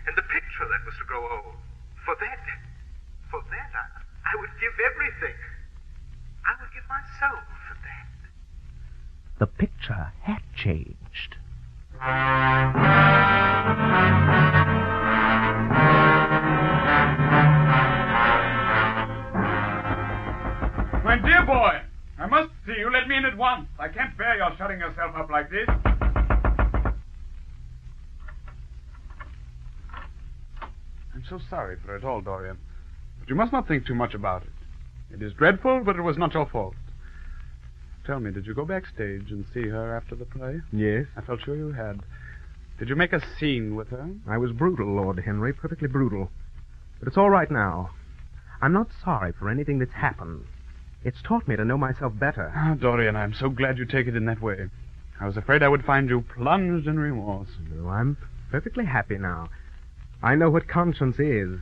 and the picture that was to grow old, for that I would give everything. I would give myself for that. The picture had changed. My dear boy, I must see you. Let me in at once. I can't bear your shutting yourself up like this. I'm so sorry for it all, Dorian. But you must not think too much about it. It is dreadful, but it was not your fault. Tell me, did you go backstage and see her after the play? Yes. I felt sure you had. Did you make a scene with her? I was brutal, Lord Henry, perfectly brutal. But it's all right now. I'm not sorry for anything that's happened. It's taught me to know myself better. Ah, Dorian, I'm so glad you take it in that way. I was afraid I would find you plunged in remorse. No, I'm perfectly happy now. I know what conscience is.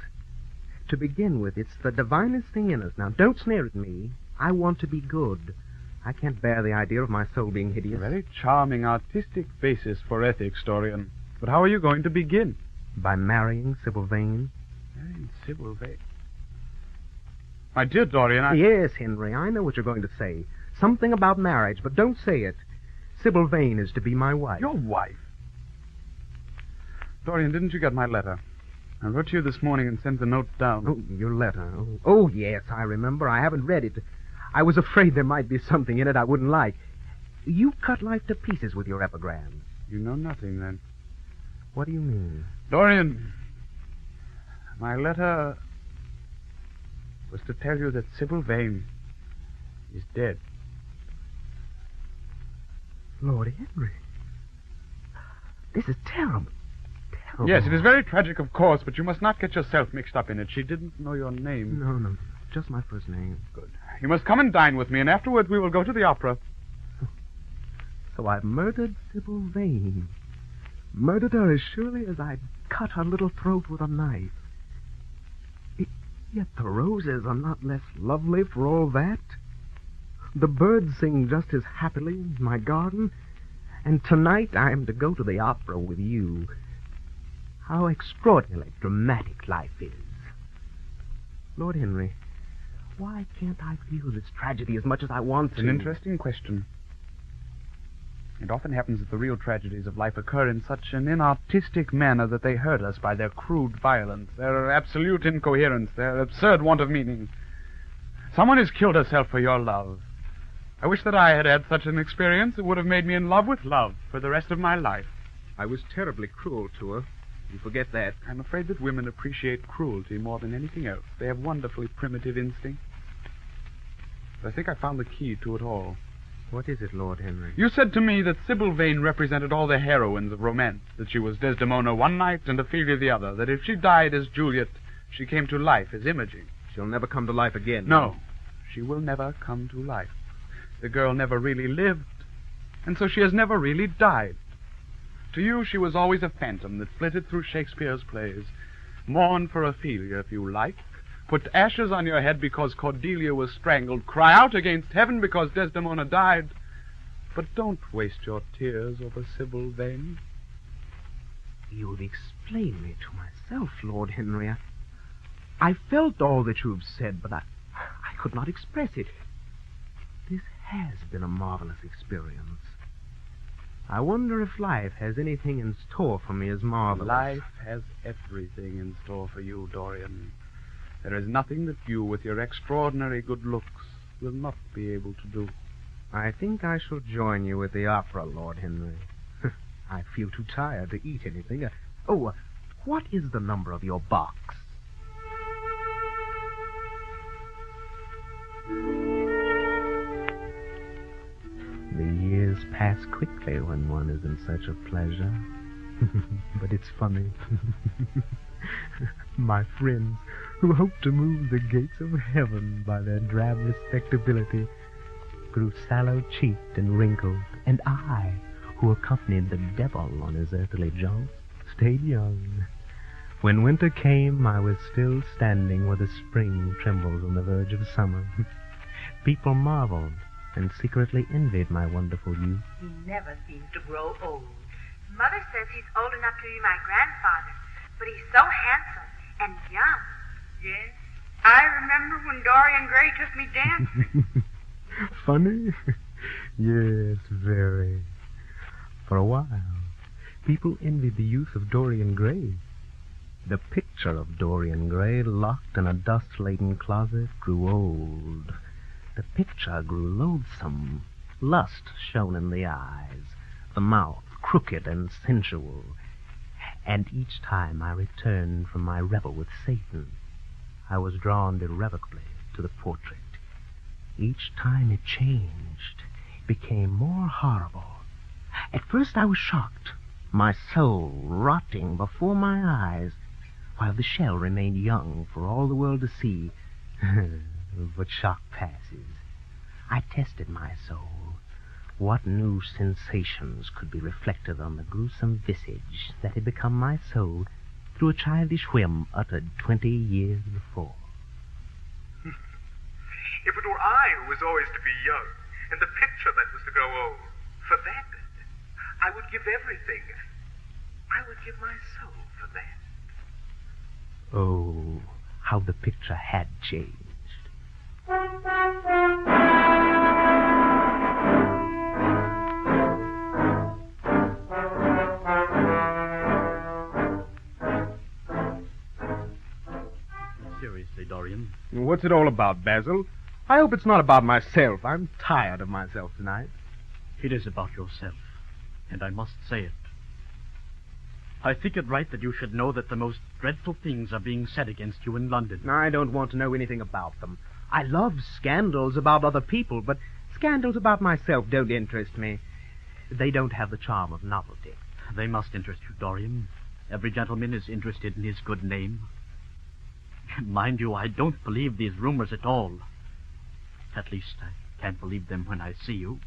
To begin with, it's the divinest thing in us. Now, don't sneer at me. I want to be good. I can't bear the idea of my soul being hideous. A very charming artistic basis for ethics, Dorian. But how are you going to begin? By marrying Sybil Vane. Marrying Sybil Vane? My dear Dorian, Yes, Henry, I know what you're going to say. Something about marriage, but don't say it. Sybil Vane is to be my wife. Your wife? Dorian, didn't you get my letter? I wrote to you this morning and sent the note down. Oh, your letter. Oh, yes, I remember. I haven't read it. I was afraid there might be something in it I wouldn't like. You cut life to pieces with your epigrams. You know nothing, then. What do you mean? Dorian, my letter was to tell you that Sybil Vane is dead. Lord Henry. This is terrible. Terrible. Yes, it is very tragic, of course, but you must not get yourself mixed up in it. She didn't know your name. No. Just my first name. Good. You must come and dine with me, and afterwards we will go to the opera. So I murdered Sybil Vane. Murdered her as surely as I'd cut her little throat with a knife. Yet the roses are not less lovely for all that. The birds sing just as happily in my garden. And tonight I am to go to the opera with you. How extraordinarily dramatic life is. Lord Henry, why can't I feel this tragedy as much as I want to? It's an interesting question. It often happens that the real tragedies of life occur in such an inartistic manner that they hurt us by their crude violence, their absolute incoherence, their absurd want of meaning. Someone has killed herself for your love. I wish that I had had such an experience. It would have made me in love with love for the rest of my life. I was terribly cruel to her. You forget that. I'm afraid that women appreciate cruelty more than anything else. They have wonderfully primitive instincts. But I think I found the key to it all. What is it, Lord Henry? You said to me that Sybil Vane represented all the heroines of romance, that she was Desdemona one night and Ophelia the other, that if she died as Juliet, she came to life as Imogen. She'll never come to life again. No, she will never come to life. The girl never really lived, and so she has never really died. To you, she was always a phantom that flitted through Shakespeare's plays. Mourn for Ophelia, if you like. Put ashes on your head because Cordelia was strangled. Cry out against heaven because Desdemona died. But don't waste your tears over Sybil Vane. You've explained me to myself, Lord Henry. I felt all that you've said, but I could not express it. This has been a marvelous experience. I wonder if life has anything in store for me as marvelous. Life has everything in store for you, Dorian. There is nothing that you, with your extraordinary good looks, will not be able to do. I think I shall join you at the opera, Lord Henry. I feel too tired to eat anything. What is the number of your box? The years pass quickly when one is in search of pleasure. But it's funny. My friends, who hoped to move the gates of heaven by their drab respectability, grew sallow-cheeked and wrinkled, and I, who accompanied the devil on his earthly jaunts, stayed young. When winter came, I was still standing where the spring trembles on the verge of summer. People marveled and secretly envied my wonderful youth. He never seems to grow old. Mother says he's old enough to be my grandfather, but he's so handsome and young. Yes, I remember when Dorian Gray took me dancing. Funny? Yes, very. For a while, people envied the youth of Dorian Gray. The picture of Dorian Gray locked in a dust-laden closet grew old. The picture grew loathsome. Lust shone in the eyes, the mouth crooked and sensual. And each time I returned from my revel with Satan, I was drawn irrevocably to the portrait. Each time it changed, it became more horrible. At first I was shocked, my soul rotting before my eyes, while the shell remained young for all the world to see. But shock passes. I tested my soul. What new sensations could be reflected on the gruesome visage that had become my soul through a childish whim uttered 20 years before? If it were I who was always to be young, and the picture that was to grow old, for that, I would give everything. I would give my soul for that. Oh, how the picture had changed. Seriously, Dorian. What's it all about, Basil? I hope it's not about myself. I'm tired of myself tonight. It is about yourself, and I must say it. I think it right that you should know that the most dreadful things are being said against you in London. I don't want to know anything about them. I love scandals about other people, but scandals about myself don't interest me. They don't have the charm of novelty. They must interest you, Dorian. Every gentleman is interested in his good name. Mind you, I don't believe these rumors at all. At least I can't believe them when I see you.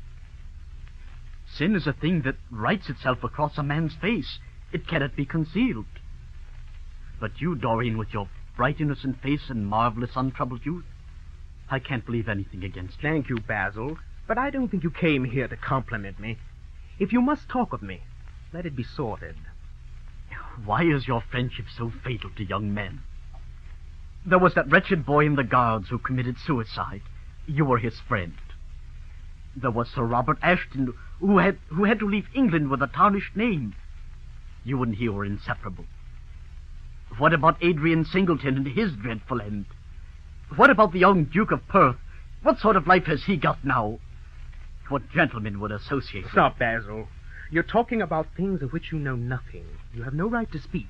Sin is a thing that writes itself across a man's face. It cannot be concealed. But you, Dorian, with your bright, innocent face and marvelous, untroubled youth, I can't believe anything against you. Thank you, Basil, but I don't think you came here to compliment me. If you must talk of me, let it be sorted. Why is your friendship so fatal to young men? There was that wretched boy in the Guards who committed suicide. You were his friend. There was Sir Robert Ashton, who had to leave England with a tarnished name. You and he were inseparable. What about Adrian Singleton and his dreadful end? What about the young Duke of Perth? What sort of life has he got now? What gentleman would associate with? Stop, Basil. You're talking about things of which you know nothing. You have no right to speak.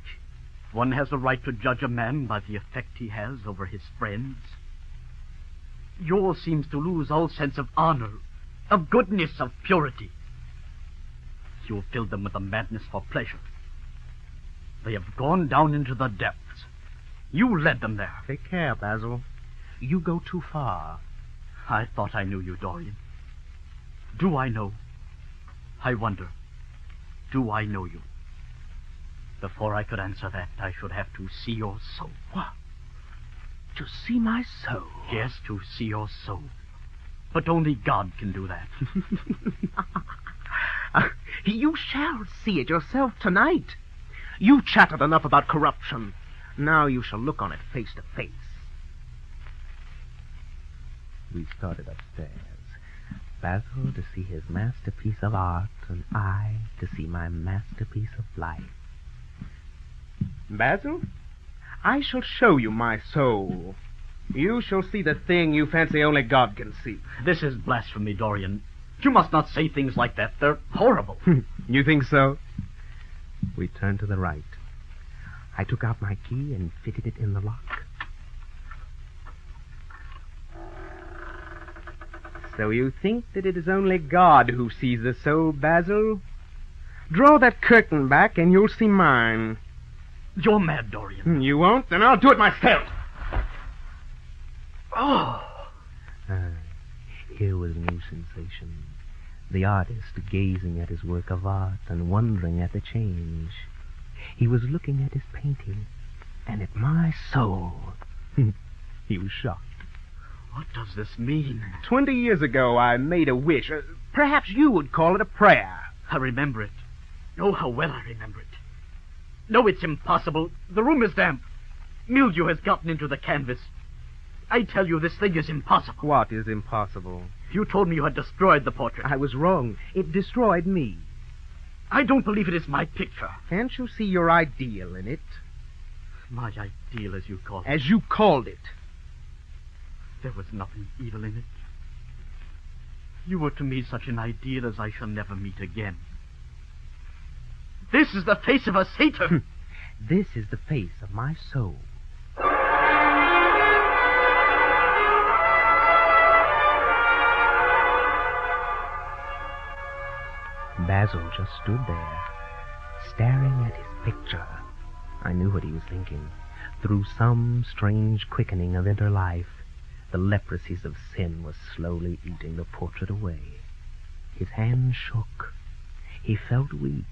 One has a right to judge a man by the effect he has over his friends. Yours seems to lose all sense of honor, of goodness, of purity. You have filled them with a madness for pleasure. They have gone down into the depths. You led them there. Take care, Basil. You go too far. I thought I knew you, Dorian. Do I know? I wonder. Do I know you? Before I could answer that, I should have to see your soul. What? To see my soul? Yes, to see your soul. But only God can do that. You shall see it yourself tonight. You've chattered enough about corruption. Now you shall look on it face to face. We started upstairs. Basil to see his masterpiece of art, and I to see my masterpiece of life. Basil, I shall show you my soul. You shall see the thing you fancy only God can see. This is blasphemy, Dorian. You must not say things like that. They're horrible. You think so? We turned to the right. I took out my key and fitted it in the lock. So you think that it is only God who sees the soul, Basil? Draw that curtain back and you'll see mine. You're mad, Dorian. You won't? Then I'll do it myself. Oh! Here was a new sensation. The artist gazing at his work of art and wondering at the change. He was looking at his painting and at my soul. He was shocked. What does this mean? 20 years ago, I made a wish. Perhaps you would call it a prayer. I remember it. Oh, how well I remember it. No, it's impossible. The room is damp. Mildew has gotten into the canvas. I tell you, this thing is impossible. What is impossible? You told me you had destroyed the portrait. I was wrong. It destroyed me. I don't believe it is my picture. Can't you see your ideal in it? My ideal, as you called it. As you called it. There was nothing evil in it. You were to me such an ideal as I shall never meet again. This is the face of a satyr. This is the face of my soul. Basil just stood there, staring at his picture. I knew what he was thinking. Through some strange quickening of inner life, the leprosies of sin was slowly eating the portrait away. His hands shook. He felt weak.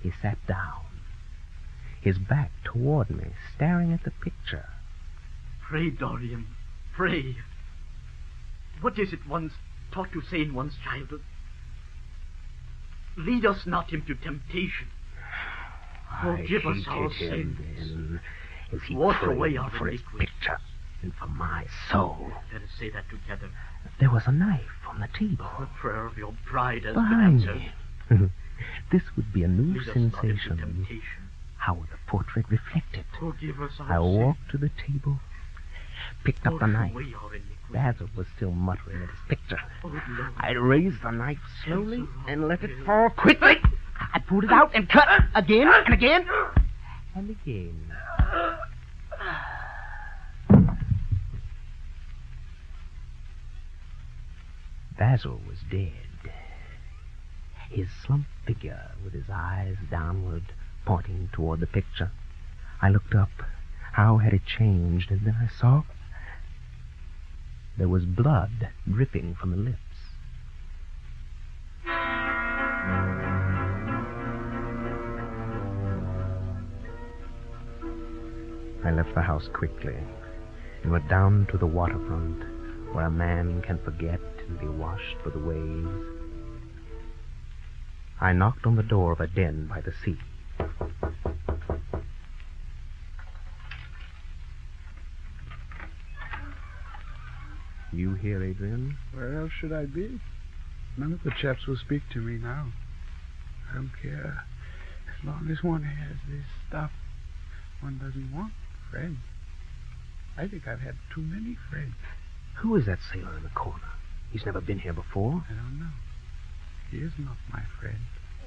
He sat down, his back toward me, staring at the picture. Pray, Dorian, pray. What is it one's taught to say in one's childhood? Lead us not into temptation. Forgive us our sins. As he wash prayed away our for his iniquities. picture and for my soul. Let us say that together. There was a knife on the table. The prayer of your pride has Behind been answered. me. This would be a new Lead us not into sensation. temptation. How would the portrait reflect it? Forgive us our I sins. walked to the table, picked up the Wash knife. away our iniquities. Basil was still muttering at his picture. Oh, Lord. I raised the knife slowly And let it fall quickly. I pulled it out and cut again and again. and again. Basil was dead. his slumped figure with his eyes downward, pointing toward the picture. I looked up. How had it changed? And then I saw there was blood dripping from the lips. I left the house quickly and went down to the waterfront, where a man can forget and be washed by the waves. I knocked on the door of a den by the sea. You here, Adrian? Where else should I be? None of the chaps will speak to me now. I don't care. As long as one has this stuff, one doesn't want friends. I think I've had too many friends. Who is that sailor in the corner? He's never been here before. I don't know. He is not my friend.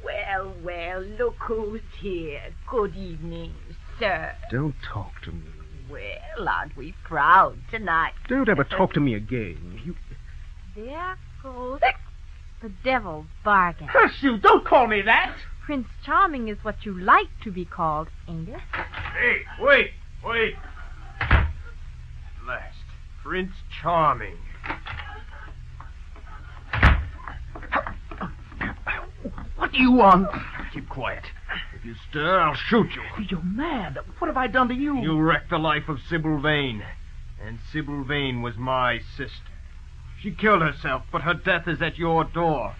Well, well, look who's here. Good evening, sir. Don't talk to me. Well, aren't we proud tonight? Don't ever talk to me again. You... There goes the devil's bargain. Curse you! Don't call me that! Prince Charming is what you like to be called, ain't it? Hey, wait! At last, Prince Charming. What do you want? Keep quiet. If you stir, I'll shoot you. You're mad. What have I done to you? You wrecked the life of Sybil Vane. And Sybil Vane was my sister. She killed herself, but her death is at your door.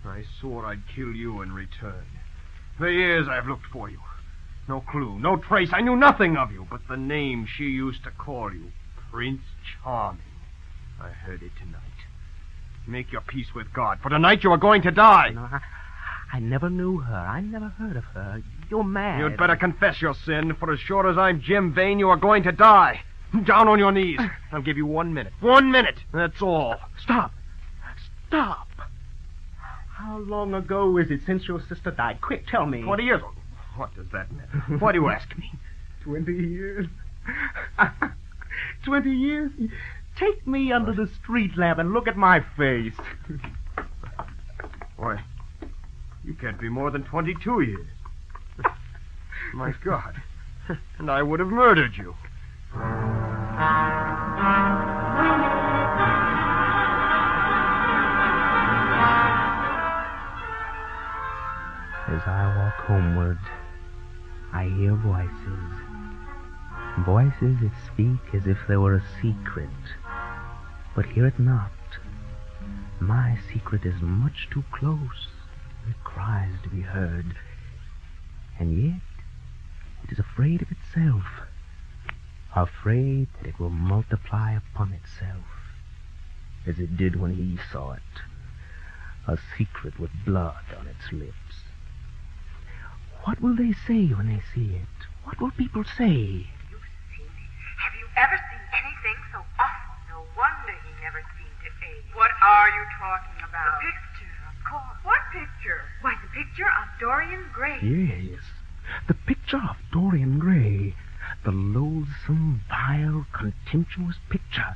I swore I'd kill you in return. For years I've looked for you. No clue, no trace. I knew nothing of you, but the name she used to call you, Prince Charming. I heard it tonight. Make your peace with God, for tonight you are going to die. No, I never knew her. I never heard of her. You're mad. You'd better confess your sin, for as sure as I'm Jim Vane, you are going to die. Down on your knees. I'll give you 1 minute. 1 minute. That's all. Stop. How long ago is it since your sister died? Quick, tell me. 20 years. What does that matter? Why do you ask me? 20 years. 20 years? Take me under the street lamp and look at my face. Why, you can't be more than 22 years. My God. And I would have murdered you. As I walk homeward, I hear voices. Voices that speak as if there were a secret. But hear it not. My secret is much too close. It cries to be heard. And yet, it is afraid of itself. Afraid that it will multiply upon itself. As it did when he saw it. A secret with blood on its lips. What will they say when they see it? What will people say? Have you ever seen anything so awful? No wonder he never seemed to age. What are you talking about? The picture, of course. What picture? Why, the picture of Dorian Gray. Yes, the picture of Dorian Gray. The loathsome, vile, contemptuous picture.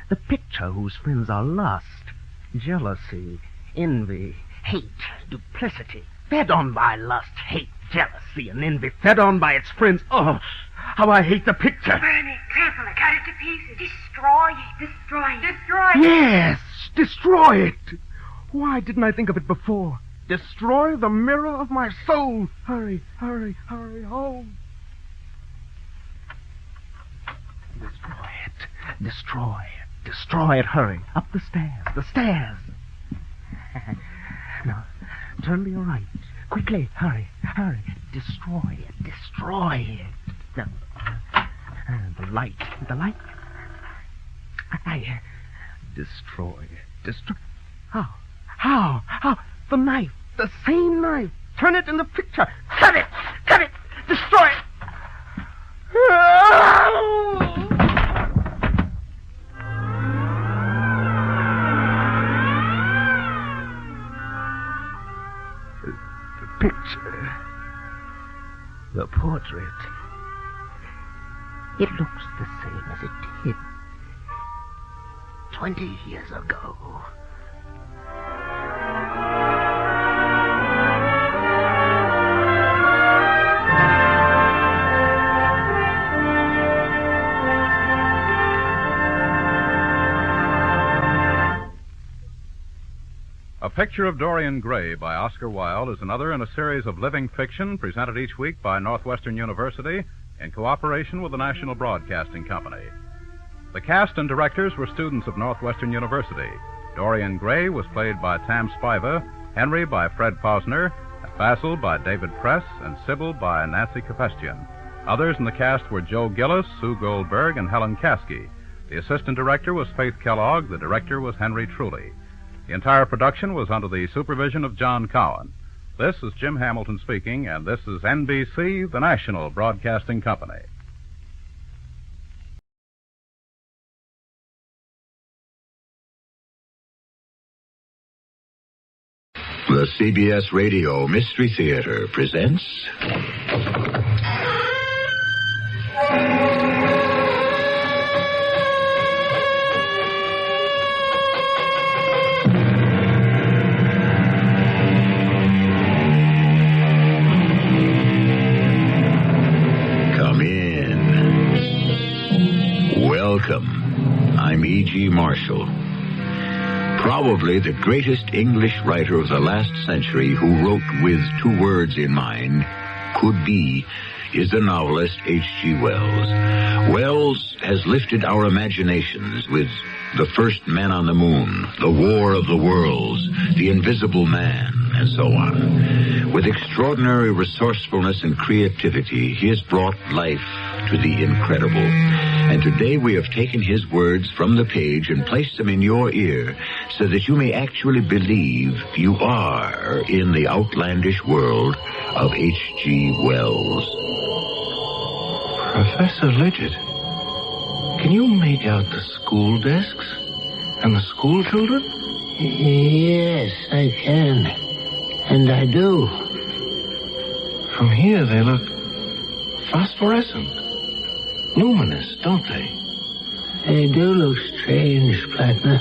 The picture whose friends are lust, jealousy, envy, hate, duplicity. Fed on by lust, hate, jealousy, and envy. Fed on by its friends. Oh, how I hate the picture. Burn it carefully. Cut it to pieces. Destroy it. Destroy it. Destroy it. Yes, destroy it. Why didn't I think of it before? Destroy the mirror of my soul. Hurry, hurry, hurry home. Destroy it. Destroy it. Destroy it. Hurry. Up the stairs. The stairs. Now, turn to your right. Quickly. Hurry. Hurry. Destroy it. Destroy it. Now, the light. The light. Destroy it. Destroy. How? How? How? The knife. The same knife. Turn it in the picture. Cut it. Cut it. Destroy it. Picture. The portrait. It looks the same as it did 20 years ago. A Picture of Dorian Gray by Oscar Wilde is another in a series of living fiction presented each week by Northwestern University in cooperation with the National Broadcasting Company. The cast and directors were students of Northwestern University. Dorian Gray was played by Tam Spiva, Henry by Fred Posner, Basil by David Press, and Sybil by Nancy Kapestian. Others in the cast were Joe Gillis, Sue Goldberg, and Helen Caskey. The assistant director was Faith Kellogg. The director was Henry Truly. The entire production was under the supervision of John Cowan. This is Jim Hamilton speaking, and this is NBC, the National Broadcasting Company. The CBS Radio Mystery Theater presents... Come in. Welcome. I'm E.G. Marshall. Probably the greatest English writer of the last century who wrote with two words in mind, could be, is the novelist H.G. Wells. Wells has lifted our imaginations with The First Man on the Moon, The War of the Worlds, The Invisible Man, and so on. With extraordinary resourcefulness and creativity, he has brought life to the incredible. And today we have taken his words from the page and placed them in your ear so that you may actually believe you are in the outlandish world of H.G. Wells. Professor Legend, can you make out the school desks and the school children? Yes, I can. And I do. From here they look phosphorescent. Luminous, don't they? They do look strange, Plattner.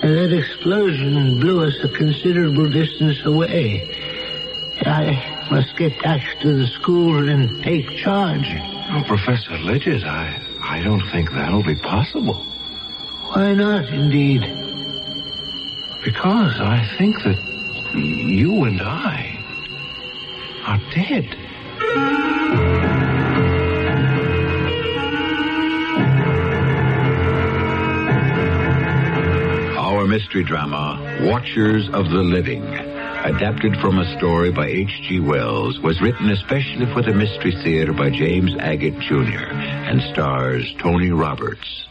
And that explosion blew us a considerable distance away. I must get back to the school and take charge. Oh, Professor Legend, I don't think that'll be possible. Why not, indeed? Because I think that you and I are dead. Our mystery drama, Watchers of the Living, adapted from a story by H.G. Wells, was written especially for the Mystery Theater by James Agate, Jr., and stars Tony Roberts.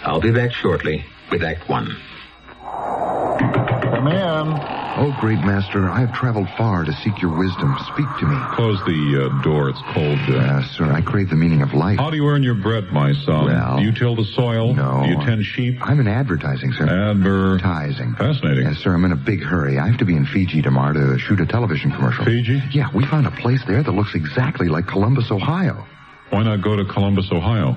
I'll be back shortly with Act One. Come in. Oh, great master, I have traveled far to seek your wisdom. Speak to me. Close the door. It's cold. Sir, I crave the meaning of life. How do you earn your bread, my son? Well, do you till the soil? No. Do you tend sheep? I'm in advertising, sir. Advertising. Fascinating. Yes, sir, I'm in a big hurry. I have to be in Fiji tomorrow to shoot a television commercial. Fiji? Yeah, we found a place there that looks exactly like Columbus, Ohio. Why not go to Columbus, Ohio?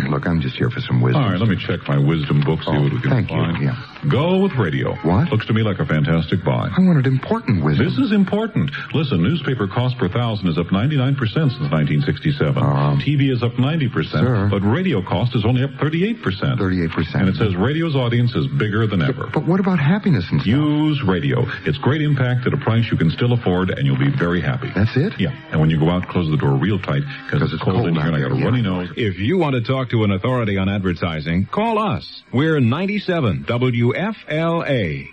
Look, I'm just here for some wisdom. All right, let me check my wisdom book, see what we can thank find. you. Yeah. Go with radio. What? Looks to me like a fantastic buy. I wanted important wisdom. This is important. Listen, newspaper cost per thousand is up 99% since 1967. TV is up 90%, sir. But radio cost is only up 38%. 38%. And it says radio's audience is bigger than ever. But what about happiness and stuff? Use radio. It's great impact at a price you can still afford, and you'll be very happy. That's it? Yeah. And when you go out, close the door real tight, because it's cold in here and I got a runny nose. If you want to talk to an authority on advertising, call us. We're 97 WFLA.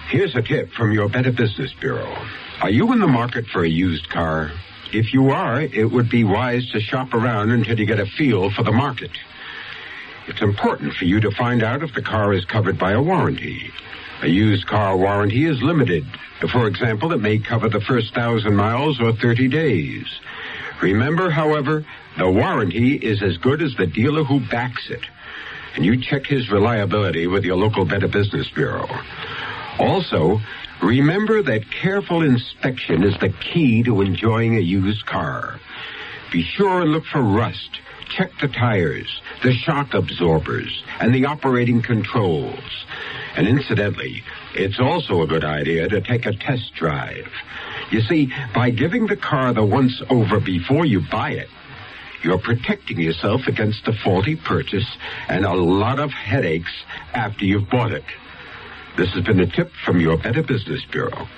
Here's a tip from your Better Business Bureau. Are you in the market for a used car? If you are, it would be wise to shop around until you get a feel for the market. It's important for you to find out if the car is covered by a warranty. A used car warranty is limited. For example, it may cover the first 1,000 miles or 30 days. Remember, however, the warranty is as good as the dealer who backs it. And you check his reliability with your local Better Business Bureau. Also, remember that careful inspection is the key to enjoying a used car. Be sure and look for rust. Check the tires, the shock absorbers, and the operating controls. And incidentally, it's also a good idea to take a test drive. You see, by giving the car the once-over before you buy it, you're protecting yourself against a faulty purchase and a lot of headaches after you've bought it. This has been a tip from your Better Business Bureau.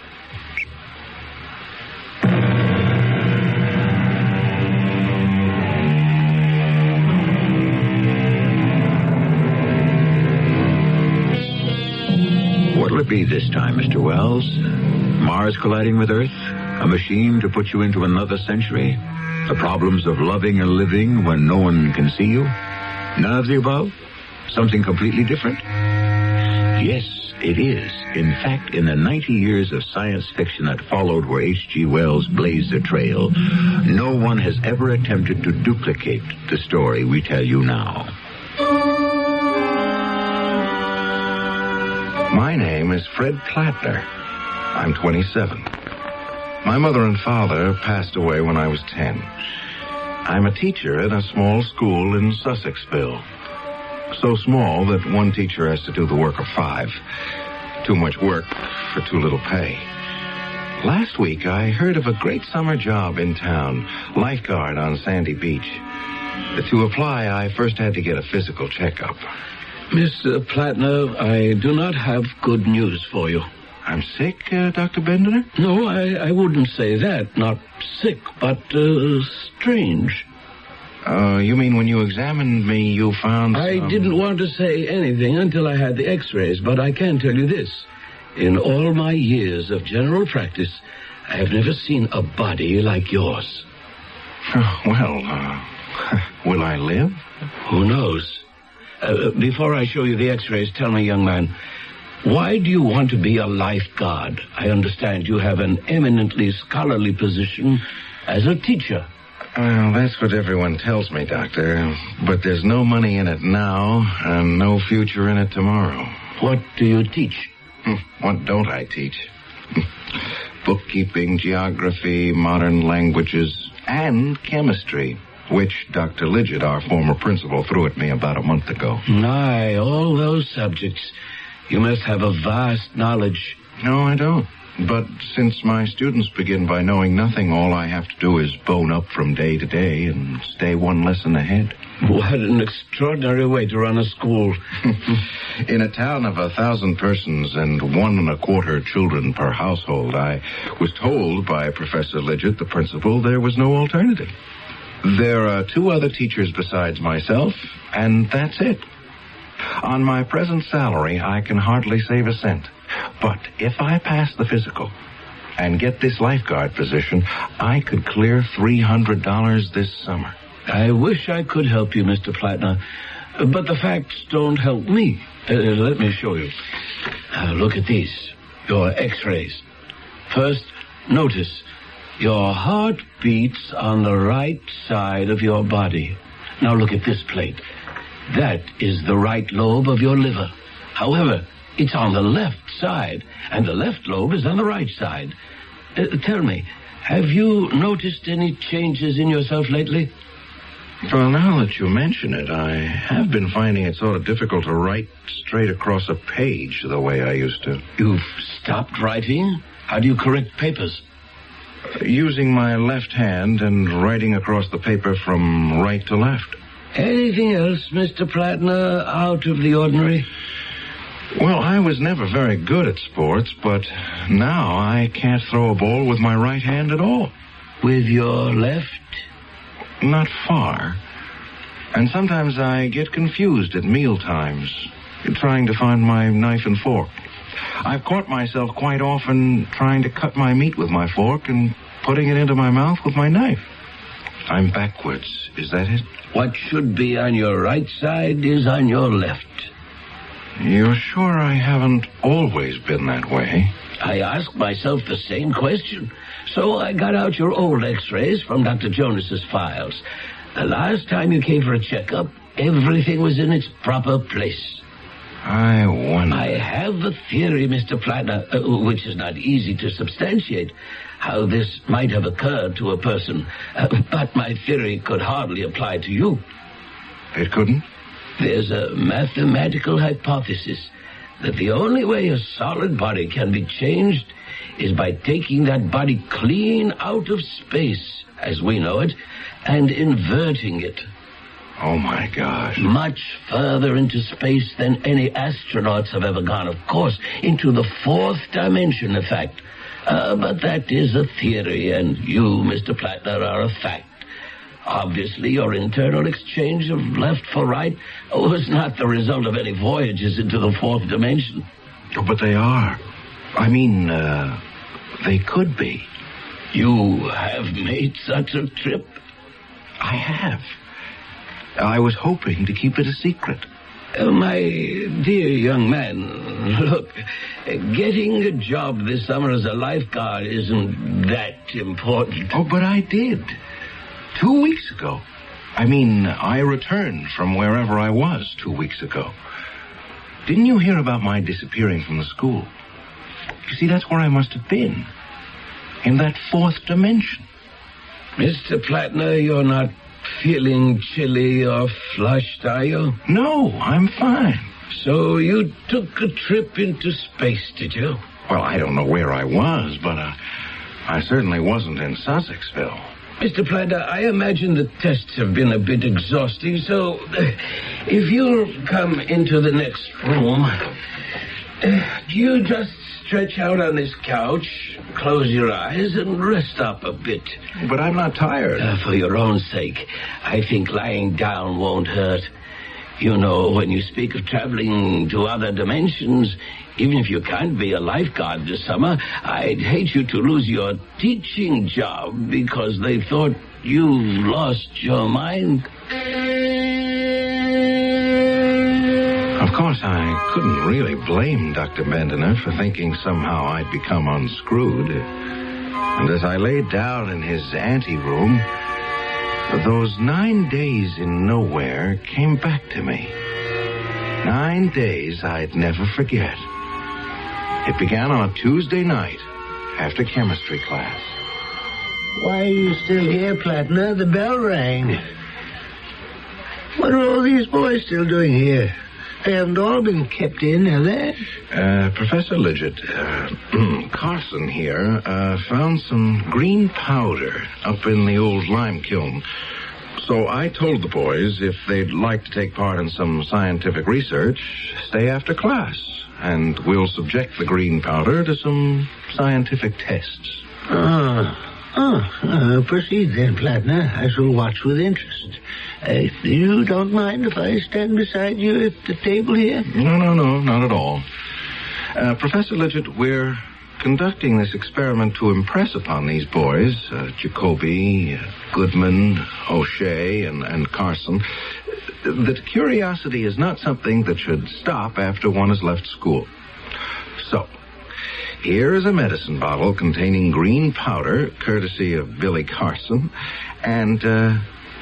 What'll it be this time, Mr. Wells? Mars colliding with Earth? A machine to put you into another century? The problems of loving and living when no one can see you? None of the above? Something completely different? Yes, it is. In fact, in the 90 years of science fiction that followed where H.G. Wells blazed a trail, no one has ever attempted to duplicate the story we tell you now. My name is Fred Plattner. I'm 27. My mother and father passed away when I was 10. I'm a teacher at a small school in Sussexville. So small that one teacher has to do the work of 5. Too much work for too little pay. Last week, I heard of a great summer job in town, lifeguard on Sandy Beach. To apply, I first had to get a physical checkup. Mr. Plattner, I do not have good news for you. I'm sick, Dr. Bendiner? No, I wouldn't say that. Not sick, but strange. You mean when you examined me, you found some... I didn't want to say anything until I had the x-rays, but I can tell you this. In all my years of general practice, I have never seen a body like yours. Well, will I live? Who knows? Before I show you the x-rays, tell me, young man, why do you want to be a lifeguard? I understand you have an eminently scholarly position as a teacher. Well, that's what everyone tells me, Doctor. But there's no money in it now and no future in it tomorrow. What do you teach? What don't I teach? Bookkeeping, geography, modern languages, and chemistry, which Dr. Lidgett, our former principal, threw at me about a month ago. Aye, all those subjects. You must have a vast knowledge. No, I don't. But since my students begin by knowing nothing, all I have to do is bone up from day to day and stay one lesson ahead. What an extraordinary way to run a school. In a town of 1,000 persons and 1.25 children per household, I was told by Professor Lidgett, the principal, there was no alternative. There are 2 other teachers besides myself, and that's it. On my present salary, I can hardly save a cent. But if I pass the physical and get this lifeguard position, I could clear $300 this summer. I wish I could help you, Mr. Plattner, but the facts don't help me. Let me show you. Look at these, your x-rays. First, notice your heart beats on the right side of your body. Now look at this plate. That is the right lobe of your liver. However, it's on the left side, and the left lobe is on the right side. Tell me, have you noticed any changes in yourself lately? Well, now that you mention it, I have been finding it sort of difficult to write straight across a page the way I used to. You've stopped writing? How do you correct papers? Using my left hand and writing across the paper from right to left. Anything else, Mr. Plattner, out of the ordinary? Well, I was never very good at sports, but now I can't throw a ball with my right hand at all. With your left? Not far. And sometimes I get confused at meal times, trying to find my knife and fork. I've caught myself quite often trying to cut my meat with my fork and putting it into my mouth with my knife. I'm backwards. Is that it? What should be on your right side is on your left. You're sure I haven't always been that way? I ask myself the same question. So I got out your old x-rays from Dr. Jonas's files. The last time you came for a checkup, everything was in its proper place. I wonder... I have a theory, Mr. Plattner, which is not easy to substantiate, how this might have occurred to a person. But my theory could hardly apply to you. It couldn't? There's a mathematical hypothesis that the only way a solid body can be changed is by taking that body clean out of space, as we know it, and inverting it. Oh, my gosh. Much further into space than any astronauts have ever gone. Of course, into the fourth dimension, in fact. But that is a theory, and you, Mr. Plattner, are a fact. Obviously, your internal exchange of left for right was not the result of any voyages into the fourth dimension. Oh, but they are. I mean, they could be. You have made such a trip? I have. I was hoping to keep it a secret. My dear young man, look, getting a job this summer as a lifeguard isn't that important. Oh, but I did. 2 weeks ago. I mean, I returned from wherever I was 2 weeks ago. Didn't you hear about my disappearing from the school? You see, that's where I must have been. In that fourth dimension. Mr. Plattner, you're not feeling chilly or flushed, are you? No, I'm fine. So you took a trip into space, did you? Well, I don't know where I was, but I certainly wasn't in Sussexville. Mr. Plattner, I imagine the tests have been a bit exhausting, so if you'll come into the next room, you just stretch out on this couch, close your eyes, and rest up a bit. But I'm not tired. For your own sake, I think lying down won't hurt. You know, when you speak of traveling to other dimensions, even if you can't be a lifeguard this summer, I'd hate you to lose your teaching job because they thought you lost your mind. Of course, I couldn't really blame Dr. Bendiner for thinking somehow I'd become unscrewed. And as I laid down in his anteroom, those 9 days in nowhere came back to me. 9 days I'd never forget. It began on a Tuesday night after chemistry class. Why are you still here, Plattner? The bell rang. What are all these boys still doing here? They haven't all been kept in, have they? Professor Lidgett, Carson here, found some green powder up in the old lime kiln. So I told the boys if they'd like to take part in some scientific research, stay after class, and we'll subject the green powder to some scientific tests. Proceed then, Plattner. I shall watch with interest. You don't mind if I stand beside you at the table here? No, not at all. Professor Lidgett, we're conducting this experiment to impress upon these boys, Jacoby, Goodman, O'Shea, and Carson, that curiosity is not something that should stop after one has left school. So, here is a medicine bottle containing green powder, courtesy of Billy Carson, and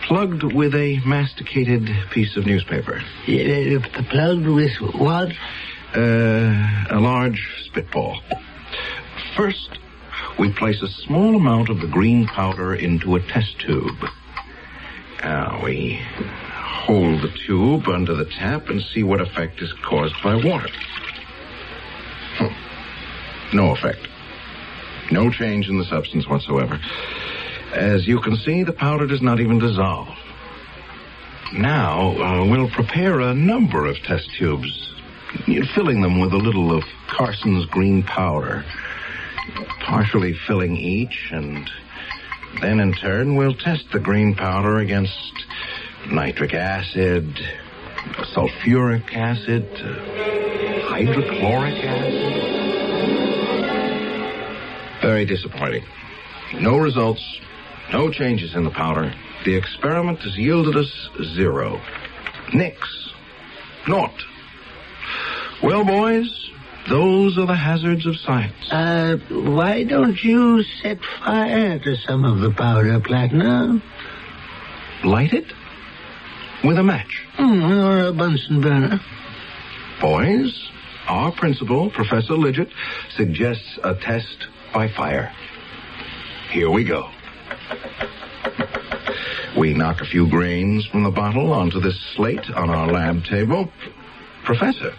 plugged with a masticated piece of newspaper. Plugged with what? A large spitball. First, we place a small amount of the green powder into a test tube. Now, we hold the tube under the tap and see what effect is caused by water. No effect. No change in the substance whatsoever. As you can see, the powder does not even dissolve. Now, we'll prepare a number of test tubes, filling them with a little of Carson's green powder, partially filling each, and then in turn we'll test the green powder against nitric acid, sulfuric acid, hydrochloric acid. Very disappointing. No results, no changes in the powder. The experiment has yielded us 0. Nix. Naught. Well, boys, those are the hazards of science. Why don't you set fire to some of the powder, Plattner? Light it? With a match? Or a Bunsen burner. Boys, our principal, Professor Lidgett, suggests a test by fire. Here we go. We knock a few grains from the bottle onto this slate on our lab table. Professor,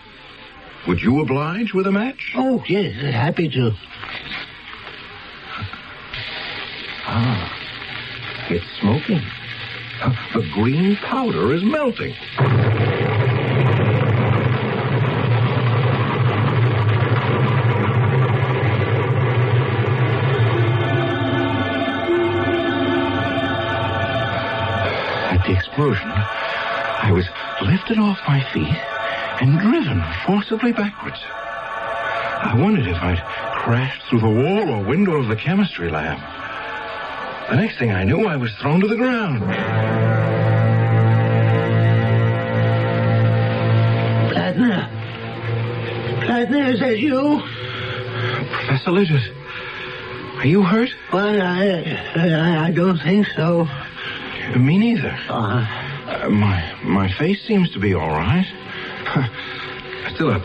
would you oblige with a match? Oh, yes, happy to. It's smoking. The green powder is melting. At the explosion, I was lifted off my feet and driven forcibly backwards. I wondered if I'd crashed through the wall or window of the chemistry lab. The next thing I knew, I was thrown to the ground. Plattner, is that you? Professor Lidgett, are you hurt? Well, I don't think so. Me neither. My face seems to be all right. I still have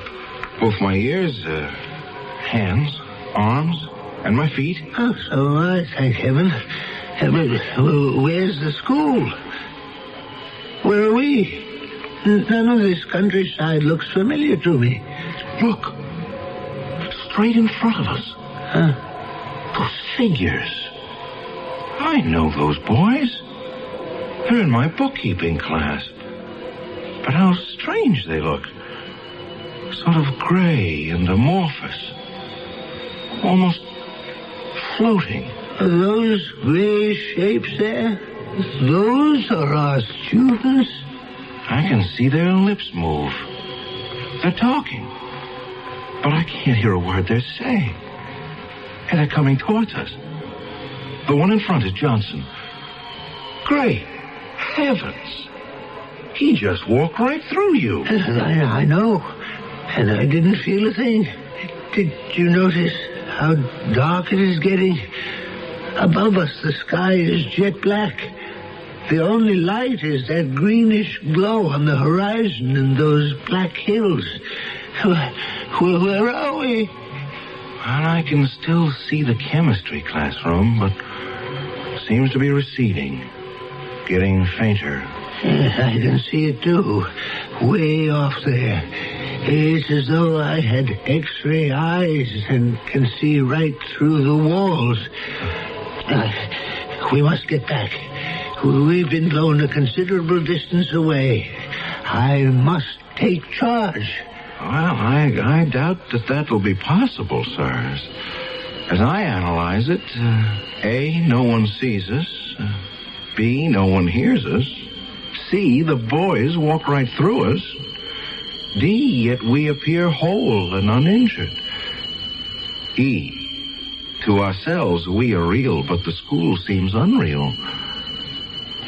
both my ears, hands, arms, and my feet. Oh, so all right, thank heaven. Where's the school? Where are we? None of this countryside looks familiar to me. Look. Straight in front of us. Huh? Those figures. I know those boys. They're in my bookkeeping class. But how strange they look. Sort of gray and amorphous. Almost floating. Are those gray shapes there? Those are our students? I can see their lips move. They're talking. But I can't hear a word they're saying. And they're coming towards us. The one in front is Johnson. Great heavens. He just walked right through you. I know. And I didn't feel a thing. Did you notice how dark it is getting? Above us, the sky is jet black. The only light is that greenish glow on the horizon and those black hills. Where are we? Well, I can still see the chemistry classroom, but it seems to be receding, getting fainter. Yes, I can see it too, way off there. It's as though I had X-ray eyes and can see right through the walls. We must get back. We've been blown a considerable distance away. I must take charge. Well, I doubt that will be possible, sir. As I analyze it, A, no one sees us. B, no one hears us. C, the boys walk right through us. D, yet we appear whole and uninjured. E, to ourselves we are real, but the school seems unreal.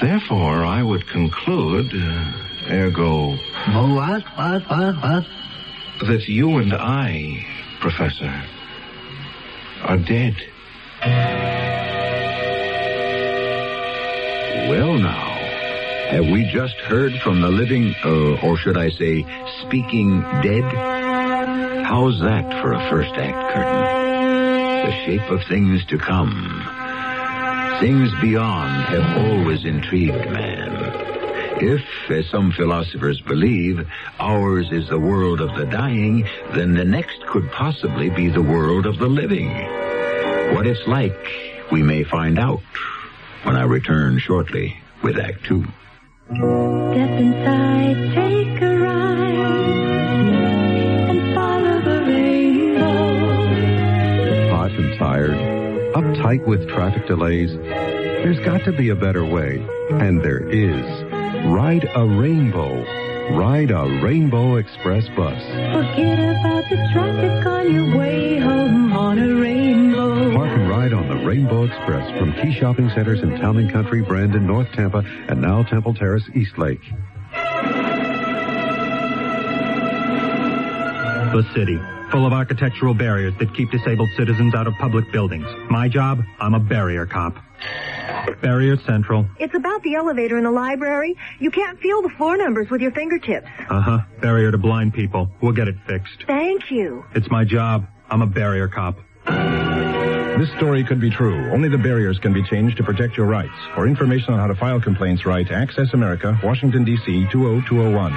Therefore, I would conclude, ergo... What? That you and I, Professor, are dead. Well, now, have we just heard from the living, or should I say, speaking dead? How's that for a first act curtain? The shape of things to come. Things beyond have always intrigued man. If, as some philosophers believe, ours is the world of the dying, then the next could possibly be the world of the living. What it's like, we may find out when I return shortly with Act 2. Step inside, take a ride, and follow the rainbow. Hot and tired, uptight with traffic delays. There's got to be a better way, and there is. Ride a rainbow. Ride a Rainbow Express bus. Forget about the traffic on your way home on a rainbow. Park and ride on the Rainbow Express from key shopping centers in Town and Country, Brandon, North Tampa, and now Temple Terrace, Eastlake. The city, full of architectural barriers that keep disabled citizens out of public buildings. My job, I'm a barrier cop. Barrier Central. It's about the elevator in the library. You can't feel the floor numbers with your fingertips. Uh-huh. Barrier to blind people. We'll get it fixed. Thank you. It's my job. I'm a barrier cop. This story could be true. Only the barriers can be changed to protect your rights. For information on how to file complaints, write Access America, Washington, D.C. 20201.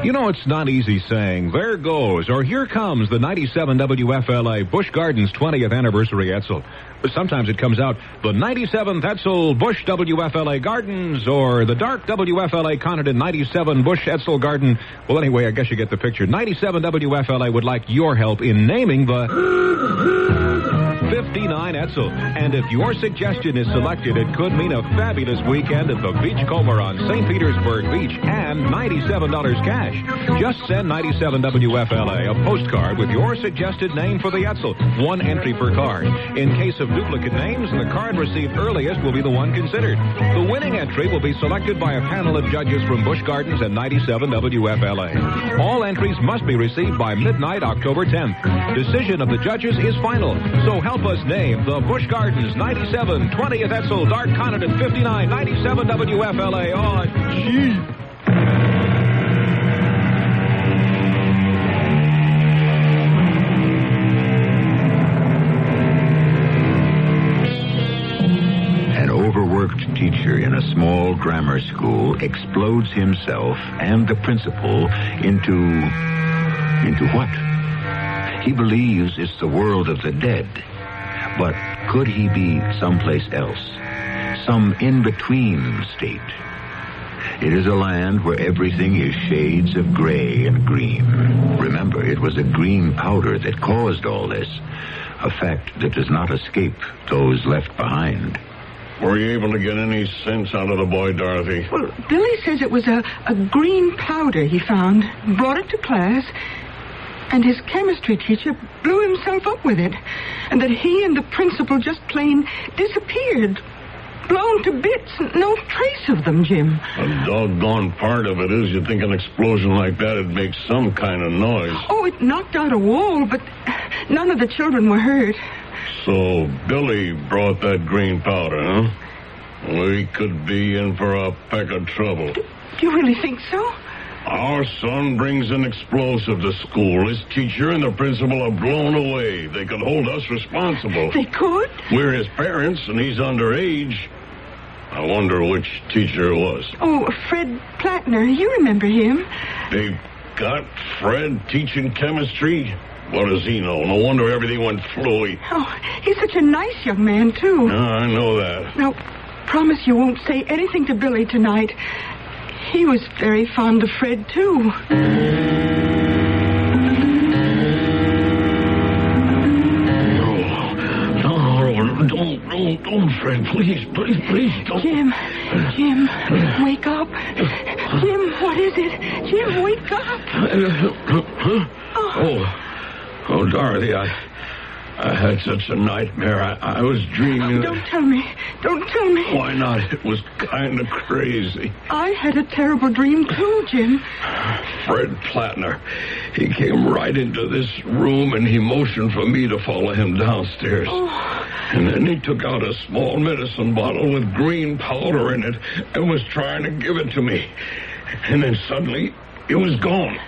You know, it's not easy saying, there goes, or here comes the 97 WFLA Busch Gardens 20th Anniversary Etzel. But sometimes it comes out, the 97th Etzel Busch WFLA Gardens, or the Dark WFLA Conant 97 Busch Etzel Garden. Well, anyway, I guess you get the picture. 97 WFLA would like your help in naming the 59 Etzel. And if your suggestion is selected, it could mean a fabulous weekend at the Beachcomber on St. Petersburg Beach and $97 cash. Just send 97 WFLA a postcard with your suggested name for the Etzel. One entry per card. In case of duplicate names, the card received earliest will be the one considered. The winning entry will be selected by a panel of judges from Busch Gardens and 97 WFLA. All entries must be received by midnight, October 10th. Decision of the judges is final. So help us name the Busch Gardens 97, 20th Etzel, Dark Conant 59, 97 WFLA. Oh, gee. Overworked teacher in a small grammar school explodes himself and the principal into what? He believes it's the world of the dead. But could he be someplace else? Some in-between state? It is a land where everything is shades of gray and green. Remember, it was a green powder that caused all this. A fact that does not escape those left behind. Were you able to get any sense out of the boy, Dorothy? Well, Billy says it was a green powder he found, brought it to class, and his chemistry teacher blew himself up with it, and that he and the principal just plain disappeared, blown to bits, no trace of them, Jim. A doggone part of it is you'd think an explosion like that would make some kind of noise. Oh, it knocked out a wall, but none of the children were hurt. So Billy brought that green powder, huh? We could be in for a peck of trouble. Do you really think so? Our son brings an explosive to school. His teacher and the principal are blown away. They could hold us responsible. They could? We're his parents, and he's underage. I wonder which teacher it was. Oh, Fred Plattner. You remember him. They've got Fred teaching chemistry? What does he know? No wonder everything went fluey. Oh, he's such a nice young man, too. I know that. Now, promise you won't say anything to Billy tonight. He was very fond of Fred, too. Don't, Fred. Please, don't. Jim, wake up. Jim, what is it? Jim, wake up. Huh? Oh, Dorothy, I had such a nightmare. I was dreaming. Don't tell me. Don't tell me. Why not? It was kind of crazy. I had a terrible dream, too, Jim. Fred Plattner. He came right into this room, and he motioned for me to follow him downstairs. Oh. And then he took out a small medicine bottle with green powder in it and was trying to give it to me. And then suddenly, it was gone.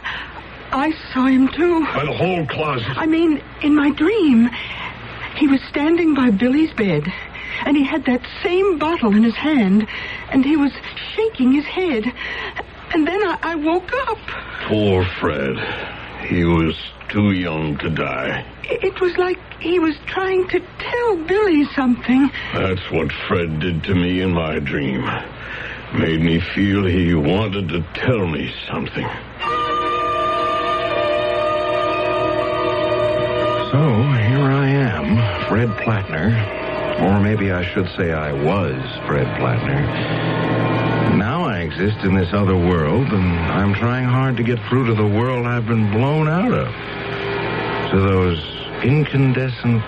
I saw him, too. By the whole closet. I mean, in my dream, he was standing by Billy's bed, and he had that same bottle in his hand, and he was shaking his head. And then I woke up. Poor Fred. He was too young to die. It was like he was trying to tell Billy something. That's what Fred did to me in my dream. Made me feel he wanted to tell me something. So, here I am, Fred Plattner. Or maybe I should say I was Fred Plattner. Now I exist in this other world, and I'm trying hard to get through to the world I've been blown out of. To those incandescent,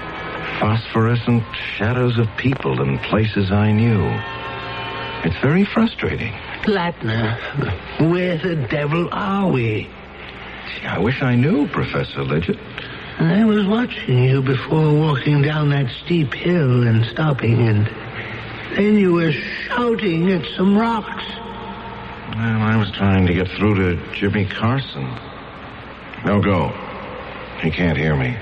phosphorescent shadows of people and places I knew. It's very frustrating. Plattner, where the devil are we? Gee, I wish I knew, Professor Lidgett. I was watching you before walking down that steep hill and stopping, and then you were shouting at some rocks. Well, I was trying to get through to Jimmy Carson. No go. He can't hear me.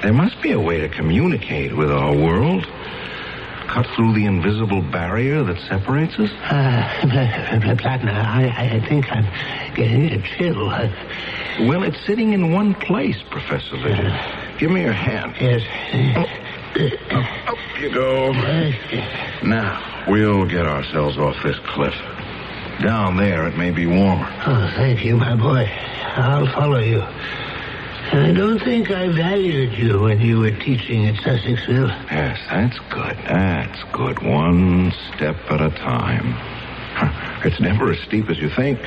There must be a way to communicate with our world. cut through the invisible barrier that separates us? Plattner, I think I'm getting a chill. Well, it's sitting in one place, Professor Lidger. Give me your hand. Yes. Up you go. Now, we'll get ourselves off this cliff. Down there, it may be warmer. Oh, thank you, my boy. I'll follow you. I don't think I valued you when you were teaching at Sussexville. Yes, that's good. That's good. One step at a time. It's never as steep as you think.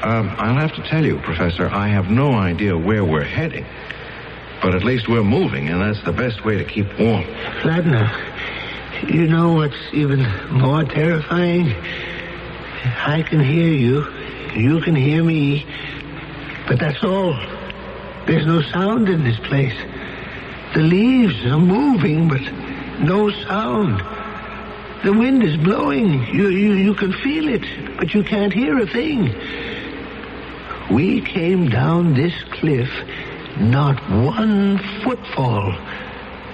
I'll have to tell you, Professor, I have no idea where we're heading. But at least we're moving, and that's the best way to keep warm. Fladner, you know what's even more terrifying? I can hear you. You can hear me. But that's all. There's no sound in this place. The leaves are moving, but no sound. The wind is blowing. You can feel it, but you can't hear a thing. We came down this cliff, not one footfall,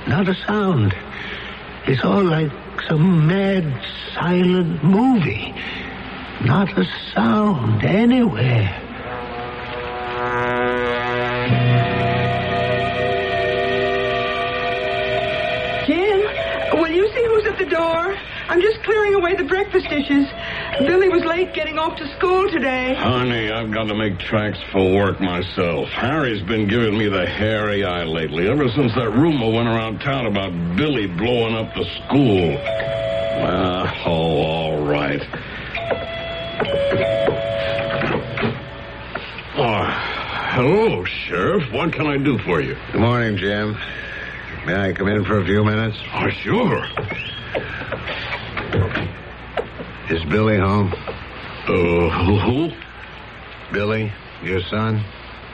not a sound. It's all like some mad, silent movie. Not a sound anywhere. Jim, will you see who's at the door? I'm just clearing away the breakfast dishes. Billy was late getting off to school today. Honey, I've got to make tracks for work myself. Harry's been giving me the hairy eye lately, ever since that rumor went around town about Billy blowing up the school. All right. Hello, Sheriff. What can I do for you? Good morning, Jim. May I come in for a few minutes? Oh, sure. Is Billy home? Who? Billy, your son?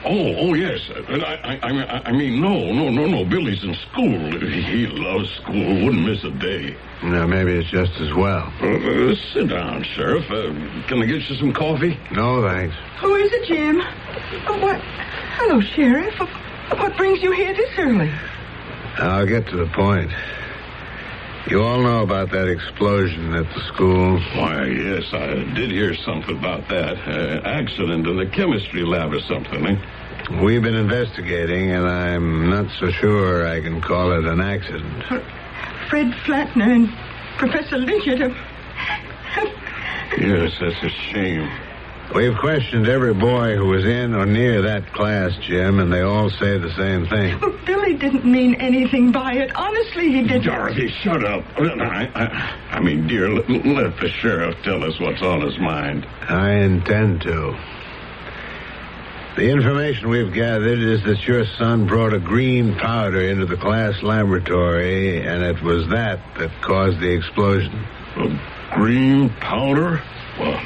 Oh, yes. I mean, no. Billy's in school. He loves school. Wouldn't miss a day. No, maybe it's just as well. Sit down, Sheriff. Can I get you some coffee? No, thanks. Who is it, Jim? What? Hello, Sheriff. What brings you here this early? I'll get to the point. You all know about that explosion at the school? Why, yes, I did hear something about that. Accident in the chemistry lab or something, eh? We've been investigating, and I'm not so sure I can call it an accident. Fred Flatner and Professor Lidger. Yes, that's a shame. We've questioned every boy who was in or near that class, Jim, and they all say the same thing. But Billy didn't mean anything by it. Honestly, he didn't. Dorothy, shut up. I mean, dear, let the sheriff tell us what's on his mind. I intend to. The information we've gathered is that your son brought a green powder into the class laboratory, and it was that caused the explosion. A green powder? Well,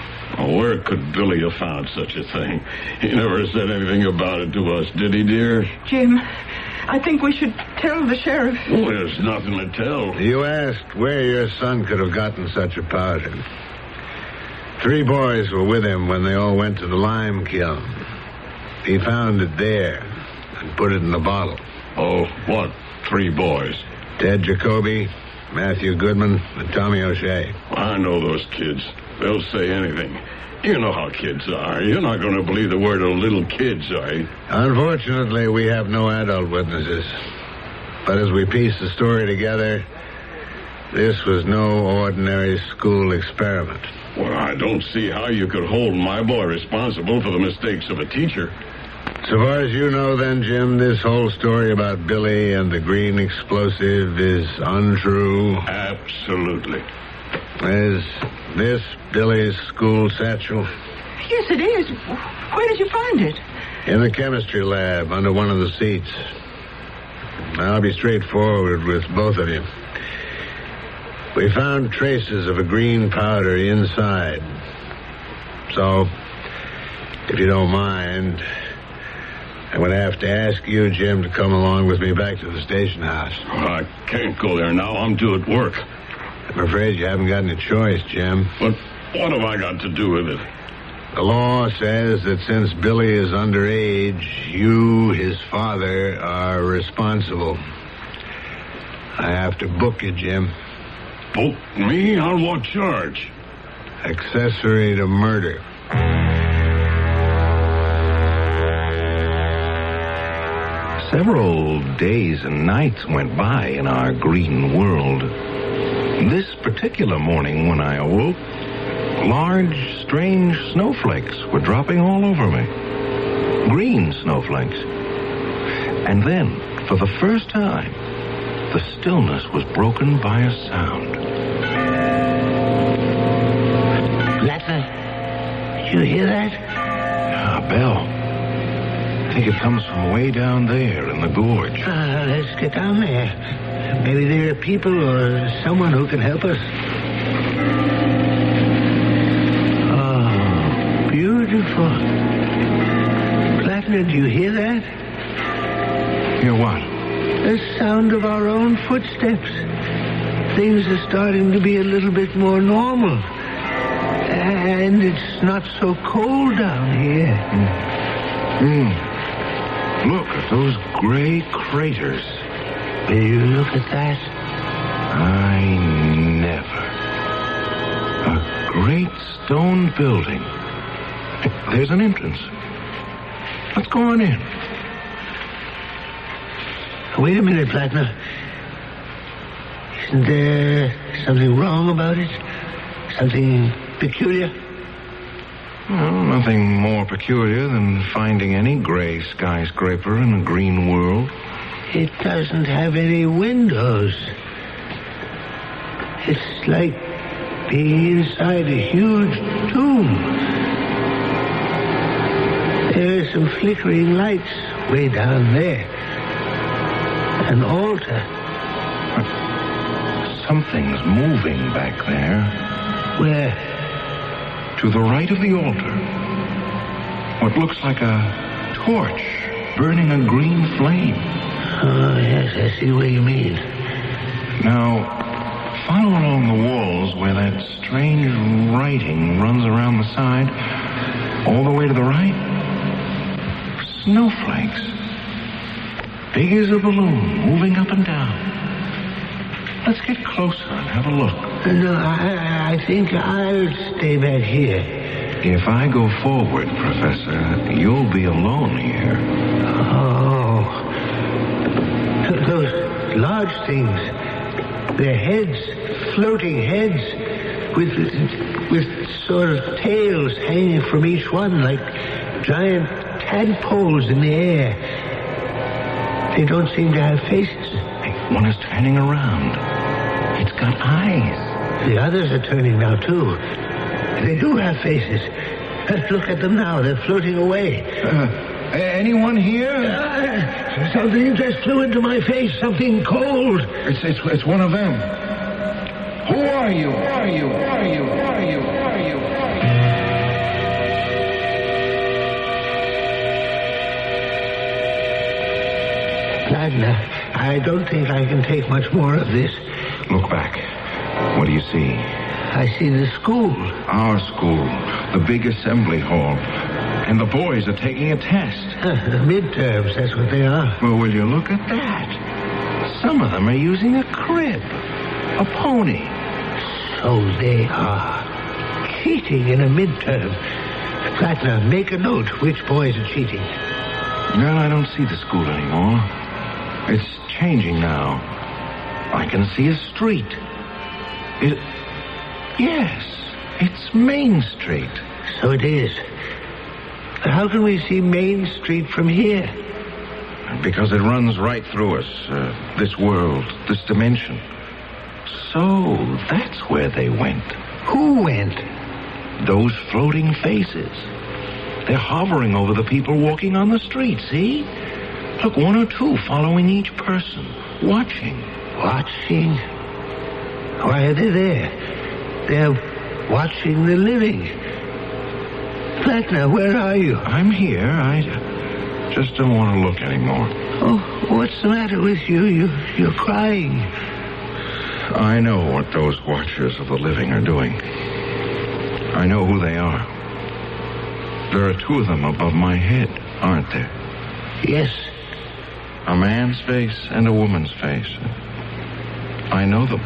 where could Billy have found such a thing? He never said anything about it to us, did he, dear? Jim, I think we should tell the sheriff. Oh, there's nothing to tell. You asked where your son could have gotten such a powder. 3 boys were with him when they all went to the lime kiln. He found it there and put it in a bottle. Oh, what 3 boys? Ted Jacoby, Matthew Goodman, and Tommy O'Shea. I know those kids. They'll say anything. You know how kids are. You're not going to believe the word of little kids, are you? Unfortunately, we have no adult witnesses. But as we piece the story together, this was no ordinary school experiment. Well, I don't see how you could hold my boy responsible for the mistakes of a teacher. So far as you know, then, Jim, this whole story about Billy and the green explosive is untrue? Absolutely. Is this Billy's school satchel? Yes, it is. Where did you find it? In the chemistry lab, under one of the seats. I'll be straightforward with both of you. We found traces of a green powder inside. So, if you don't mind, I'm going to have to ask you, Jim, to come along with me back to the station house. Oh, I can't go there now. I'm due at work. I'm afraid you haven't got any choice, Jim. But what have I got to do with it? The law says that since Billy is underage, you, his father, are responsible. I have to book you, Jim. Book me? On what charge? Accessory to murder. Several days and nights went by in our green world. This particular morning when I awoke, large, strange snowflakes were dropping all over me. Green snowflakes. And then, for the first time, the stillness was broken by a sound. Plattner, did you hear that? A bell. I think it comes from way down there in the gorge. Let's get down there. Maybe there are people or someone who can help us. Oh, beautiful. Plattner, do you hear that? Hear what? The sound of our own footsteps. Things are starting to be a little bit more normal. And it's not so cold down here. Look at those gray craters. Will you look at that? I never. A great stone building. There's an entrance. Let's go on in. Wait a minute, Plattner. Isn't there something wrong about it? Something peculiar? Well, nothing more peculiar than finding any gray skyscraper in a green world. It doesn't have any windows. It's like being inside a huge tomb. There are some flickering lights way down there. An altar. Something's moving back there. Where? To the right of the altar. What looks like a torch burning a green flame. Oh, yes, I see what you mean. Now, follow along the walls where that strange writing runs around the side, all the way to the right. Snowflakes. Big as a balloon, moving up and down. Let's get closer and have a look. No, I think I'll stay back here. If I go forward, Professor, you'll be alone here. Oh. Those large things. Their heads, floating heads, with sort of tails hanging from each one like giant tadpoles in the air. They don't seem to have faces. One is turning around. It's got eyes. The others are turning now, too. They do have faces. Look at them now. They're floating away. Anyone here? Something just flew into my face. Something cold. It's one of them. Who are you? Who are you? Who are you? Who are you? Who are you? Plattner, I don't think I can take much more of this. Look back. What do you see? I see the school. Our school. The big assembly hall. And the boys are taking a test. Midterms, that's what they are. Well, will you look at that? Some of them are using a crib. A pony. So they are. Cheating in a midterm. Plattner, make a note which boys are cheating. Well, I don't see the school anymore. It's changing now. I can see a street. Yes, it's Main Street. So it is. But how can we see Main Street from here? Because it runs right through us, this world, this dimension. So that's where they went. Who went? Those floating faces. They're hovering over the people walking on the street, see? Look, one or two following each person, watching. Watching? Why are they there? They're watching the living. Plattner, where are you? I'm here. I just don't want to look anymore. Oh, what's the matter with you? You're crying. I know what those watchers of the living are doing. I know who they are. There are two of them above my head, aren't there? Yes. A man's face and a woman's face. I know them.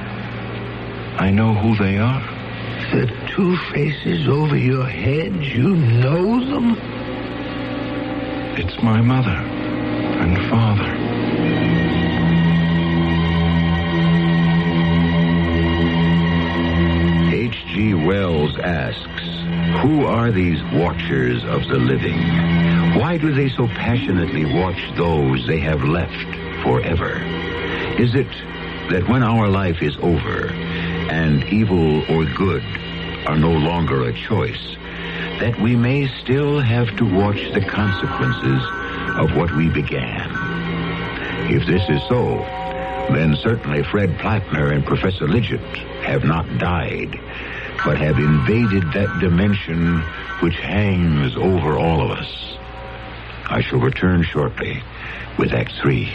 I know who they are. The two faces over your head, you know them? It's my mother and father. H.G. Wells asks, who are these watchers of the living? Why do they so passionately watch those they have left forever? Is it that when our life is over and evil or good are no longer a choice, that we may still have to watch the consequences of what we began? If this is so, then certainly Fred Plattner and Professor Lidgett have not died, but have invaded that dimension which hangs over all of us. I shall return shortly with Act 3.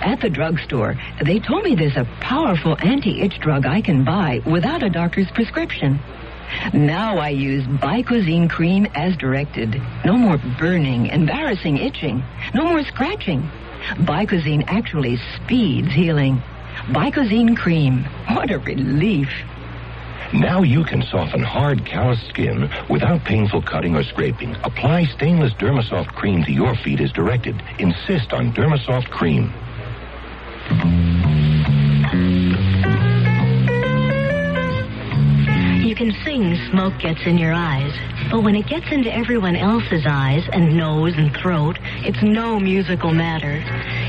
At the drugstore, they told me there's a powerful anti-itch drug I can buy without a doctor's prescription. Now I use Bicozine cream as directed. No more burning, embarrassing itching. No more scratching. Bicozine actually speeds healing. Bicozine cream. What a relief. Now you can soften hard, calloused skin without painful cutting or scraping. Apply stainless Dermasoft cream to your feet as directed. Insist on Dermasoft cream. You can sing Smoke Gets in Your Eyes, but when it gets into everyone else's eyes and nose and throat, it's no musical matter.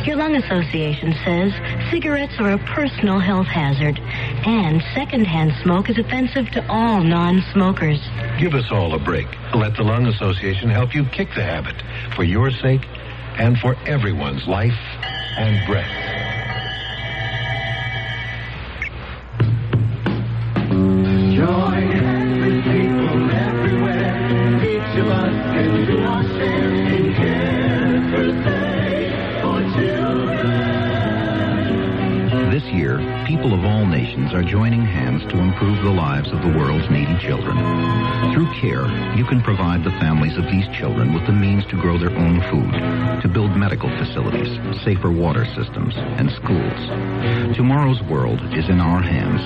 Your lung association says cigarettes are a personal health hazard, and secondhand smoke is offensive to all non-smokers. Give us all a break. Let the Lung Association help you kick the habit for your sake and for everyone's life and breath. Join hands with people everywhere. Each of us can do our share in care for children. This year, people of all nations are joining hands to improve the lives of the world's needy children. Through CARE, you can provide the families of these children with the means to grow their own food, to build medical facilities, safer water systems, and schools. Tomorrow's world is in our hands.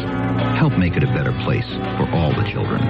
Help make it a better place for all the children.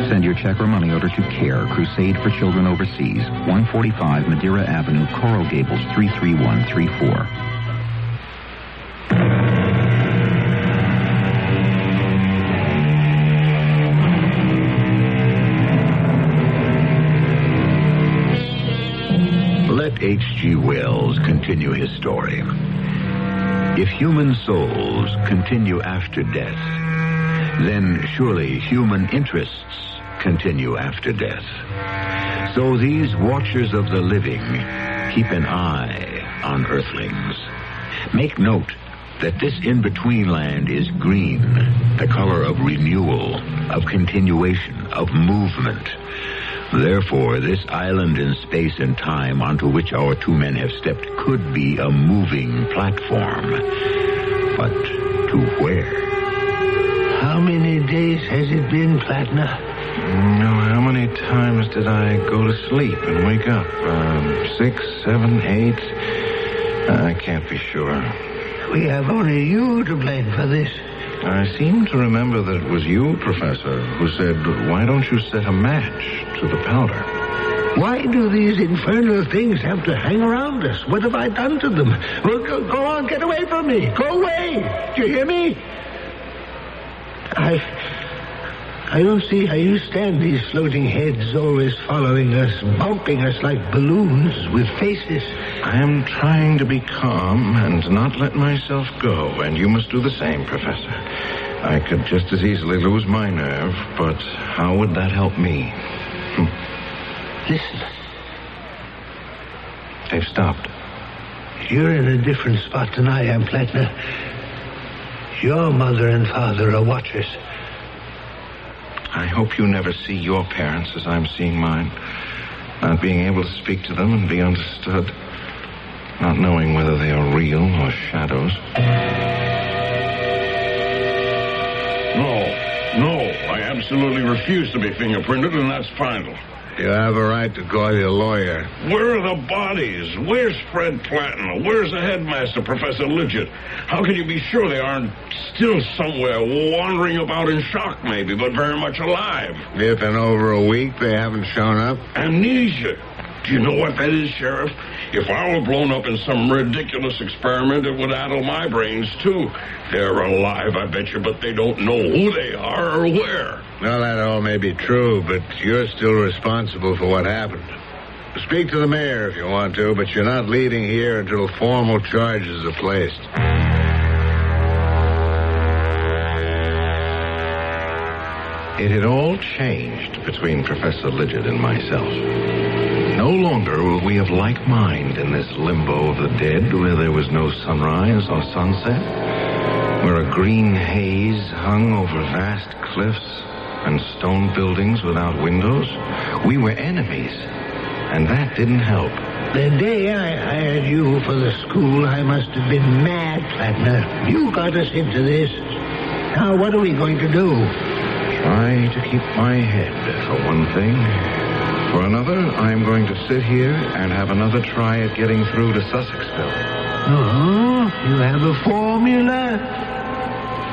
Send your check or money order to CARE, Crusade for Children Overseas, 145 Madeira Avenue, Coral Gables, 33134. Let H.G. Wells continue his story. If human souls continue after death, then surely human interests continue after death. So these watchers of the living keep an eye on earthlings. Make note that this in-between land is green, the color of renewal, of continuation, of movement. Therefore, this island in space and time onto which our two men have stepped could be a moving platform. But to where? How many days has it been, Plattner? How many times did I go to sleep and wake up? 6, 7, 8? I can't be sure. We have only you to blame for this. I seem to remember that it was you, Professor, who said, why don't you set a match to the powder? Why do these infernal things have to hang around us? What have I done to them? Well, go on, get away from me. Go away. Do you hear me? I don't see how you stand these floating heads always following us, bumping us like balloons with faces. I am trying to be calm and not let myself go, and you must do the same, Professor. I could just as easily lose my nerve, but how would that help me? Listen. They've stopped. You're in a different spot than I am, Plattner. Your mother and father are watchers. I hope you never see your parents as I'm seeing mine. Not being able to speak to them and be understood. Not knowing whether they are real or shadows. No, I absolutely refuse to be fingerprinted, and that's final. You have a right to call your lawyer. Where are the bodies? Where's Fred Plattner? Where's the headmaster, Professor Lidgett? How can you be sure they aren't still somewhere wandering about in shock, maybe, but very much alive? If in over a week they haven't shown up? Amnesia. Do you know what that is, Sheriff? If I were blown up in some ridiculous experiment, it would addle my brains, too. They're alive, I bet you, but they don't know who they are or where. Well, that all may be true, but you're still responsible for what happened. Speak to the mayor if you want to, but you're not leaving here until formal charges are placed. It had all changed between Professor Lidgett and myself. No longer were we of like mind in this limbo of the dead where there was no sunrise or sunset, where a green haze hung over vast cliffs and stone buildings without windows. We were enemies, and that didn't help. The day I hired you for the school, I must have been mad, Plattner. You got us into this. Now, what are we going to do? Try to keep my head, for one thing. For another, I'm going to sit here and have another try at getting through to Sussexville. Oh, you have a formula?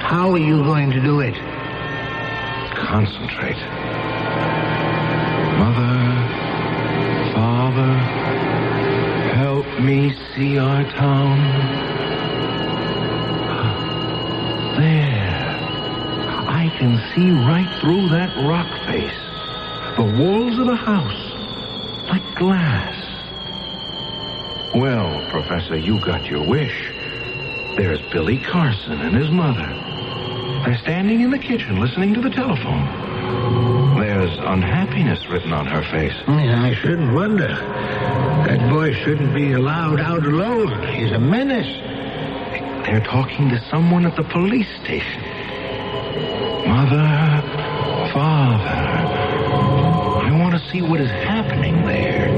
How are you going to do it? Concentrate. Mother, Father, help me see our town. There. I can see right through that rock face. The walls of the house, like glass. Well, Professor, you got your wish. There's Billy Carson and his mother. They're standing in the kitchen listening to the telephone. There's unhappiness written on her face. I shouldn't wonder. That boy shouldn't be allowed out alone. He's a menace. They're talking to someone at the police station. Mother, Father, I want to see what is happening there.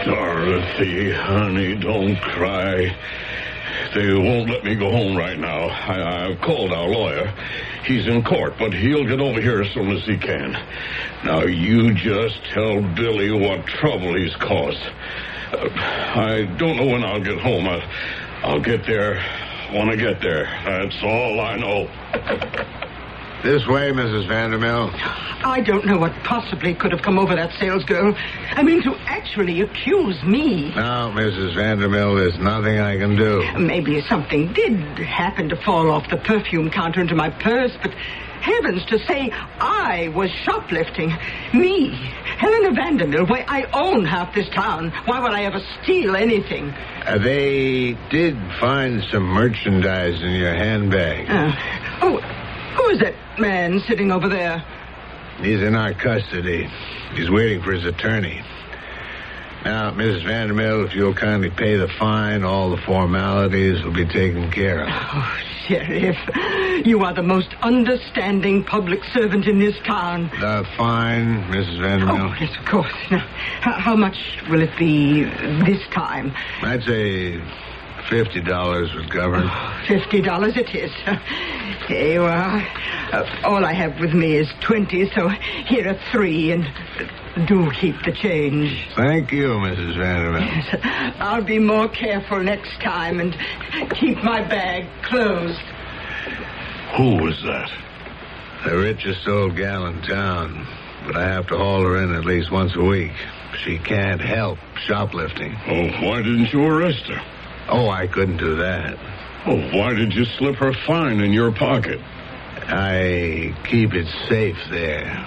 Dorothy, honey, don't cry. They won't let me go home right now. I've called our lawyer. He's in court, but he'll get over here as soon as he can. Now, you just tell Billy what trouble he's caused. I don't know when I'll get home. I'll get there when I get there. That's all I know. This way, Mrs. Vandermill. I don't know what possibly could have come over that salesgirl. I mean, to actually accuse me. No, Mrs. Vandermill, there's nothing I can do. Maybe something did happen to fall off the perfume counter into my purse, but heavens, to say I was shoplifting. Me, Helena Vandermill, why, I own half this town. Why would I ever steal anything? They did find some merchandise in your handbag. Who is that man sitting over there? He's in our custody. He's waiting for his attorney. Now, Mrs. Vandermill, if you'll kindly pay the fine, all the formalities will be taken care of. Oh, Sheriff, you are the most understanding public servant in this town. The fine, Mrs. Vandermill? Oh, yes, of course. Now, how much will it be this time? I'd say $50 would cover it. $50 it is. Here you are. All I have with me is 20, so here are 3, and do keep the change. Thank you, Mrs. Vanderbilt. Yes, I'll be more careful next time and keep my bag closed. Who was that? The richest old gal in town, but I have to haul her in at least once a week. She can't help shoplifting. Oh, why didn't you arrest her? Oh, I couldn't do that. Oh, why did you slip her fine in your pocket? I keep it safe there.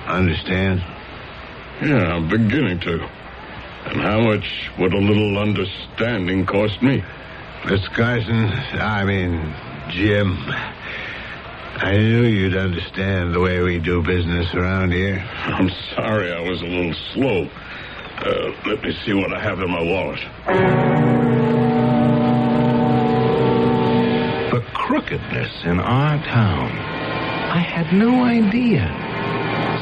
Understand? Yeah, I'm beginning to. And how much would a little understanding cost me? Mr. Carson, Jim, I knew you'd understand the way we do business around here. I'm sorry I was a little slow. Let me see what I have in my wallet. The crookedness in our town. I had no idea.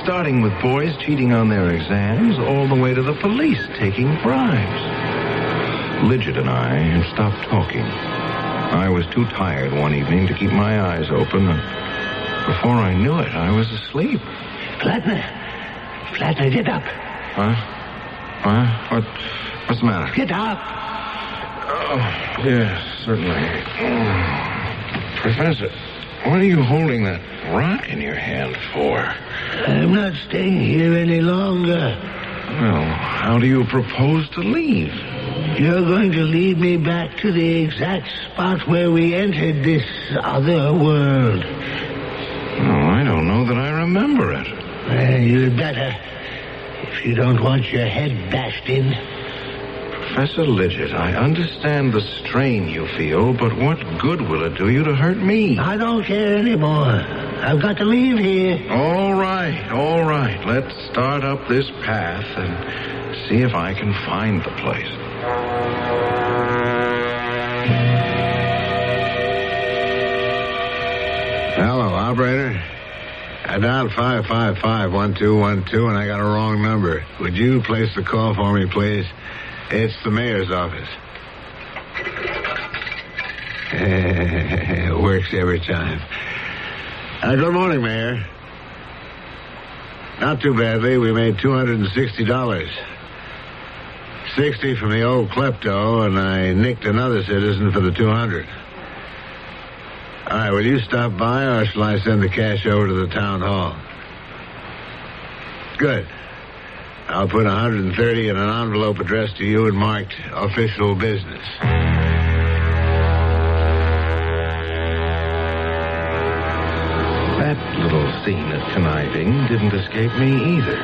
Starting with boys cheating on their exams, all the way to the police taking bribes. Lidget and I had stopped talking. I was too tired one evening to keep my eyes open, and before I knew it, I was asleep. Flatner, get up. Huh? What's the matter? Get up. Oh, yes, certainly. Professor, what are you holding that rock in your hand for? I'm not staying here any longer. Well, how do you propose to leave? You're going to lead me back to the exact spot where we entered this other world. Oh, I don't know that I remember it. You'd better, if you don't want your head bashed in. Professor Lidget, I understand the strain you feel, but what good will it do you to hurt me? I don't care anymore. I've got to leave here. All right. Let's start up this path and see if I can find the place. Hello, operator. I dialed 555-1212, and I got a wrong number. Would you place the call for me, please? It's the mayor's office. It works every time. Good morning, Mayor. Not too badly. We made $260. 60 from the old klepto, and I nicked another citizen for the 200. All right, will you stop by, or shall I send the cash over to the town hall? Good. I'll put 130 in an envelope addressed to you and marked official business. That little scene of conniving didn't escape me either.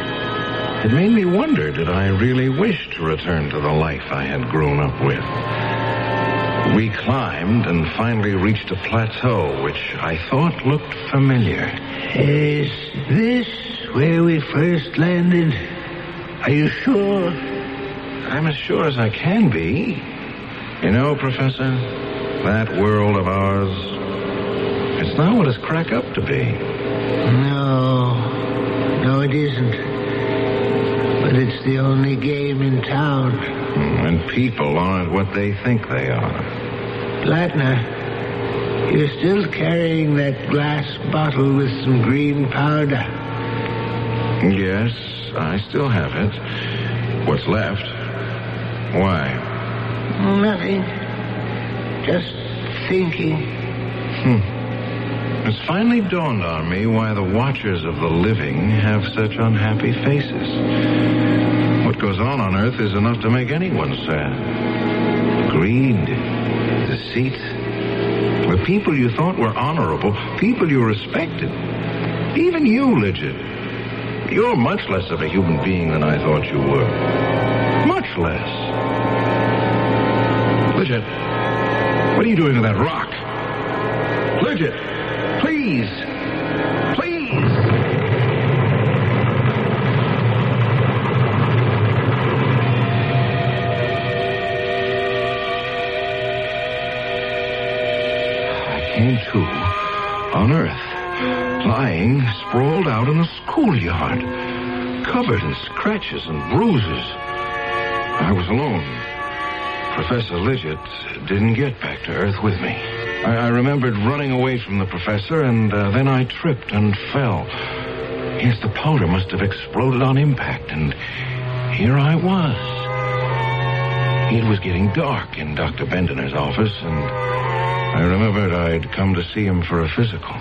It made me wonder, did I really wish to return to the life I had grown up with? We climbed and finally reached a plateau which I thought looked familiar. Is this where we first landed? Are you sure? I'm as sure as I can be. You know, Professor, that world of ours, it's not what it's cracked up to be. No, it isn't. But it's the only game in town. And people aren't what they think they are. Flatner, you're still carrying that glass bottle with some green powder. Yes, I still have it. What's left? Why? Nothing. Just thinking. It's finally dawned on me why the watchers of the living have such unhappy faces. What goes on Earth is enough to make anyone sad. Greed, deceit. The people you thought were honorable, people you respected. Even you, Lidget. You're much less of a human being than I thought you were. Much less. Lidget, what are you doing to that rock? Lidget, please. Came to on Earth, lying sprawled out in the schoolyard, covered in scratches and bruises. I was alone. Professor Lidget didn't get back to Earth with me. I remembered running away from the professor, and then I tripped and fell. Yes, the powder must have exploded on impact, and here I was. It was getting dark in Dr. Bendener's office, and I remembered I'd come to see him for a physical.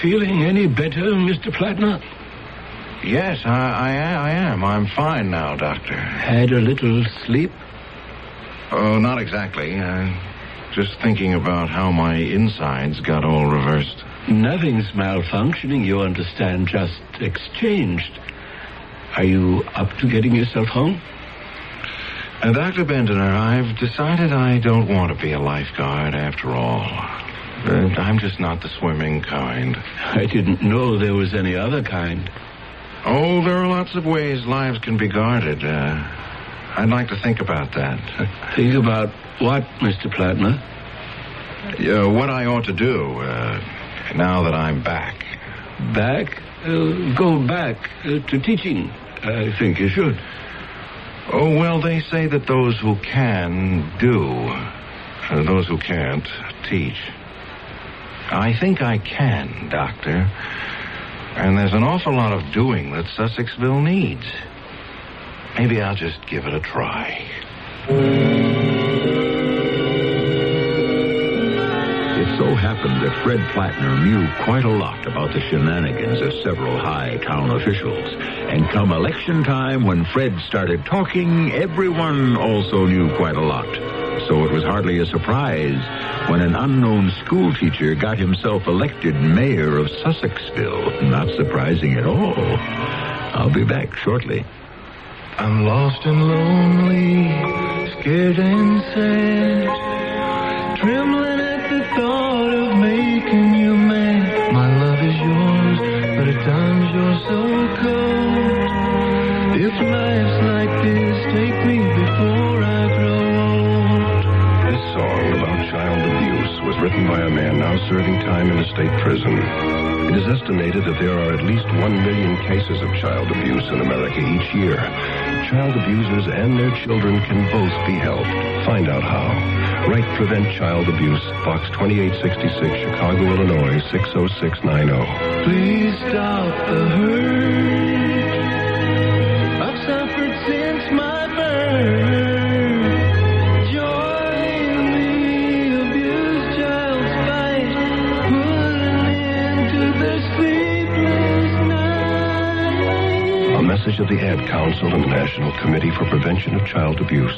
Feeling any better, Mr. Flatner? Yes, I am. I'm fine now, Doctor. Had a little sleep? Oh, not exactly. Just thinking about how my insides got all reversed. Nothing's malfunctioning, you understand, just exchanged. Are you up to getting yourself home? Dr. Bendener, I've decided I don't want to be a lifeguard after all. I'm just not the swimming kind. I didn't know there was any other kind. Oh, there are lots of ways lives can be guarded. I'd like to think about that. Think about what, Mr. Flatner? What I ought to do now that I'm back. Go back to teaching. I think you should. Oh, well, they say that those who can do, those who can't teach. I think I can, Doctor. And there's an awful lot of doing that Sussexville needs. Maybe I'll just give it a try. It so happened that Fred Plattner knew quite a lot about the shenanigans of several high town officials. And come election time, when Fred started talking, everyone also knew quite a lot. So it was hardly a surprise when an unknown school teacher got himself elected mayor of Sussexville. Not surprising at all. I'll be back shortly. I'm lost and lonely, scared and sad, trembling at the thought of making you mad. My love is yours, but at times you're so cold. If life's like this, take me before I grow old. This song about child abuse was written by a man now serving time in a state prison. It is estimated that there are at least 1 million cases of child abuse in America each year. Child abusers and their children can both be helped. Find out how. Write Prevent Child Abuse, Box 2866, Chicago, Illinois, 60690. Please stop the hurt I've suffered since my birth. Join the abused child's fight. Put an end to their sleepless night. A message of the Ad Council and the National Committee for Prevention of Child Abuse.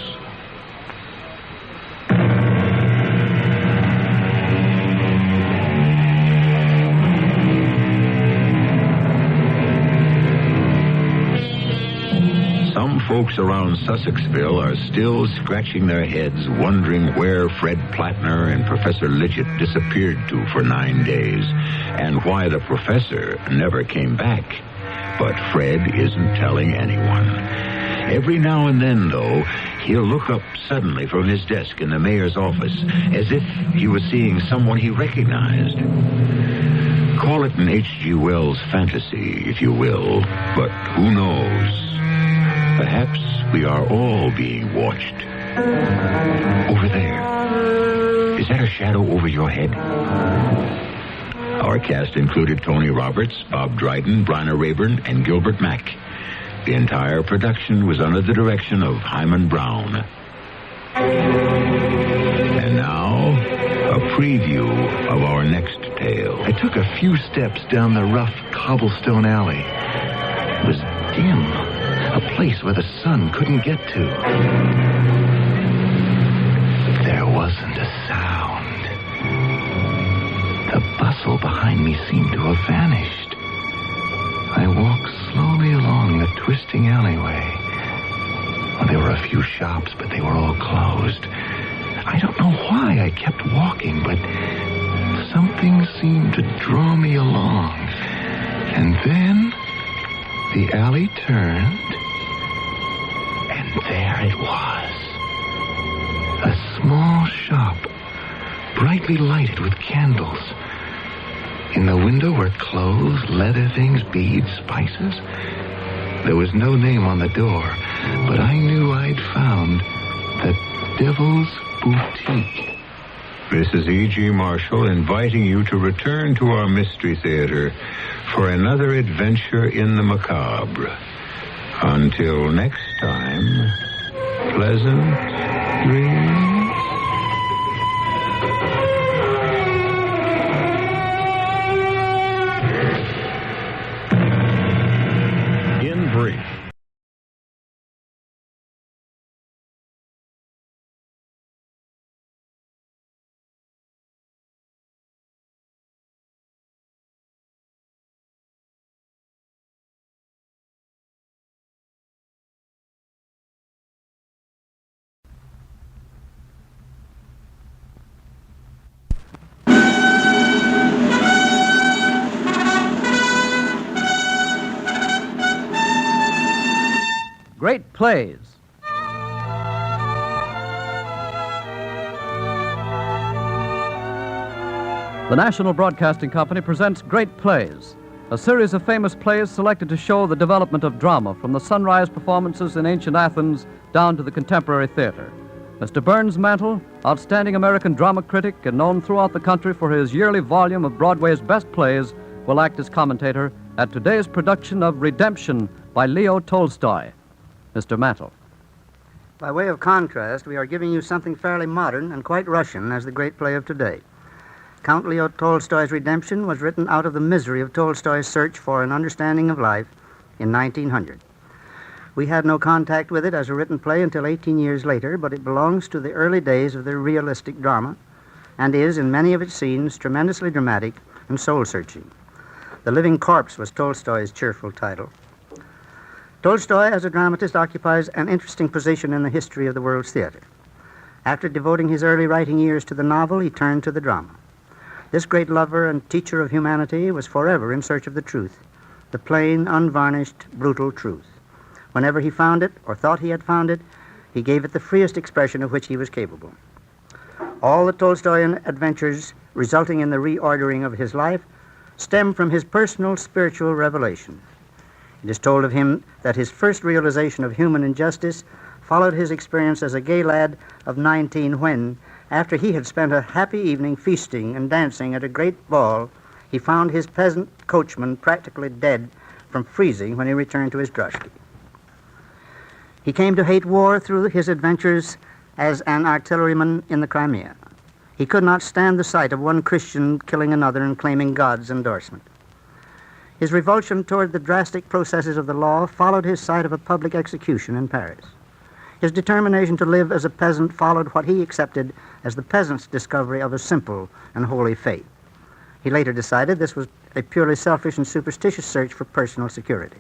Some folks around Sussexville are still scratching their heads, wondering where Fred Plattner and Professor Lidgett disappeared to for 9 days, and why the professor never came back. But Fred isn't telling anyone. Every now and then, though, he'll look up suddenly from his desk in the mayor's office, as if he was seeing someone he recognized. Call it an H.G. Wells fantasy, if you will, but who knows? Perhaps we are all being watched. Over there. Is that a shadow over your head? Our cast included Tony Roberts, Bob Dryden, Bryna Rayburn, and Gilbert Mack. The entire production was under the direction of Hyman Brown. And now, a preview of our next tale. I took a few steps down the rough cobblestone alley. It was dim, a place where the sun couldn't get to. There wasn't a sound. The bustle behind me seemed to have vanished. I walked slowly along the twisting alleyway. Well, there were a few shops, but they were all closed. I don't know why I kept walking, but something seemed to draw me along. And then the alley turned, and there it was. A small shop, brightly lighted with candles. In the window were clothes, leather things, beads, spices. There was no name on the door, but I knew I'd found the Devil's Boutique. This is E.G. Marshall inviting you to return to our Mystery Theater for another adventure in the macabre. Until next time, pleasant dreams. In brief. Great Plays. The National Broadcasting Company presents Great Plays, a series of famous plays selected to show the development of drama from the sunrise performances in ancient Athens down to the contemporary theater. Mr. Burns Mantle, outstanding American drama critic and known throughout the country for his yearly volume of Broadway's best plays, will act as commentator at today's production of Redemption by Leo Tolstoy. Mr. Mantle. By way of contrast, we are giving you something fairly modern and quite Russian as the great play of today. Count Leo Tolstoy's Redemption was written out of the misery of Tolstoy's search for an understanding of life in 1900. We had no contact with it as a written play until 18 years later, but it belongs to the early days of the realistic drama and is, in many of its scenes, tremendously dramatic and soul-searching. The Living Corpse was Tolstoy's cheerful title. Tolstoy, as a dramatist, occupies an interesting position in the history of the world's theater. After devoting his early writing years to the novel, he turned to the drama. This great lover and teacher of humanity was forever in search of the truth, the plain, unvarnished, brutal truth. Whenever he found it, or thought he had found it, he gave it the freest expression of which he was capable. All the Tolstoyan adventures resulting in the reordering of his life stem from his personal spiritual revelation. It is told of him that his first realization of human injustice followed his experience as a gay lad of 19 when, after he had spent a happy evening feasting and dancing at a great ball, he found his peasant coachman practically dead from freezing when he returned to his droshky. He came to hate war through his adventures as an artilleryman in the Crimea. He could not stand the sight of one Christian killing another and claiming God's endorsement. His revulsion toward the drastic processes of the law followed his sight of a public execution in Paris. His determination to live as a peasant followed what he accepted as the peasant's discovery of a simple and holy faith. He later decided this was a purely selfish and superstitious search for personal security.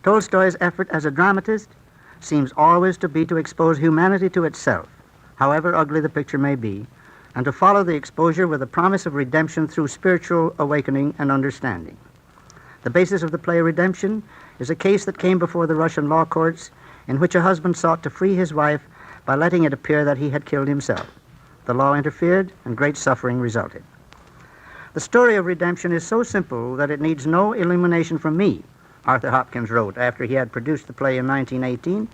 Tolstoy's effort as a dramatist seems always to be to expose humanity to itself, however ugly the picture may be, and to follow the exposure with a promise of redemption through spiritual awakening and understanding. The basis of the play Redemption is a case that came before the Russian law courts in which a husband sought to free his wife by letting it appear that he had killed himself. The law interfered, and great suffering resulted. The story of redemption is so simple that it needs no illumination from me, Arthur Hopkins wrote after he had produced the play in 1918,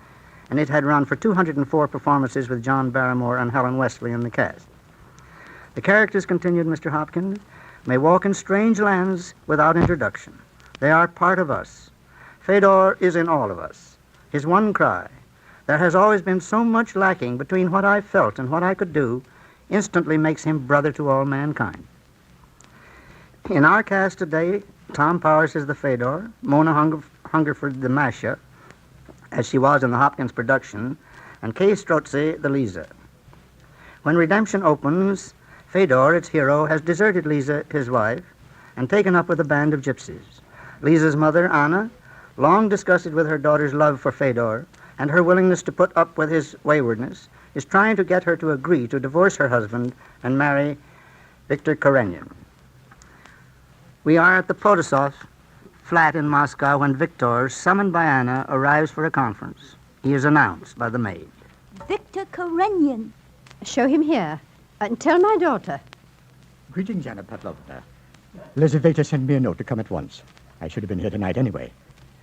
and it had run for 204 performances with John Barrymore and Helen Wesley in the cast. The characters, continued Mr. Hopkins, may walk in strange lands without introduction. They are part of us. Fedor is in all of us. His one cry, "There has always been so much lacking between what I felt and what I could do," instantly makes him brother to all mankind. In our cast today, Tom Powers is the Fedor, Mona Hungerford the Masha, as she was in the Hopkins production, and Kay Strozzi the Lisa. When Redemption opens, Fedor, its hero, has deserted Lisa, his wife, and taken up with a band of gypsies. Lisa's mother, Anna, long disgusted with her daughter's love for Fedor and her willingness to put up with his waywardness, is trying to get her to agree to divorce her husband and marry Victor Karenin. We are at the Protosov flat in Moscow when Victor, summoned by Anna, arrives for a conference. He is announced by the maid. Victor Karenin. Show him here. And tell my daughter. Greetings, Anna Pavlovna. Elizaveta sent me a note to come at once. I should have been here tonight anyway.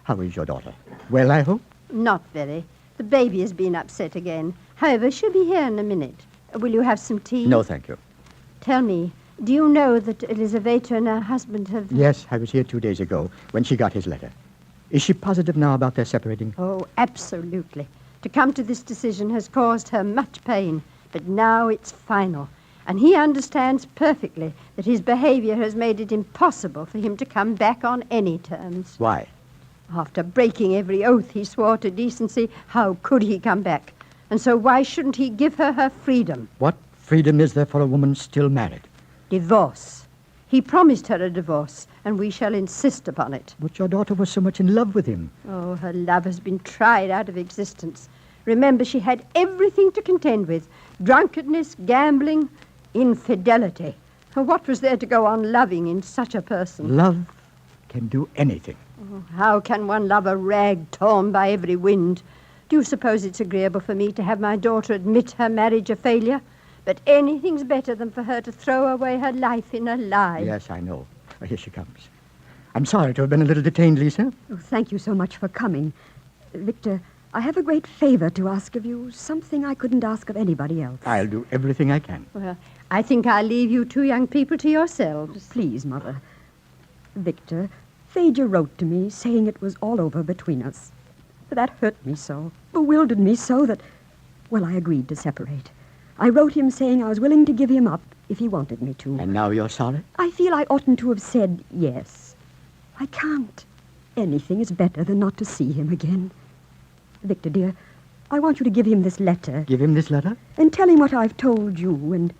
How is your daughter? Well, I hope? Not very. The baby has been upset again. However, she'll be here in a minute. Will you have some tea? No, thank you. Tell me, do you know that Elizaveta and her husband have... Yes, I was here 2 days ago when she got his letter. Is she positive now about their separating? Oh, absolutely. To come to this decision has caused her much pain, but now it's final. And he understands perfectly that his behavior has made it impossible for him to come back on any terms. Why? After breaking every oath he swore to decency, how could he come back? And so why shouldn't he give her her freedom? What freedom is there for a woman still married? Divorce. He promised her a divorce, and we shall insist upon it. But your daughter was so much in love with him. Oh, her love has been tried out of existence. Remember, she had everything to contend with. Drunkenness, gambling, infidelity. What was there to go on loving in such a person? Love can do anything. Oh, how can one love a rag torn by every wind? Do you suppose it's agreeable for me to have my daughter admit her marriage a failure? But anything's better than for her to throw away her life in a lie. Yes, I know. Here she comes. I'm sorry to have been a little detained, Lisa. Oh, thank you so much for coming. Victor, I have a great favor to ask of you, something I couldn't ask of anybody else. I'll do everything I can. Well, I think I'll leave you two young people to yourselves. Please, Mother. Victor, Phaedra wrote to me saying it was all over between us. That hurt me so, bewildered me so that, well, I agreed to separate. I wrote him saying I was willing to give him up if he wanted me to. And now you're sorry? I feel I oughtn't to have said yes. I can't. Anything is better than not to see him again. Victor, dear, I want you to give him this letter. Give him this letter? And tell him what I've told you and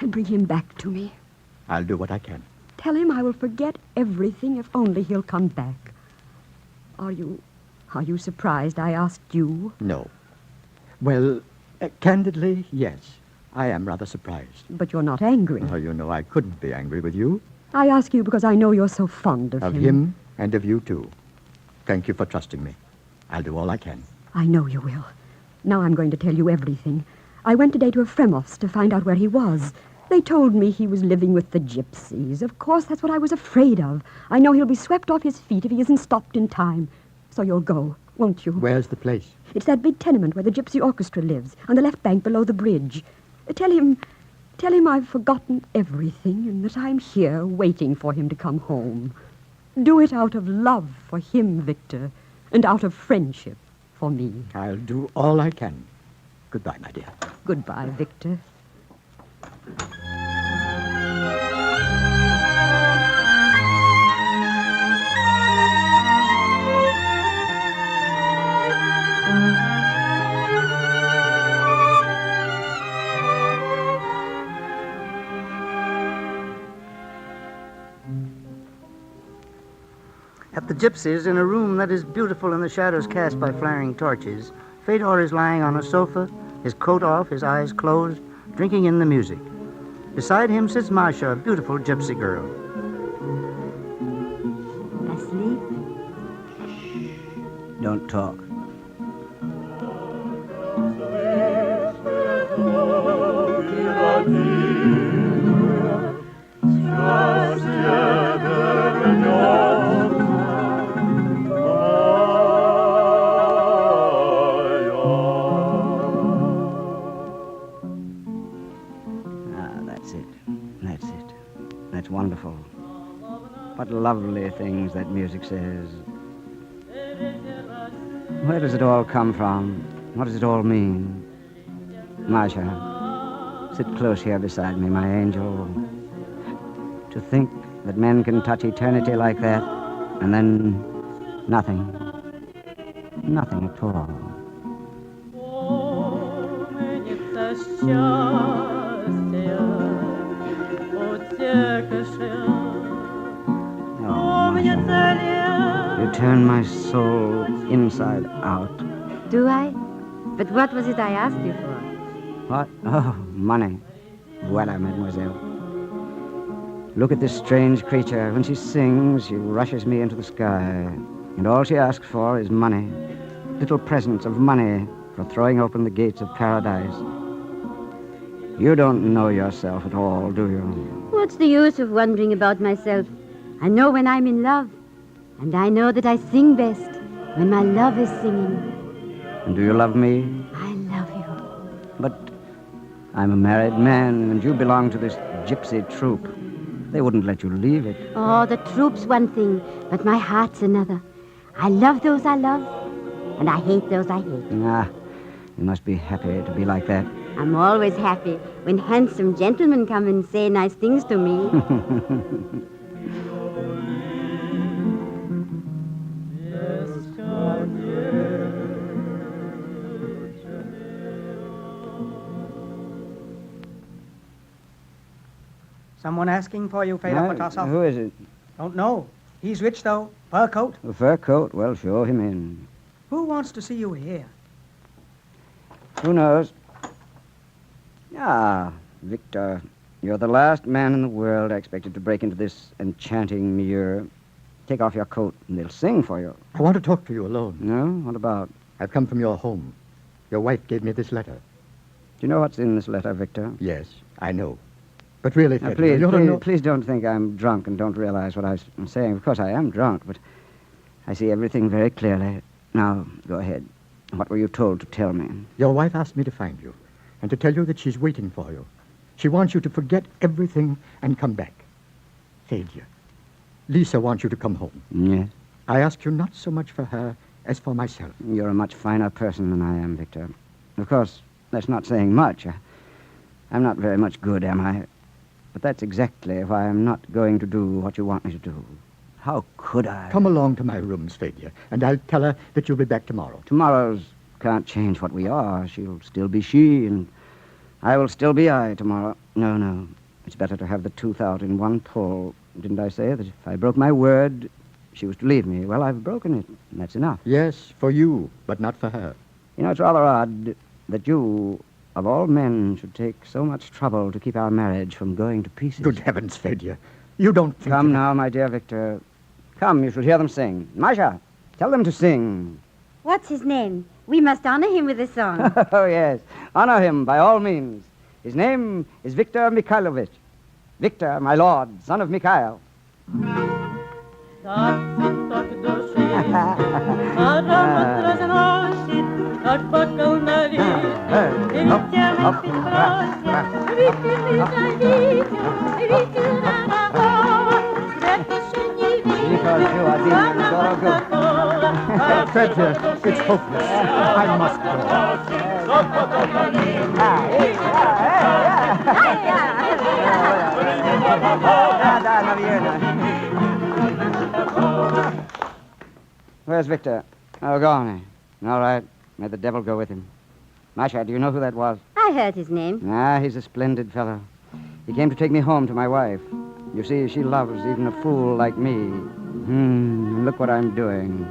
bring him back to me. I'll do what I can. Tell him I will forget everything if only he'll come back. Are you surprised I asked you? No. Well, candidly, yes. I am rather surprised. But you're not angry. Oh, you know I couldn't be angry with you. I ask you because I know you're so fond of him. Of him and of you, too. Thank you for trusting me. I'll do all I can. I know you will. Now I'm going to tell you everything. I went today to a Fremof's to find out where he was. They told me he was living with the gypsies. Of course, that's what I was afraid of. I know he'll be swept off his feet if he isn't stopped in time. So you'll go, won't you? Where's the place? It's that big tenement where the gypsy orchestra lives, on the left bank below the bridge. Tell him I've forgotten everything and that I'm here waiting for him to come home. Do it out of love for him, Victor, and out of friendship for me. I'll do all I can. Goodbye, my dear. Goodbye, Victor. At the gypsies, in a room that is beautiful in the shadows cast by flaring torches, Fedor is lying on a sofa, his coat off, his eyes closed, drinking in the music. Beside him sits Masha, a beautiful gypsy girl. Asleep? Don't talk. That's wonderful. What lovely things that music says. Where does it all come from? What does it all mean? Masha, sit close here beside me, my angel. To think that men can touch eternity like that, and then nothing. Nothing at all. Oh, Masha, you turn my soul inside out. Do I? But what was it I asked you for? What? Oh, money. Voila, mademoiselle. Look at this strange creature. When she sings, she rushes me into the sky. And all she asks for is money. Little presents of money for throwing open the gates of paradise. You don't know yourself at all, do you? What's the use of wondering about myself? I know when I'm in love. And I know that I sing best when my love is singing. And do you love me? I love you. But I'm a married man, and you belong to this gypsy troupe. They wouldn't let you leave it. Oh, the troupe's one thing, but my heart's another. I love those I love, and I hate those I hate. Ah, you must be happy to be like that. I'm always happy when handsome gentlemen come and say nice things to me. Someone asking for you, Fedor Potosov. Who is it? Don't know. He's rich, though. Fur coat. A fur coat? Well, show him in. Who wants to see you here? Who knows? Ah, Victor, you're the last man in the world I expected to break into this enchanting milieu. Take off your coat, and they'll sing for you. I want to talk to you alone. No? What about? I've come from your home. Your wife gave me this letter. Do you know what's in this letter, Victor? Yes, I know. But really, Fedya, Please don't think I'm drunk and don't realize what I'm saying. Of course, I am drunk, but I see everything very clearly. Now, go ahead. What were you told to tell me? Your wife asked me to find you and to tell you that she's waiting for you. She wants you to forget everything and come back. Fedya, Lisa wants you to come home. Yes? I ask you not so much for her as for myself. You're a much finer person than I am, Victor. Of course, that's not saying much. I'm not very much good, am I? But that's exactly why I'm not going to do what you want me to do. How could I? Come along to my rooms, Fedya, and I'll tell her that you'll be back tomorrow. Tomorrow's can't change what we are. She'll still be she, and I will still be I tomorrow. No. It's better to have the tooth out in one pull. Didn't I say that if I broke my word, she was to leave me? Well, I've broken it, and that's enough. Yes, for you, but not for her. You know, it's rather odd that you, of all men, should take so much trouble to keep our marriage from going to pieces. Good heavens, Fedya. You don't think... Come now, my dear Victor. Come, you shall hear them sing. Masha, tell them to sing. What's his name? We must honor him with a song. Oh, yes. Honor him by all means. His name is Victor Mikhailovich. Victor, my lord, son of Mikhail. Fedya, it's hopeless. I must Where's Victor? Oh, gone. All right. May the devil go with him. Masha, do you know who that was? I heard his name. He's a splendid fellow. He came to take me home to my wife. You see, she loves even a fool like me. Look what I'm doing.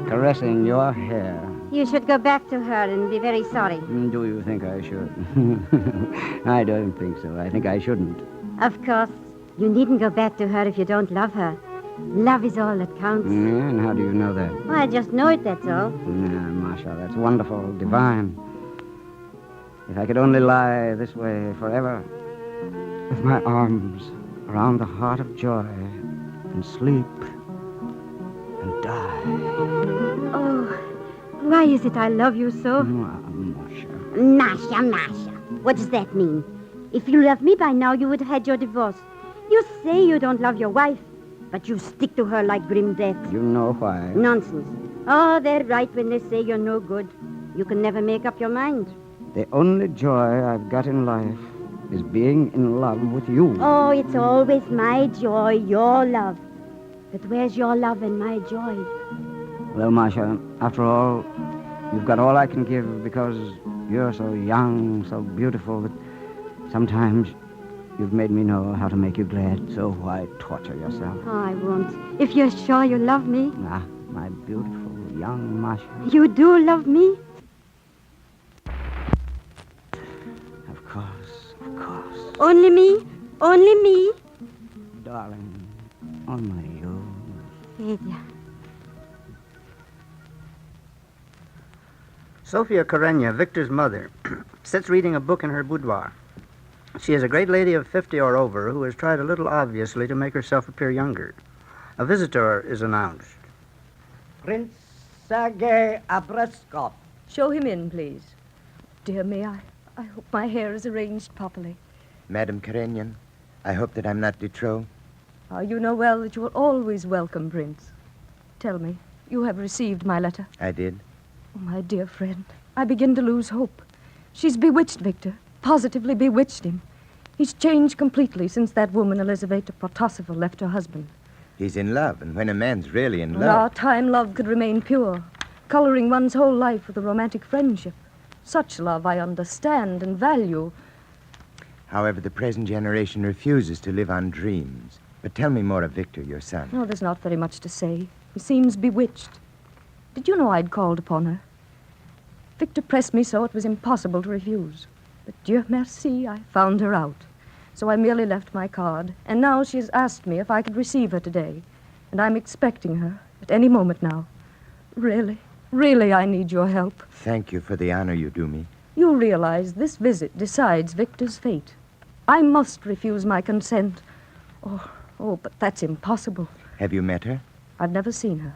Caressing your hair. You should go back to her and be very sorry. Do you think I should? I don't think so. I think I shouldn't. Of course. You needn't go back to her if you don't love her. Love is all that counts. Yeah, and how do you know that? Well, I just know it, that's all. Masha, that's wonderful, divine. If I could only lie this way forever, with my arms around the heart of joy, and sleep, and die. Oh, why is it I love you so? Masha. Masha. What does that mean? If you loved me by now, you would have had your divorce. You say you don't love your wife, but you stick to her like grim death. You know why? Nonsense. Oh, they're right when they say you're no good. You can never make up your mind. The only joy I've got in life is being in love with you. Oh, it's always my joy, your love. But where's your love and my joy? Well, Masha, after all, you've got all I can give because you're so young, so beautiful that sometimes you've made me know how to make you glad. So why torture yourself? Oh, I won't. If you're sure you love me. My beautiful young Masha. You do love me? Of course. Only me? Only me? Darling, only you. Fedya. Sophia Karenya, Victor's mother, sits reading a book in her boudoir. She is a great lady of 50 or over who has tried a little obviously to make herself appear younger. A visitor is announced. Prince Sergei Abreskov. Show him in, please. Dear me, I hope my hair is arranged properly. Madam Karenyan, I hope that I'm not de trop. You know well that you are always welcome, Prince. Tell me, you have received my letter? I did. Oh, my dear friend, I begin to lose hope. She's bewitched Victor, positively bewitched him. He's changed completely since that woman, Elizaveta Protosova, left her husband. He's in love, and when a man's really in In love... our time, love could remain pure, coloring one's whole life with a romantic friendship. Such love I understand and value. However, the present generation refuses to live on dreams. But tell me more of Victor, your son. Oh, there's not very much to say. He seems bewitched. Did you know I'd called upon her? Victor pressed me so it was impossible to refuse. But Dieu merci, I found her out. So I merely left my card, and now she has asked me if I could receive her today. And I'm expecting her at any moment now. Really, I need your help. Thank you for the honor you do me. You realize this visit decides Victor's fate. I must refuse my consent. Oh, but that's impossible. Have you met her? I've never seen her,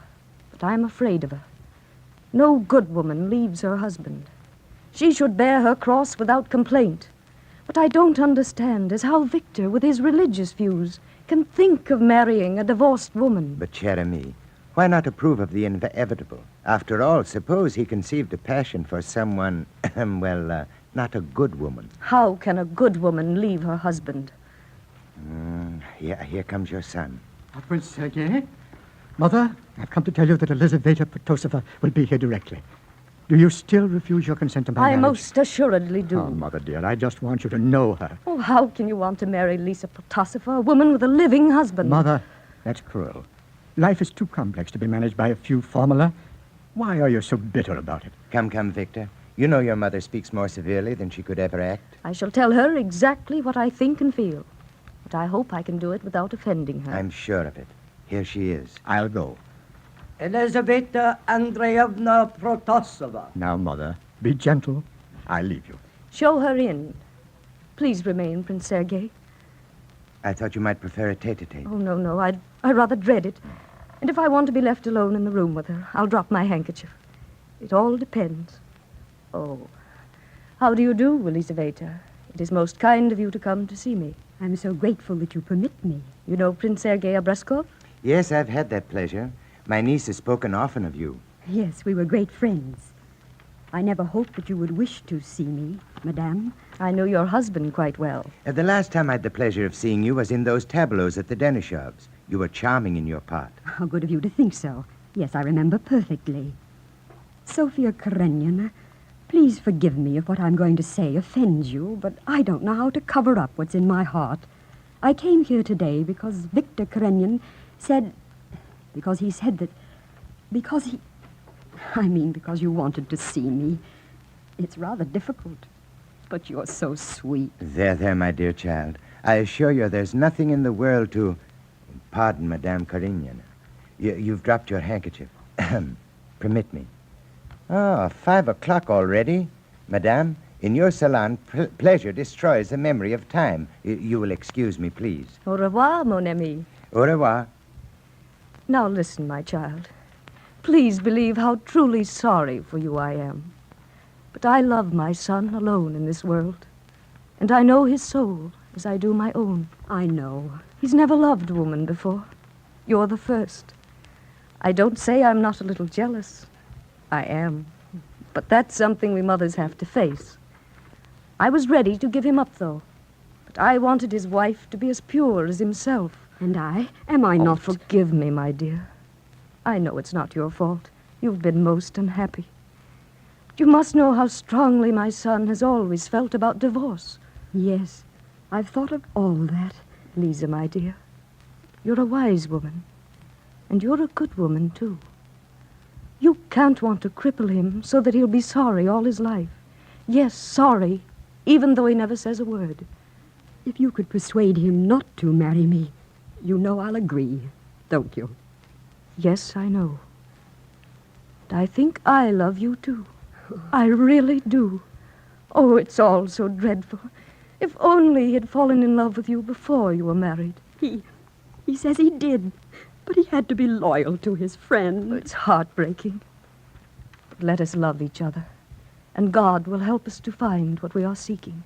but I'm afraid of her. No good woman leaves her husband. She should bear her cross without complaint. What I don't understand is how Victor, with his religious views, can think of marrying a divorced woman. But, cher ami, why not approve of the inevitable? After all, suppose he conceived a passion for someone, not a good woman. How can a good woman leave her husband? Here comes your son. Prince Sergei? Mother, I've come to tell you that Elizaveta Potosova will be here directly. Do you still refuse your consent to my marriage? I most assuredly do. Oh, Mother dear, I just want you to know her. Oh, how can you want to marry Lisa Potosova, a woman with a living husband? Mother, that's cruel. Life is too complex to be managed by a few formula. Why are you so bitter about it? Come, Victor. You know your mother speaks more severely than she could ever act. I shall tell her exactly what I think and feel. But I hope I can do it without offending her. I'm sure of it. Here she is. I'll go. Elizaveta Andreevna Protosova. Now, Mother, be gentle. I'll leave you. Show her in. Please remain, Prince Sergei. I thought you might prefer a tete-a-tete. Oh, no. I'd rather dread it. And if I want to be left alone in the room with her, I'll drop my handkerchief. It all depends. Oh, how do you do, Elizaveta? It is most kind of you to come to see me. I'm so grateful that you permit me. You know Prince Sergei Abreskov? Yes, I've had that pleasure. My niece has spoken often of you. Yes, we were great friends. I never hoped that you would wish to see me, Madame. I know your husband quite well. The last time I had the pleasure of seeing you was in those tableaux at the Denishovs. You were charming in your part. How good of you to think so. Yes, I remember perfectly. Sofia Karenina, please forgive me if what I'm going to say offends you, but I don't know how to cover up what's in my heart. I came here today because Victor Karenin said... Because he said that... Because you wanted to see me. It's rather difficult, but you're so sweet. There, my dear child. I assure you there's nothing in the world to... Pardon, Madame Karenina. You've dropped your handkerchief. Permit me. 5 o'clock already. Madame, in your salon, pleasure destroys the memory of time. You will excuse me, please. Au revoir, mon ami. Au revoir. Now listen, my child. Please believe how truly sorry for you I am. But I love my son alone in this world. And I know his soul as I do my own. I know. He's never loved a woman before. You're the first. I don't say I'm not a little jealous. I am. But that's something we mothers have to face. I was ready to give him up, though. But I wanted his wife to be as pure as himself. And am I not? Forgive me, my dear. I know it's not your fault. You've been most unhappy. But you must know how strongly my son has always felt about divorce. Yes, I've thought of all that. Lisa, my dear, you're a wise woman. And you're a good woman, too. You can't want to cripple him so that he'll be sorry all his life. Yes, sorry, even though he never says a word. If you could persuade him not to marry me, you know I'll agree, don't you? Yes, I know. And I think I love you, too. I really do. Oh, it's all so dreadful. If only he had fallen in love with you before you were married. He says he did, but he had to be loyal to his friend. It's heartbreaking. But let us love each other, and God will help us to find what we are seeking.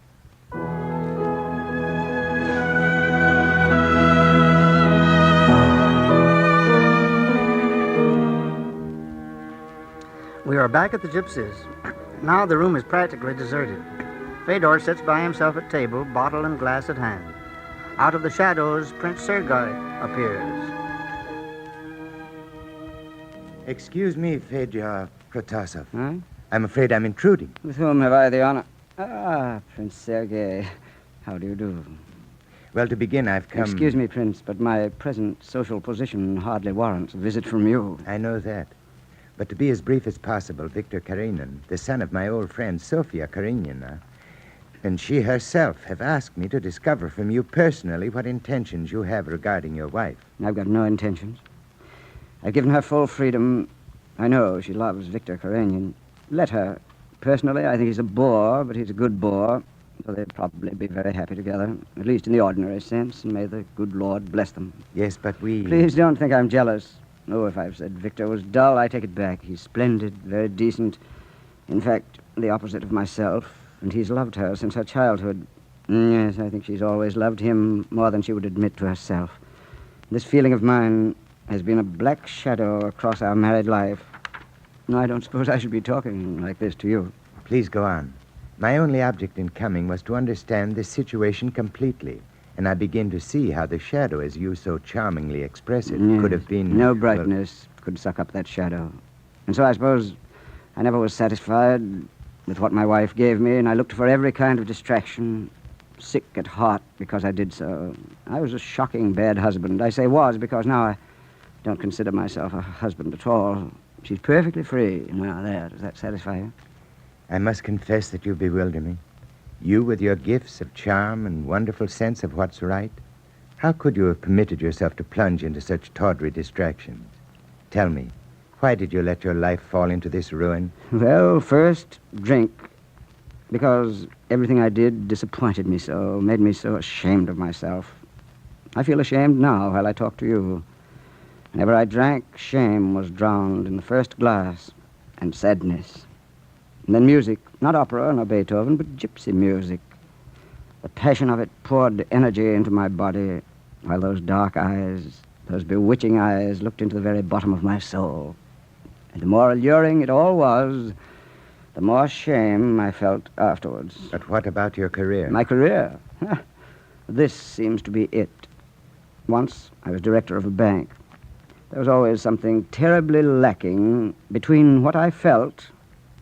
We are back at the Gypsies. Now the room is practically deserted. Fedor sits by himself at table, bottle and glass at hand. Out of the shadows, Prince Sergei appears. Excuse me, Fedor Protosov. Huh? I'm afraid I'm intruding. With whom have I the honor? Prince Sergei. How do you do? Well, to begin, I've come... Excuse me, Prince, but my present social position hardly warrants a visit from you. I know that. But to be as brief as possible, Victor Karenin, the son of my old friend Sofia Karenina, and she herself have asked me to discover from you personally what intentions you have regarding your wife. I've got no intentions. I've given her full freedom. I know she loves Victor Karenin. Let her. Personally, I think he's a bore, but he's a good bore. So they'll probably be very happy together, at least in the ordinary sense, and may the good Lord bless them. Yes, but we... Please don't think I'm jealous. Oh, if I've said Victor was dull, I take it back. He's splendid, very decent. In fact, the opposite of myself, and he's loved her since her childhood. Yes, I think she's always loved him more than she would admit to herself. This feeling of mine has been a black shadow across our married life. No, I don't suppose I should be talking like this to you. Please go on. My only object in coming was to understand this situation completely, and I begin to see how the shadow, as you so charmingly express it, Yes. could have been... No brightness could suck up that shadow. And so I suppose I never was satisfied with what my wife gave me, and I looked for every kind of distraction, sick at heart because I did so. I was a shocking bad husband. I say was because now I don't consider myself a husband at all. She's perfectly free. Now, there, does that satisfy you? I must confess that you bewilder me. You, with your gifts of charm and wonderful sense of what's right, how could you have permitted yourself to plunge into such tawdry distractions? Tell me, why did you let your life fall into this ruin? Well, first, drink. Because everything I did disappointed me so, made me so ashamed of myself. I feel ashamed now while I talk to you. Whenever I drank, shame was drowned in the first glass, and sadness. And then music, not opera nor Beethoven, but gypsy music. The passion of it poured energy into my body, while those dark eyes, those bewitching eyes, looked into the very bottom of my soul. And the more alluring it all was, the more shame I felt afterwards. But what about your career? My career? This seems to be it. Once I was director of a bank. There was always something terribly lacking between what I felt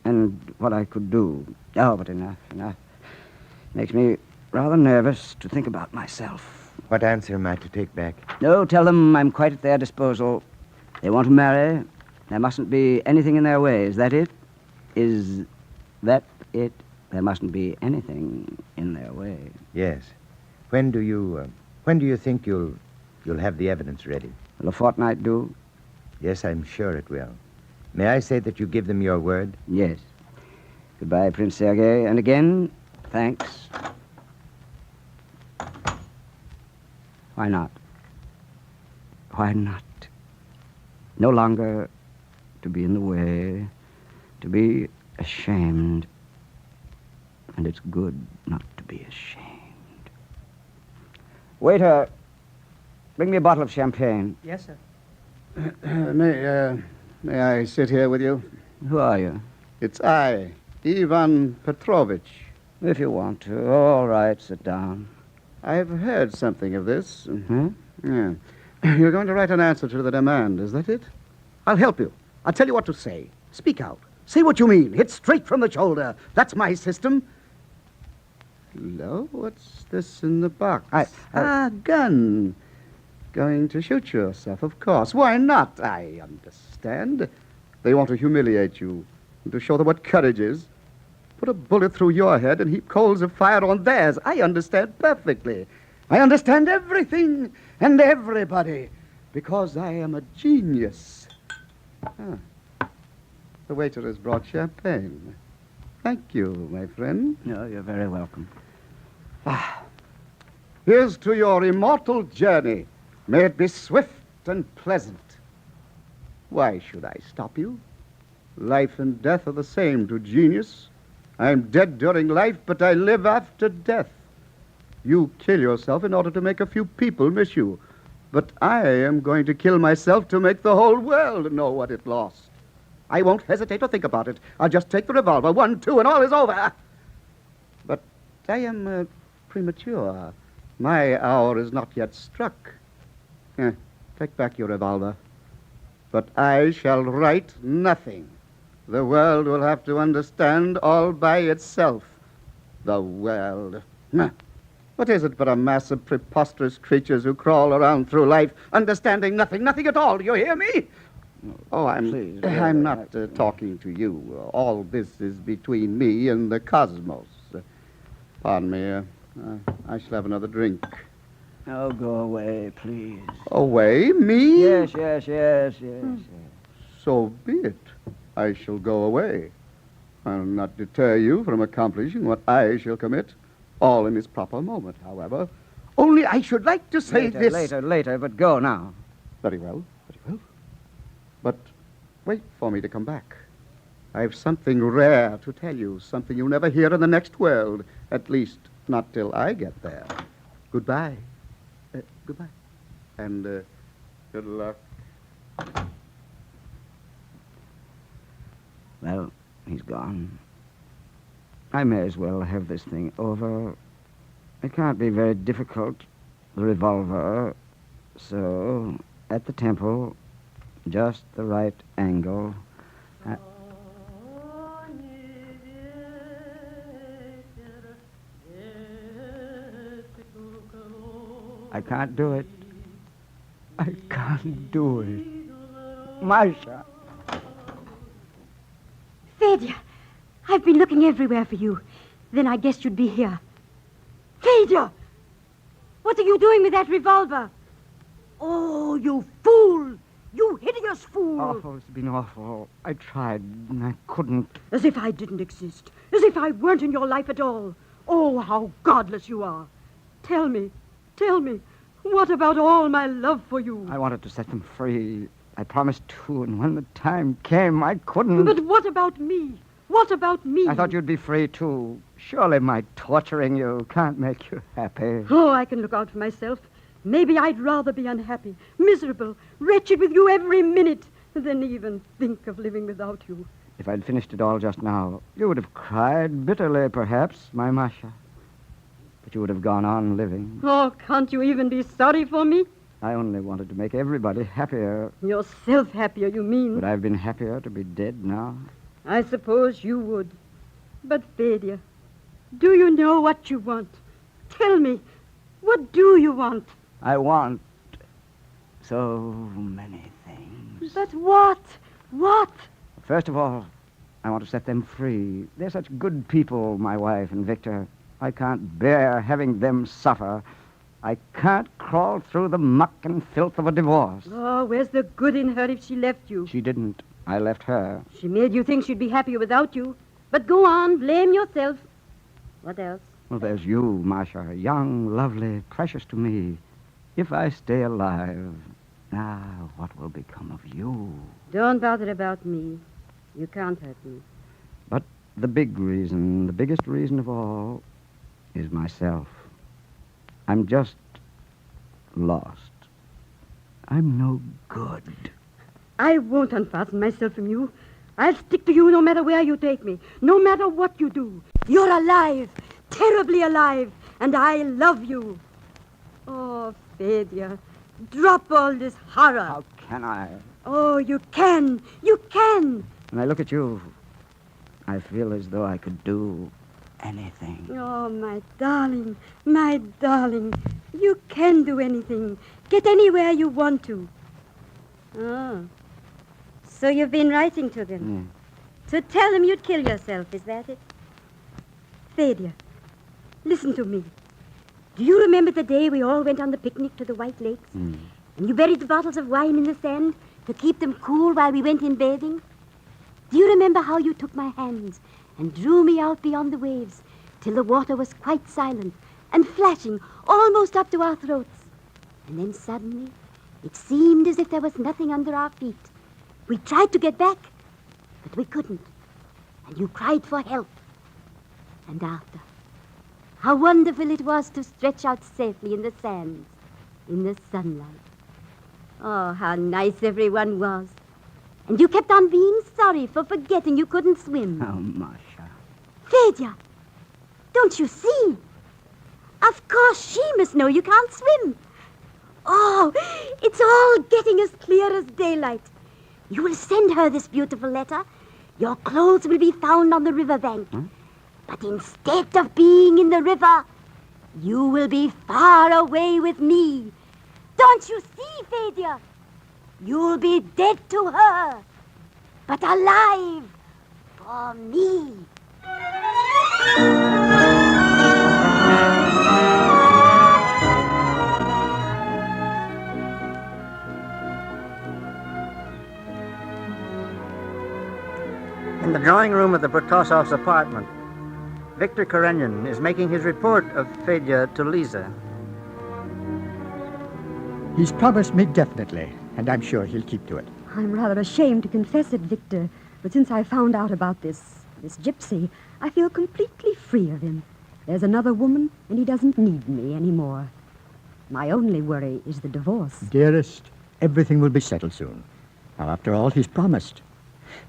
and what I could do. Oh, but enough. Makes me rather nervous to think about myself. What answer am I to take back? No, tell them I'm quite at their disposal. They want to marry. There mustn't be anything in their way. Is that it? Is that it? There mustn't be anything in their way. Yes. When do you think you'll have the evidence ready? Will a fortnight do? Yes, I'm sure it will. May I say that you give them your word? Yes. Goodbye, Prince Sergei. And again, thanks. Why not? Why not? No longer to be in the way, to be ashamed. And it's good not to be ashamed. Waiter, bring me a bottle of champagne. Yes, sir. May I sit here with you? Who are you? It's I, Ivan Petrovich. If you want to. All right, sit down. I've heard something of this. Hmm? Yeah. You're going to write an answer to the demand, is that it? I'll help you. I'll tell you what to say. Speak out. Say what you mean. Hit straight from the shoulder. That's my system. Hello? What's this in the box? Gun. Going to shoot yourself, of course. Why not? I understand. They want to humiliate you and to show them what courage is. Put a bullet through your head and heap coals of fire on theirs. I understand perfectly. I understand everything and everybody because I am a genius. The waiter has brought champagne. Thank you, my friend. No, you're very welcome. Here's to your immortal journey. May it be swift and pleasant. Why should I stop you? Life and death are the same to genius. I'm dead during life, but I live after death. You kill yourself in order to make a few people miss you. But I am going to kill myself to make the whole world know what it lost. I won't hesitate or think about it. I'll just take the revolver, 1, 2, and all is over. But I am premature. My hour is not yet struck. Take back your revolver. But I shall write nothing. The world will have to understand all by itself. The world. What is it but a mass of preposterous creatures who crawl around through life, understanding nothing at all? Do you hear me? Oh, I'm not talking to you. All this is between me and the cosmos. Pardon me. I shall have another drink. Oh, go away, please. Away? Me? Yes. So be it. I shall go away. I'll not deter you from accomplishing what I shall commit. All in its proper moment, however. Only I should like to say this... Later, but go now. Very well. But wait for me to come back. I've something rare to tell you, something you'll never hear in the next world. At least, not till I get there. Goodbye. Goodbye. And good luck. Well, he's gone. I may as well have this thing over. It can't be very difficult. The revolver. So, at the temple, just the right angle. I can't do it. I can't do it. Marcia. Fedya, I've been looking everywhere for you. Then I guessed you'd be here. Fedya! What are you doing with that revolver? Oh, you fool! You hideous fool! Awful, it's been awful. I tried, and I couldn't. As if I didn't exist. As if I weren't in your life at all. Oh, how godless you are. Tell me, what about all my love for you? I wanted to set them free. I promised to, and when the time came, I couldn't. But what about me? What about me? I thought you'd be free, too. Surely my torturing you can't make you happy. Oh, I can look out for myself. Maybe I'd rather be unhappy, miserable, wretched with you every minute than even think of living without you. If I'd finished it all just now, you would have cried bitterly, perhaps, my Masha. But you would have gone on living. Oh, can't you even be sorry for me? I only wanted to make everybody happier. Yourself happier, you mean? Would I have been happier to be dead now? I suppose you would. But, Fedya, do you know what you want? Tell me, what do you want? I want so many things. But what? What? First of all, I want to set them free. They're such good people, my wife and Victor. I can't bear having them suffer. I can't crawl through the muck and filth of a divorce. Oh, where's the good in her if she left you? She didn't. I left her. She made you think she'd be happier without you. But go on, blame yourself. What else? Well, there's you, Masha, young, lovely, precious to me. If I stay alive, what will become of you? Don't bother about me. You can't hurt me. But the biggest reason of all, is myself. I'm just lost. I'm no good. I won't unfasten myself from you. I'll stick to you no matter where you take me, no matter what you do. You're alive, terribly alive, and I love you. Oh, Fedya, drop all this horror. How can I? Oh, you can. You can. When I look at you, I feel as though I could do anything. Oh, my darling, you can do anything. Get anywhere you want to. Oh, so you've been writing to them? To tell them you'd kill yourself, is that it? Fedya, listen to me. Do you remember the day we all went on the picnic to the White Lakes? And you buried the bottles of wine in the sand to keep them cool while we went in bathing? Do you remember how you took my hands and drew me out beyond the waves till the water was quite silent and flashing almost up to our throats? And then suddenly, it seemed as if there was nothing under our feet. We tried to get back, but we couldn't. And you cried for help. And after, how wonderful it was to stretch out safely in the sands, in the sunlight. Oh, how nice everyone was. And you kept on being sorry for forgetting you couldn't swim. Oh, Masha. Fedya, don't you see? Of course she must know you can't swim. Oh, it's all getting as clear as daylight. You will send her this beautiful letter. Your clothes will be found on the riverbank. But instead of being in the river, you will be far away with me. Don't you see, Fedya? You'll be dead to her, but alive for me. In the drawing room of the Brutosovs' apartment, Victor Karenin is making his report of Fedya to Lisa. He's promised me definitely, and I'm sure he'll keep to it. I'm rather ashamed to confess it, Victor, but since I found out about this gypsy, I feel completely free of him. There's another woman, and he doesn't need me anymore. My only worry is the divorce. Dearest, everything will be settled soon. Now, after all, he's promised.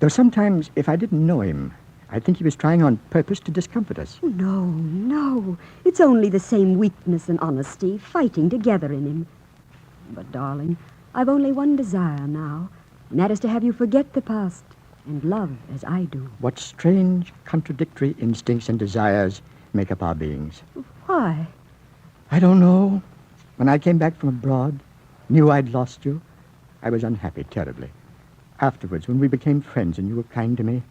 Though sometimes, if I didn't know him, I'd think he was trying on purpose to discomfort us. No. It's only the same weakness and honesty fighting together in him. But, darling, I've only one desire now, and that is to have you forget the past and love as I do. What strange, contradictory instincts and desires make up our beings. Why? I don't know. When I came back from abroad, knew I'd lost you, I was unhappy terribly. Afterwards, when we became friends and you were kind to me,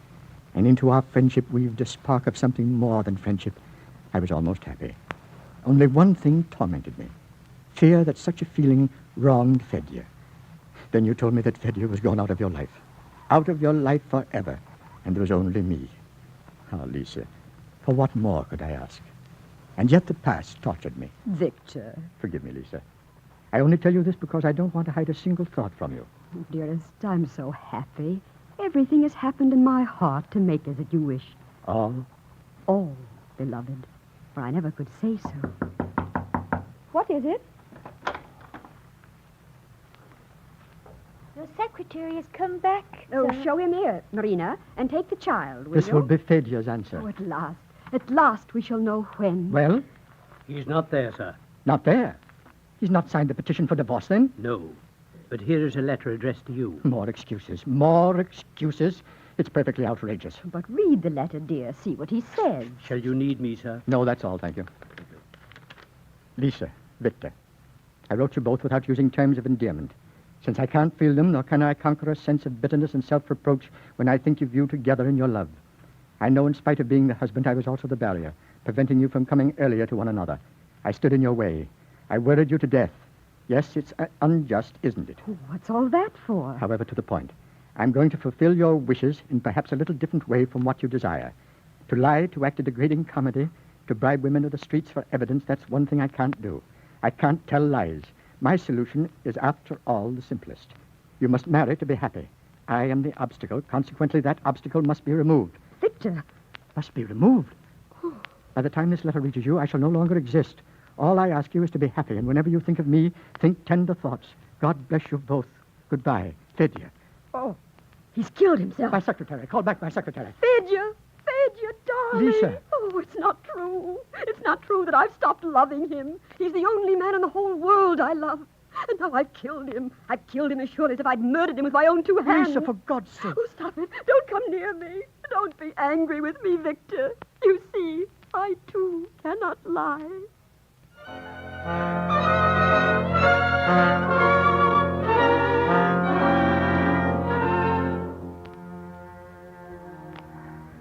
and into our friendship weaved a spark of something more than friendship, I was almost happy. Only one thing tormented me. Fear that such a feeling wronged Fedya. Then you told me that Fedya was gone out of your life. Out of your life forever. And there was only me. Oh, Lisa, for what more could I ask? And yet the past tortured me. Victor. Forgive me, Lisa. I only tell you this because I don't want to hide a single thought from you. Dearest, I'm so happy. Everything has happened in my heart to make as you wish. All? All, beloved. For I never could say so. What is it? The secretary has come back. Oh, sir. show him here, Marina, and take the child, will This you? will be Fedya's answer. Oh, at last we shall know when. Well? He's not there, sir. Not there. He's not signed the petition for divorce, then? No. But here is a letter addressed to you. More excuses. More excuses. It's perfectly outrageous. But read the letter, dear. See what he says. Shall you need me, sir? No, that's all, thank you. Lisa, Victor, I wrote you both without using terms of endearment. Since I can't feel them, nor can I conquer a sense of bitterness and self-reproach when I think of you together in your love. I know in spite of being the husband, I was also the barrier, preventing you from coming earlier to one another. I stood in your way. I worried you to death. Yes, it's unjust, isn't it? What's all that for? However, to the point. I'm going to fulfill your wishes in perhaps a little different way from what you desire. To lie, to act a degrading comedy, to bribe women to the streets for evidence, that's one thing I can't do. I can't tell lies. My solution is, after all, the simplest. You must marry to be happy. I am the obstacle. Consequently, that obstacle must be removed. Victor. Must be removed? By the time this letter reaches you, I shall no longer exist. All I ask you is to be happy, and whenever you think of me, think tender thoughts. God bless you both. Goodbye, Fedya. Oh, he's killed himself. My secretary. Call back my secretary. Fedya, darling. Lisa. Oh, it's not true. It's not true that I've stopped loving him. He's the only man in the whole world I love. And now I've killed him. I've killed him as surely as if I'd murdered him with my own two hands. Lisa, for God's sake. Oh, stop it. Don't come near me. Don't be angry with me, Victor. You see, I, too, cannot lie.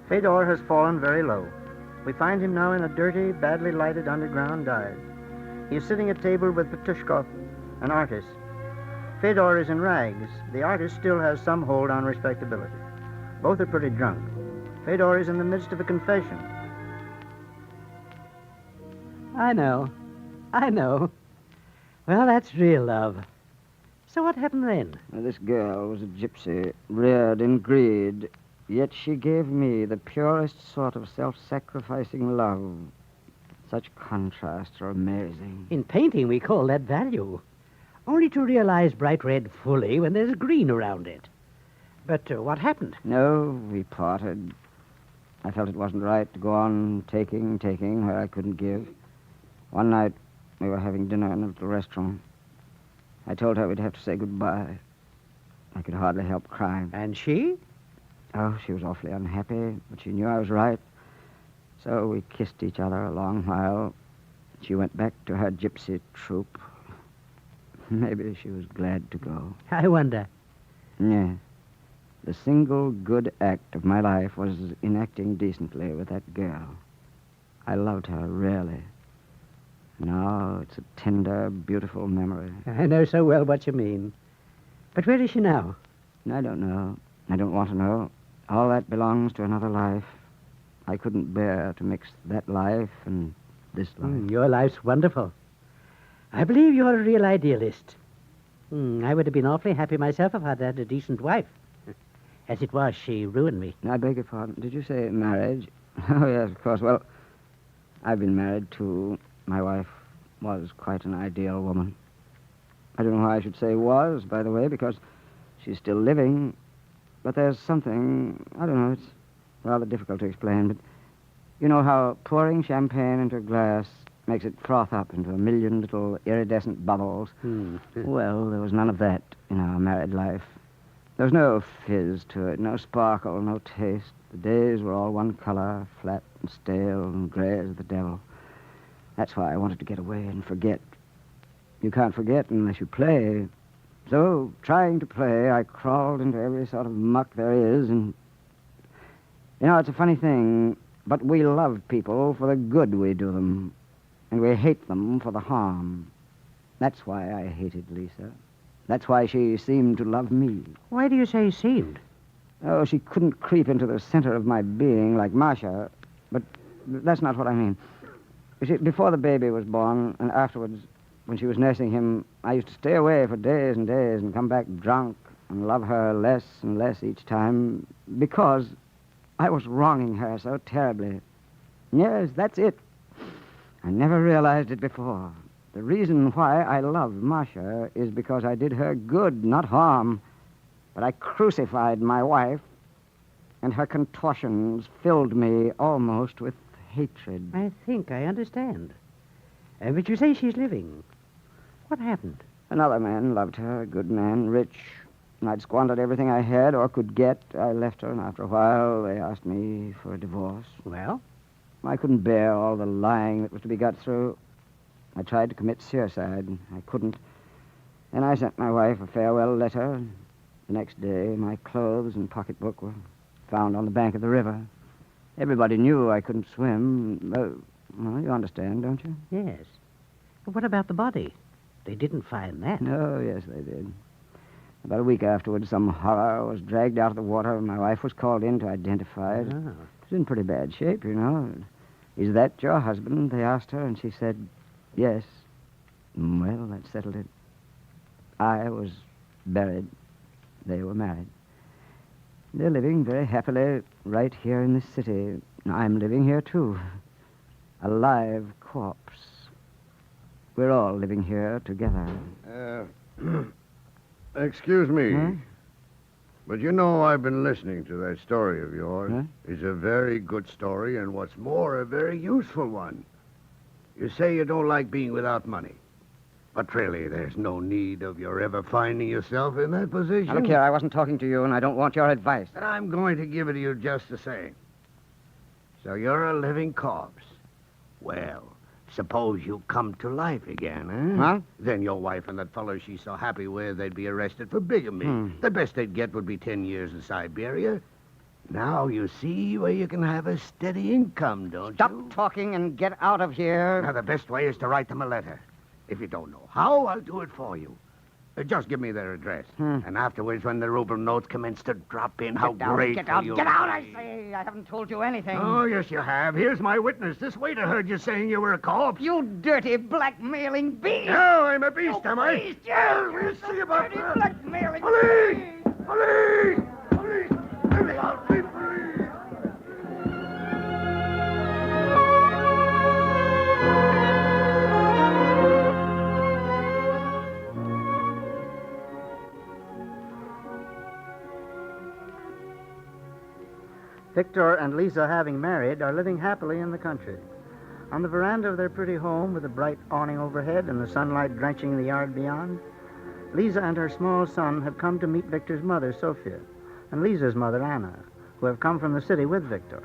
Fedor has fallen very low. We find him now in a dirty, badly lighted underground dive. He is sitting at table with Petushkov, an artist. Fedor is in rags. The artist still has some hold on respectability. Both are pretty drunk. Fedor is in the midst of a confession. I know. Well, that's real love. So what happened then? This girl was a gypsy, reared in greed, yet she gave me the purest sort of self-sacrificing love. Such contrasts are amazing. In painting, we call that value. Only to realize bright red fully when there's green around it. But what happened? No, we parted. I felt it wasn't right to go on taking where I couldn't give. One night, we were having dinner in a little restaurant. I told her we'd have to say goodbye. I could hardly help crying. And she? Oh, she was awfully unhappy, but she knew I was right. So we kissed each other a long while. She went back to her gypsy troupe. Maybe she was glad to go. I wonder. Yes. The single good act of my life was in acting decently with that girl. I loved her, really. Now it's a tender, beautiful memory. I know so well what you mean. But where is she now? I don't know. I don't want to know. All that belongs to another life. I couldn't bear to mix that life and this life. Your life's wonderful. I believe you're a real idealist. I would have been awfully happy myself if I'd had a decent wife. As it was, she ruined me. I beg your pardon. Did you say marriage? Oh, yes, of course. Well, I've been married, too. My wife was quite an ideal woman. I don't know why I should say was, by the way, because she's still living. But there's something, I don't know, it's rather difficult to explain, but you know how pouring champagne into a glass makes it froth up into a million little iridescent bubbles? Well, there was none of that in our married life. There was no fizz to it, no sparkle, no taste. The days were all one color, flat and stale and gray as the devil. That's why I wanted to get away and forget. You can't forget unless you play. So, trying to play, I crawled into every sort of muck there is, and... You know, it's a funny thing, but we love people for the good we do them, and we hate them for the harm. That's why I hated Lisa. That's why she seemed to love me. Why do you say seemed? Oh, she couldn't creep into the center of my being like Marcia, but that's not what I mean. You see, before the baby was born, and afterwards, when she was nursing him, I used to stay away for days and days and come back drunk and love her less and less each time because I was wronging her so terribly. Yes, that's it. I never realized it before. The reason why I love Marcia is because I did her good, not harm. But I crucified my wife, and her contortions filled me almost with hatred. I think I understand. But you say she's living. What happened? Another man loved her, a good man, rich. And I'd squandered everything I had or could get. I left her, and after a while, they asked me for a divorce. Well? I couldn't bear all the lying that was to be got through. I tried to commit suicide. I couldn't. And I sent my wife a farewell letter. The next day, my clothes and pocketbook were found on the bank of the river. Everybody knew I couldn't swim. Well, you understand, don't you? Yes. But what about the body? They didn't find that. Oh, yes, they did. About a week afterwards, some horror was dragged out of the water, and my wife was called in to identify it. Oh. It was in pretty bad shape, you know. Is that your husband? They asked her, and she said, yes. Well, that settled it. I was buried. They were married. They're living very happily right here in this city. I'm living here, too. A live corpse. We're all living here together. Excuse me. Huh? But you know I've been listening to that story of yours. Huh? It's a very good story, and what's more, a very useful one. You say you don't like being without money. But really, there's no need of your ever finding yourself in that position. Now, look here, I wasn't talking to you, and I don't want your advice. But I'm going to give it to you just the same. So you're a living corpse. Well, suppose you come to life again, eh? Huh? Then your wife and that fellow she's so happy with, they'd be arrested for bigamy. The best they'd get would be 10 years in Siberia. Now you see where you can have a steady income, don't Stop you? talking and get out of here. Now, the best way is to write them a letter. If you don't know how, I'll do it for you. Just give me their address. And afterwards, when the ruble notes commence to drop in, how grateful you'll Get out, I be. say. I haven't told you anything. Oh, yes, you have. Here's my witness. This waiter heard you saying you were a corpse. You dirty, blackmailing beast. No, I'm a beast, am I? Beast, yes. We'll see about that. Blackmailing Police! Police! Police! Let me out, please, police! Victor and Lisa, having married, are living happily in the country. On the veranda of their pretty home, with a bright awning overhead and the sunlight drenching the yard beyond, Lisa and her small son have come to meet Victor's mother, Sophia, and Lisa's mother, Anna, who have come from the city with Victor.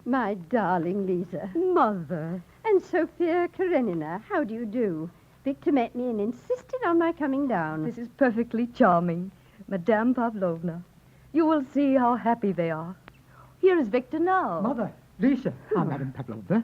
My darling Lisa. Mother. And Sophia Karenina, how do you do? Victor met me and insisted on my coming down. This is perfectly charming. Madame Pavlovna, you will see how happy they are. Here is Victor now. Mother, Lisa. Madame Pavlovna.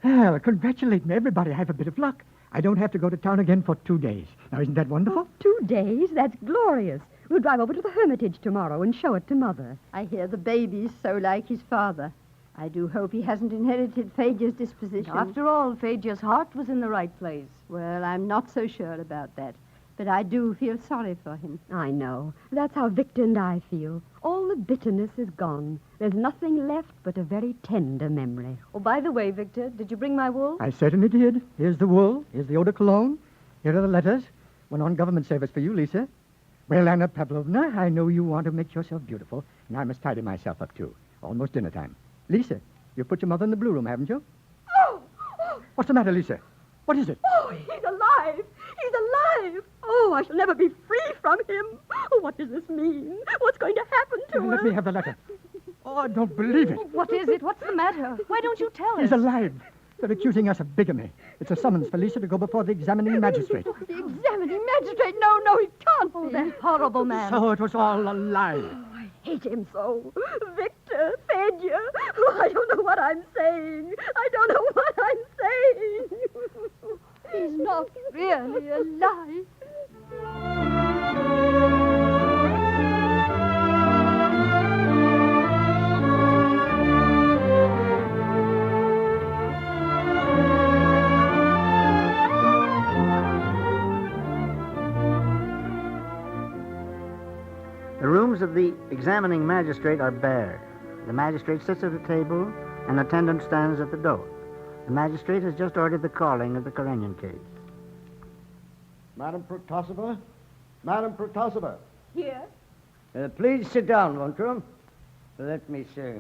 Well, congratulate me, everybody. I have a bit of luck. I don't have to go to town again for 2 days. Now, isn't that wonderful? 2 days? That's glorious. We'll drive over to the Hermitage tomorrow and show it to Mother. I hear the baby's so like his father. I do hope he hasn't inherited Phaedra's disposition. After all, Phaedra's heart was in the right place. Well, I'm not so sure about that. But I do feel sorry for him. I know. That's how Victor and I feel. All the bitterness is gone. There's nothing left but a very tender memory. Oh, by the way, Victor, did you bring my wool? I certainly did. Here's the wool. Here's the eau de cologne. Here are the letters. One on government service for you, Lisa. Well, Anna Pavlovna, I know you want to make yourself beautiful, and I must tidy myself up, too. Almost dinner time. Lisa, you've put your mother in the blue room, haven't you? Oh! What's the matter, Lisa? What is it? Oh, he's alive! He's alive! Oh, I shall never be free from him. Oh, what does this mean? What's going to happen to us? Let me have the letter. Oh, I don't believe it. What is it? What's the matter? Why don't you tell us? He's alive. They're accusing us of bigamy. It's a summons for Lisa to go before the examining magistrate. The examining magistrate? No, he can't be. That horrible man. So it was all a lie. Oh, I hate him so. Victor, Phaedra. Oh, I don't know what I'm saying. I don't know what I'm saying. He's not really alive. The rooms of the examining magistrate are bare. The magistrate sits at a table, and an attendant stands at the door. The magistrate has just ordered the calling of the Karenyan case. Madam Protosova? Madam Protosova? Here? Please sit down, won't you? Let me see.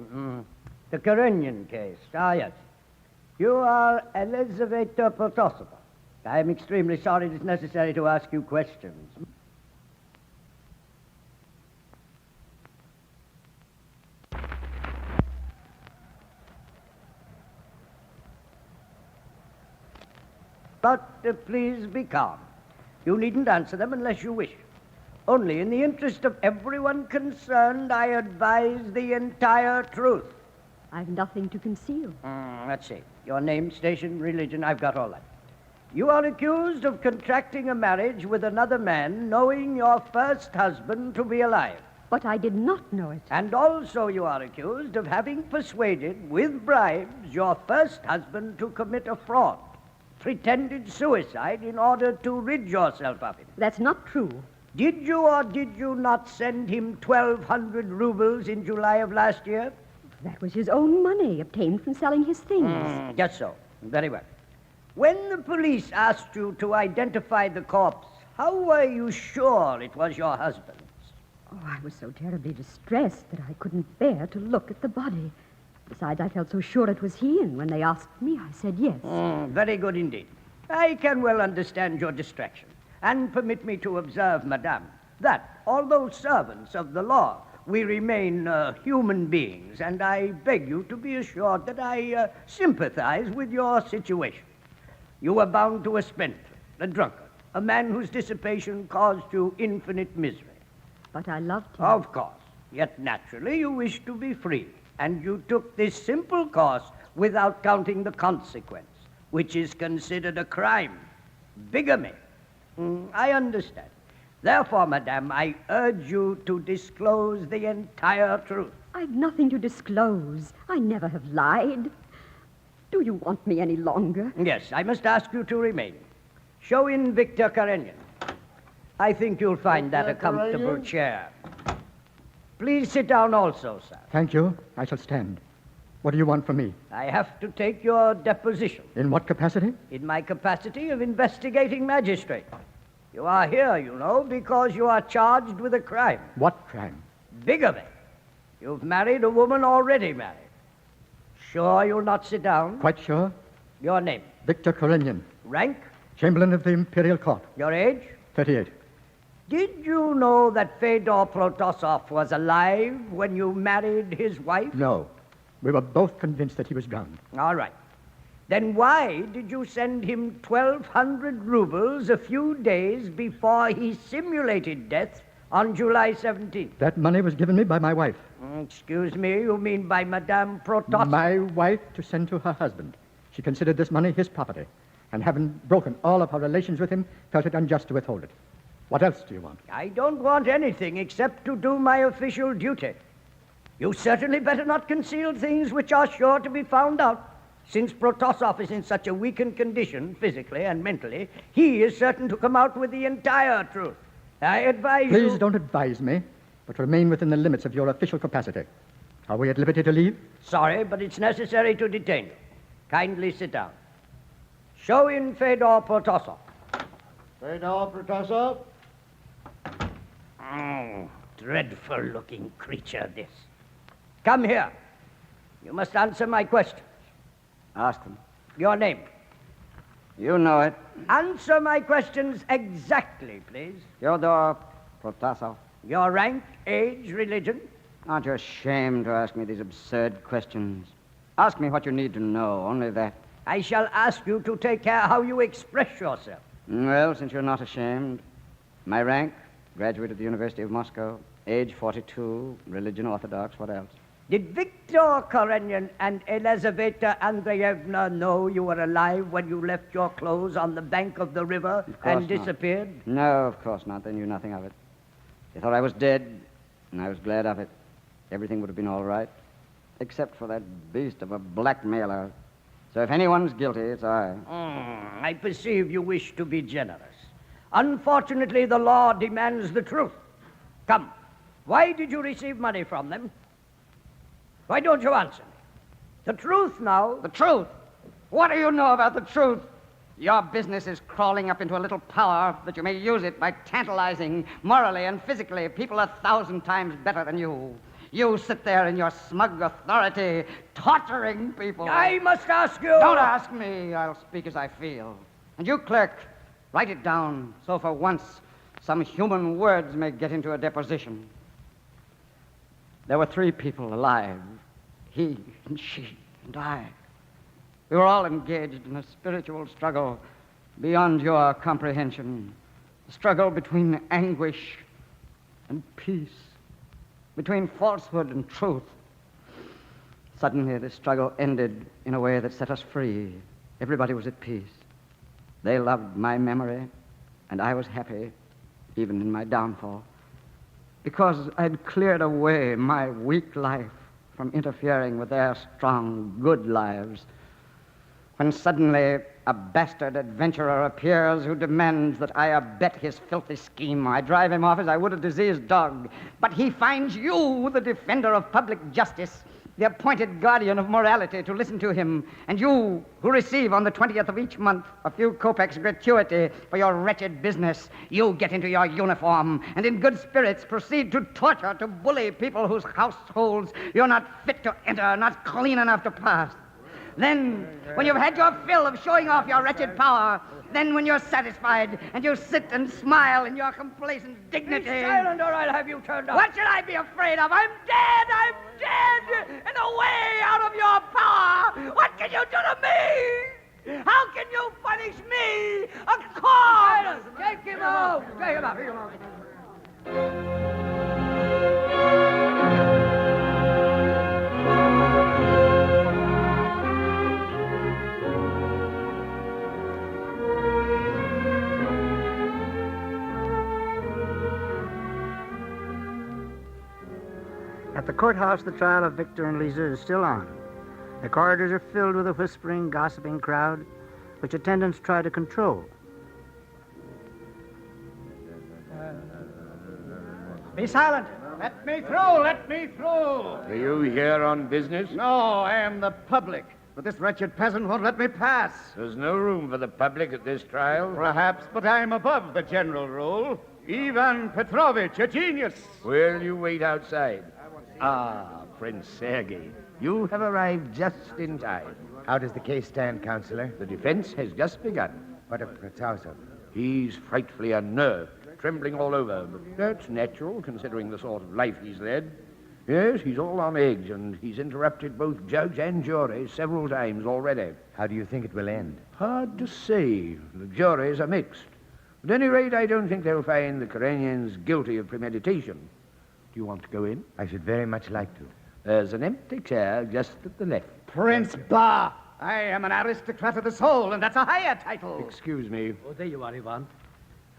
The Karenyan case. Ah, yes. You are Elizaveta Protosova. I am extremely sorry it is necessary to ask you questions. But please be calm. You needn't answer them unless you wish. Only in the interest of everyone concerned, I advise the entire truth. I've nothing to conceal. Let's see. Your name, station, religion, I've got all that. You are accused of contracting a marriage with another man, knowing your first husband to be alive. But I did not know it. And also you are accused of having persuaded, with bribes, your first husband to commit a fraud. Pretended suicide in order to rid yourself of him. That's not true. Did you or did you not send him 1,200 rubles in July of last year? That was his own money, obtained from selling his things. Just so. Very well. When the police asked you to identify the corpse, how were you sure it was your husband's? Oh, I was so terribly distressed that I couldn't bear to look at the body. Besides, I felt so sure it was he, and when they asked me, I said yes. Very good indeed. I can well understand your distraction. And permit me to observe, madame, that, although servants of the law, we remain human beings, and I beg you to be assured that I sympathize with your situation. You were bound to a spendthrift, a drunkard, a man whose dissipation caused you infinite misery. But I loved him. Of course. Yet naturally you wished to be free. And you took this simple course without counting the consequence, which is considered a crime, bigamy. I understand. Therefore, madame, I urge you to disclose the entire truth. I've nothing to disclose. I never have lied. Do you want me any longer? Yes, I must ask you to remain. Show in Victor Karenyan. I think you'll find that a comfortable chair. Please sit down also, sir. Thank you. I shall stand. What do you want from me? I have to take your deposition. In what capacity? In my capacity of investigating magistrate. You are here, you know, because you are charged with a crime. What crime? Bigamy. You've married a woman already married. Sure you'll not sit down? Quite sure. Your name? Victor Karenyan. Rank? Chamberlain of the Imperial Court. Your age? 38. Did you know that Fedor Protosov was alive when you married his wife? No. We were both convinced that he was drowned. All right. Then why did you send him 1,200 rubles a few days before he simulated death on July 17th? That money was given me by my wife. Excuse me, you mean by Madame Protosov? My wife to send to her husband. She considered this money his property, and having broken all of her relations with him, felt it unjust to withhold it. What else do you want? I don't want anything except to do my official duty. You certainly better not conceal things which are sure to be found out. Since Protosov is in such a weakened condition, physically and mentally, he is certain to come out with the entire truth. I advise you... Please don't advise me, but remain within the limits of your official capacity. Are we at liberty to leave? Sorry, but it's necessary to detain you. Kindly sit down. Show in Fedor Protosov. Fedor Protosov? Oh, dreadful-looking creature, this. Come here. You must answer my question. Ask them. Your name? You know it. Answer my questions exactly, please. Fyodor Protasov. Your rank, age, religion? Aren't you ashamed to ask me these absurd questions? Ask me what you need to know, only that. I shall ask you to take care how you express yourself. Well, since you're not ashamed, my rank, graduate of the University of Moscow, age 42, religion Orthodox, what else? Did Viktor Karenin and Elizaveta Andreevna know you were alive when you left your clothes on the bank of the river and disappeared? No, of course not. They knew nothing of it. They thought I was dead, and I was glad of it. Everything would have been all right, except for that beast of a blackmailer. So if anyone's guilty, it's I. I perceive you wish to be generous. Unfortunately, the law demands the truth. Come, why did you receive money from them? Why don't you answer me? The truth now. The truth? What do you know about the truth? Your business is crawling up into a little power that you may use it by tantalizing morally and physically people 1,000 times better than you. You sit there in your smug authority, torturing people. I must ask you. Don't ask me. I'll speak as I feel. And you, clerk, write it down so for once some human words may get into a deposition. There were 3 people alive, he and she and I. We were all engaged in a spiritual struggle beyond your comprehension, a struggle between anguish and peace, between falsehood and truth. Suddenly, this struggle ended in a way that set us free. Everybody was at peace. They loved my memory, and I was happy, even in my downfall, because I'd cleared away my weak life from interfering with their strong, good lives. When suddenly a bastard adventurer appears who demands that I abet his filthy scheme, I drive him off as I would a diseased dog. But he finds you, the defender of public justice, the appointed guardian of morality, to listen to him. And you, who receive on the 20th of each month a few kopecks gratuity for your wretched business, you get into your uniform and in good spirits proceed to torture, to bully people whose households you're not fit to enter, not clean enough to pass. Then, when you've had your fill of showing off your wretched power, then when you're satisfied and you sit and smile in your complacent dignity... Be silent or I'll have you turned off. What should I be afraid of? I'm dead! I'm dead! And away out of your power! What can you do to me? How can you punish me, a corpse? Silence! Take him out! Take him out! Take him out! At the courthouse, the trial of Victor and Lisa is still on. The corridors are filled with a whispering, gossiping crowd, which attendants try to control. Be silent. Let me through. Let me through. Are you here on business? No, I am the public. But this wretched peasant won't let me pass. There's no room for the public at this trial. Perhaps, but I'm above the general rule. Ivan Petrovich, a genius. Will you wait outside? Ah, Prince Sergei, you have arrived just in time. How does the case stand, Counselor? The defense has just begun. What of Protasov? He's frightfully unnerved, trembling all over, but that's natural, considering the sort of life he's led. Yes, he's all on edge, and he's interrupted both judge and jury several times already. How do you think it will end? Hard to say. The juries are mixed. At any rate, I don't think they'll find the Karenins guilty of premeditation. Do you want to go in? I should very much like to. There's an empty chair just at the left. Prince Ba, I am an aristocrat of the soul, and that's a higher title. Excuse me. Oh, there you are, Ivan.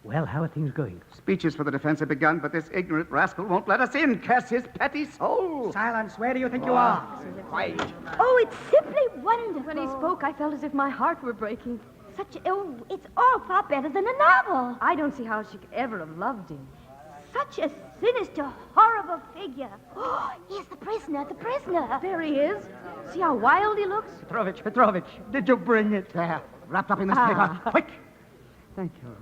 Well, how are things going? Speeches for the defense have begun, but this ignorant rascal won't let us in. Curse his petty soul. Silence. Where do you think you are? Quiet. Oh, it's simply wonderful. When he spoke, I felt as if my heart were breaking. It's all far better than a novel. I don't see how she could ever have loved him. Such a sinister, horrible figure. Oh, here's the prisoner. There he is. See how wild he looks? Petrovich, did you bring it? There, wrapped up in this paper. Quick! Thank you.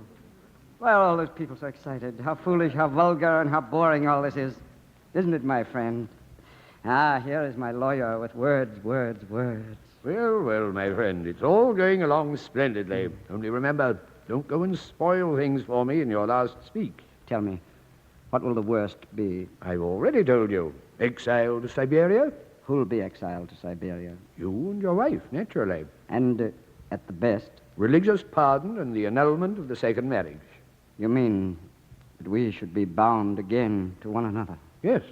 Why are all those people so excited? How foolish, how vulgar, and how boring all this is. Isn't it, my friend? Here is my lawyer with words. Well, my friend, it's all going along splendidly. Only remember, don't go and spoil things for me in your last speech. Tell me, what will the worst be? I've already told you. Exile to Siberia. Who'll be exiled to Siberia? You and your wife, naturally. And, at the best? Religious pardon and the annulment of the second marriage. You mean that we should be bound again to one another? Yes.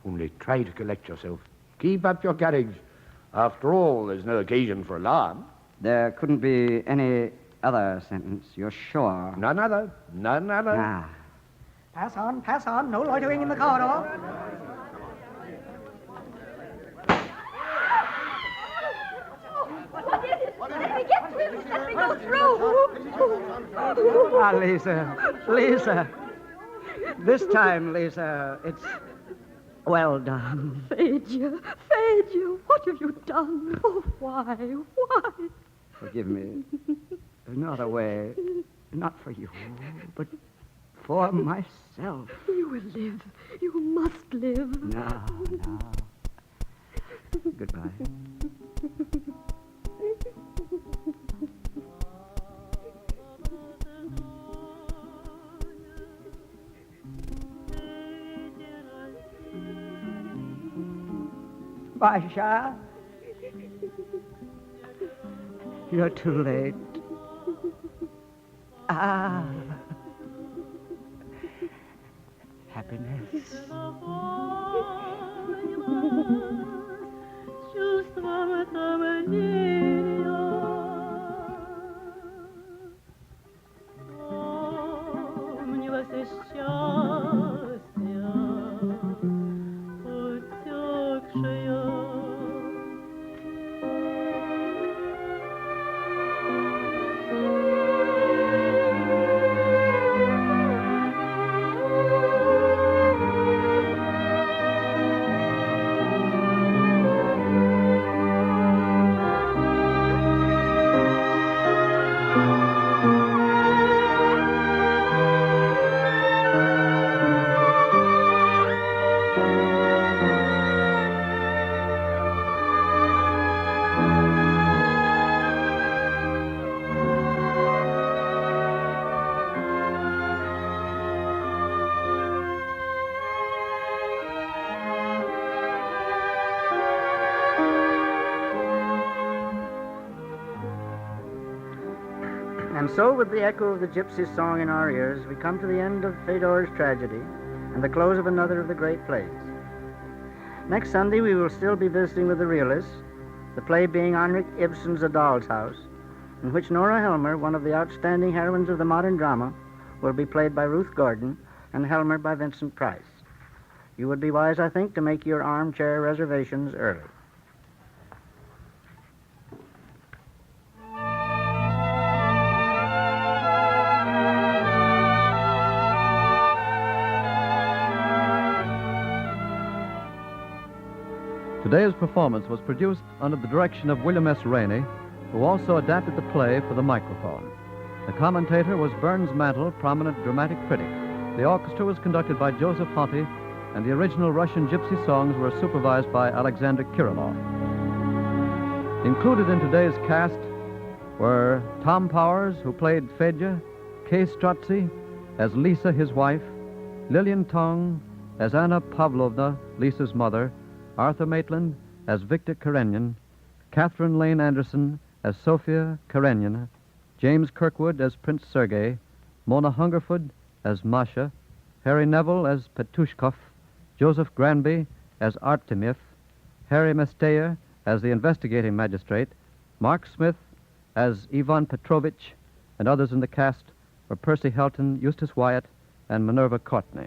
Only try to collect yourself. Keep up your courage. After all, there's no occasion for alarm. There couldn't be any other sentence, you're sure? None other. Pass on. No loitering in the corridor. What is it? Let me get to him. Let me go through. Lisa. This time, Lisa, it's well done. Phaedra, what have you done? Oh, why? Forgive me. There's no other way. Not for you, but for myself. You will live. You must live. No. Goodbye. Basha. You're too late. Happiness. And so, with the echo of the gypsy's song in our ears, we come to the end of Fedor's tragedy and the close of another of the great plays. Next Sunday, we will still be visiting with the realists, the play being Henrik Ibsen's A Doll's House, in which Nora Helmer, one of the outstanding heroines of the modern drama, will be played by Ruth Gordon and Helmer by Vincent Price. You would be wise, I think, to make your armchair reservations early. Today's performance was produced under the direction of William S. Rainey, who also adapted the play for the microphone. The commentator was Burns Mantle, prominent dramatic critic. The orchestra was conducted by Joseph Honty, and the original Russian gypsy songs were supervised by Alexander Kirillov. Included in today's cast were Tom Powers, who played Fedya, Kay Strozzi as Lisa, his wife, Lillian Tong as Anna Pavlovna, Lisa's mother, Arthur Maitland as Victor Karenin, Catherine Lane Anderson as Sophia Karenina, James Kirkwood as Prince Sergei, Mona Hungerford as Masha, Harry Neville as Petushkov, Joseph Granby as Artemiev, Harry Mesteyer as the investigating magistrate, Mark Smith as Ivan Petrovich, and others in the cast for Percy Helton, Eustace Wyatt, and Minerva Courtney.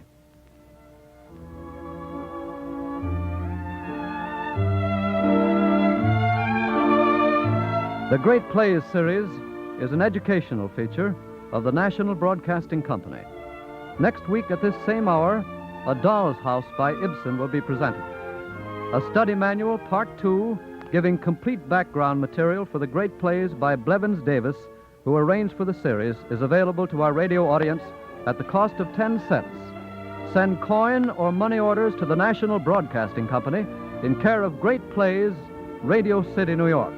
The Great Plays series is an educational feature of the National Broadcasting Company. Next week at this same hour, A Doll's House by Ibsen will be presented. A study manual, Part 2, giving complete background material for the Great Plays by Blevins Davis, who arranged for the series, is available to our radio audience at the cost of 10 cents. Send coin or money orders to the National Broadcasting Company in care of Great Plays, Radio City, New York.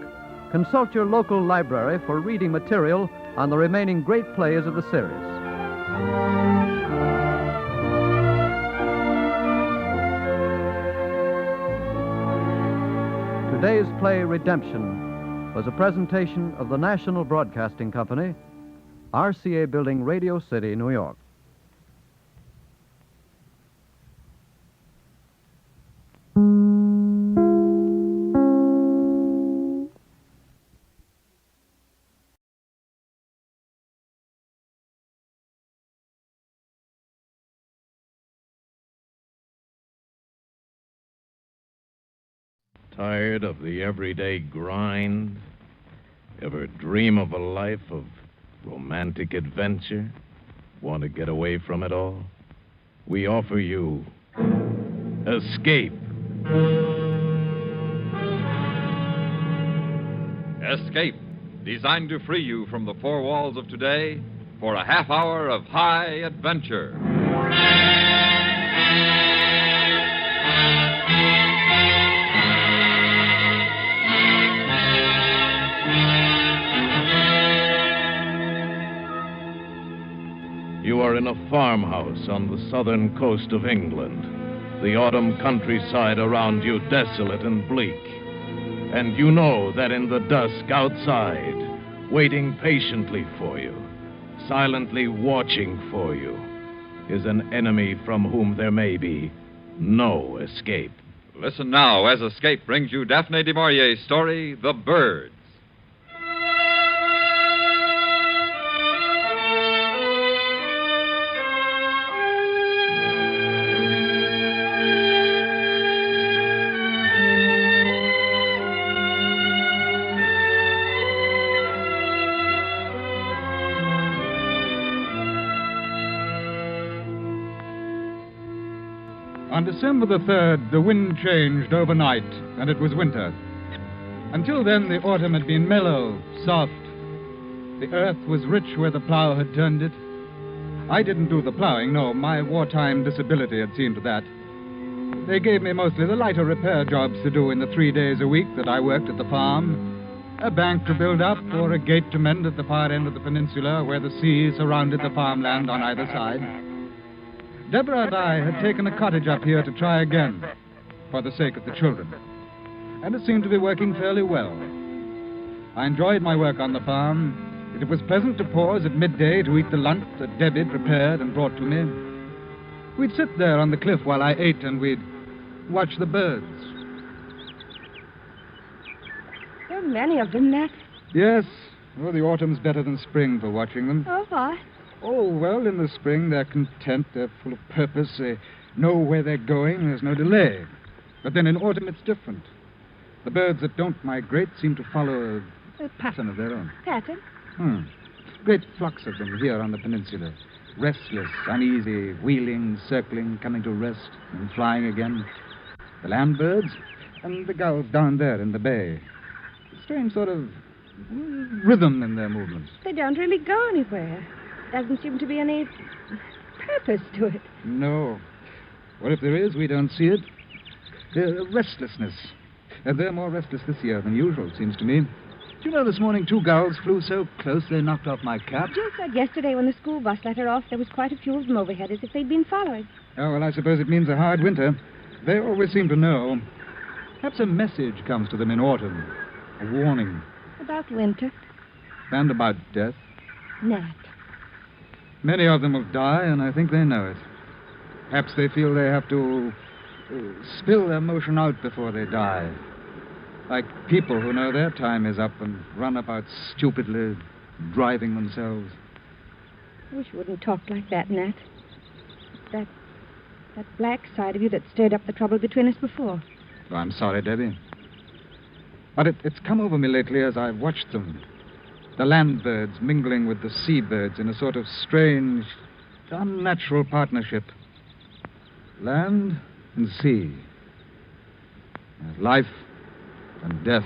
Consult your local library for reading material on the remaining Great Plays of the series. Today's play, Redemption, was a presentation of the National Broadcasting Company, RCA Building, Radio City, New York. Tired of the everyday grind? Ever dream of a life of romantic adventure? Want to get away from it all? We offer you Escape. Escape, designed to free you from the four walls of today for a half hour of high adventure. You are in a farmhouse on the southern coast of England, the autumn countryside around you desolate and bleak. And you know that in the dusk outside, waiting patiently for you, silently watching for you, is an enemy from whom there may be no escape. Listen now as Escape brings you Daphne du Maurier's story, The Birds. On December the 3rd, the wind changed overnight, and it was winter. Until then, the autumn had been mellow, soft. The earth was rich where the plow had turned it. I didn't do the plowing, no. My wartime disability had seen to that. They gave me mostly the lighter repair jobs to do in the 3 days a week that I worked at the farm. A bank to build up or a gate to mend at the far end of the peninsula where the sea surrounded the farmland on either side. Deborah and I had taken a cottage up here to try again, for the sake of the children. And it seemed to be working fairly well. I enjoyed my work on the farm. It was pleasant to pause at midday to eat the lunch that Debbie prepared and brought to me. We'd sit there on the cliff while I ate, and we'd watch the birds. There are many of them, Nat. Yes. Oh, the autumn's better than spring for watching them. Oh, why? Oh, well, in the spring, they're content, they're full of purpose, they know where they're going, there's no delay. But then in autumn, it's different. The birds that don't migrate seem to follow a pattern of their own. Pattern? Great flocks of them here on the peninsula. Restless, uneasy, wheeling, circling, coming to rest, and flying again. The land birds and the gulls down there in the bay. Strange sort of rhythm in their movements. They don't really go anywhere. Doesn't seem to be any purpose to it. No. Well, if there is, we don't see it. There's restlessness. And they're more restless this year than usual, it seems to me. Do you know this morning 2 gulls flew so close they knocked off my cap? Jill said yesterday when the school bus let her off, there was quite a few of them overhead as if they'd been following. Oh, well, I suppose it means a hard winter. They always seem to know. Perhaps a message comes to them in autumn. A warning. About winter. And about death. Nat. Many of them will die, and I think they know it. Perhaps they feel they have to spill their emotion out before they die. Like people who know their time is up and run about stupidly, driving themselves. I wish you wouldn't talk like that, Nat. That black side of you that stirred up the trouble between us before. Oh, I'm sorry, Debbie. But it's come over me lately as I've watched them. The land birds mingling with the sea birds in a sort of strange, unnatural partnership. Land and sea. Life and death.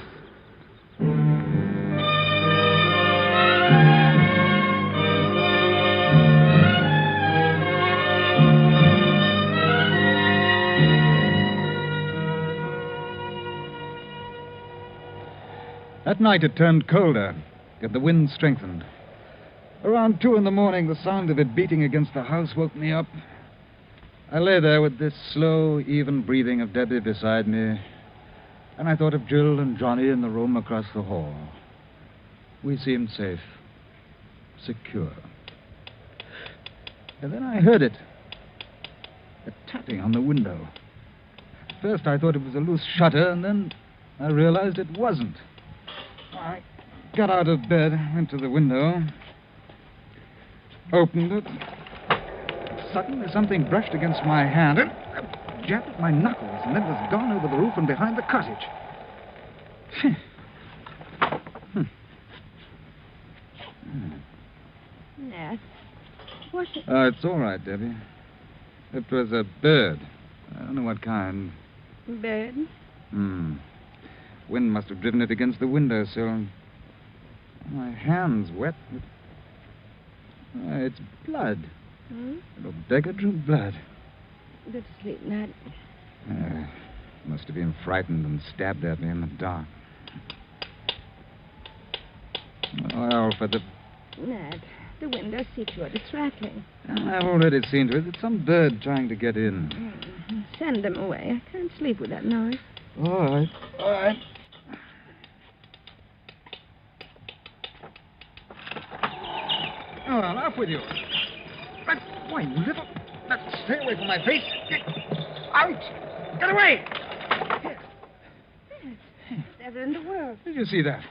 That night it turned colder, and the wind strengthened. Around 2 a.m, the sound of it beating against the house woke me up. I lay there with this slow, even breathing of Debbie beside me, and I thought of Jill and Johnny in the room across the hall. We seemed safe, secure. And then I heard it, a tapping on the window. At first I thought it was a loose shutter, and then I realized it wasn't. I got out of bed, went to the window, opened it. Suddenly something brushed against my hand and jabbed at my knuckles, and then was gone over the roof and behind the cottage. Nat, was it? It's all right, Debbie. It was a bird. I don't know what kind. Bird? Wind must have driven it against the windowsill. My hand's wet with... it's blood. Little beggar drew blood. Good sleep, Nat. Must have been frightened and stabbed at me in the dark. Well, for the... Nat, the window seat shut. It's rattling. I've already seen to it. It's some bird trying to get in. Send them away. I can't sleep with that noise. All right. All right. Oh, well, off with you. Why, you little... Stay away from my face. Get out! Get away! Never in the world. Did you see that?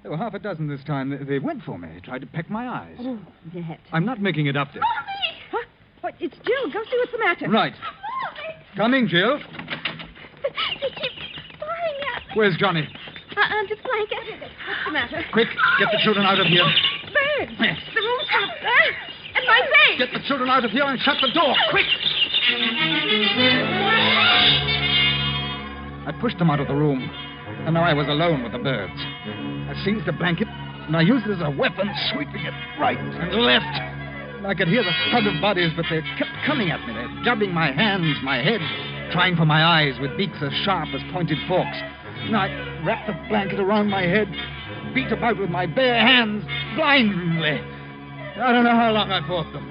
There were half a dozen this time. They went for me. Tried to peck my eyes. Oh, Nat. I'm not making it up, Dick. Mommy! Huh? What? It's Jill. Go see what's the matter. Right. Mommy! Coming, Jill. They keep firing at me. Where's Johnny? Under the blanket. What's the matter? Quick, get the children out of here. Birds. Yes. The room's up there. And my face. Get the children out of here and shut the door. Quick! I pushed them out of the room, and now I was alone with the birds. I seized the blanket, and I used it as a weapon, sweeping it right and left. And I could hear the thud of bodies, but they kept coming at me. They're jabbing my hands, my head, trying for my eyes with beaks as sharp as pointed forks. And I wrapped the blanket around my head, beat about with my bare hands, blindly. I don't know how long I fought them.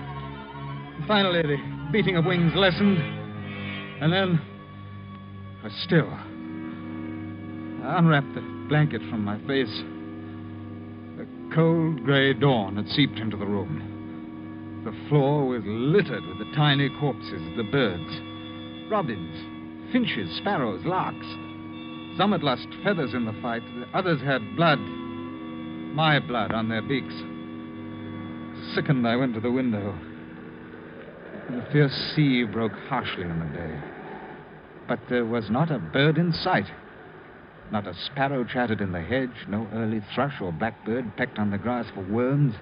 And finally, the beating of wings lessened, and then I was still. I unwrapped the blanket from my face. The cold gray dawn had seeped into the room. The floor was littered with the tiny corpses of the birds. Robins, finches, sparrows, larks. Some had lost feathers in the fight. The others had blood, my blood, on their beaks. Sickened, I went to the window. The fierce sea broke harshly in the bay. But there was not a bird in sight. Not a sparrow chattered in the hedge, no early thrush or blackbird pecked on the grass for worms.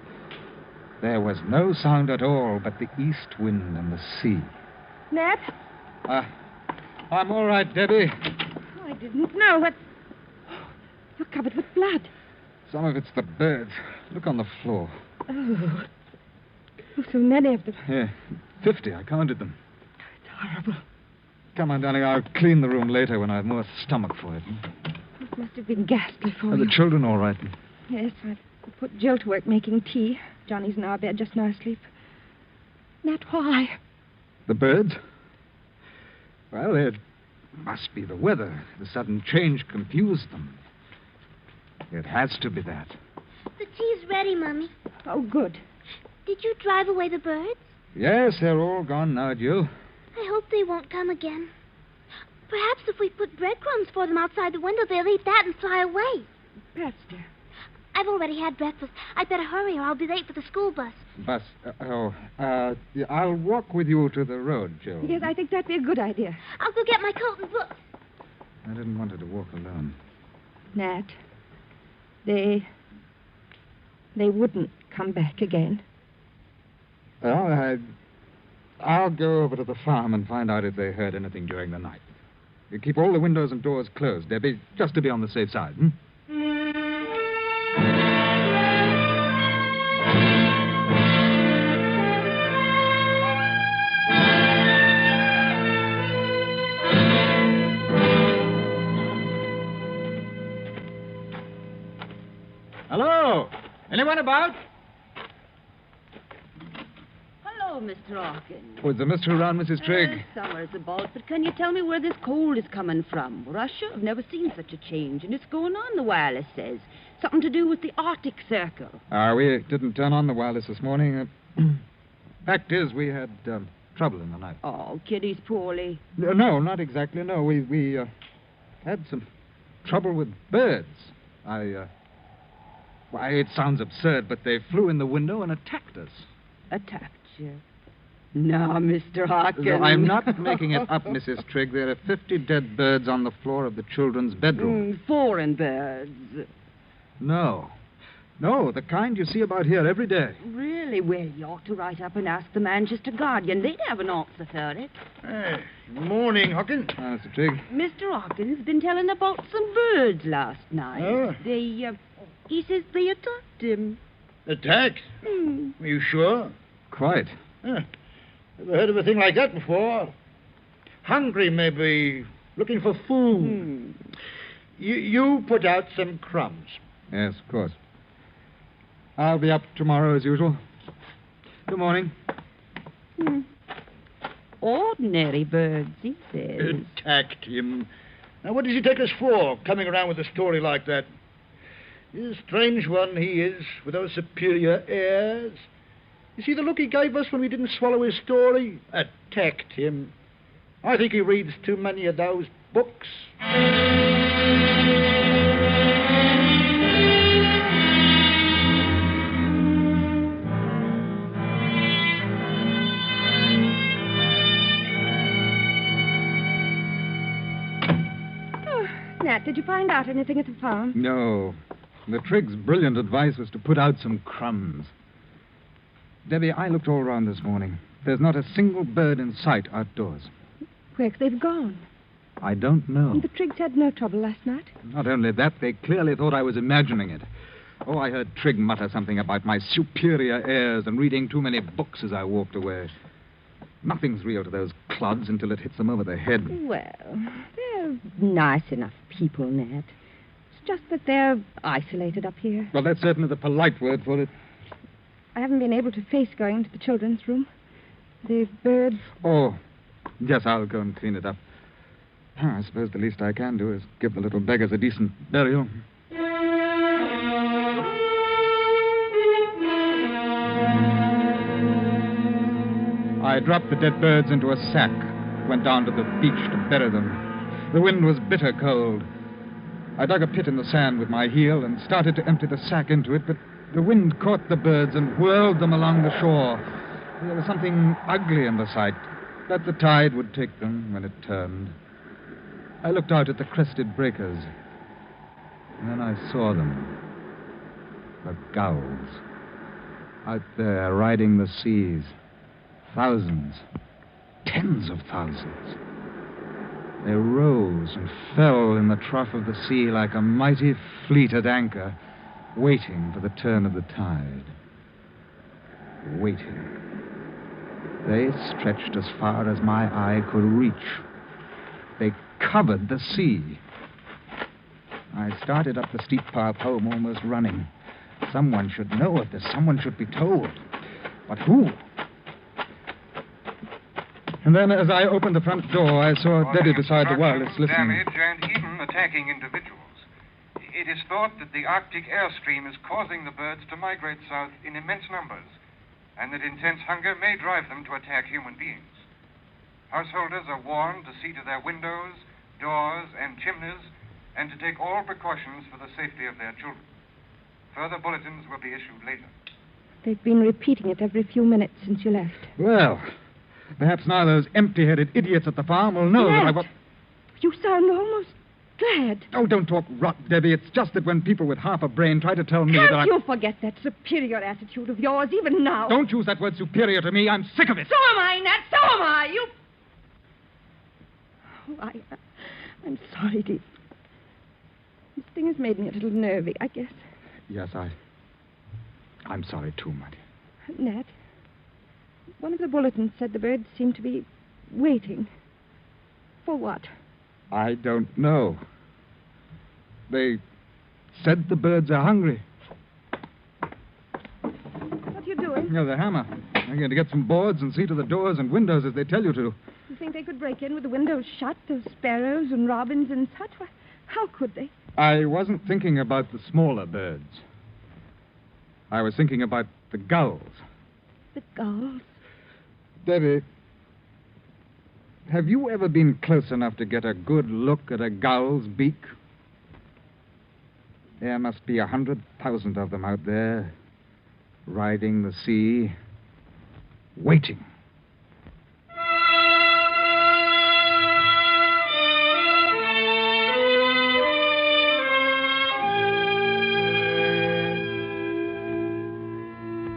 There was no sound at all but the east wind and the sea. Nat? I'm all right, Debbie. Oh, I didn't know what... You're covered with blood. Some of it's the birds. Look on the floor. Oh, so many of them. Yeah, 50. I counted them. It's horrible. Come on, darling. I'll clean the room later when I've more stomach for it. It must have been ghastly for Are you. the children all right? Yes, I've put Jill to work making tea. Johnny's in our bed, just now asleep. Nat, why? The birds? Well, it must be the weather. The sudden change confused them. It has to be that. The tea's ready, Mummy. Oh, good. Did you drive away the birds? Yes, they're all gone now, Jill. I hope they won't come again. Perhaps if we put breadcrumbs for them outside the window, they'll eat that and fly away. Perhaps, dear. I've already had breakfast. I'd better hurry or I'll be late for the school bus. Bus. Yeah, I'll walk with you to the road, Jill. Yes, I think that'd be a good idea. I'll go get my coat and books. I didn't want her to walk alone. Nat, they wouldn't come back again. Well, I'll go over to the farm and find out if they heard anything during the night. You keep all the windows and doors closed, Debbie, just to be on the safe side. Hello? Anyone about? Hello, Mr. Hawkins. Was the mister around, Mrs. Trigg? Summer's about, but can you tell me where this cold is coming from? Russia? I've never seen such a change, and it's going on, the wireless says. Something to do with the Arctic Circle. We didn't turn on the wireless this morning. Fact is, we had trouble in the night. Oh, Kitty's poorly. No, not exactly, no. We had some trouble with birds. Why, it sounds absurd, but they flew in the window and attacked us. Attacked you? No, Mr. Hawkins. No, I'm not making it up, Mrs. Trigg. There are 50 dead birds on the floor of the children's bedroom. Foreign birds. No, the kind you see about here every day. Really? Well, you ought to write up and ask the Manchester Guardian. They'd have an answer for it. Hey, morning, Hawkins. Mr. Trigg. Mr. Hawkins been telling about some birds last night. Oh? He says they attacked him. Attacked? Are you sure? Quite. Never heard of a thing like that before. Hungry, maybe. Looking for food. You put out some crumbs. Yes, of course. I'll be up tomorrow as usual. Good morning. Ordinary birds, he says. Attacked him. Now, what does he take us for, coming around with a story like that? He's a strange one, he is, with those superior airs. You see the look he gave us when we didn't swallow his story? Attacked him. I think he reads too many of those books. Nat, did you find out anything at the farm? No. The Triggs' brilliant advice was to put out some crumbs. Debbie, I looked all around this morning. There's not a single bird in sight outdoors. Where's they've gone? I don't know. And the Triggs had no trouble last night. Not only that, they clearly thought I was imagining it. Oh, I heard Trigg mutter something about my superior airs and reading too many books as I walked away. Nothing's real to those clods until it hits them over the head. Well, they're nice enough people, Nat. It's just that they're isolated up here. Well, that's certainly the polite word for it. I haven't been able to face going into the children's room. The birds... Oh, yes, I'll go and clean it up. I suppose the least I can do is give the little beggars a decent burial. I dropped the dead birds into a sack, went down to the beach to bury them. The wind was bitter cold. I dug a pit in the sand with my heel and started to empty the sack into it, but the wind caught the birds and whirled them along the shore. There was something ugly in the sight, but the tide would take them when it turned. I looked out at the crested breakers, and then I saw them. The gulls. Out there, riding the seas. Thousands. Tens of thousands. They rose and fell in the trough of the sea like a mighty fleet at anchor, waiting for the turn of the tide. Waiting. They stretched as far as my eye could reach. They covered the sea. I started up the steep path home, almost running. Someone should know of this. Someone should be told. But who? And then, as I opened the front door, I saw Debbie beside the wireless listening. Damage and even attacking individuals. It is thought that the Arctic airstream is causing the birds to migrate south in immense numbers, and that intense hunger may drive them to attack human beings. Householders are warned to see to their windows, doors, and chimneys, and to take all precautions for the safety of their children. Further bulletins will be issued later. They've been repeating it every few minutes since you left. Well, perhaps now those empty-headed idiots at the farm will know that I was... You sound almost glad. Oh, don't talk rot, Debbie. It's just that when people with half a brain try to tell me that Can't you forget that superior attitude of yours, even now? Don't use that word superior to me. I'm sick of it. So am I, Nat. So am I. You... Oh, I'm sorry, dear. This thing has made me a little nervy, I guess. Yes, I'm sorry too, my dear. Nat, one of the bulletins said the birds seemed to be waiting. For what? I don't know. They said the birds are hungry. What are you doing? No, the hammer. I'm going to get some boards and see to the doors and windows as they tell you to. You think they could break in with the windows shut, those sparrows and robins and such? Why, how could they? I wasn't thinking about the smaller birds. I was thinking about the gulls. The gulls? Debbie, have you ever been close enough to get a good look at a gull's beak? There must be 100,000 of them out there, riding the sea, waiting.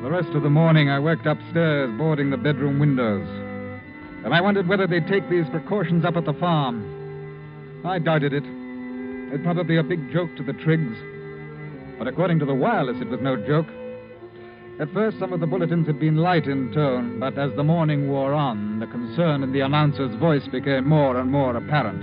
The rest of the morning, I worked upstairs, boarding the bedroom windows. And I wondered whether they'd take these precautions up at the farm. I doubted it. It'd probably be a big joke to the Triggs. But according to the wireless, it was no joke. At first, some of the bulletins had been light in tone, but as the morning wore on, the concern in the announcer's voice became more and more apparent.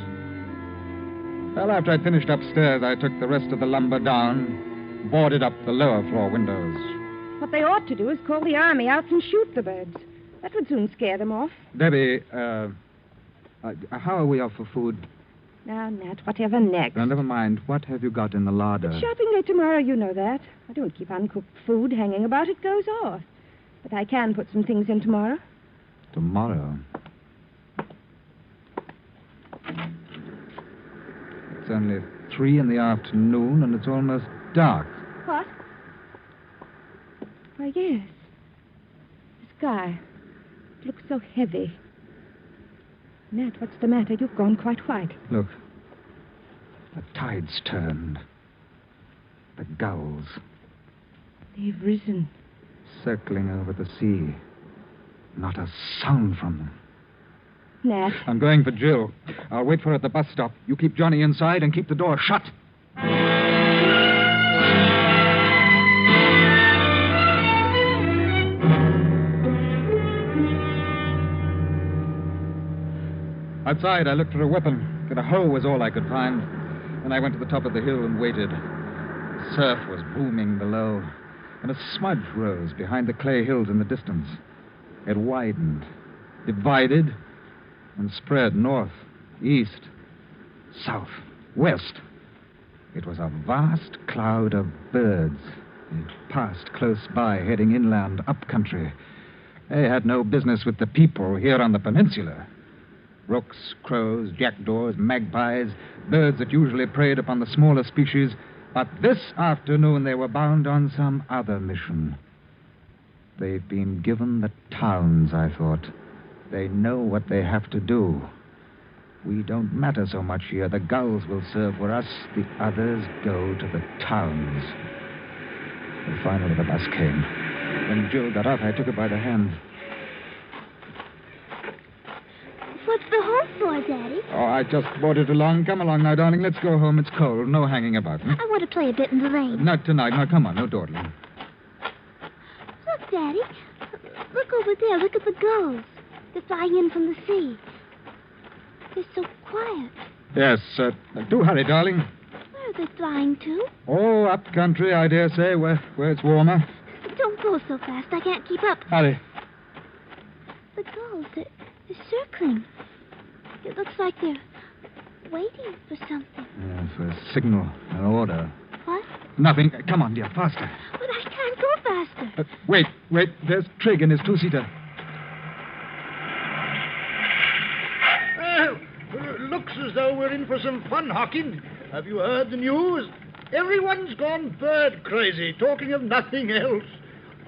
Well, after I'd finished upstairs, I took the rest of the lumber down, boarded up the lower floor windows. What they ought to do is call the army out and shoot the birds. That would soon scare them off. Debbie, how are we off for food? Now, Nat, whatever next. Now, never mind. What have you got in the larder? Shopping day tomorrow, you know that. I don't keep uncooked food hanging about. It goes off. But I can put some things in tomorrow. Tomorrow? It's only 3 in the afternoon, and it's almost dark. What? Why, yes. The sky. It looks so heavy. Nat, what's the matter? You've gone quite white. Look. The tide's turned. The gulls. They've risen. Circling over the sea. Not a sound from them. Nat. I'm going for Jill. I'll wait for her at the bus stop. You keep Johnny inside and keep the door shut. Outside, I looked for a weapon, but a hoe was all I could find. Then I went to the top of the hill and waited. The surf was booming below, and a smudge rose behind the clay hills in the distance. It widened, divided, and spread north, east, south, west. It was a vast cloud of birds. It passed close by, heading inland, up country. They had no business with the people here on the peninsula. Rooks, crows, jackdaws, magpies, birds that usually preyed upon the smaller species. But this afternoon they were bound on some other mission. They've been given the towns, I thought. They know what they have to do. We don't matter so much here. The gulls will serve for us. The others go to the towns. And finally the bus came. When Jill got off, I took her by the hand. What's the horse for, Daddy? Oh, I just brought it along. Come along now, darling. Let's go home. It's cold. No hanging about. I want to play a bit in the rain. Not tonight. Now, come on. No dawdling. Look, Daddy. Look over there. Look at the gulls. They're flying in from the sea. They're so quiet. Yes, do hurry, darling. Where are they flying to? Oh, up country, I dare say, where it's warmer. Don't go so fast. I can't keep up. Hurry. The gulls, they're circling. It looks like they're waiting for something. Yeah, for a signal, an order. What? Nothing. Come on, dear, faster. But I can't go faster. Wait. There's Trig in his two-seater. Well, looks as though we're in for some fun, Hawkins. Have you heard the news? Everyone's gone bird crazy, talking of nothing else.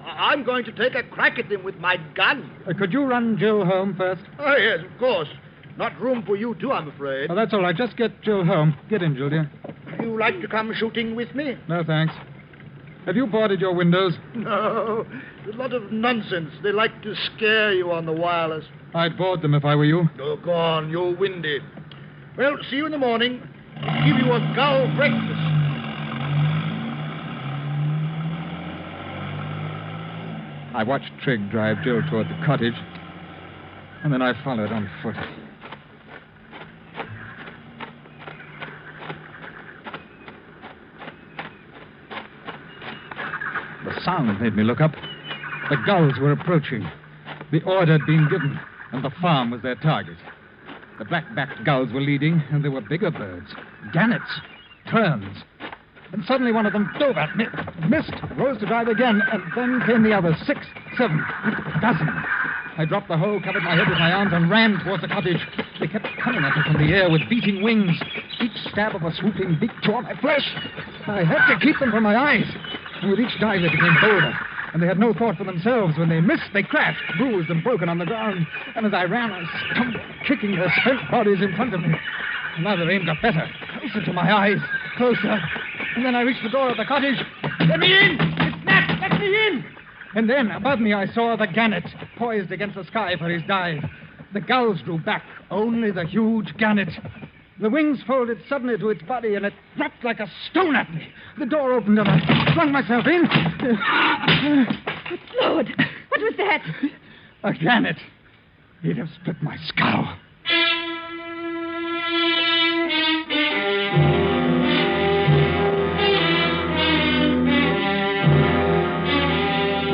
I'm going to take a crack at them with my gun. Could you run Jill home first? Oh, yes, of course. Not room for you two, I'm afraid. Oh, that's all right. Just get Jill home. Get in, Jill, dear. You like to come shooting with me? No, thanks. Have you boarded your windows? No. There's a lot of nonsense. They like to scare you on the wireless. I'd board them if I were you. Oh, go on. You're windy. Well, see you in the morning. I'll give you a gull breakfast. I watched Trigg drive Jill toward the cottage, and then I followed on foot. The sound made me look up. The gulls were approaching. The order had been given, and the farm was their target. The black-backed gulls were leading, and there were bigger birds. Gannets, terns. And suddenly one of them dove at me, missed, rose to drive again, and then came the others, 6, 7, a dozen. I dropped the hoe, covered my head with my arms, and ran towards the cottage. They kept coming at me from the air with beating wings. Each stab of a swooping beak tore my flesh. I had to keep them from my eyes. And with each dive, they became bolder. And they had no thought for themselves. When they missed, they crashed, bruised and broken on the ground. And as I ran, I stumbled, kicking their spent bodies in front of me. Another aim got better, closer to my eyes, closer. And then I reached the door of the cottage. Let me in! It's Nat! Let me in! And then, above me, I saw the gannet, poised against the sky for his dive. The gulls drew back, only the huge gannet. The wings folded suddenly to its body, and it dropped like a stone at me. The door opened, and I flung myself in. Good Lord! What was that? A gannet. He'd have split my skull.